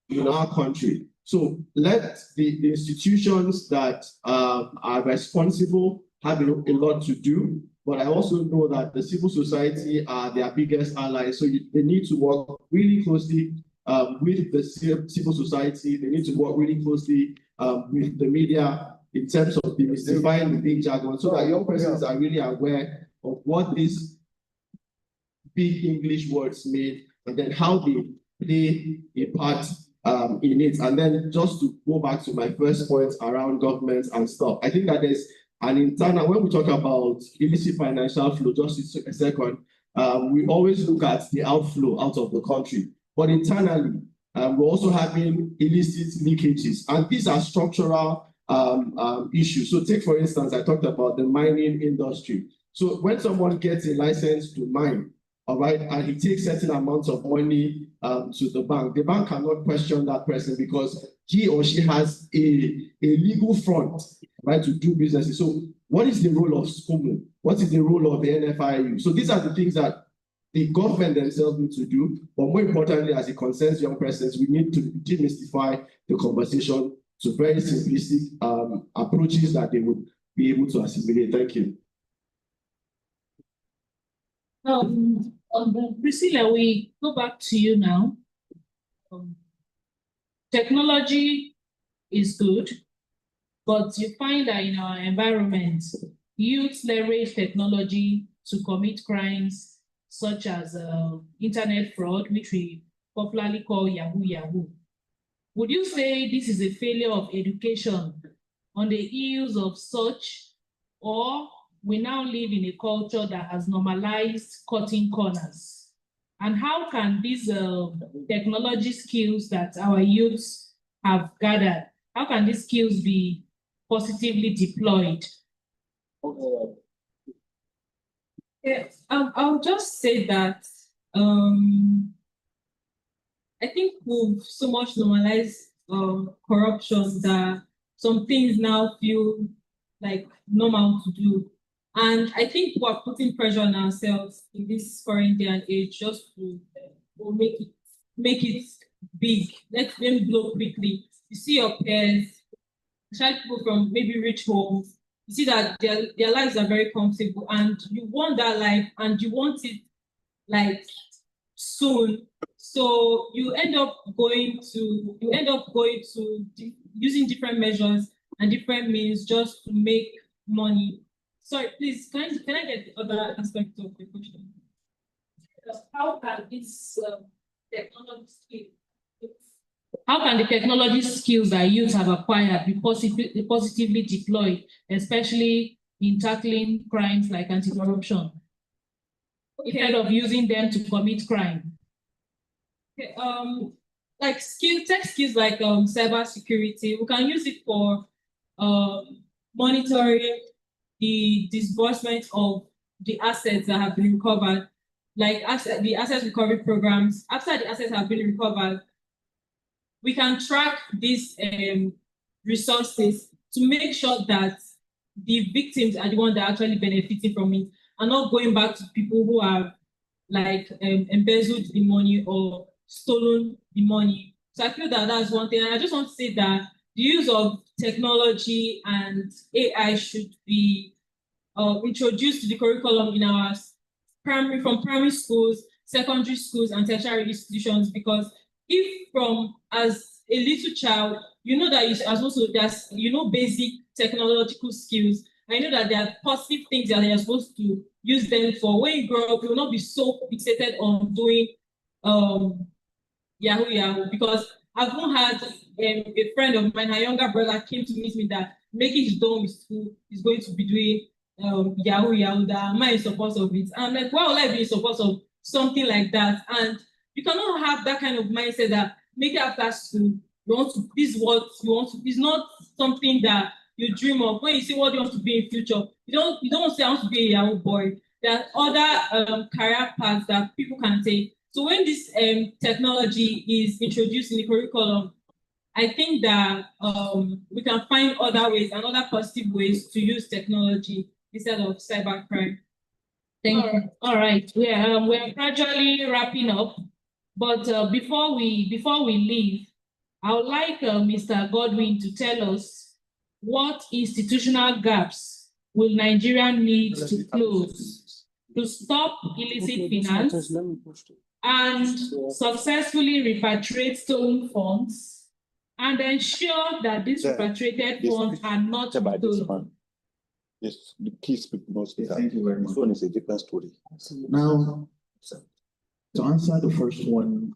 in our country. So let the institutions that are responsible have a lot to do, but I also know that the civil society are their biggest allies. So they need to work really closely with the civil society. They need to work really closely with the media in terms of demystifying the big jargon, so that young persons are really aware of what these big English words mean, and then how they play a part in it. And then just to go back to my first point around governments and stuff, I think that there's an internal, when we talk about illicit financial flow, just a second, we always look at the outflow out of the country. But internally, we're also having illicit leakages, and these are structural issues. So take, for instance, I talked about the mining industry. So when someone gets a license to mine, all right, and he takes certain amounts of money to the bank cannot question that person because he or she has a legal front, right, to do business. So what is the role of SCOMO? What is the role of the NFIU? So these are the things that the government themselves need to do, but more importantly, as it concerns young persons, we need to demystify the conversation to very simplistic approaches that they would be able to assimilate. Thank you. Priscilla, we go back to you now. Technology is good, but you find that in our environment, youth leverage technology to commit crimes such as internet fraud, which we popularly call Yahoo Yahoo. Would you say this is a failure of education on the heels of such, or we now live in a culture that has normalized cutting corners? And how can these technology skills that our youths have gathered, how can these skills be positively deployed? Yes, I'll just say that I think we've so much normalized corruption that some things now feel like normal to do. And I think we're putting pressure on ourselves in this current day and age just to make it big. Let them blow quickly. You see your peers, especially people from maybe rich homes, you see that their lives are very comfortable and you want that life and you want it like soon. So you end up going to using different measures and different means just to make money. Sorry, please, can I get the other aspect of the question? How can this technology skill, how can the technology skills that youth have acquired be positively deployed, especially in tackling crimes like anti-corruption, instead of using them to commit crime? Okay, like tech skills like cyber security, we can use it for monitoring the disbursement of the assets that have been recovered, like the asset recovery programs. After the assets have been recovered, we can track these resources to make sure that the victims are the ones that are actually benefiting from it, and not going back to people who have like embezzled the money or stolen the money. So I feel that that's one thing. And I just want to say that the use of technology and AI should be introduced to the curriculum in our primary schools, secondary schools, and tertiary institutions, because if from as a little child, you know that there's basic technological skills. I know that there are positive things that you're supposed to use them for. When you grow up, you will not be so fixated on doing Yahoo, because I've not had a friend of mine, her younger brother, came to meet me that making his done with school is going to be doing Yahoo, that am I in support of it? And I'm like, why would I be in support of something like that? And you cannot have that kind of mindset that maybe after school, this is what you want to, it's not something that you dream of. When you say what you want to be in future, you don't say I want to be a Yahoo boy. There are other career paths that people can take. So when this technology is introduced in the curriculum, I think that we can find other ways and other positive ways to use technology instead of cybercrime. Thank you. All right, we're gradually wrapping up, but before we leave, I would like Mr. Godwin to tell us what institutional gaps will Nigeria need to close to stop illicit finance and successfully repatriate stolen funds and ensure that these repatriated funds are not stolen. Yes, the key speak mostly. Thank you very much. This one is a different story. Now, to answer the first one,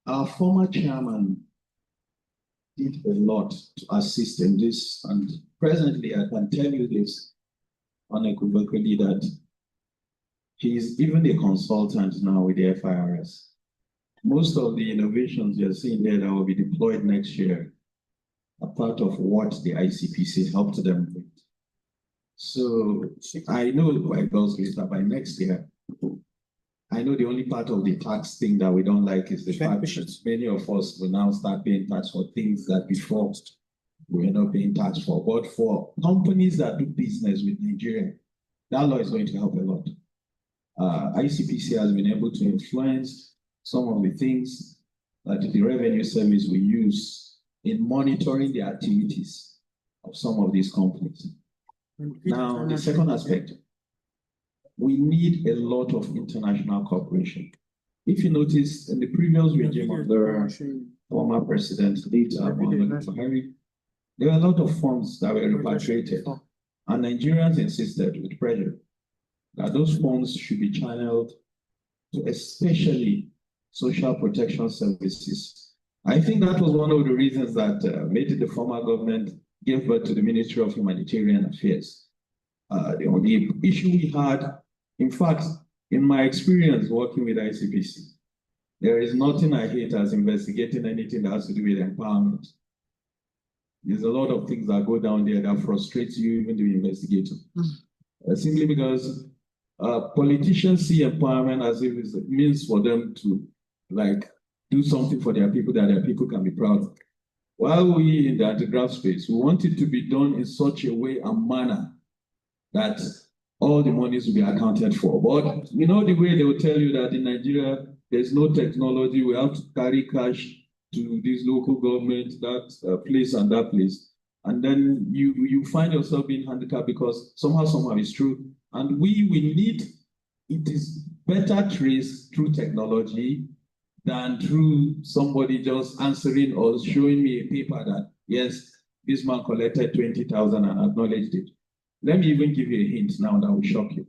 our former chairman did a lot to assist in this, and presently I can tell you this unequivocally that he is even a consultant now with the FIRS. Most of the innovations you're seeing there that will be deployed next year are part of what the ICPC helped them with. So I know by God's grace that by next year, I know the only part of the tax thing that we don't like is the fact that many of us will now start paying tax for things that before we were not paying tax for. But for companies that do business with Nigeria, that law is going to help a lot. ICPC has been able to influence some of the things that the revenue service will use in monitoring the activities of some of these companies. Now, the second aspect, we need a lot of international cooperation. If you notice, in the previous regime under former President Muhammadu Buhari, there were a lot of funds that were repatriated, and Nigerians insisted with pressure that those funds should be channeled to especially social protection services. I think that was one of the reasons that made the former government give birth to the Ministry of Humanitarian Affairs. The issue we had, in fact, in my experience working with ICPC, there is nothing I hate as investigating anything that has to do with empowerment. There's a lot of things that go down there that frustrates you, even the investigator. Simply because politicians see empowerment as if it's a means for them to do something for their people that their people can be proud of. While we in the anti-graft space, we want it to be done in such a way and manner that all the monies will be accounted for. But you know the way they will tell you that in Nigeria, there's no technology, we have to carry cash to this local government, that place and that place. And then you find yourself being handicapped because somehow it's true. And we need, it is better traced through technology than through somebody just answering or showing me a paper that, yes, this man collected 20,000 and acknowledged it. Let me even give you a hint now that will shock you.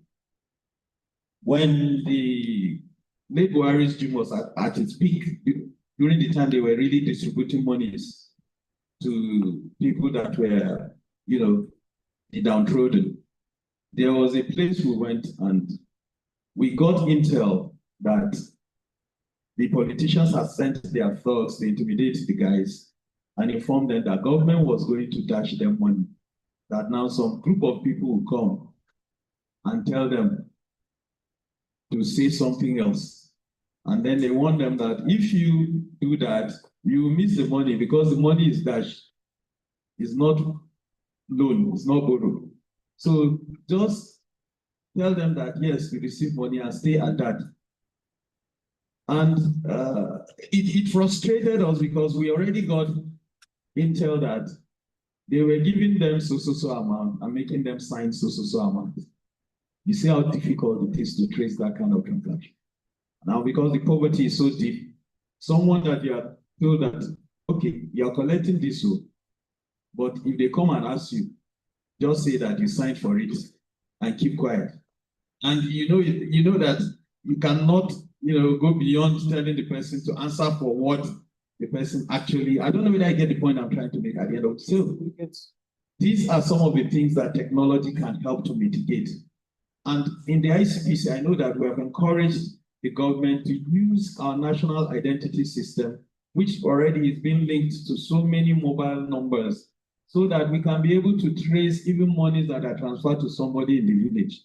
When the late Buhari's regime was at its peak, during the time they were really distributing monies to people that were, the downtrodden, there was a place we went and we got intel that the politicians had sent their thugs to intimidate the guys and informed them that government was going to dash them money. That now some group of people will come and tell them to say something else. And then they warn them that if you do that, you will miss the money because the money is dashed. It's not loan, it's not borrowed. So just tell them that, yes, we receive money and stay at that. And it frustrated us because we already got intel that they were giving them so amount and making them sign so amount. You see how difficult it is to trace that kind of transaction. Now, because the poverty is so deep, someone that you are told that, okay, you are collecting this, but if they come and ask you, just say that you signed for it and keep quiet. And you know that you cannot, go beyond telling the person to answer for what the person actually, I don't know whether I get the point I'm trying to make at the end of the day. These are some of the things that technology can help to mitigate. And in the ICPC, I know that we have encouraged the government to use our national identity system, which already is being linked to so many mobile numbers, so that we can be able to trace even monies that are transferred to somebody in the village.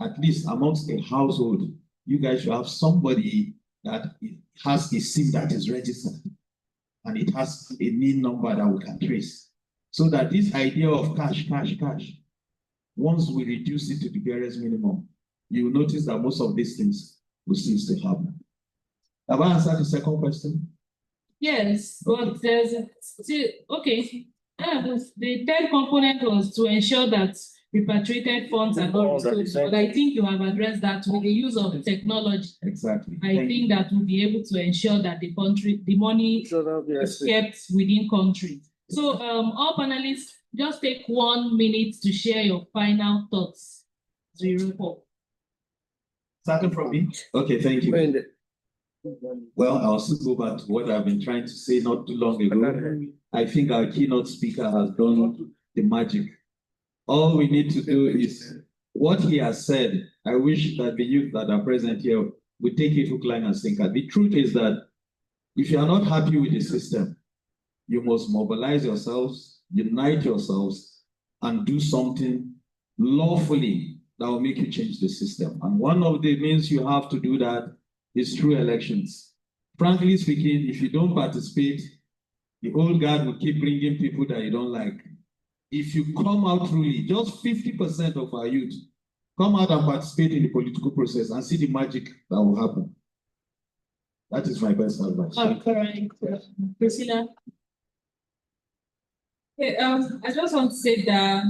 At least amongst a household, you guys should have somebody that has a SIM that is registered and it has a NIN number that we can trace. So that this idea of cash, once we reduce it to the barest minimum, you will notice that most of these things will cease to happen. Have I answered the second question? Yes, but there's still, okay. The third component was to ensure that repatriated funds are not restored, but I think you have addressed that with the use of technology. Exactly. I think that we'll be able to ensure that the money is kept within country. So all panelists, just take 1 minute to share your final thoughts. Starting from me? Okay, thank you. Well, I'll still go back to what I've been trying to say not too long ago. I think our keynote speaker has done the magic. All we need to do is what he has said. I wish that the youth that are present here would take it hook, line, and sinker. The truth is that if you are not happy with the system, you must mobilize yourselves, unite yourselves, and do something lawfully that will make you change the system. And one of the means you have to do that is through elections. Frankly speaking, if you don't participate, the old guard will keep bringing people that you don't like. If you come out truly, just 50% of our youth come out and participate in the political process and see the magic that will happen. That is my best advice. Priscilla? Okay, I just want to say that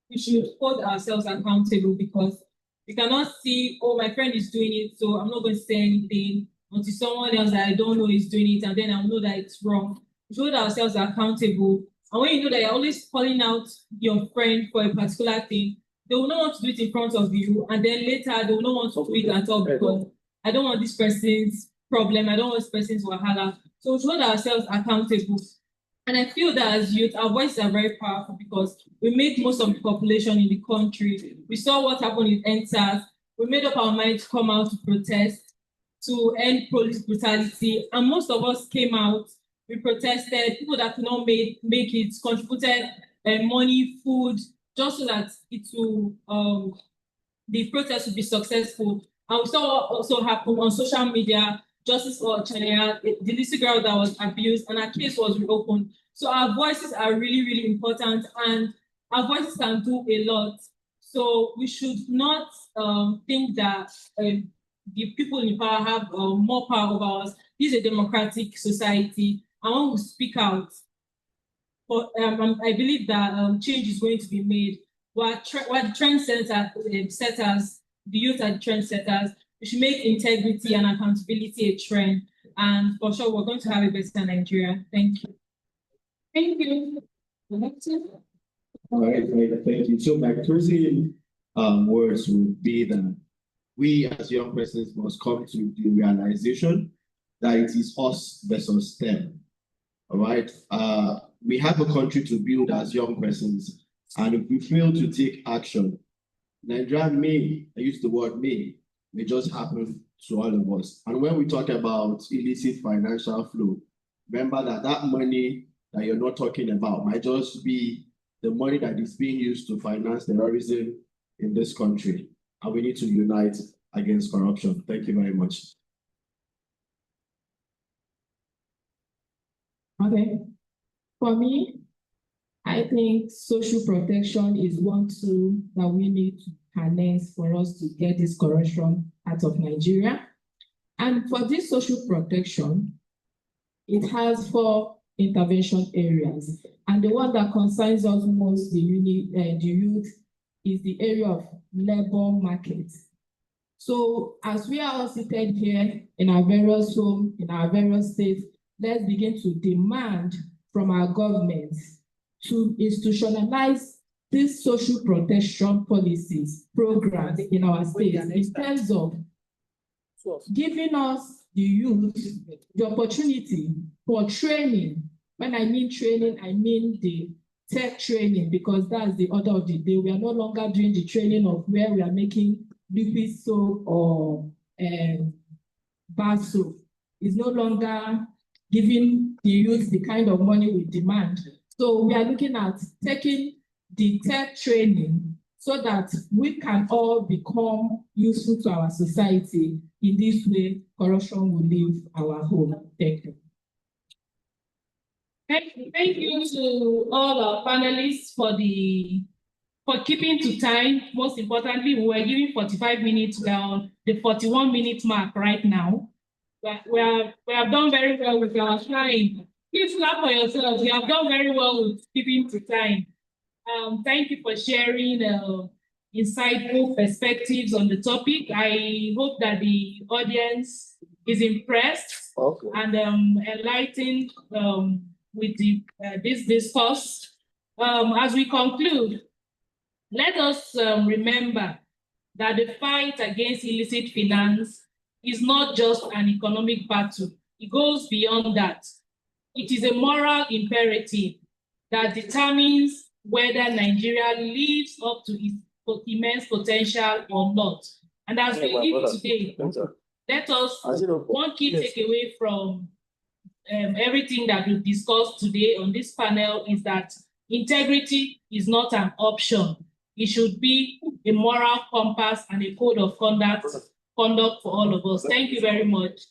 we should hold ourselves accountable because we cannot see, oh, my friend is doing it, so I'm not going to say anything until someone else that I don't know is doing it, and then I'll know that it's wrong. We should hold ourselves accountable. And when you know that you're always calling out your friend for a particular thing, they will not want to do it in front of you, and then later they will not want to do it at all because I don't want this person's problem, I don't want this person's wahala. So we should hold ourselves accountable. And I feel that as youth, our voices are very powerful because we make most of the population in the country. We saw what happened in EndSARS. We made up our mind to come out to protest, to end police brutality. And most of us came out, we protested, people that could not make it, contributed money, food, just so that it will, the protest would be successful. And we saw what also happened on social media. Justice for Chania, the little girl that was abused, and her case was reopened. So our voices are really, really important, and our voices can do a lot. So we should not think that the people in power have more power over us. This is a democratic society, and when we speak out, but I believe that change is going to be made. We're the trendsetters, the youth are the trendsetters. We should make integrity and accountability a trend. And for sure, we're going to have a better Nigeria. Thank you. Thank you. All right, thank you. So my closing words would be that we as young persons must come to the realization that it is us versus them. All right. We have a country to build as young persons, and if we fail to take action, Nigeria may, I use the word may just happen to all of us. And when we talk about illicit financial flow, remember that that money that you're not talking about might just be the money that is being used to finance terrorism in this country. And we need to unite against corruption. Thank you very much. Okay. For me, I think social protection is one tool that we need to harness for us to get this corruption out of Nigeria. And for this social protection, it has 4 intervention areas. And the one that concerns us most, the youth, is the area of labor market. So as we are all seated here in our various homes, in our various states, let's begin to demand from our governments to institutionalize these social protection policies, programs in our states in terms of giving us, the youth, the opportunity for training. When I mean training, I mean the tech training, because that's the order of the day. We are no longer doing the training of where we are making liquid soap or bar soap. It's no longer giving the youth the kind of money we demand. So we are looking at taking the tech training so that we can all become useful to our society. In this way, corruption will leave our home. Thank you. Thank you to all our panelists for keeping to time. Most importantly, we were giving 45 minutes. We are on the 41-minute mark right now. We have done very well with our time. Please clap for yourselves. You have done very well with keeping to time. Thank you for sharing insightful perspectives on the topic. I hope that the audience is impressed and enlightened with this discourse. As we conclude, let us remember that the fight against illicit finance is not just an economic battle. It goes beyond that. It is a moral imperative that determines whether Nigeria lives up to its immense potential or not. And as we live today, let us, one key takeaway from everything that we've discussed today on this panel is that integrity is not an option. It should be a moral compass and a code of conduct for all of us. Thank you very much.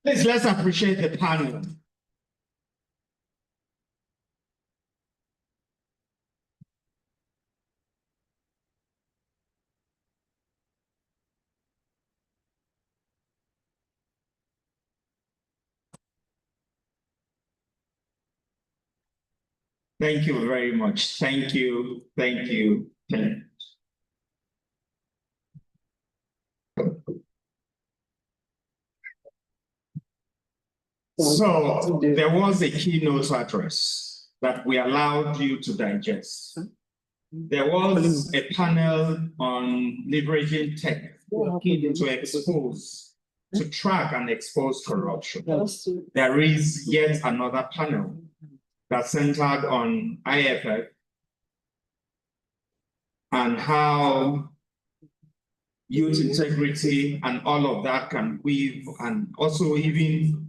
Please, let's appreciate the panel. Thank you very much. Thank you. Thank you. Thank you. So there was a keynote address that we allowed you to digest. There was a panel on leveraging tech to expose, to track and expose corruption. There is yet another panel that centered on IFF and how youth integrity and all of that can weave, and also even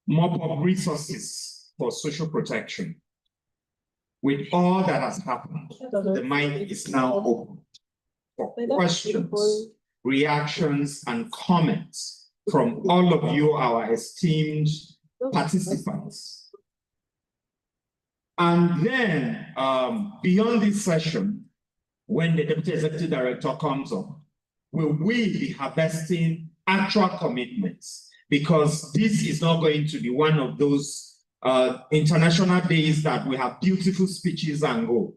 mop up resources for social protection. With all that has happened, the mic is now open for questions, reactions, and comments from all of you, our esteemed participants. And then, beyond this session, when the Deputy Executive Director comes up, will we be harvesting actual commitments? Because this is not going to be one of those international days that we have beautiful speeches and go.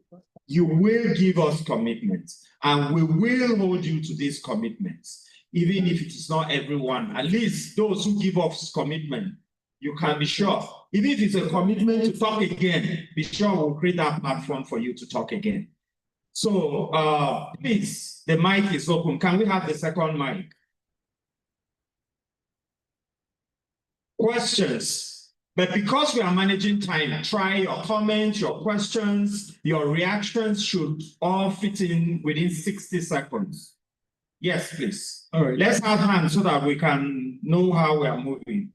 You will give us commitments, and we will hold you to these commitments. Even if it is not everyone, at least those who give us commitment, you can be sure. Even if it's a commitment to talk again, be sure we'll create that platform for you to talk again. So please, the mic is open. Can we have the second mic? Questions? But because we are managing time, try your comments, your questions, your reactions should all fit in within 60 seconds. Yes, please. All right. Let's have hands so that we can know how we are moving.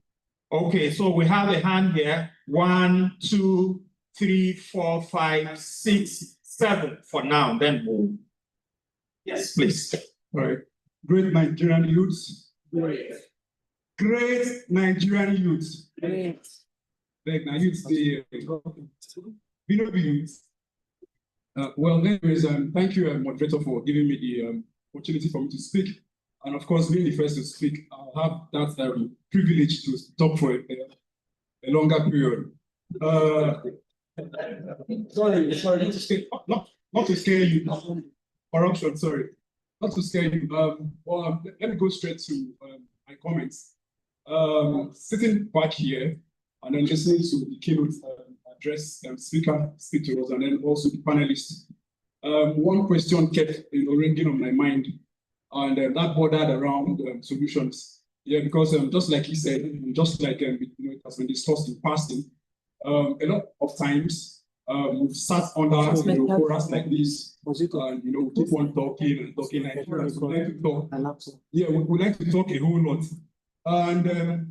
Okay, so we have a hand here. 1, 2, 3, 4, 5, 6, 7 for now. Then we'll. Yes, please. All right. Great Nigerian youths. Great Nigerian youths. Great. Like now youths, the youths. Well, anyways, thank you, moderator, for giving me the opportunity for me to speak. And of course, being the first to speak, I'll have that privilege to talk for a longer period. Sorry, not to scare you. Corruption, sorry. Not to scare you. Let me go straight to my comments. Sitting back here and then listening to the keynote address speaker speak to us, and then also the panelists. One question kept ringing on my mind, and that bordered around solutions. Yeah, because just like he said, just like it has been discussed in passing, a lot of times we've sat under forums like this, and we keep on talking and talking. Like, we like to talk. Yeah, we like to talk a whole lot, and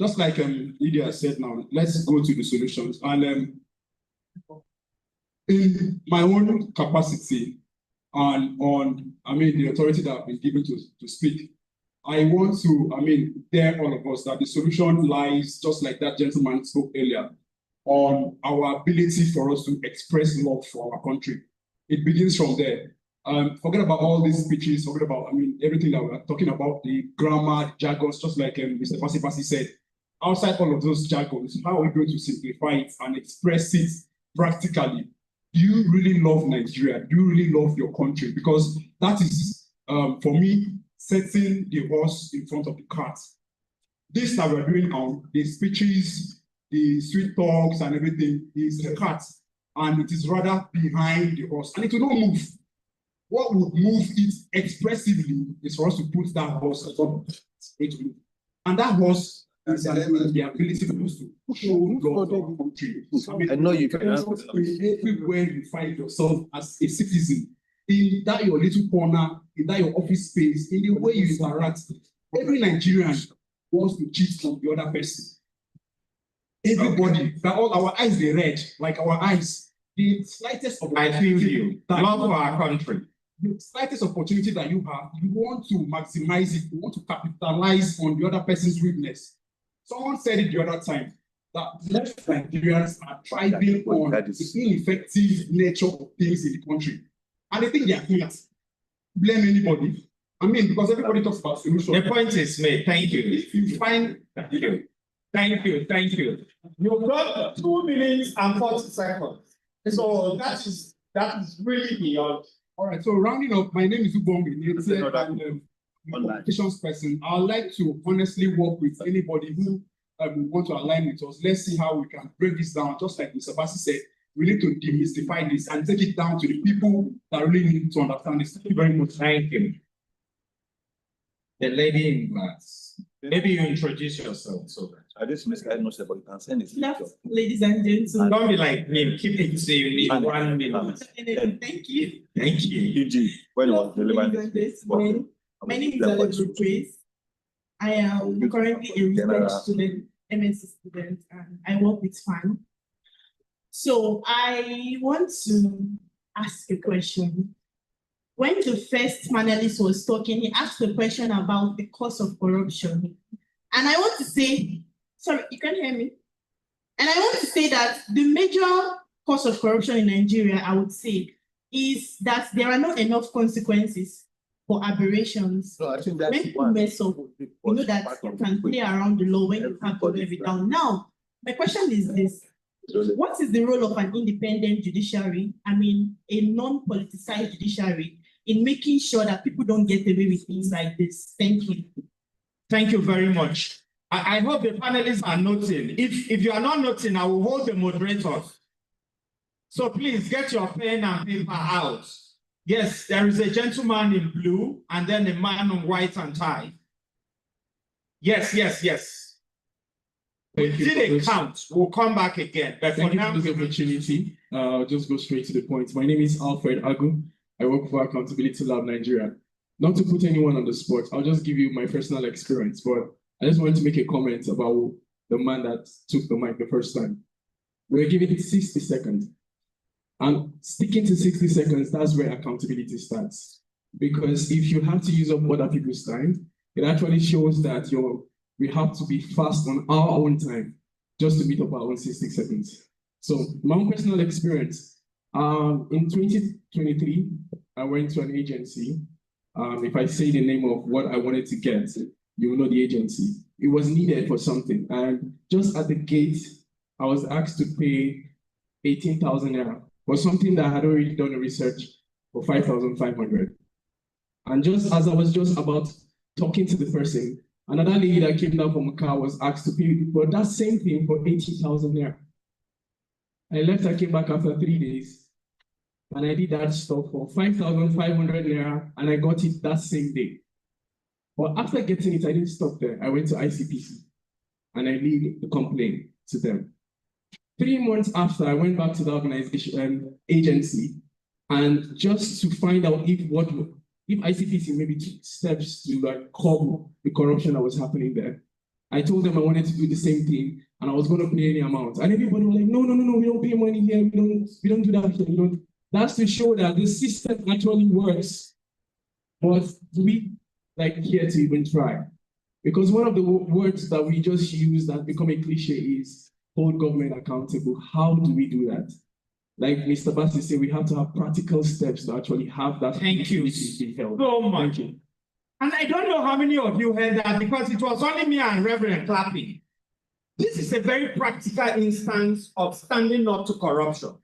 just like Lydia said now, let's go to the solutions. And in my own capacity and on, the authority that I've been given to speak, I want to, tell all of us that the solution lies, just like that gentleman spoke earlier, on our ability for us to express love for our country. It begins from there. Forget about all these speeches, forget about, everything that we're talking about, the grammar, jargons, just like Mr. Fasipasi said. Outside all of those jargons, how are we going to simplify it and express it practically? Do you really love Nigeria? Do you really love your country? Because that is, for me, setting the horse in front of the cart. This that we're doing now, the speeches, the sweet talks and everything is the cart, and it is rather behind the horse, and it will not move. What would move it expressively is for us to put that horse on it to move. And that horse is the ability for us to show love for our country. I know you can answer. Everywhere you find yourself as a citizen, in that your little corner, in that your office space, in the way you interact, every Nigerian wants to cheat on the other person. Everybody, that all our eyes they red, like our eyes, the slightest of I feel you. Love for our country. The slightest opportunity that you have, you want to maximize it, you want to capitalize on the other person's weakness. Someone said it the other time that most Nigerians are thriving on the ineffective nature of things in the country. And they think they are can't blame anybody. Because everybody talks about solutions. The point is made. Thank you. If you find Thank you. You've got 2 minutes and 40 seconds. So that is really beyond. All right, so rounding up, my name is Ubongi, and communications person. I'd like to honestly work with anybody who want to align with us. Let's see how we can break this down. Just like Mr. Basi said, we need to demystify this and take it down to the people that really need to understand this. Thank you very much. Thank you. The lady in glass. Maybe you introduce yourself so that. I just miss guy knows about it and Ladies and gentlemen. Don't be like me. Keep it to you need 1 minute. Thank you. Thank you. UG, when was relevant? My name is Alebru Praise. I am currently a research student, MSc student, and I work with FAN. So I want to ask a question. When the first panelist was talking, he asked a question about the cause of corruption. And I want to say, sorry, you can hear me? And I want to say that the major cause of corruption in Nigeria, I would say, is that there are not enough consequences for aberrations. No, I think when that's people mess up, you know that you can play around the law when you have to have it down. Now, My question is this. What is the role of an independent judiciary, I mean, a non-politicized judiciary, in making sure that people don't get away with things like this? Thank you. Thank you very much. I hope the panelists are noting. If you are not noting, I will hold the moderators. So please get your pen and paper out. Yes, there is a gentleman in blue and then a man in white and tie. Yes. We did a count. We'll come back again. But Thank for now, you for this opportunity. I'll just go straight to the point. My name is Alfred Agu. I work for Accountability Lab Nigeria. Not to put anyone on the spot, I'll just give you my personal experience, but I just wanted to make a comment about the man that took the mic the first time. We're giving it 60 seconds. And sticking to 60 seconds, that's where accountability starts. Because if you have to use up other people's time, it actually shows that we have to be fast on our own time just to meet up our own 60 seconds. So my own personal experience, in 2023, I went to an agency. If I say the name of what I wanted to get, you will know the agency. It was needed for something. And just at the gate, I was asked to pay 18,000 naira for something that I had already done the research for 5,500. And just as I was just about talking to the person, another lady that came down from a car was asked to pay for that same thing for 80,000 naira. I left, I came back after 3 days, and I did that stuff for 5,500 naira, and I got it that same day. But after getting it, I didn't stop there. I went to ICPC, and I made a complaint to them. 3 months after, I went back to the organization agency, and just to find out if ICPC maybe took steps to like curb the corruption that was happening there. I told them I wanted to do the same thing, and I was going to pay any amount. And everybody was like, no, we don't pay money here. We don't do that here. That's to show that the system actually works. But do we like care to even try? Because one of the words that we just use that become a cliche is hold government accountable. How do we do that? Like Mr. Bassi said, we have to have practical steps to actually have that. Thank you so much. Thank you. And I don't know how many of you heard that because it was only me and Reverend clapping. This is a very practical instance of standing up to corruption.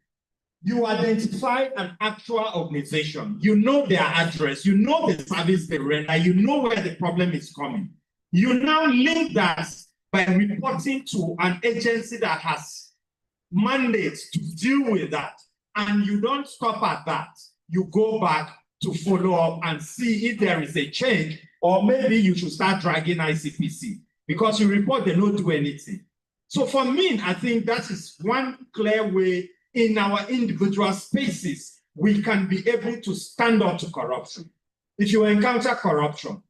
You identify an actual organization, you know their address, you know the service they render, you know where the problem is coming. You now link that by reporting to an agency that has mandates to deal with that. And you don't stop at that. You go back to follow up and see if there is a change, or maybe you should start dragging ICPC because you report they don't do anything. So for me, I think that is one clear way in our individual spaces, we can be able to stand up to corruption. If you encounter corruption,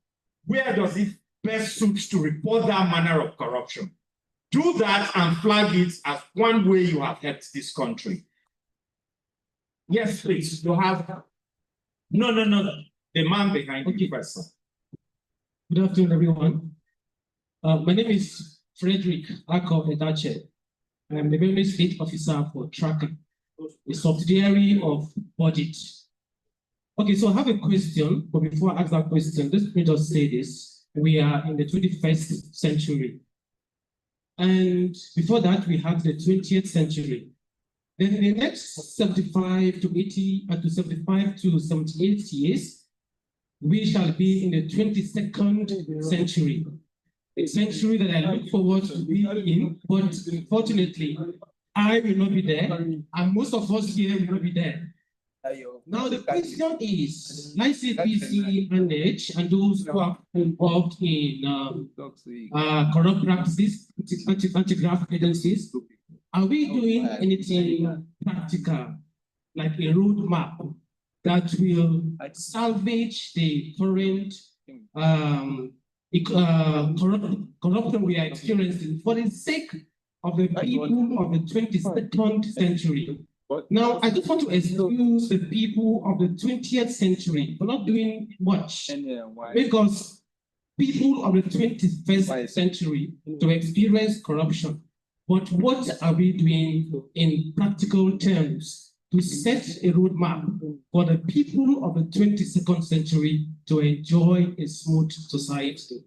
where does it best suit to report that manner of corruption? Do that and flag it as one way you have helped this country. Yes, please. You have. No. The man behind you first. Good afternoon, everyone. My name is Frederick Ako Edache. I am the Benue State Officer for Tracker, a subsidiary of Budget. Okay, so I have a question, but before I ask that question, let me just say this. We are in the 21st century. And before that, we had the 20th century. Then in the next 75 to 80, to 75 to 78 years, we shall be in the 22nd century. A century that I look forward to be in, but unfortunately, I will not be there, and most of us here will not be there. Now the question is, ICPC manage and those who are involved in corrupt practices, anti-graft agencies, are we doing anything practical, like a roadmap that will salvage the current corruption we are experiencing for the sake of the people of the 22nd century? Now, I just want to excuse the people of the 20th century for not doing much, because people of the 21st century to experience corruption. But what are we doing in practical terms to set a roadmap for the people of the 22nd century to enjoy a smooth society?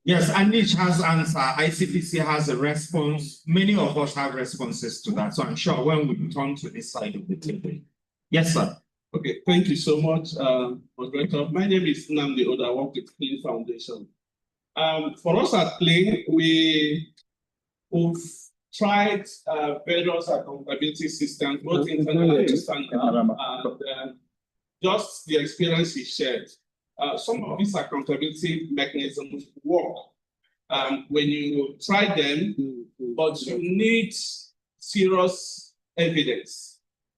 Yes, and each has answer. ICPC has a response. Many of us have responses to that. So I'm sure when we turn to this side of the table. Yes, sir. Okay, thank you so much, moderator. My name is Nnamdi Oda. I work with Clean Foundation. For us at Clean, we've tried various accountability systems, both internal and external, and just the experience he shared. Some of these accountability mechanisms work when you try them, but you need serious evidence.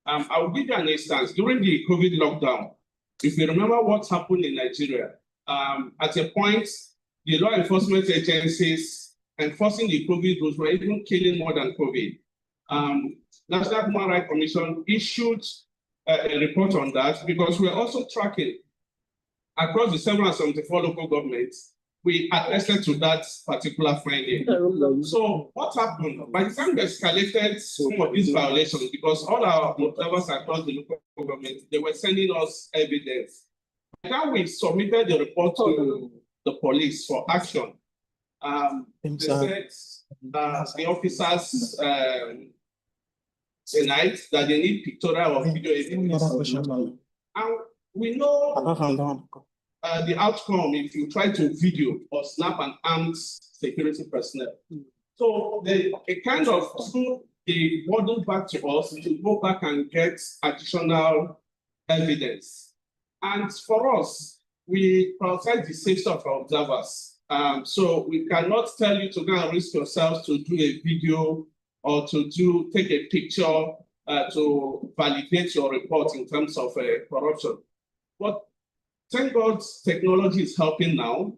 I will give you an instance. During the COVID lockdown, if you remember what happened in Nigeria, at a point, the law enforcement agencies enforcing the COVID rules were even killing more than COVID. National Human Rights Commission issued a report on that because we're also tracking across the 774 local governments. We attested to that particular finding. So what happened? By the time we escalated some of these violations, because all our observers across the local government, they were sending us evidence. Now we submitted the report to the police for action. They said the officers tonight that they need pictorial or video evidence. And we know the outcome if you try to video or snap an armed security personnel. So they kind of threw the burden back to us to go back and get additional evidence. And for us, we prioritize the safety of our observers. So we cannot tell you to go and risk yourselves to do a video or to take a picture to validate your report in terms of corruption. But thank God technology is helping now.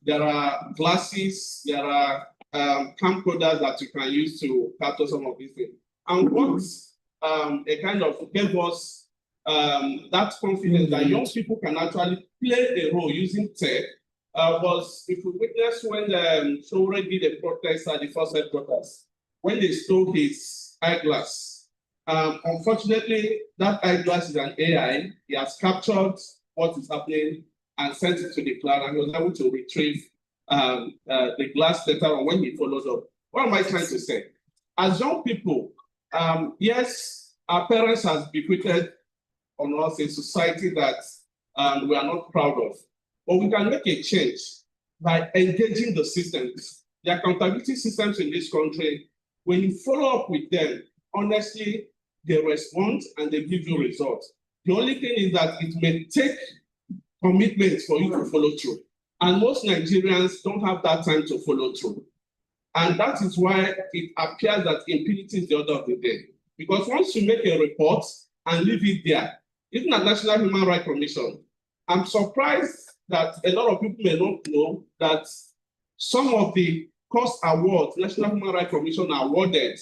There are glasses, there are camcorders that you can use to capture some of these things. And what it kind of gave us that confidence that young people can actually play a role using tech was if we witnessed when Sowore did a protest at the first headquarters, when they stole his eyeglass. Unfortunately, that eyeglass is an AI. He has captured what is happening and sent it to the cloud, and he was able to retrieve the glass later on when he followed up. What am I trying to say? As young people, yes, our parents have bequeathed on us a society that we are not proud of, but we can make a change by engaging the systems. The accountability systems in this country, when you follow up with them, honestly, they respond and they give you results. The only thing is that it may take commitment for you to follow through. And most Nigerians don't have that time to follow through. And that is why it appears that impunity is the order of the day. Because once you make a report and leave it there, even at National Human Rights Commission, I'm surprised that a lot of people may not know that some of the cost awards National Human Rights Commission awarded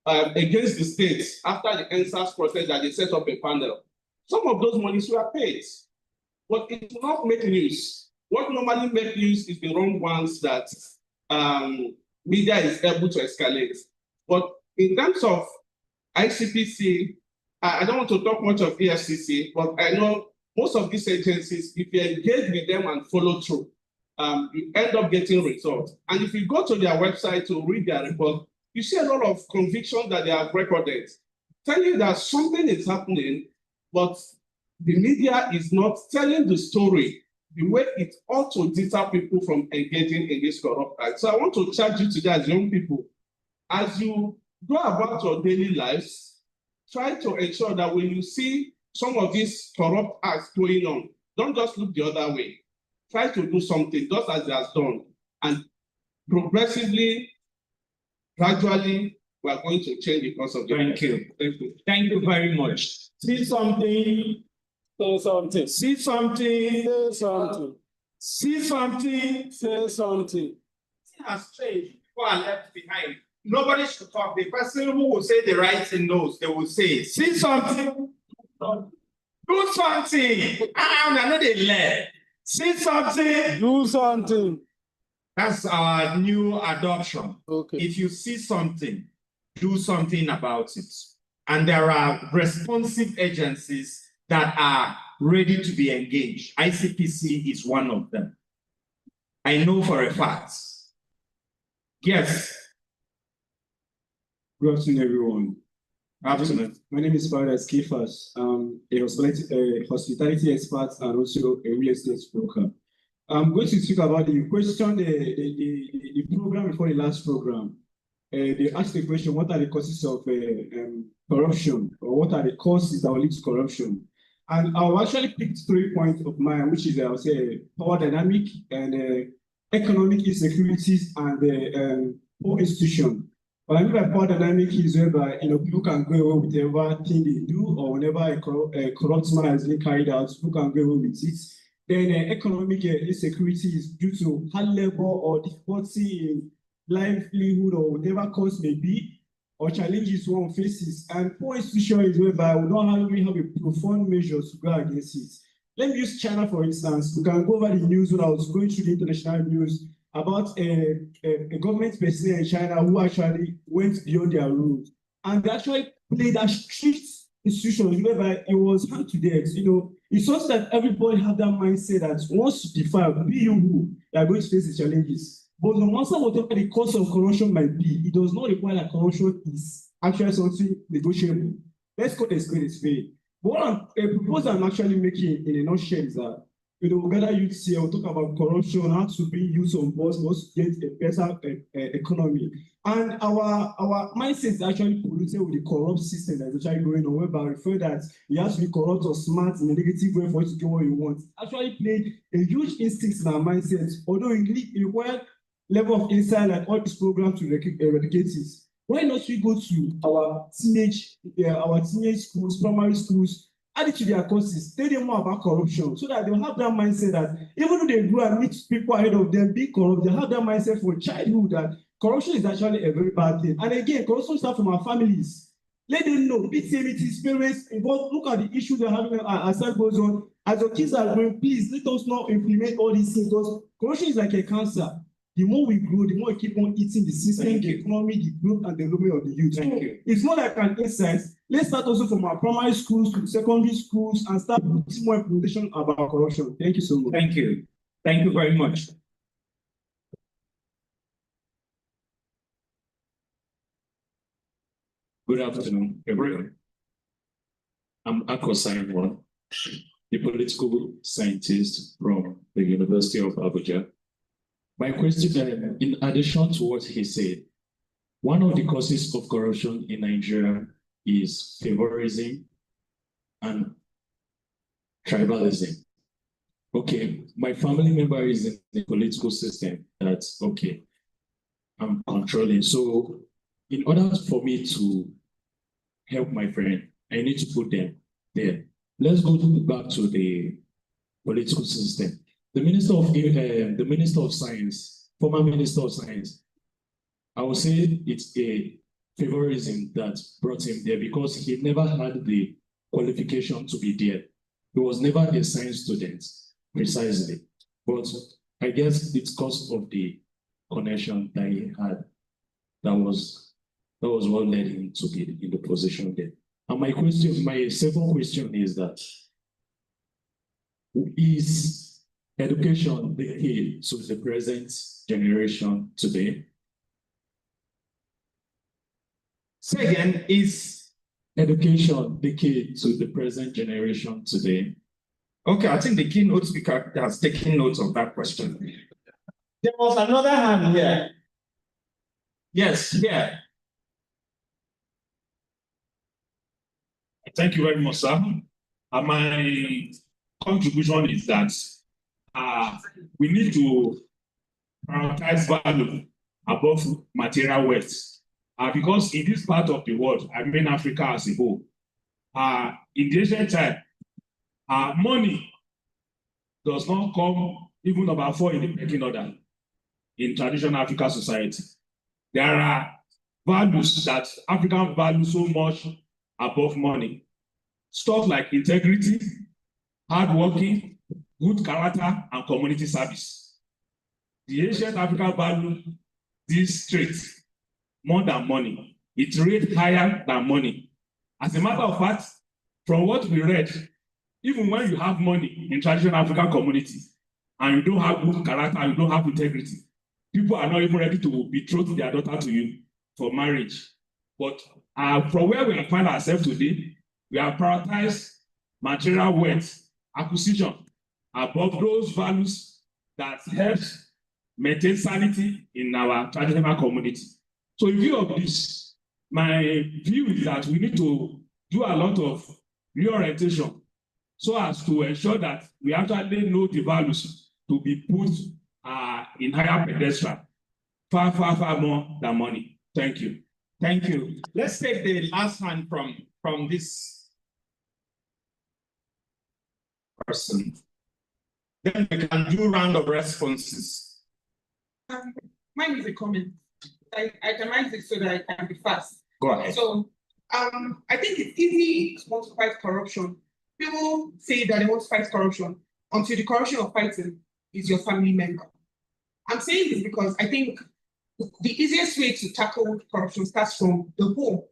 against the states after the NSAS protest that they set up a panel. Some of those monies were paid, but it will not make news. What normally makes news is the wrong ones that media is able to escalate. But in terms of ICPC, I don't want to talk much of EFCC, but I know most of these agencies, if you engage with them and follow through, you end up getting results. And if you go to their website to read their report, you see a lot of conviction that they have recorded, telling you that something is happening, but the media is not telling the story the way it ought to deter people from engaging in this corrupt act. So I want to charge you today as young people, as you go about your daily lives, try to ensure that when you see some of these corrupt acts going on, don't just look the other way. Try to do something just as he has done. And progressively, gradually, we are going to change the course of the Thank you. Thank you. Thank you very much. See something. Say something. See something. Say something. See something. Say something. It has changed. People are left behind. Nobody should talk. The person who will say the right thing knows. They will say, see something. Do something. I know they left. See something. Do something. That's our new adoption. Okay. If you see something, do something about it. And there are responsive agencies that are ready to be engaged. ICPC is one of them. I know for a fact. Yes. Good afternoon, everyone. Afternoon. My name is Faraz Kefas. A hospitality expert and also a real estate broker. I'm going to speak about the question, the program before the last program. They asked the question, what are the causes of corruption, or what are the causes that will lead to corruption? And I'll actually pick 3 points of mine, which is, I would say, power dynamic and economic insecurities and poor institution. What I mean by power dynamic is whereby people can go away with whatever thing they do, or whenever a corrupt man has been carried out, people can go away with it. Then economic insecurity is due to hard labor or difficulty in livelihood or whatever cause may be, or challenges one faces. And poor institution is whereby we don't really have a profound measures to go against it. Let me use China, for instance. We can go over the news when I was going through the international news about a government personnel in China who actually went beyond their rules. And they actually played a strict institution whereby it was hard to death. It's such that everybody have that mindset that once you defy, be you who, you are going to face the challenges. But no matter whatever the cause of corruption might be, it does not require that corruption is actually something negotiable. Let's call it a spade. But a proposal I'm actually making in a nutshell is that we'll gather youths here, we'll talk about corruption, how to bring youth on board, to get a better economy. And our mindset is actually polluted with the corrupt system that's actually going on, whereby we refer that you have to be corrupt or smart in a negative way for you to get what you want. Actually played a huge instinct in our mindset, although it requires level of insight like all these programs to eradicate it. Why not we go to our teenage schools, primary schools, add it to their courses, tell them more about corruption, so that they'll have that mindset that even though they grow and meet people ahead of them being corrupt, they have that mindset for childhood that corruption is actually a very bad thing. And again, corruption starts from our families. Let them know, meetings, parents involved, look at the issues they're having as time goes on. As your kids are growing, please let us not implement all these things, because corruption is like a cancer. The more we grow, the more we keep on eating the system, the economy, the growth, and the development of the youth. It's not like an insight. Let's start also from our primary schools to secondary schools and start putting more information about corruption. Thank you so much. Thank you. Thank you very much. Good afternoon, everyone. I'm Ako Simon, the political scientist from the University of Abuja. My question, in addition to what he said, one of the causes of corruption in Nigeria is favorism and tribalism. Okay, my family member is in the political system that's okay, I'm controlling. So in order for me to help my friend, I need to put them there. Let's go back to the political system. The Minister of Science, former Minister of Science, I would say it's a favorism that brought him there because he never had the qualification to be there. He was never a science student, precisely. But I guess it's because of the connection that he had. That was what led him to be in the position there. And my second question is that, is education the key to the present generation today? Say again, is education the key to the present generation today? Okay, I think the keynote speaker has taken notes of that question. There was another hand here. Yes, yeah. Thank you very much, sir. My contribution is that we need to prioritize value above material wealth. Because in this part of the world, I mean Africa as a whole, in the ancient time, money does not come even about 4 in the pecking order in traditional African society. There are values that Africans value so much above money. Stuff like integrity, hard working, good character, and community service. The ancient African value these traits more than money. It rates higher than money. As a matter of fact, from what we read, even when you have money in traditional African communities, and you don't have good character, and you don't have integrity, people are not even ready to betroth their daughter to you for marriage. But from where we find ourselves today, we have prioritized material wealth acquisition above those values that help maintain sanity in our traditional community. So in view of this, my view is that we need to do a lot of reorientation so as to ensure that we actually know the values to be put in higher pedestal, far more than money. Thank you. Thank you. Let's take the last hand from this person. Then we can do round of responses. Mine is a comment. I itemize it so that I can be fast. Go ahead. So I think it's easy to want to fight corruption. People say that they want to fight corruption until the corruption of fighting is your family member. I'm saying this because I think the easiest way to tackle corruption starts from the home.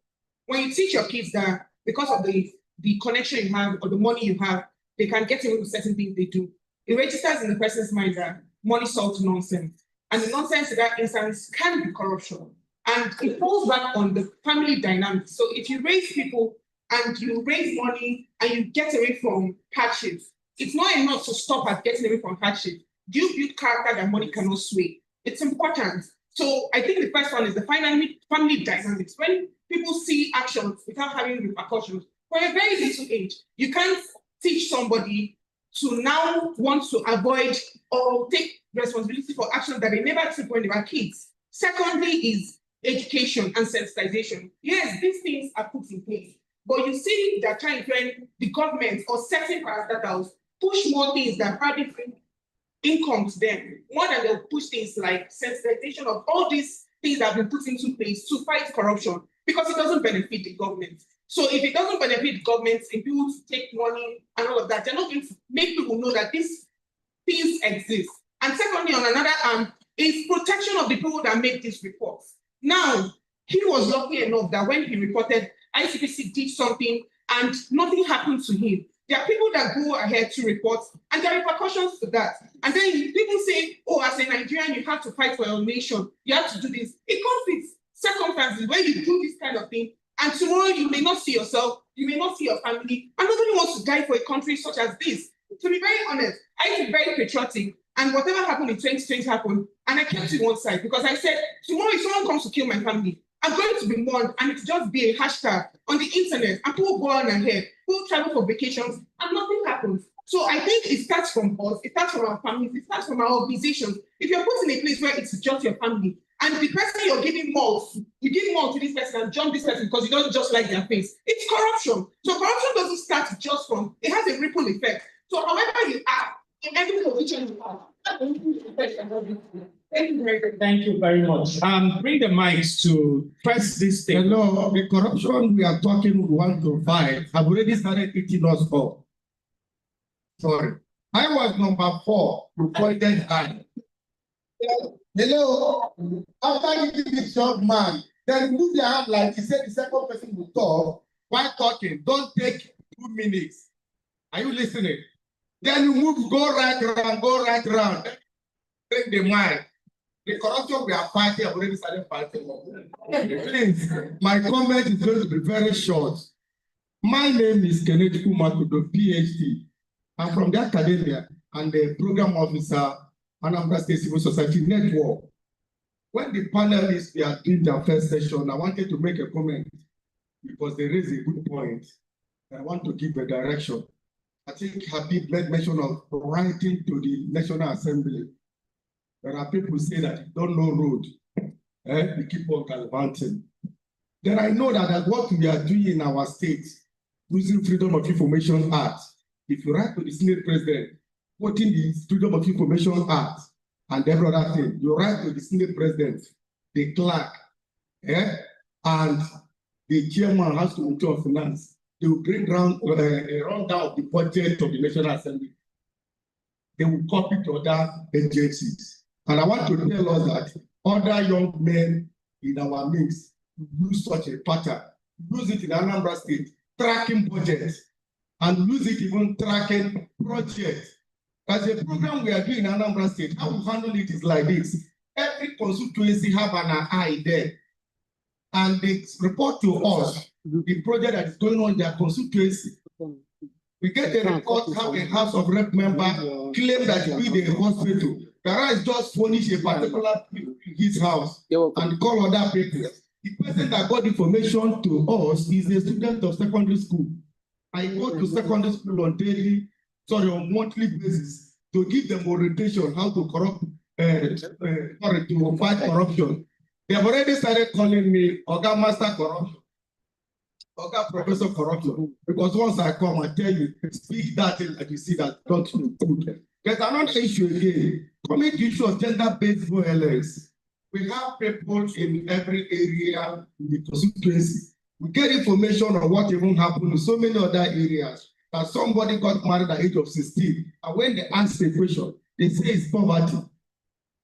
When you teach your kids that because of the connection you have or the money you have, they can get away with certain things they do, it registers in the person's mind that money solves nonsense. And the nonsense in that instance can be corruption. And it falls back on the family dynamics. So if you raise people and you raise money and you get away from hardships, it's not enough to stop at getting away from hardship. You build character that money cannot sway. It's important. So I think the first one is the family dynamics. When people see actions without having repercussions, for a very little age, you can't teach somebody to now want to avoid or take responsibility for actions that they never took when they were kids. Secondly is education and sensitization. Yes, these things are put in place, but you see that time when the government or certain parastatals push more things that probably bring income to them, more than they'll push things like sensitization of all these things that have been put into place to fight corruption, because it doesn't benefit the government. So if it doesn't benefit the government, if people take money and all of that, they're not going to make people know that these things exist. And secondly, on another arm, is protection of the people that make these reports. Now, he was lucky enough that when he reported, ICPC did something and nothing happened to him. There are people that go ahead to report, and there are repercussions to that. And then people say, oh, as a Nigerian, you have to fight for your nation. You have to do this. It comes with circumstances where you do this kind of thing, and tomorrow you may not see yourself, you may not see your family, and nobody wants to die for a country such as this. To be very honest, I feel very patriotic, and whatever happened in 2020 happened, and I kept to one side because I said, tomorrow if someone comes to kill my family, I'm going to be mourned, and it'll just be a hashtag on the internet, and people go on ahead, people travel for vacations, and nothing happens. So I think it starts from us, it starts from our families, it starts from our organizations. If you're put in a place where it's just your family, and the person you're giving more, you give more to this person and jump this person because you don't just like their face, it's corruption. So corruption doesn't start just from, it has a ripple effect. So however you are, in every position you are, Thank you very much. Bring the mics to press this thing. Hello, the corruption we are talking we want to fight have already started eating us up. Sorry. I was number 4, appointed high. Hello, after giving this young man, then move their hand like he said the second person will talk. While talking, don't take 2 minutes. Are you listening? Then you move, go right round. Take the mic. The corruption we are fighting, I've already started fighting. Please, my comment is going to be very short. My name is Kenneth Kumakudo, PhD. I'm from the academia and the program officer, Anambra State Civil Society Network. When the panelists were doing their first session, I wanted to make a comment because they raised a good point. I want to give a direction. I think Habib made mention of writing to the National Assembly. There are people who say that you don't know road, you keep on gallivanting. Then I know that what we are doing in our state, using Freedom of Information Act, if you write to the Senate President, putting the Freedom of Information Act and every other thing, you write to the Senate President, the clerk, and the chairman has to Committee of Finance. They will bring down a rundown of the budget of the National Assembly. They will copy to other agencies. And I want to tell us that other young men in our midst use such a pattern, use it in Anambra State, tracking budgets, and use it even tracking projects As a program we are doing in Anambra State, how we handle it is like this. Every constituency have an eye there. And they report to us the project that is going on in their constituency. We get a report how a House of Rep member claim that he built a hospital. Whereas just furnish a particular his house and call other people. The person that got information to us is a student of secondary school. I go to secondary school on monthly basis to give them orientation how to to fight corruption. They have already started calling me Oga Master Corruption, Oga Professor Corruption, because once I come and tell you, speak that thing like you see that don't good. There's another issue again, coming to issue of gender-based violence. We have people in every area in the constituency. We get information on what even happened in so many other areas. That somebody got married at the age of 16, and when they ask the question, they say it's poverty.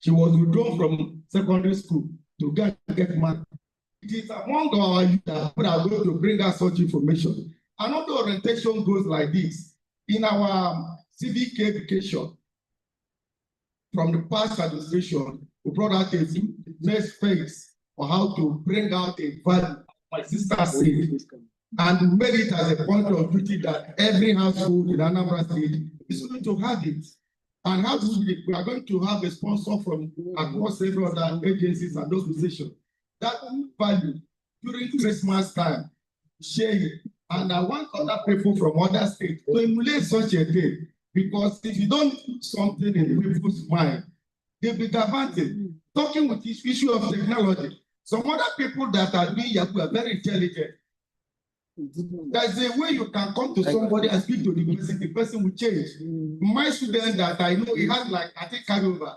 She was withdrawn from secondary school to get married. It is among our youth that are going to bring us such information. Another orientation goes like this. In our civic education, from the past administration, we brought out a next phase for how to bring out a value. My sister said, and made it as a point of duty that every household in Anambra State is going to have it. And how we are going to have a sponsor from across several other agencies and organizations. That value during Christmas time, share it. And I want other people from other states to emulate such a thing. Because if you don't put something in people's mind, they'll be diverted. Talking with this issue of technology, some other people that are doing Yahoo are very intelligent. There's a way you can come to somebody and speak to the person will change. My student that I know, he has like, I think, carryovers.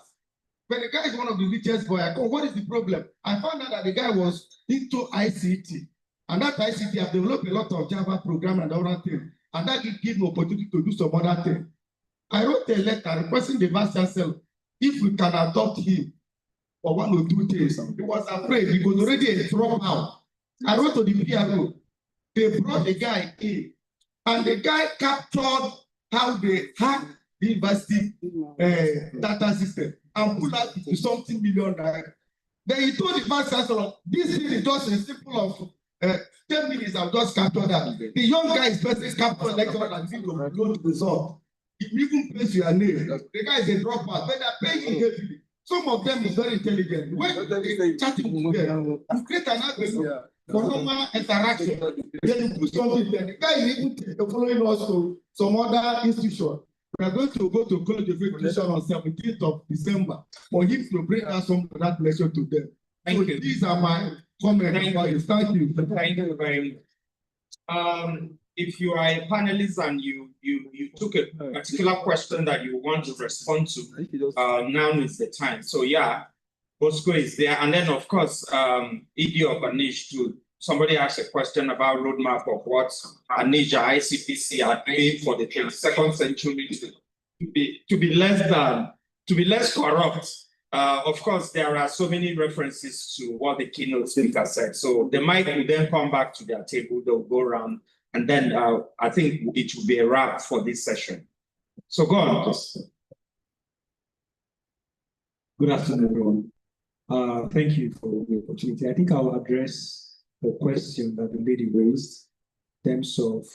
But the guy is one of the richest boys. I go, what is the problem? I found out that the guy was into ICT. And that ICT have developed a lot of Java program and other things. And that give me opportunity to do some other things. I wrote a letter requesting the Vice Chancellor if we can adopt him for 1 or 2 days. He was afraid. He was already a dropout. I wrote to the PRO. They brought the guy in, and the guy captured how they hacked the university data system and put out to something million naira. Then he told the Vice Chancellor, this thing is just a simple of 10 minutes. I've just captured that. The young guy is person captured lecturer and think of load result. If you even place your name, the guy is a dropout, but they're paying heavily. Some of them is very intelligent. When you're chatting with them, you create an avenue for normal interaction. Then you put something there. The guy is even following us to some other institution. We are going to go to College of Education on 17th of December for him to bring us some of that lecture to them. So these are my comments about it. Thank you. Thank you very much. If you are a panelist and you took a particular question that you want to respond to, now is the time. So yeah, Bosco is there. And then of course, Idi of Anish too. Somebody asked a question about roadmap of what Anish ICPC are doing for the 22nd century to be less corrupt. Of course, there are so many references to what the keynote speaker said. So the mic will then come back to their table, they'll go around, and then I think it will be a wrap for this session. So go on, please. Good afternoon, everyone. Thank you for the opportunity. I think I'll address the question that the lady raised in terms of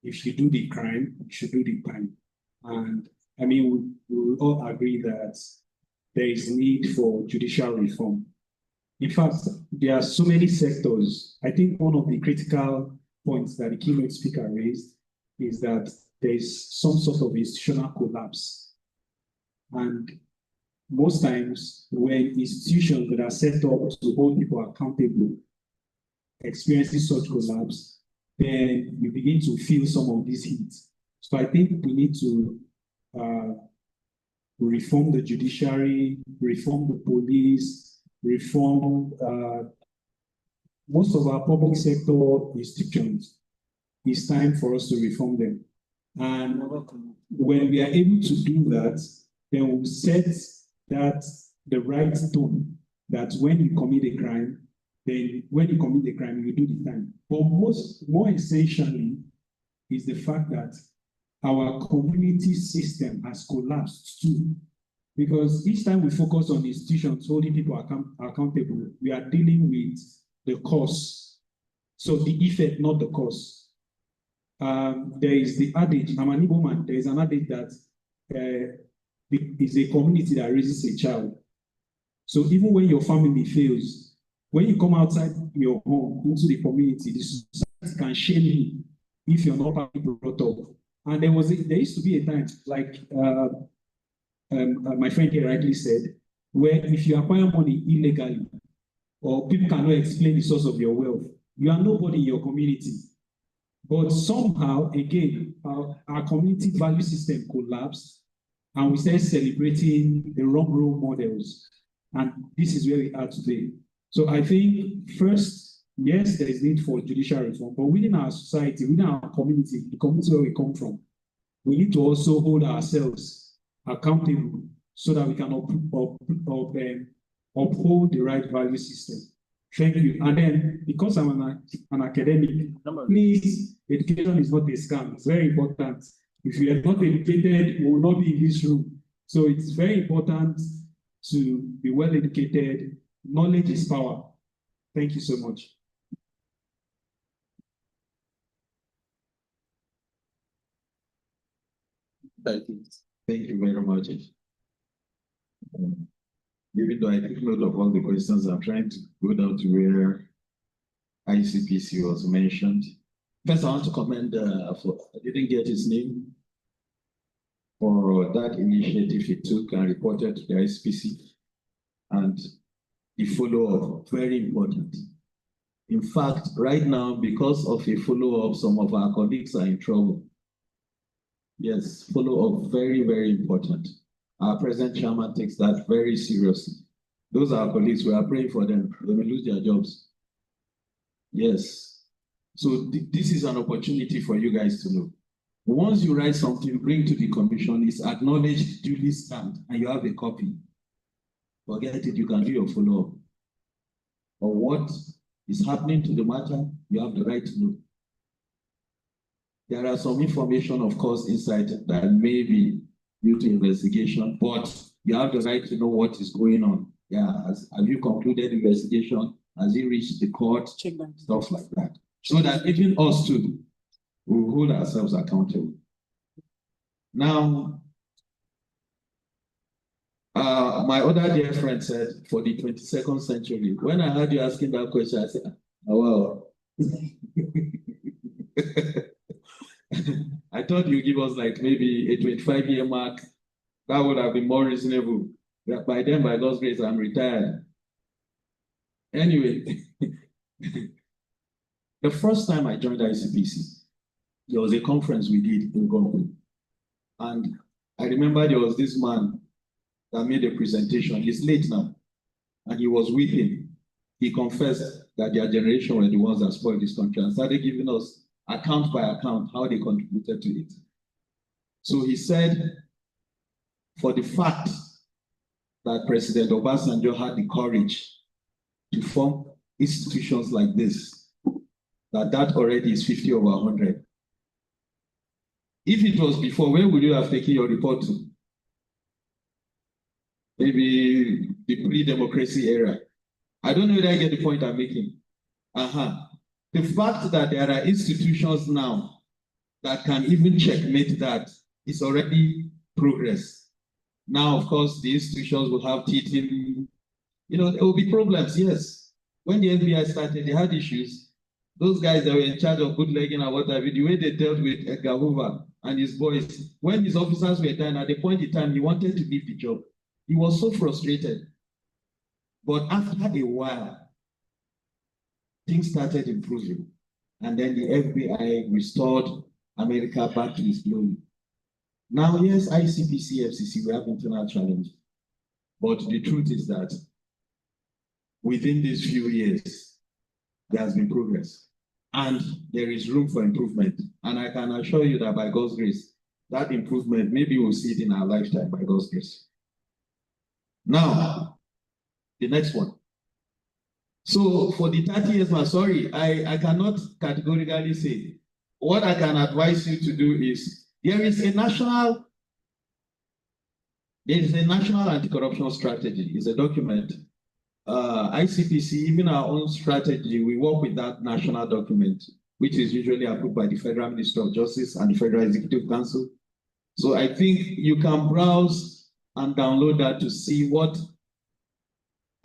if you do the crime, you should do the crime. And I mean, we all agree that there is need for judicial reform. In fact, there are so many sectors. I think one of the critical points that the keynote speaker raised is that there is some sort of institutional collapse. And most times when institutions that are set up to hold people accountable experiencing such collapse, then you begin to feel some of these heat. So I think we need to reform the judiciary, reform the police, reform most of our public sector institutions. It's time for us to reform them. And when we are able to do that, then we'll set the right tone that when you commit a crime, then when you commit the crime, you do the time. But more essentially is the fact that our community system has collapsed too. Because each time we focus on institutions holding people accountable, we are dealing with the cause. So the effect, not the cause. There is the adage, I'm an Igbo man, there is an adage that is a community that raises a child. So even when your family fails, when you come outside your home into the community, the society can shame you if you're not properly brought up. And there used to be a time, like my friend here rightly said, where if you acquire money illegally, or people cannot explain the source of your wealth, you are nobody in your community. But somehow, again, our community value system collapsed, and we started celebrating the wrong role models. And this is where we are today. So I think first, yes, there is need for judicial reform, but within our society, within our community, the community where we come from, we need to also hold ourselves accountable so that we can uphold the right value system. Thank you. And then, because I'm an academic, please, education is not a scam. It's very important. If you are not educated, you will not be in this room. So it's very important to be well educated. Knowledge is power. Thank you so much. Thank you very much. Even though I took note of all the questions, I'm trying to go down to where ICPC was mentioned. First, I want to commend, I didn't get his name, for that initiative he took and reported to the ICPC. And the follow-up, very important. In fact, right now, because of a follow-up, some of our colleagues are in trouble. Yes, follow-up, very, very important. Our present chairman takes that very seriously. Those are our colleagues, we are praying for them. They will lose their jobs. Yes. So this is an opportunity for you guys to know. Once you write something, bring to the commission, it's acknowledged, duly stamped, and you have a copy. Forget it, you can do your follow-up. Or what is happening to the matter, you have the right to know. There are some information, of course, inside that may be due to investigation, but you have the right to know what is going on. Yeah, have you concluded investigation? Has it reached the court? Stuff like that. So that even us too, we will hold ourselves accountable. Now, my other dear friend said, for the 22nd century, when I heard you asking that question, I said, oh, wow. I thought you give us like maybe a 25-year mark. That would have been more reasonable. By then, by God's grace, I'm retired. Anyway, the first time I joined ICPC, there was a conference we did in Gombe. And I remember there was this man that made a presentation. He's late now. And he was weeping. He confessed that their generation were the ones that spoiled this country and started giving us account by account how they contributed to it. So he said, for the fact that President Obasanjo had the courage to form institutions like this, that already is 50 over 100. If it was before, where would you have taken your report to? Maybe the pre-democracy era. I don't know whether I get the point I'm making. The fact that there are institutions now that can even checkmate that is already progress. Now, of course, the institutions will have teeth in, there will be problems, yes. When the FBI started, they had issues. Those guys that were in charge of bootlegging and what have you, the way they dealt with Edgar Hoover and his boys, when his officers were dying, at the point in time, he wanted to leave the job. He was so frustrated. But after a while, things started improving. And then the FBI restored America back to its glory. Now, yes, ICPC, FCC, we have internal challenges. But the truth is that within these few years, there has been progress. And there is room for improvement. And I can assure you that by God's grace, that improvement, maybe we'll see it in our lifetime by God's grace. Now, the next one. So for the 30 years, I cannot categorically say. What I can advise you to do is There is a national anti-corruption strategy. It's a document. ICPC, even our own strategy, we work with that national document, which is usually approved by the Federal Minister of Justice and the Federal Executive Council. So I think you can browse and download that to see what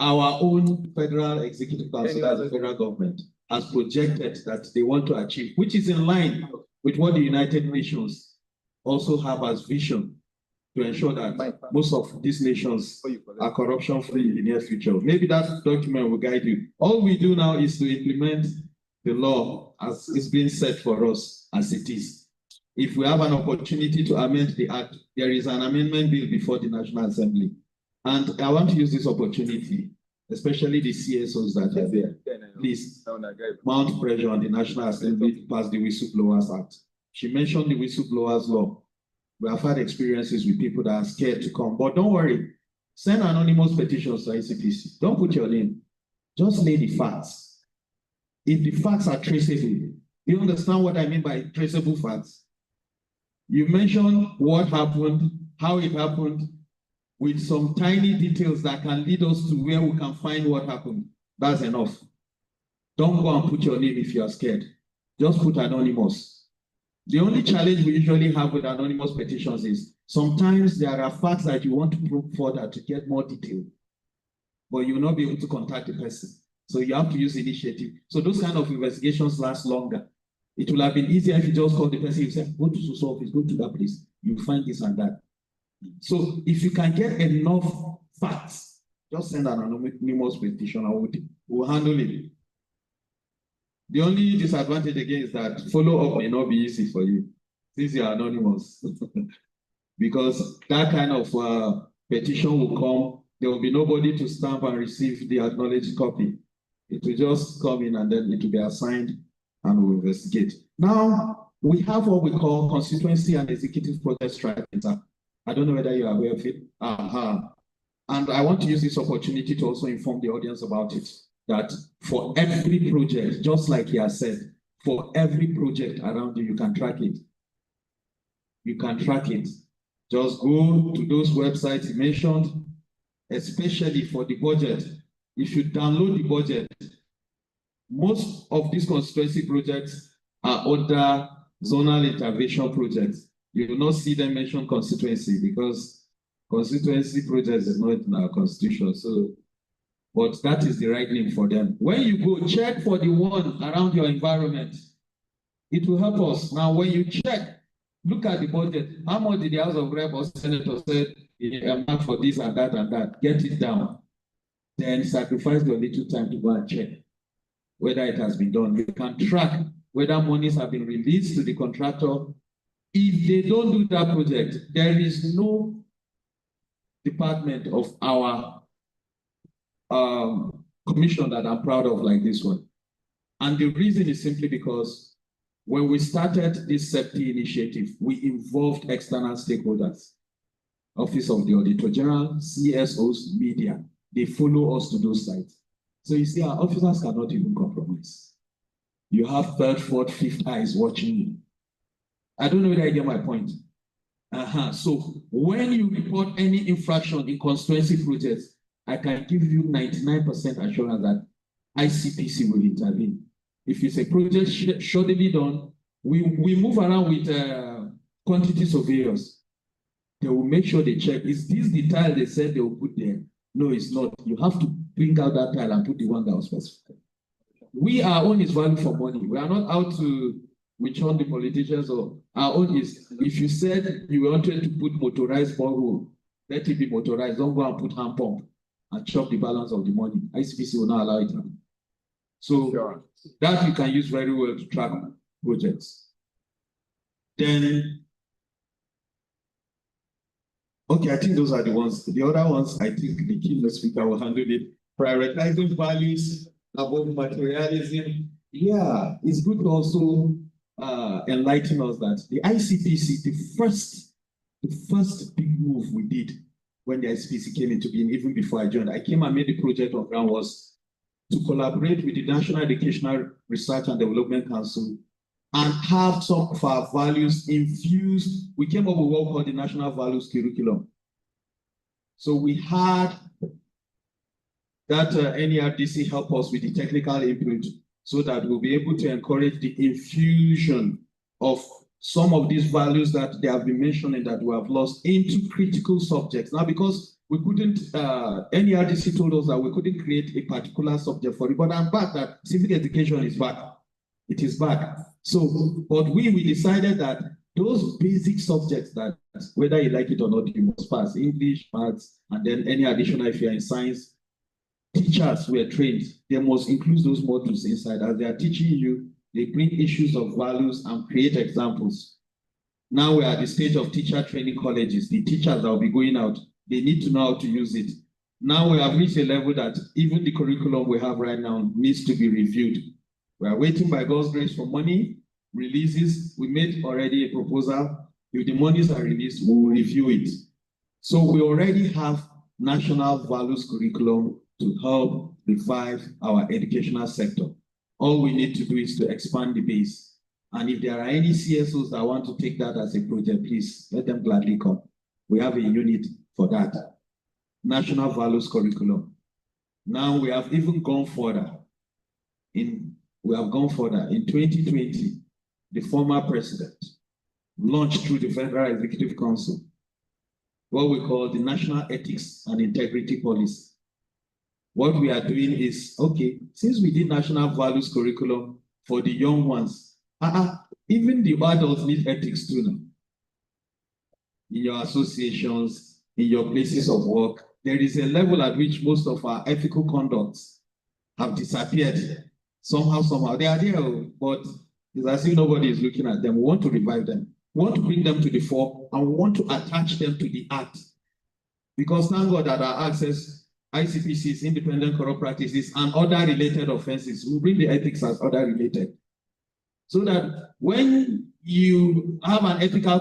our own Federal Executive Council, as the federal government, has projected that they want to achieve, which is in line with what the United Nations also have as vision to ensure that most of these nations are corruption-free in the near future. Maybe that document will guide you. All we do now is to implement the law as it's being set for us as it is. If we have an opportunity to amend the act, there is an amendment bill before the National Assembly. And I want to use this opportunity, especially the CSOs that are there. Please mount pressure on the National Assembly to pass the Whistleblowers Act. She mentioned the Whistleblowers Law. We have had experiences with people that are scared to come, but don't worry. Send anonymous petitions to ICPC. Don't put your name. Just lay the facts. If the facts are traceable, you understand what I mean by traceable facts? You mentioned what happened, how it happened, with some tiny details that can lead us to where we can find what happened. That's enough. Don't go and put your name if you are scared. Just put anonymous. The only challenge we usually have with anonymous petitions is sometimes there are facts that you want to probe further to get more detail, but you will not be able to contact the person. So you have to use initiative. So those kind of investigations last longer. It will have been easier if you just call the person, you say, go to so office, go to that place, you find this and that. So if you can get enough facts, just send an anonymous petition and we'll handle it. The only disadvantage again is that follow-up may not be easy for you since you are anonymous. Because that kind of petition will come, there will be nobody to stamp and receive the acknowledged copy. It will just come in and then it will be assigned and we'll investigate. Now, we have what we call constituency and executive project strategy. I don't know whether you are aware of it. And I want to use this opportunity to also inform the audience about it. That for every project, just like he has said, for every project around you, you can track it. You can track it. Just go to those websites he mentioned, especially for the budget. If you download the budget, most of these constituency projects are under zonal intervention projects. You will not see them mention constituency because constituency projects is not in our constitution. So, but that is the right name for them. When you go, check for the one around your environment. It will help us. Now, when you check, look at the budget. How much did the House of Rep or Senator said for this and that and that? Get it down. Then sacrifice your little time to go and check whether it has been done. You can track whether monies have been released to the contractor. If they don't do that project, there is no department of our commission that I'm proud of like this one. And the reason is simply because when we started this SEPTI initiative, we involved external stakeholders, Office of the Auditor General, CSOs, media. They follow us to those sites. So you see, our officers cannot even compromise. You have third, fourth, fifth eyes watching you. I don't know whether I get my point. So when you report any infraction in constituency projects, I can give you 99% assurance that ICPC will intervene. If it's a project shoddily done, we move around with quantity surveyors. They will make sure they check. Is this the tile they said they will put there? No, it's not. You have to bring out that tile and put the one that was specified. Our own is value for money. We are not out to witch hunt the politicians. Or our own is, if you said you wanted to put motorized borehole, let it be motorized. Don't go and put hand pump and chop the balance of the money. ICPC will not allow it. So that you can use very well to track projects. Then, okay, I think those are the ones. The other ones, I think the keynote speaker will handle it. Prioritizing values above materialism. Yeah, it's good to also enlighten us that the ICPC, the first big move we did when the ICPC came into being, even before I joined, I came and made the project on ground was to collaborate with the National Educational Research and Development Council and have some of our values infused. We came up with what we call the National Values Curriculum. So we had that NERDC help us with the technical input so that we'll be able to encourage the infusion of some of these values that they have been mentioning that we have lost into critical subjects. Now, because we couldn't, NERDC told us that we couldn't create a particular subject for it, but I'm back that civic education is back. It is back. So, but we decided that those basic subjects that, whether you like it or not, you must pass English, maths, and then any additional if you're in science, teachers were trained. They must include those modules inside. As they are teaching you, they bring issues of values and create examples. Now we are at the stage of teacher training colleges. The teachers that will be going out, they need to know how to use it. Now we have reached a level that even the curriculum we have right now needs to be reviewed. We are waiting by God's grace for money releases. We made already a proposal. If the monies are released, we will review it. So we already have national values curriculum to help revive our educational sector. All we need to do is to expand the base. And if there are any CSOs that want to take that as a project, please let them gladly come. We have a unit for that. National values curriculum. Now we have even gone further. In 2020, the former president launched through the Federal Executive Council what we call the National Ethics and Integrity Policy. What we are doing is, okay, since we did national values curriculum for the young ones, even the adults need ethics too now. In your associations, in your places of work, there is a level at which most of our ethical conducts have disappeared. Somehow, they are there, but it's as if nobody is looking at them. We want to revive them. We want to bring them to the fore, and we want to attach them to the act. Because thank God that our access, ICPCs, independent corrupt practices, and other related offenses, we bring the ethics as other related. So that when you have an ethical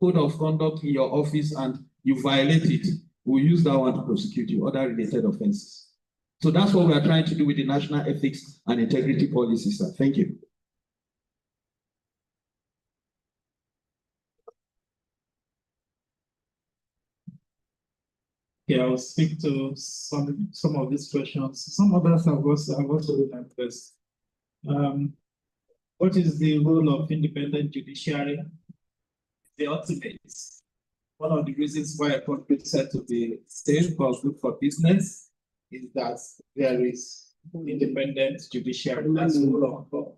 code of conduct in your office and you violate it, we'll use that one to prosecute you, other related offenses. So that's what we are trying to do with the National Ethics and Integrity Policy, sir. Thank you. Yeah, I'll speak to some of these questions. Some others I've also been addressed. What is the role of independent judiciary? The ultimate. One of the reasons why a country is said to be safe or good for business is that there is independent judiciary. That's the rule of law.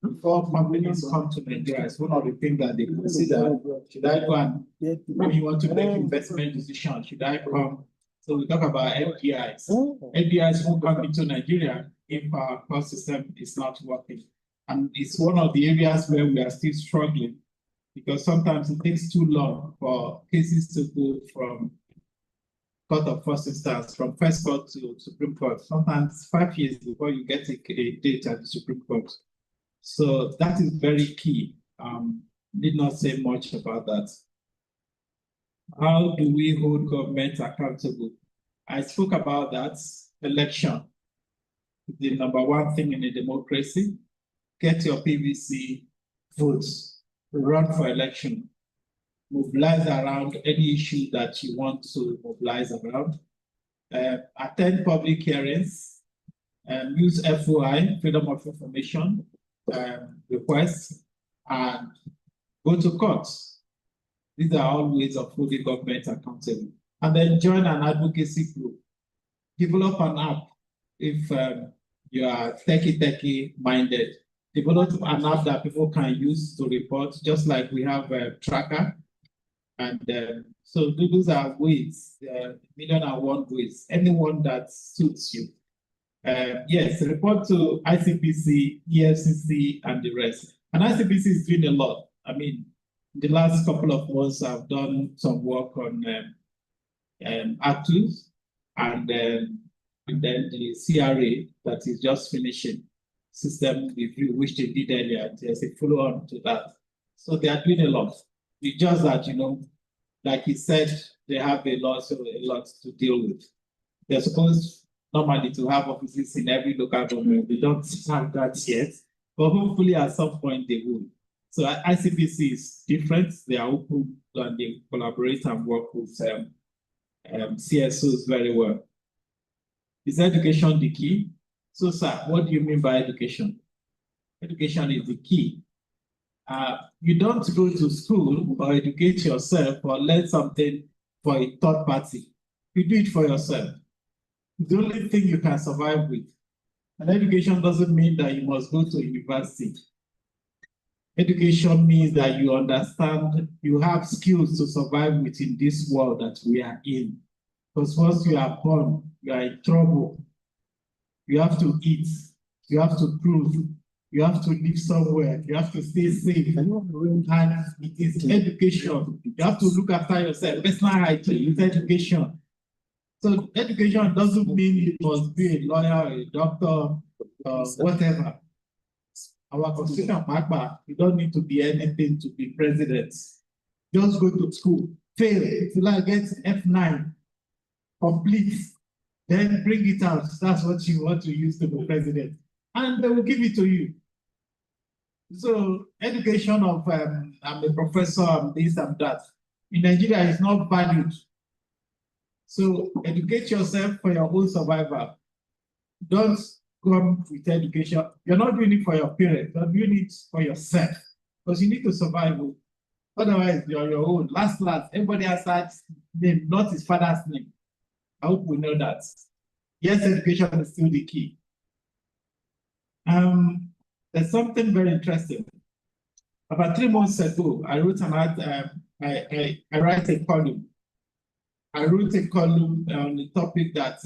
Before companies come to Nigeria, it's one of the things that they consider. Should I go and, when you want to make investment decisions, should I come? So we talk about FDIs. FDIs won't come into Nigeria if our court system is not working. And it's one of the areas where we are still struggling because sometimes it takes too long for cases to go from court of first instance, from first court to Supreme Court. Sometimes 5 years before you get a date at the Supreme Court. So that is very key. Did not say much about that. How do we hold government accountable? I spoke about that. Election. The number one thing in a democracy. Get your PVC votes. Run for election. Mobilize around any issue that you want to mobilize around. Attend public hearings. Use FOI, Freedom of Information requests, and go to courts. These are all ways of holding government accountable. And then join an advocacy group. Develop an app if you are techie minded. Develop an app that people can use to report, just like we have a tracker. And so those are ways, 1,000,001 ways, anyone that suits you. Yes, report to ICPC, EFCC, and the rest. And ICPC is doing a lot. I mean, the last couple of months, I've done some work on ACTUS and then the CRA that is just finishing system review, which they did earlier. There's a follow-on to that. So they are doing a lot. It's just that, like he said, they have a lot to deal with. They're supposed normally to have offices in every local government. They don't have that yet. but hopefully at some point they will. So ICPC is different. They are open and they collaborate and work with CSOs very well. Is education the key? So, sir, what do you mean by education? Education is the key. You don't go to school or educate yourself or learn something for a third party. You do it for yourself. It's the only thing you can survive with. And education doesn't mean that you must go to university. Education means that you understand, you have skills to survive within this world that we are in. Because once you are born, you are in trouble. You have to eat, you have to prove, you have to live somewhere, you have to stay safe. And it is education. You have to look after yourself. Personal hygiene is education. So education doesn't mean you must be a lawyer, a doctor, whatever. Our constitution, you don't need to be anything to be president. Just go to school, fail, if you like, get F9, complete, then bring it out. That's what you want to use to be president. And they will give it to you. So education of, I'm a professor, I'm this, I'm that. In Nigeria, is not valued. So educate yourself for your own survival. Don't come with education. You're not doing it for your parents, you're doing it for yourself. Because you need to survive. Otherwise, you're your own. Last, everybody has that name, not his father's name. I hope we know that. Yes, education is still the key. There's something very interesting. About 3 months ago, I wrote I write a column. I wrote a column on the topic that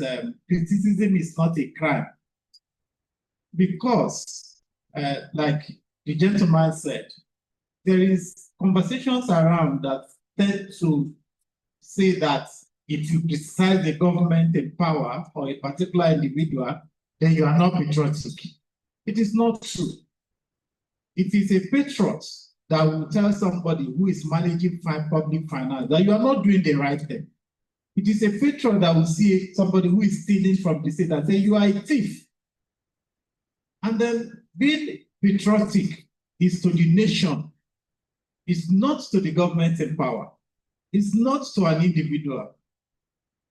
criticism is not a crime. Because, like the gentleman said, there is conversations around that tend to say that if you criticize the government in power or a particular individual, then you are not patriotic. It is not true. It is a patriot that will tell somebody who is managing public finance that you are not doing the right thing. It is a patriot that will see somebody who is stealing from the state and say, you are a thief. And then being patriotic is to the nation. It's not to the government in power. It's not to an individual.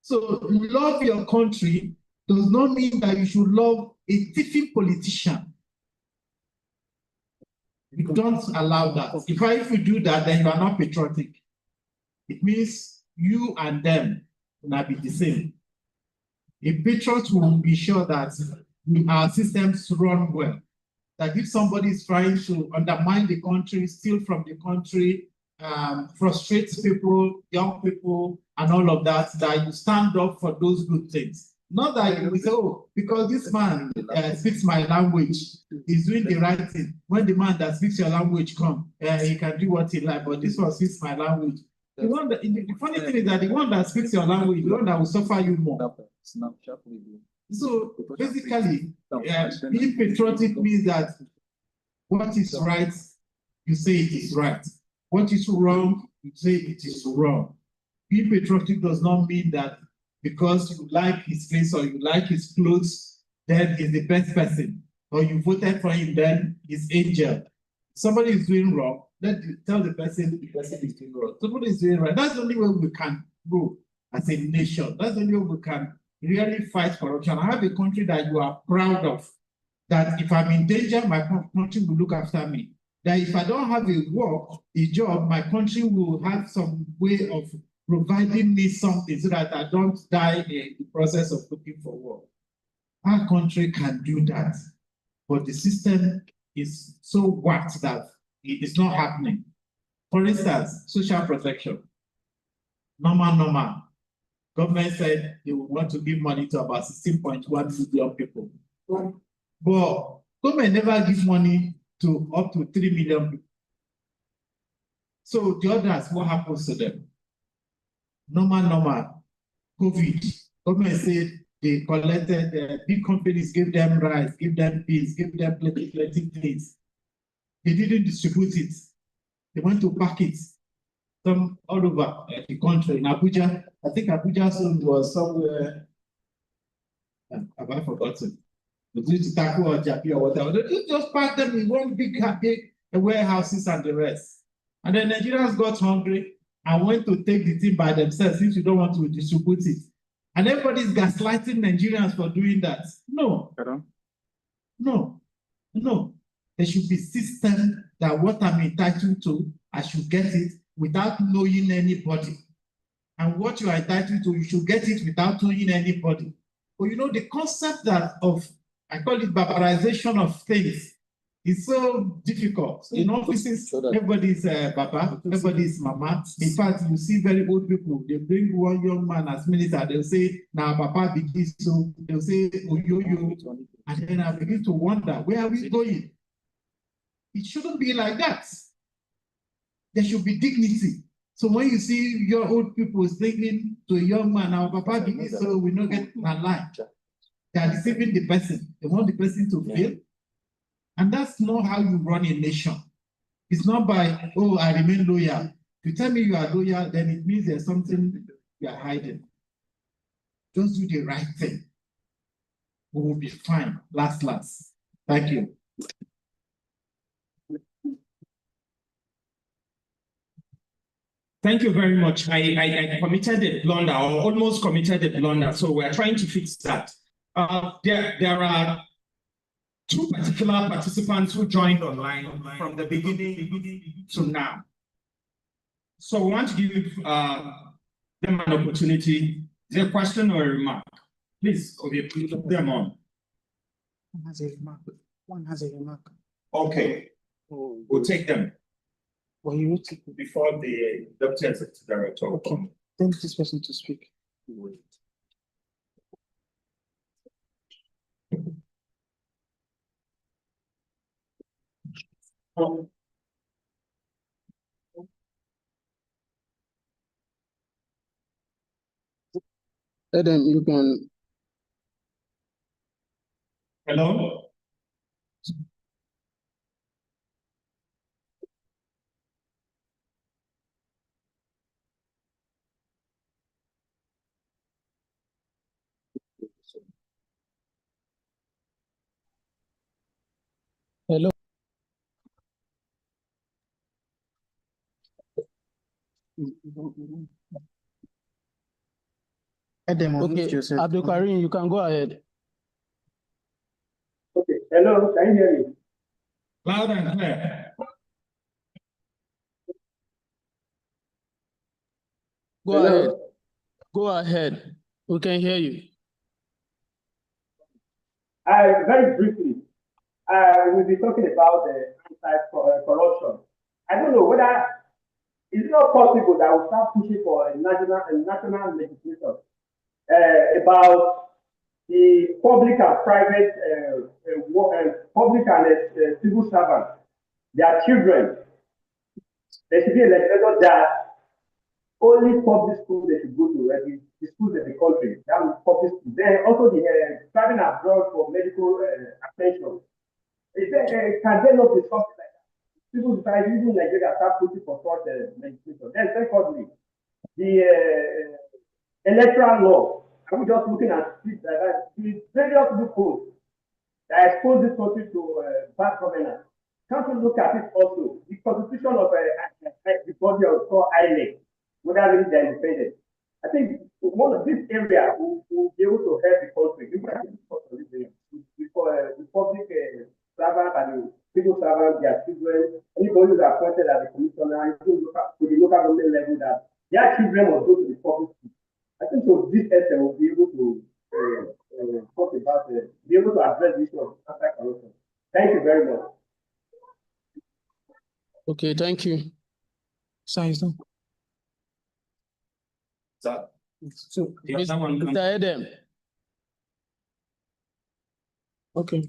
So love your country does not mean that you should love a thieving politician. You don't allow that. If you do that, then you are not patriotic. It means you and them will not be the same. A patriot will be sure that our systems run well. That if somebody is trying to undermine the country, steal from the country, frustrate people, young people, and all of that, that you stand up for those good things. Not that you say, oh, because this man speaks my language, he's doing the right thing. When the man that speaks your language comes, he can do what he likes, but this one speaks my language. The funny thing is that the one that speaks your language, the one that will suffer you more. So basically, being patriotic means that what is right, you say it is right. What is wrong, you say it is wrong. Being patriotic does not mean that because you like his face or you like his clothes, then he's the best person. Or you voted for him, then he's angel. Somebody is doing wrong, then tell the person is doing wrong. Somebody is doing right. That's the only way we can grow as a nation. That's the only way we can really fight corruption. I have a country that you are proud of, that if I'm in danger, my country will look after me. That if I don't have a job, my country will have some way of providing me something so that I don't die in the process of looking for work. Our country can do that, but the system is so whacked that it is not happening. For instance, social protection. Normal. Government said they would want to give money to about 16.1 million people. But government never gives money to up to 3 million people. So the others, what happens to them? Normal. COVID. Government said they collected, big companies gave them rice, give them beans, give them plenty things. They didn't distribute it. They went to pack it. Some all over the country. In Abuja, I think Abuja was somewhere, have I forgotten? They need to tackle or Japi or whatever. They just pack them in one big warehouses and the rest. And then Nigerians got hungry and went to take the thing by themselves since you don't want to distribute it. And everybody's gaslighting Nigerians for doing that. No. No. No. There should be system that what I'm entitled to, I should get it without knowing anybody. And what you are entitled to, you should get it without knowing anybody. But you know, the concept that of, I call it barbarization of things, is so difficult. In offices, everybody's Baba, everybody's Mama. In fact, you see very old people, they bring one young man as minister, they'll say, now Papa be this, so they'll say, oh, yo. And then I begin to wonder, where are we going? It shouldn't be like that. There should be dignity. So when you see your old people singing to a young man, our Papa be this, so we don't get alive. They are deceiving the person. They want the person to fail. And that's not how you run a nation. It's not by, oh, I remain loyal. If you tell me you are loyal, then it means there's something you are hiding. Just do the right thing. We will be fine. Last. Thank you. Thank you very much. I committed a blunder, or almost committed a blunder, so we're trying to fix that. There are two particular participants who joined online from the beginning to now. So we want to give them an opportunity. Is there a question or a remark? Please, put them on. One has a remark. One has a remark. Okay, we'll take them. Well, you need to before the Deputy Executive Director. Okay. Tell this person to speak. Adam, you can. Hello. Hello. Okay, Abdul Karim, you can go ahead. Okay, hello, can you hear me? Loud and clear. Go ahead. Go ahead. We can hear you. Very briefly, we'll be talking about the anti-corruption. I don't know whether it's not possible that we start pushing for a national legislation about the public and private, public and civil servants, their children. There should be a legislation that only public schools they should go to, the schools in the country, that is public schools. Then also the traveling abroad for medical attention. Can they not be something like that? Civil society, even Nigeria, start pushing for such legislation. Then secondly, the electoral law. I'm just looking at the various loopholes that expose this country to bad governance. Can't we look at it also? The constitution of the body of INEC, whether really they're independent. I think one of this area will be able to help the country. The public servant and the civil servant, their children, anybody who is appointed as a commissioner, to the local government level, that their children must go to the public school. I think so this essay will be able to talk about be able to address the issue of anti-corruption. Thank you very much. Okay, thank you. So, Mr. Adam. Okay.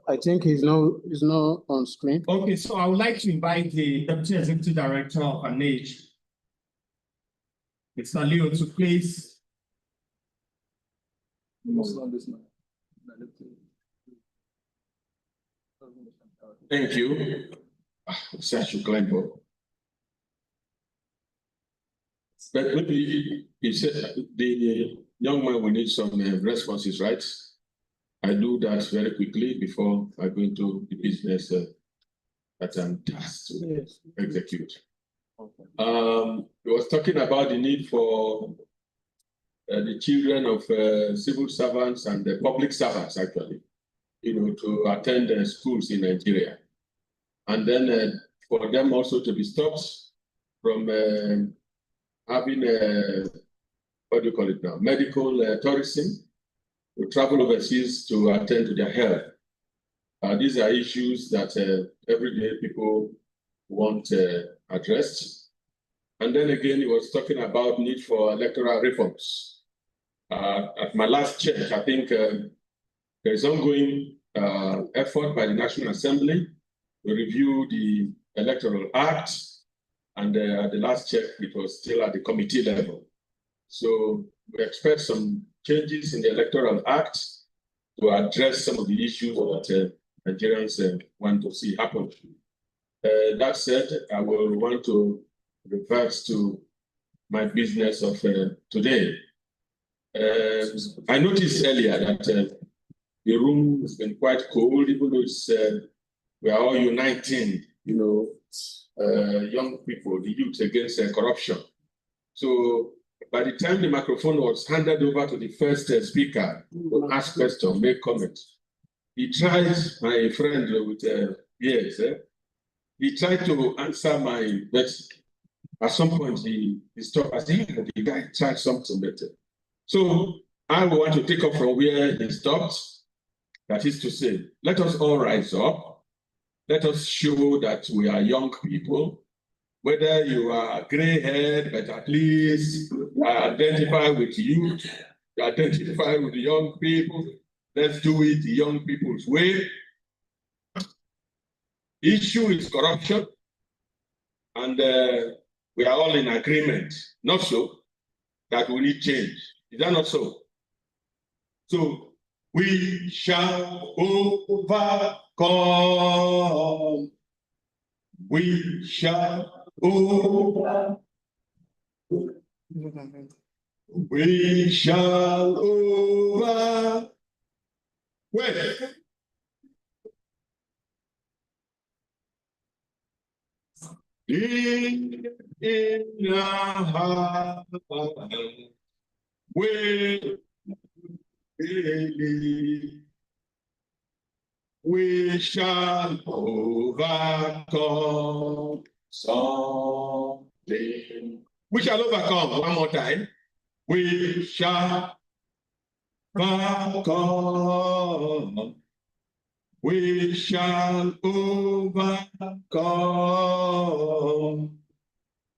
I think he's not on screen. Okay, so I would like to invite the Deputy Executive Director of ANAGE, Mr. Leo, to please. Thank you. Sergio Glenbo. But maybe he said the young man will need some responses, right? I do that very quickly before I go into the business that I'm tasked to execute. He was talking about the need for the children of civil servants and the public servants, actually, to attend schools in Nigeria. And then for them also to be stopped from having, what do you call it now, medical tourism, to travel overseas to attend to their health. These are issues that everyday people want addressed. And then again, he was talking about need for electoral reforms. At my last check, I think there is ongoing effort by the National Assembly to review the Electoral Act. And at the last check, it was still at the committee level. So we expect some changes in the Electoral Act to address some of the issues that Nigerians want to see happen. That said, I will want to revert to my business of today. I noticed earlier that the room has been quite cold, even though it's, we are all uniting, young people, the youth against corruption. So by the time the microphone was handed over to the first speaker to ask questions, make comments, he tried, my friend with yes, he tried to answer my, but at some point he stopped. I said, the guy tried something better. So I want to take up from where he stopped. That is to say, let us all rise up. Let us show that we are young people. Whether you are gray-haired, but at least identify with youth, identify with the young people. Let's do it the young people's way. Issue is corruption, and we are all in agreement, not so, that we need change. Is that not so? So we shall overcome. We shall overcome. We shall overcome. Wait. In our heart, we believe we shall overcome something. We shall overcome one more time. We shall overcome. We shall overcome.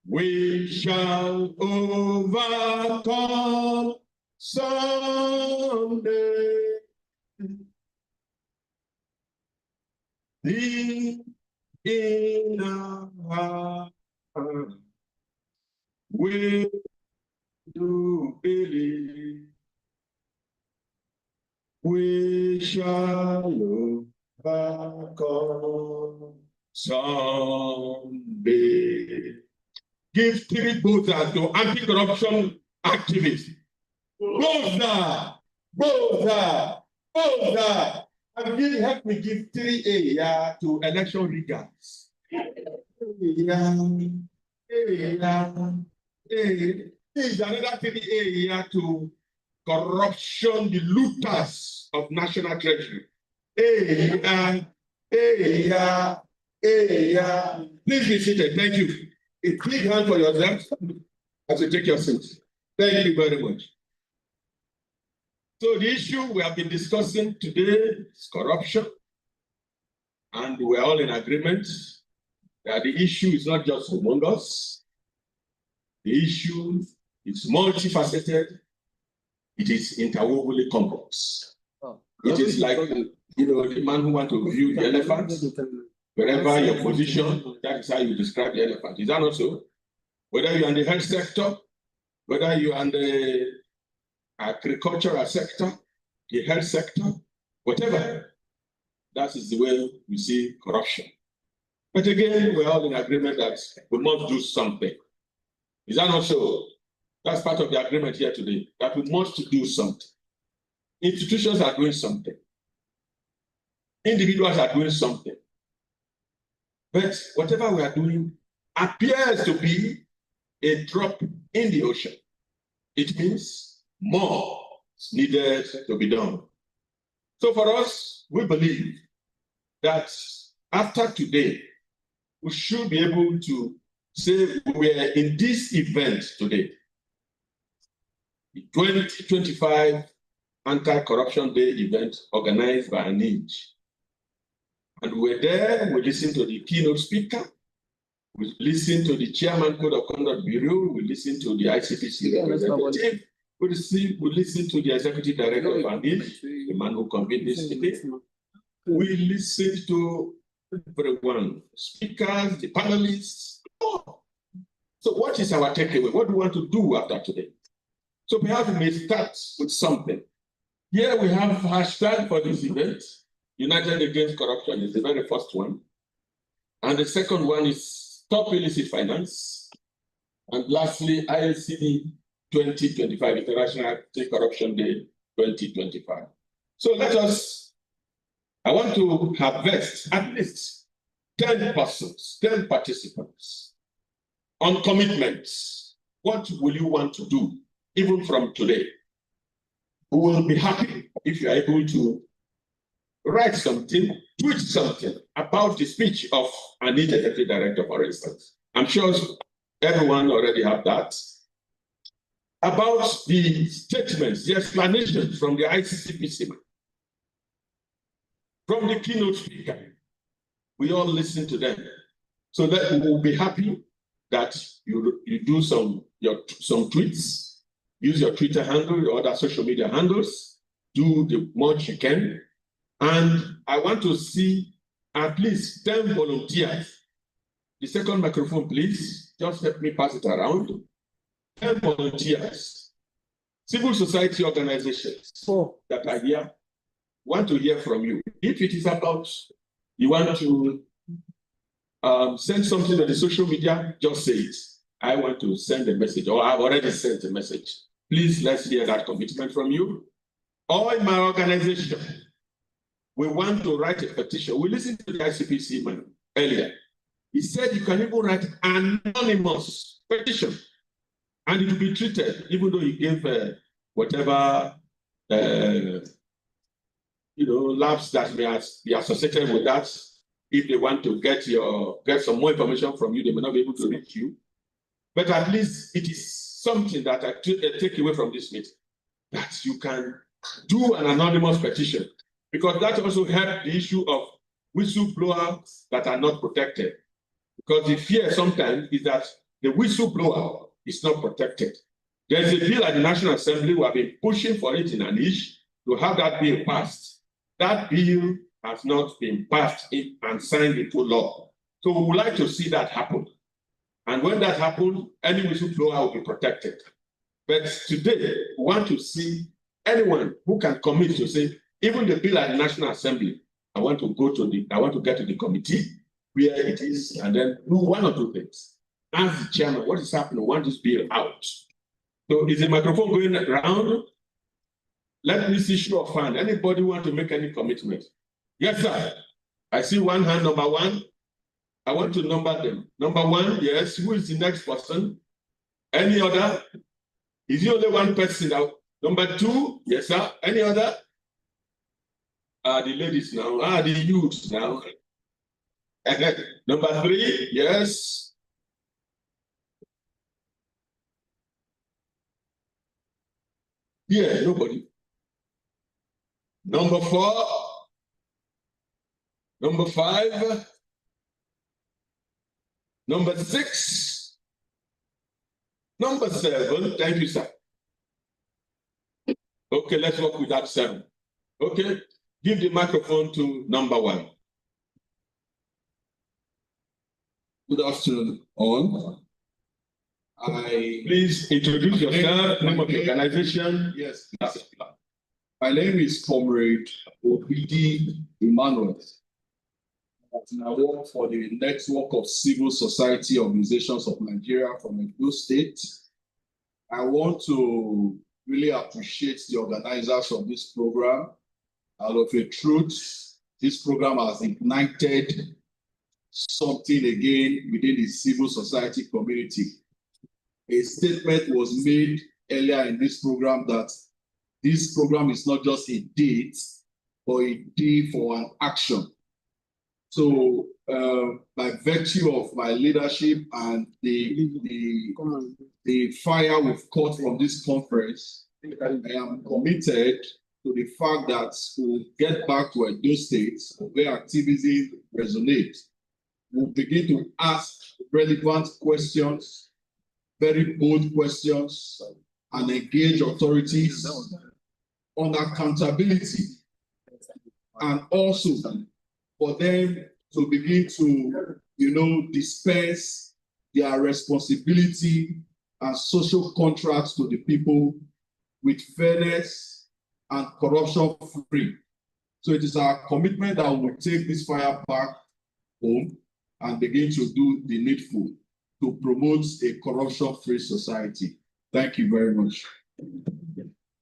We shall overcome someday. Deep in our heart, we do believe we shall overcome someday. Give 3 votes to anti-corruption activists. Boza, Boza, Boza. And help me give 3A to election riggers. Is another 3A to corruption, the looters of national treasury. Please be seated. Thank you. A big hand for yourself as you take your seat. Thank you very much. So the issue we have been discussing today is corruption. And we're all in agreement that the issue is not just among us. The issue is multifaceted. It is interwovenly complex. It is like, the man who wants to view the elephant. Wherever your position, that is how you describe the elephant. Is that not so? Whether you're in the health sector, whether you're in the agricultural sector, the health sector, whatever, that is the way we see corruption. But again, we're all in agreement that we must do something. Is that not so? That's part of the agreement here today, that we must do something. Institutions are doing something. individuals are doing something. But whatever we are doing appears to be a drop in the ocean. It means more is needed to be done. So for us, we believe that after today, we should be able to say we are in this event today. The 2025 Anti-Corruption Day event organized by ANIJ. And we're there, we listen to the keynote speaker, we listen to the chairman Code of Conduct Bureau, we listen to the ICPC representative, we listen to the executive director of ANIJ, the man who convened this meeting. We listen to everyone, speakers, the panelists. Oh. So what is our takeaway? What do we want to do after today? So perhaps we may start with something. Here we have hashtag for this event. United Against Corruption is the very first one. And the second one is Stop Illicit Finance. And lastly, ILCD 2025, International Anti-Corruption Day 2025. So I want to harvest at least 10 persons, 10 participants on commitments. What will you want to do, even from today? We will be happy if you are able to write something, tweet something about the speech of ANIJ Executive Director, for instance. I'm sure everyone already have that. About the statements, the explanations from the ICCPC, from the keynote speaker. We all listen to them. So that we will be happy that you do some tweets, use your Twitter handle, your other social media handles, do the much you can. And I want to see at least 10 volunteers. The second microphone, please. Just help me pass it around. 10 volunteers. Civil society organizations that are here want to hear from you. If it is about you want to send something on the social media, just say it. I want to send a message, or I've already sent a message. Please, let's hear that commitment from you. Or in my organization, we want to write a petition. We listened to the ICPC man earlier. He said you can even write an anonymous petition, and it will be treated, even though you gave whatever labs that may be associated with that. If they want to get some more information from you, they may not be able to reach you. But at least it is something that I take away from this meeting, that you can do an anonymous petition, because that also helps the issue of whistleblowers that are not protected. Because the fear sometimes is that the whistleblower is not protected. There's a bill at the National Assembly. We have been pushing for it in ANIJ to have that bill passed. That bill has not been passed and signed into law. So we would like to see that happen. And when that happens, any whistleblower will be protected. But today, we want to see anyone who can commit to say, even the bill at the National Assembly, I want to get to the committee where it is, and then do one or two things. Ask the chairman, what is happening? I want this bill out. So is the microphone going around? Let me see show of hand. Anybody want to make any commitment? Yes, sir. I see one hand, number one. I want to number them. Number one, yes. Who is the next person? Any other? Is there only one person now? Number two, yes, sir. Any other? The ladies now. The youths now. Number three, yes. Yeah, nobody. Number four. Number five. Number six. Number seven. Thank you, sir. Okay, let's work with that seven. Okay, give the microphone to number one. Good afternoon, all. Please introduce yourself, name of the organization. Yes, my name is Comrade Obidi Emmanuel. And I work for the Network of Civil Society Organizations of Nigeria from Edo State. I want to really appreciate the organizers of this program. Out of a truth, this program has ignited something again within the civil society community. A statement was made earlier in this program that this program is not just a date, but a day for an action. So by virtue of my leadership and the fire we've caught from this conference, I am committed to the fact that we'll get back to Edo State where activism resonates. We'll begin to ask relevant questions, very bold questions, and engage authorities on accountability, and also for them to begin to, dispense their responsibility and social contracts to the people with fairness and corruption free. So it is our commitment that we will take this fire back home and begin to do the needful to promote a corruption-free society. Thank you very much.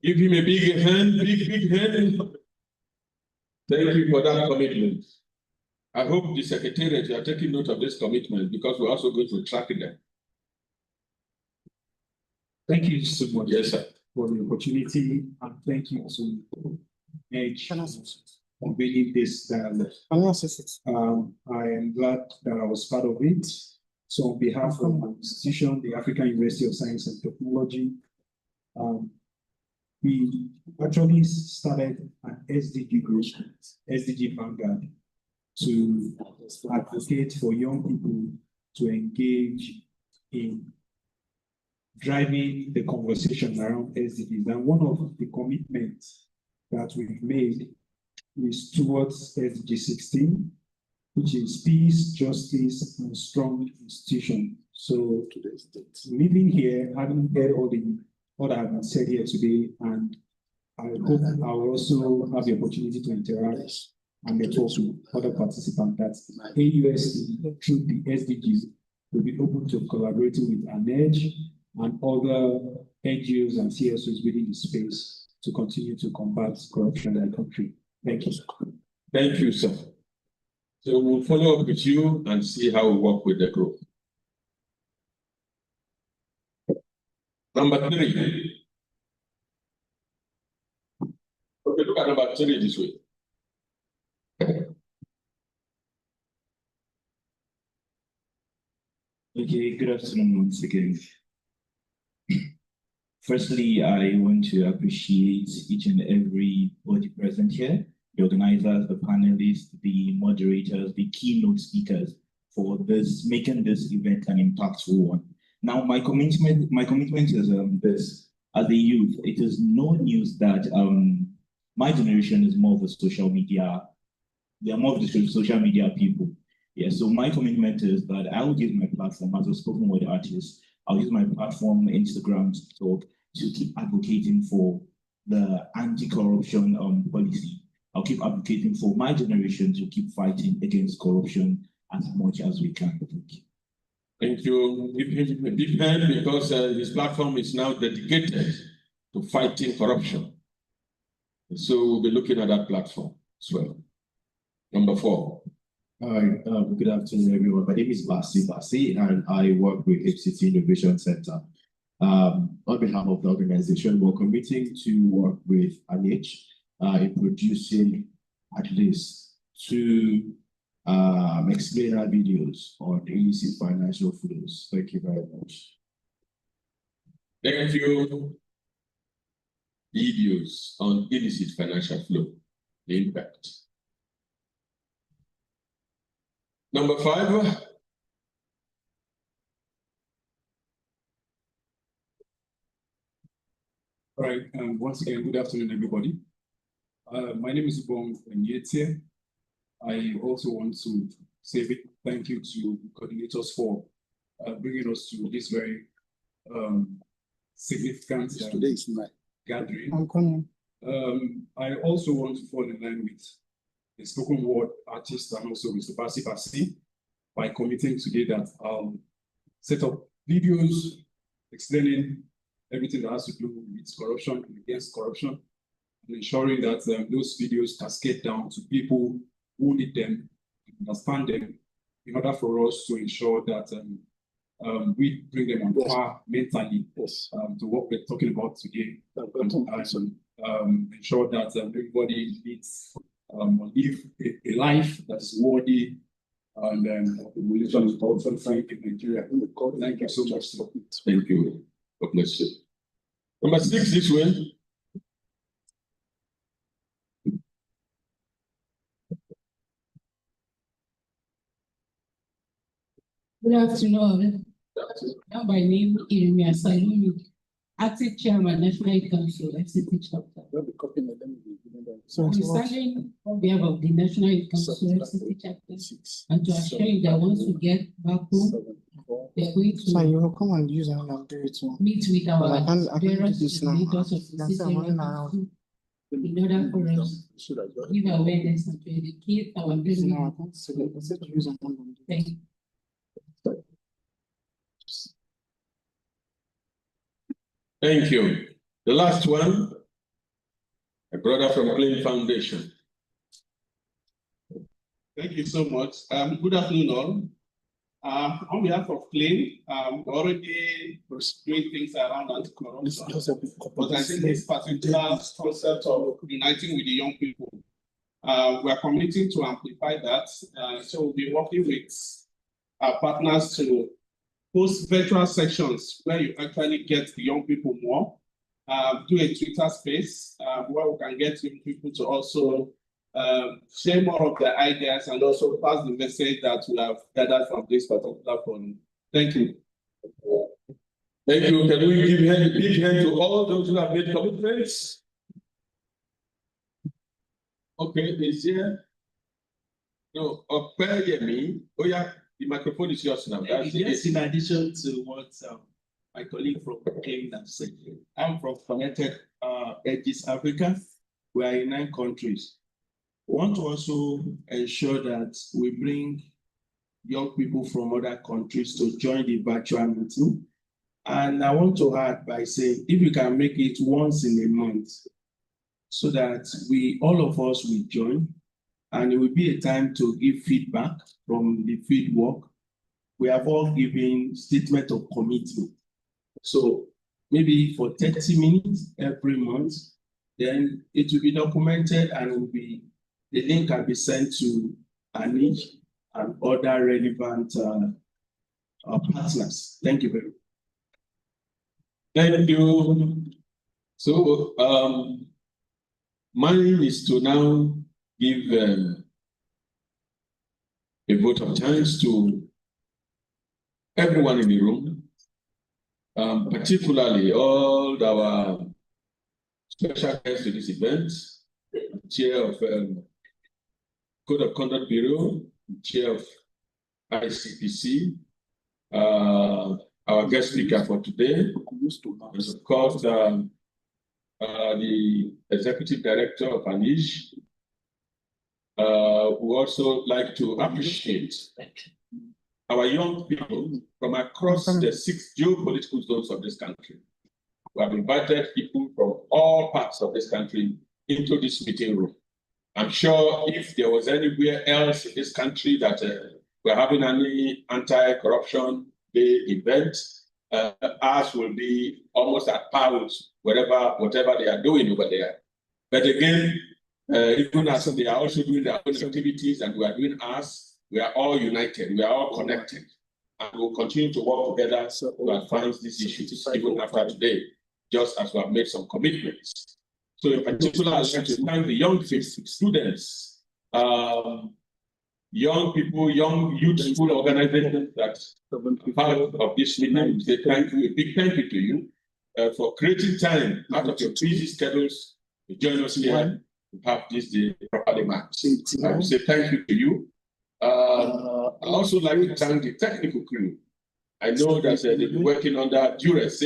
Give him a big hand, big hand. Thank you for that commitment. I hope the Secretariat, you are taking note of this commitment because we're also going to track them. Thank you so much. Yes, sir. For the opportunity, and thank you to Edge for bringing this dialogue. I am glad that I was part of it. So on behalf of my institution, the African University of Science and Technology, we actually started an SDG group, SDG Vanguard, to advocate for young people to engage in driving the conversation around SDGs. And one of the commitments that we've made is towards SDG 16, which is peace, justice, and strong institutions. So living here, having heard all that has been said here today, and I hope I will also have the opportunity to interact and network with other participants that AUST, through the SDGs, will be open to collaborating with ANEDGE and other NGOs and CSOs within the space to continue to combat corruption in the country. Thank you. Thank you, sir. So we'll follow up with you and see how we work with the group. Number 3. Okay, look at number 3 this way. Okay, good afternoon once again. Firstly, I want to appreciate each and every body present here, the organizers, the panelists, the moderators, the keynote speakers for this, making this event an impactful one. Now, my commitment is this: as a youth, it is no news that my generation is more of a social media. They are more of the social media people. Yeah, so my commitment is that I will use my platform as a spoken word artist. I'll use my platform, Instagram, TikTok, to keep advocating for the anti-corruption policy. I'll keep advocating for my generation to keep fighting against corruption as much as we can. Thank you. Give him a big hand because his platform is now dedicated to fighting corruption. So we'll be looking at that platform as well. Number 4. Hi, good afternoon, everyone. My name is Basi, and I work with HCT Innovation Center. On behalf of the organization, we're committing to work with ANEDGE in producing at least 2 explainer videos on illicit financial flows. Thank you very much. Thank you. Videos on illicit financial flow, the impact. Number 5. All right, once again, good afternoon, everybody. My name is Bong Nyete. I also want to say a big thank you to coordinators for bringing us to this very significant gathering. I'm coming. I also want to fall in line with the spoken word artist and also Mr. Basi by committing today that I'll set up videos explaining everything that has to do with corruption and against corruption, and ensuring that those videos cascade down to people who need them, understand them, in order for us to ensure that we bring them on par mentally to what we're talking about today, and ensure that everybody lives a life that is worthy and the religion is also free in Nigeria. Thank you so much. Thank you. God bless you. Number 6, this way. Good afternoon. I'm by name Iremia Salumi, active chairman, National Youth Council, FCT chapter. I'm standing on behalf of the National Youth Council, FCT chapter, and to assure you that once we get back home, they're going to you will come and use and do it too. meet with our I can't various do this now. leaders of the system in order for us to give awareness and to educate our business. No, I can't say that. I said use and do it. Thank you. Thank you. The last one, a brother from Clean Foundation. Thank you so much. Good afternoon, all. On behalf of Clean, we're already doing things around anti-corruption. But I think this particular concept of uniting with the young people, we are committing to amplify that. So we'll be working with our partners to host virtual sections where you actually get the young people more. Do a Twitter space where we can get young people to also share more of their ideas and also pass the message that we have gathered from this particular forum. Thank you. Thank you. Can we give a big hand to all those who have made commitments? Okay, is here? No, Opeyemi. Oh yeah, the microphone is yours now. That's Yes, in addition to what my colleague from Clean has said, I'm from Connected Edges Africa. We are in 9 countries. We want to also ensure that we bring young people from other countries to join the virtual meeting. And I want to add by saying, if we can make it once in a month, so that all of us will join, and it will be a time to give feedback from the field work. We have all given statement of commitment. So maybe for 30 minutes every month, then it will be documented and the link can be sent to Anish and other relevant partners. Thank you very much. Thank you. So mine is to now give a vote of thanks to everyone in the room, particularly all our special guests to this event, Chair of Code of Conduct Bureau, Chair of ICPC, our guest speaker for today, and of course the Executive Director of Anish. We also like to appreciate our young people from across the 6 geopolitical zones of this country. We have invited people from all parts of this country into this meeting room. I'm sure if there was anywhere else in this country that we're having any anti-corruption day event, ours will be almost at par with whatever they are doing over there. But again, even as they are also doing their own activities and we are doing ours, we are all united, we are all connected, and we'll continue to work together to advance these issues even after today, just as we have made some commitments. So in particular, I'd like to thank the young students, young people, young youthful organizations that are part of this meeting. Say thank you, a big thank you to you for creating time out of your busy schedules to join us here to have this day properly matched. I will say thank you to you. I also like to thank the technical crew. I know that they've been working under duress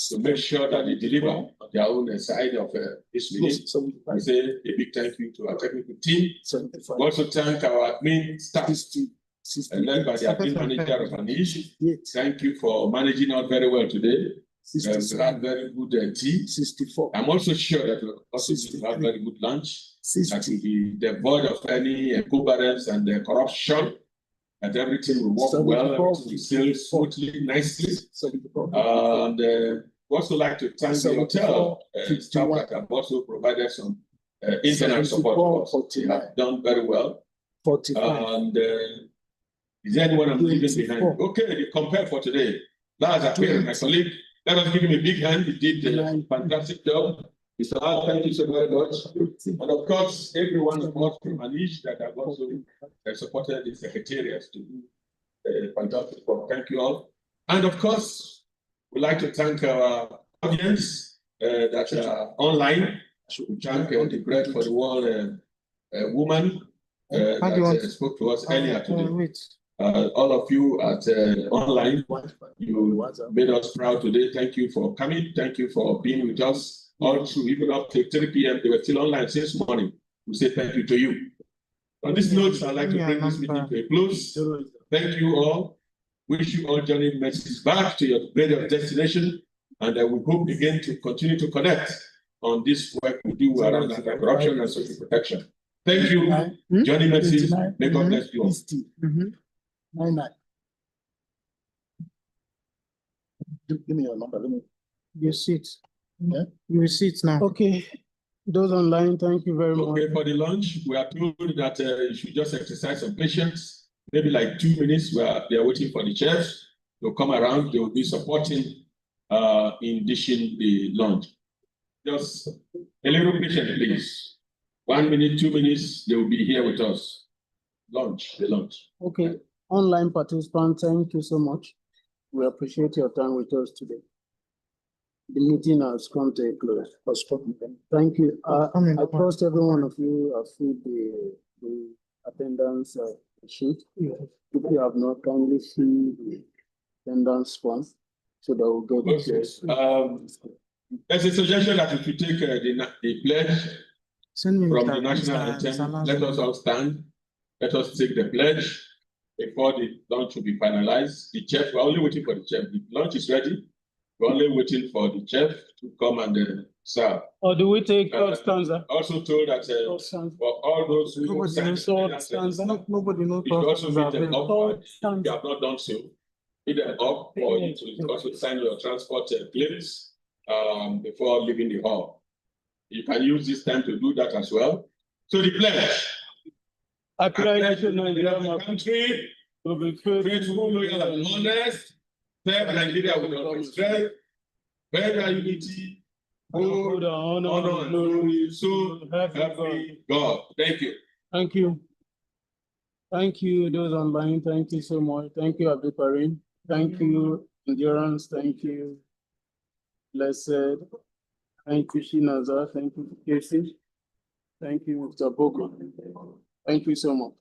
to make sure that they deliver their own side of this meeting. I say a big thank you to our technical team. We also thank our admin staff, led by the admin manager of Anish. Thank you for managing us very well today. We had very good tea. I'm also sure that we also have very good lunch. that will be devoid of any equivalence and corruption, that everything will work well, everything will sail smoothly, nicely. And also like to thank the hotel staff that have also provided some internet support for us. They have done very well. And is there anyone I'm leaving behind? Okay, the compare for today. That's Akpere, my colleague. Let us give him a big hand. He did a fantastic job. Mr. Al, thank you so very much. And of course, everyone of us from Anish that have also supported the secretariat to do a fantastic work. Thank you all. And of course, we'd like to thank our audience that are online. We thank the Bread for the World woman that spoke to us earlier today. All of you at online, you made us proud today. Thank you for coming. Thank you for being with us all through, even up to 3 p.m. They were still online since morning. We say thank you to you. On this note, I'd like to bring this meeting to a close. Thank you all. Wish you all journey messages back to your greater destination. And I will hope again to continue to connect on this work we do around anti-corruption and social protection. Thank you. Johnny Mercy. May God bless you all. 99. Give me your number. Your seat. Yeah. Your seat now. Okay. Those online, thank you very much. Okay, for the lunch, we are told that you should just exercise some patience. Maybe like 2 minutes where they are waiting for the chefs. They'll come around, they will be supporting in dishing the lunch. Just a little patience, please. 1 minute, 2 minutes, they will be here with us. The lunch. Okay. Online participants, thank you so much. We appreciate your time with us today. The meeting has come to a close. Thank you. I trust every one of you have filled the attendance sheet. If you have not, kindly see the attendance form so that we'll get it. There's a suggestion that if you take the pledge from the national anthem, let us all stand. Let us take the pledge before the lunch will be finalized. The chef, we're only waiting for the chef. The lunch is ready. We're only waiting for the chef to come and serve. Or do we take stanza? Also told that for all those who nobody knows. you should also meet them up. If you have not done so, meet them up, or you should also sign your transport claims before leaving the hall. You can use this time to do that as well. So the pledge. I pledge to Nigeria, country, to be faithful, loyal, and honest. Serve Nigeria with all strength, better unity, good honor, and glory. So help me God. Thank you. Thank you. Thank you, those online. Thank you so much. Thank you, Abdul Karim. Thank you, Endurance. Thank you, Blessed. Thank you, Shinaza. Thank you, Casey. Thank you, Mr. Boko. Thank you so much.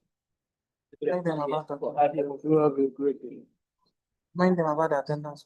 You have a great day. Mind them about the attendance.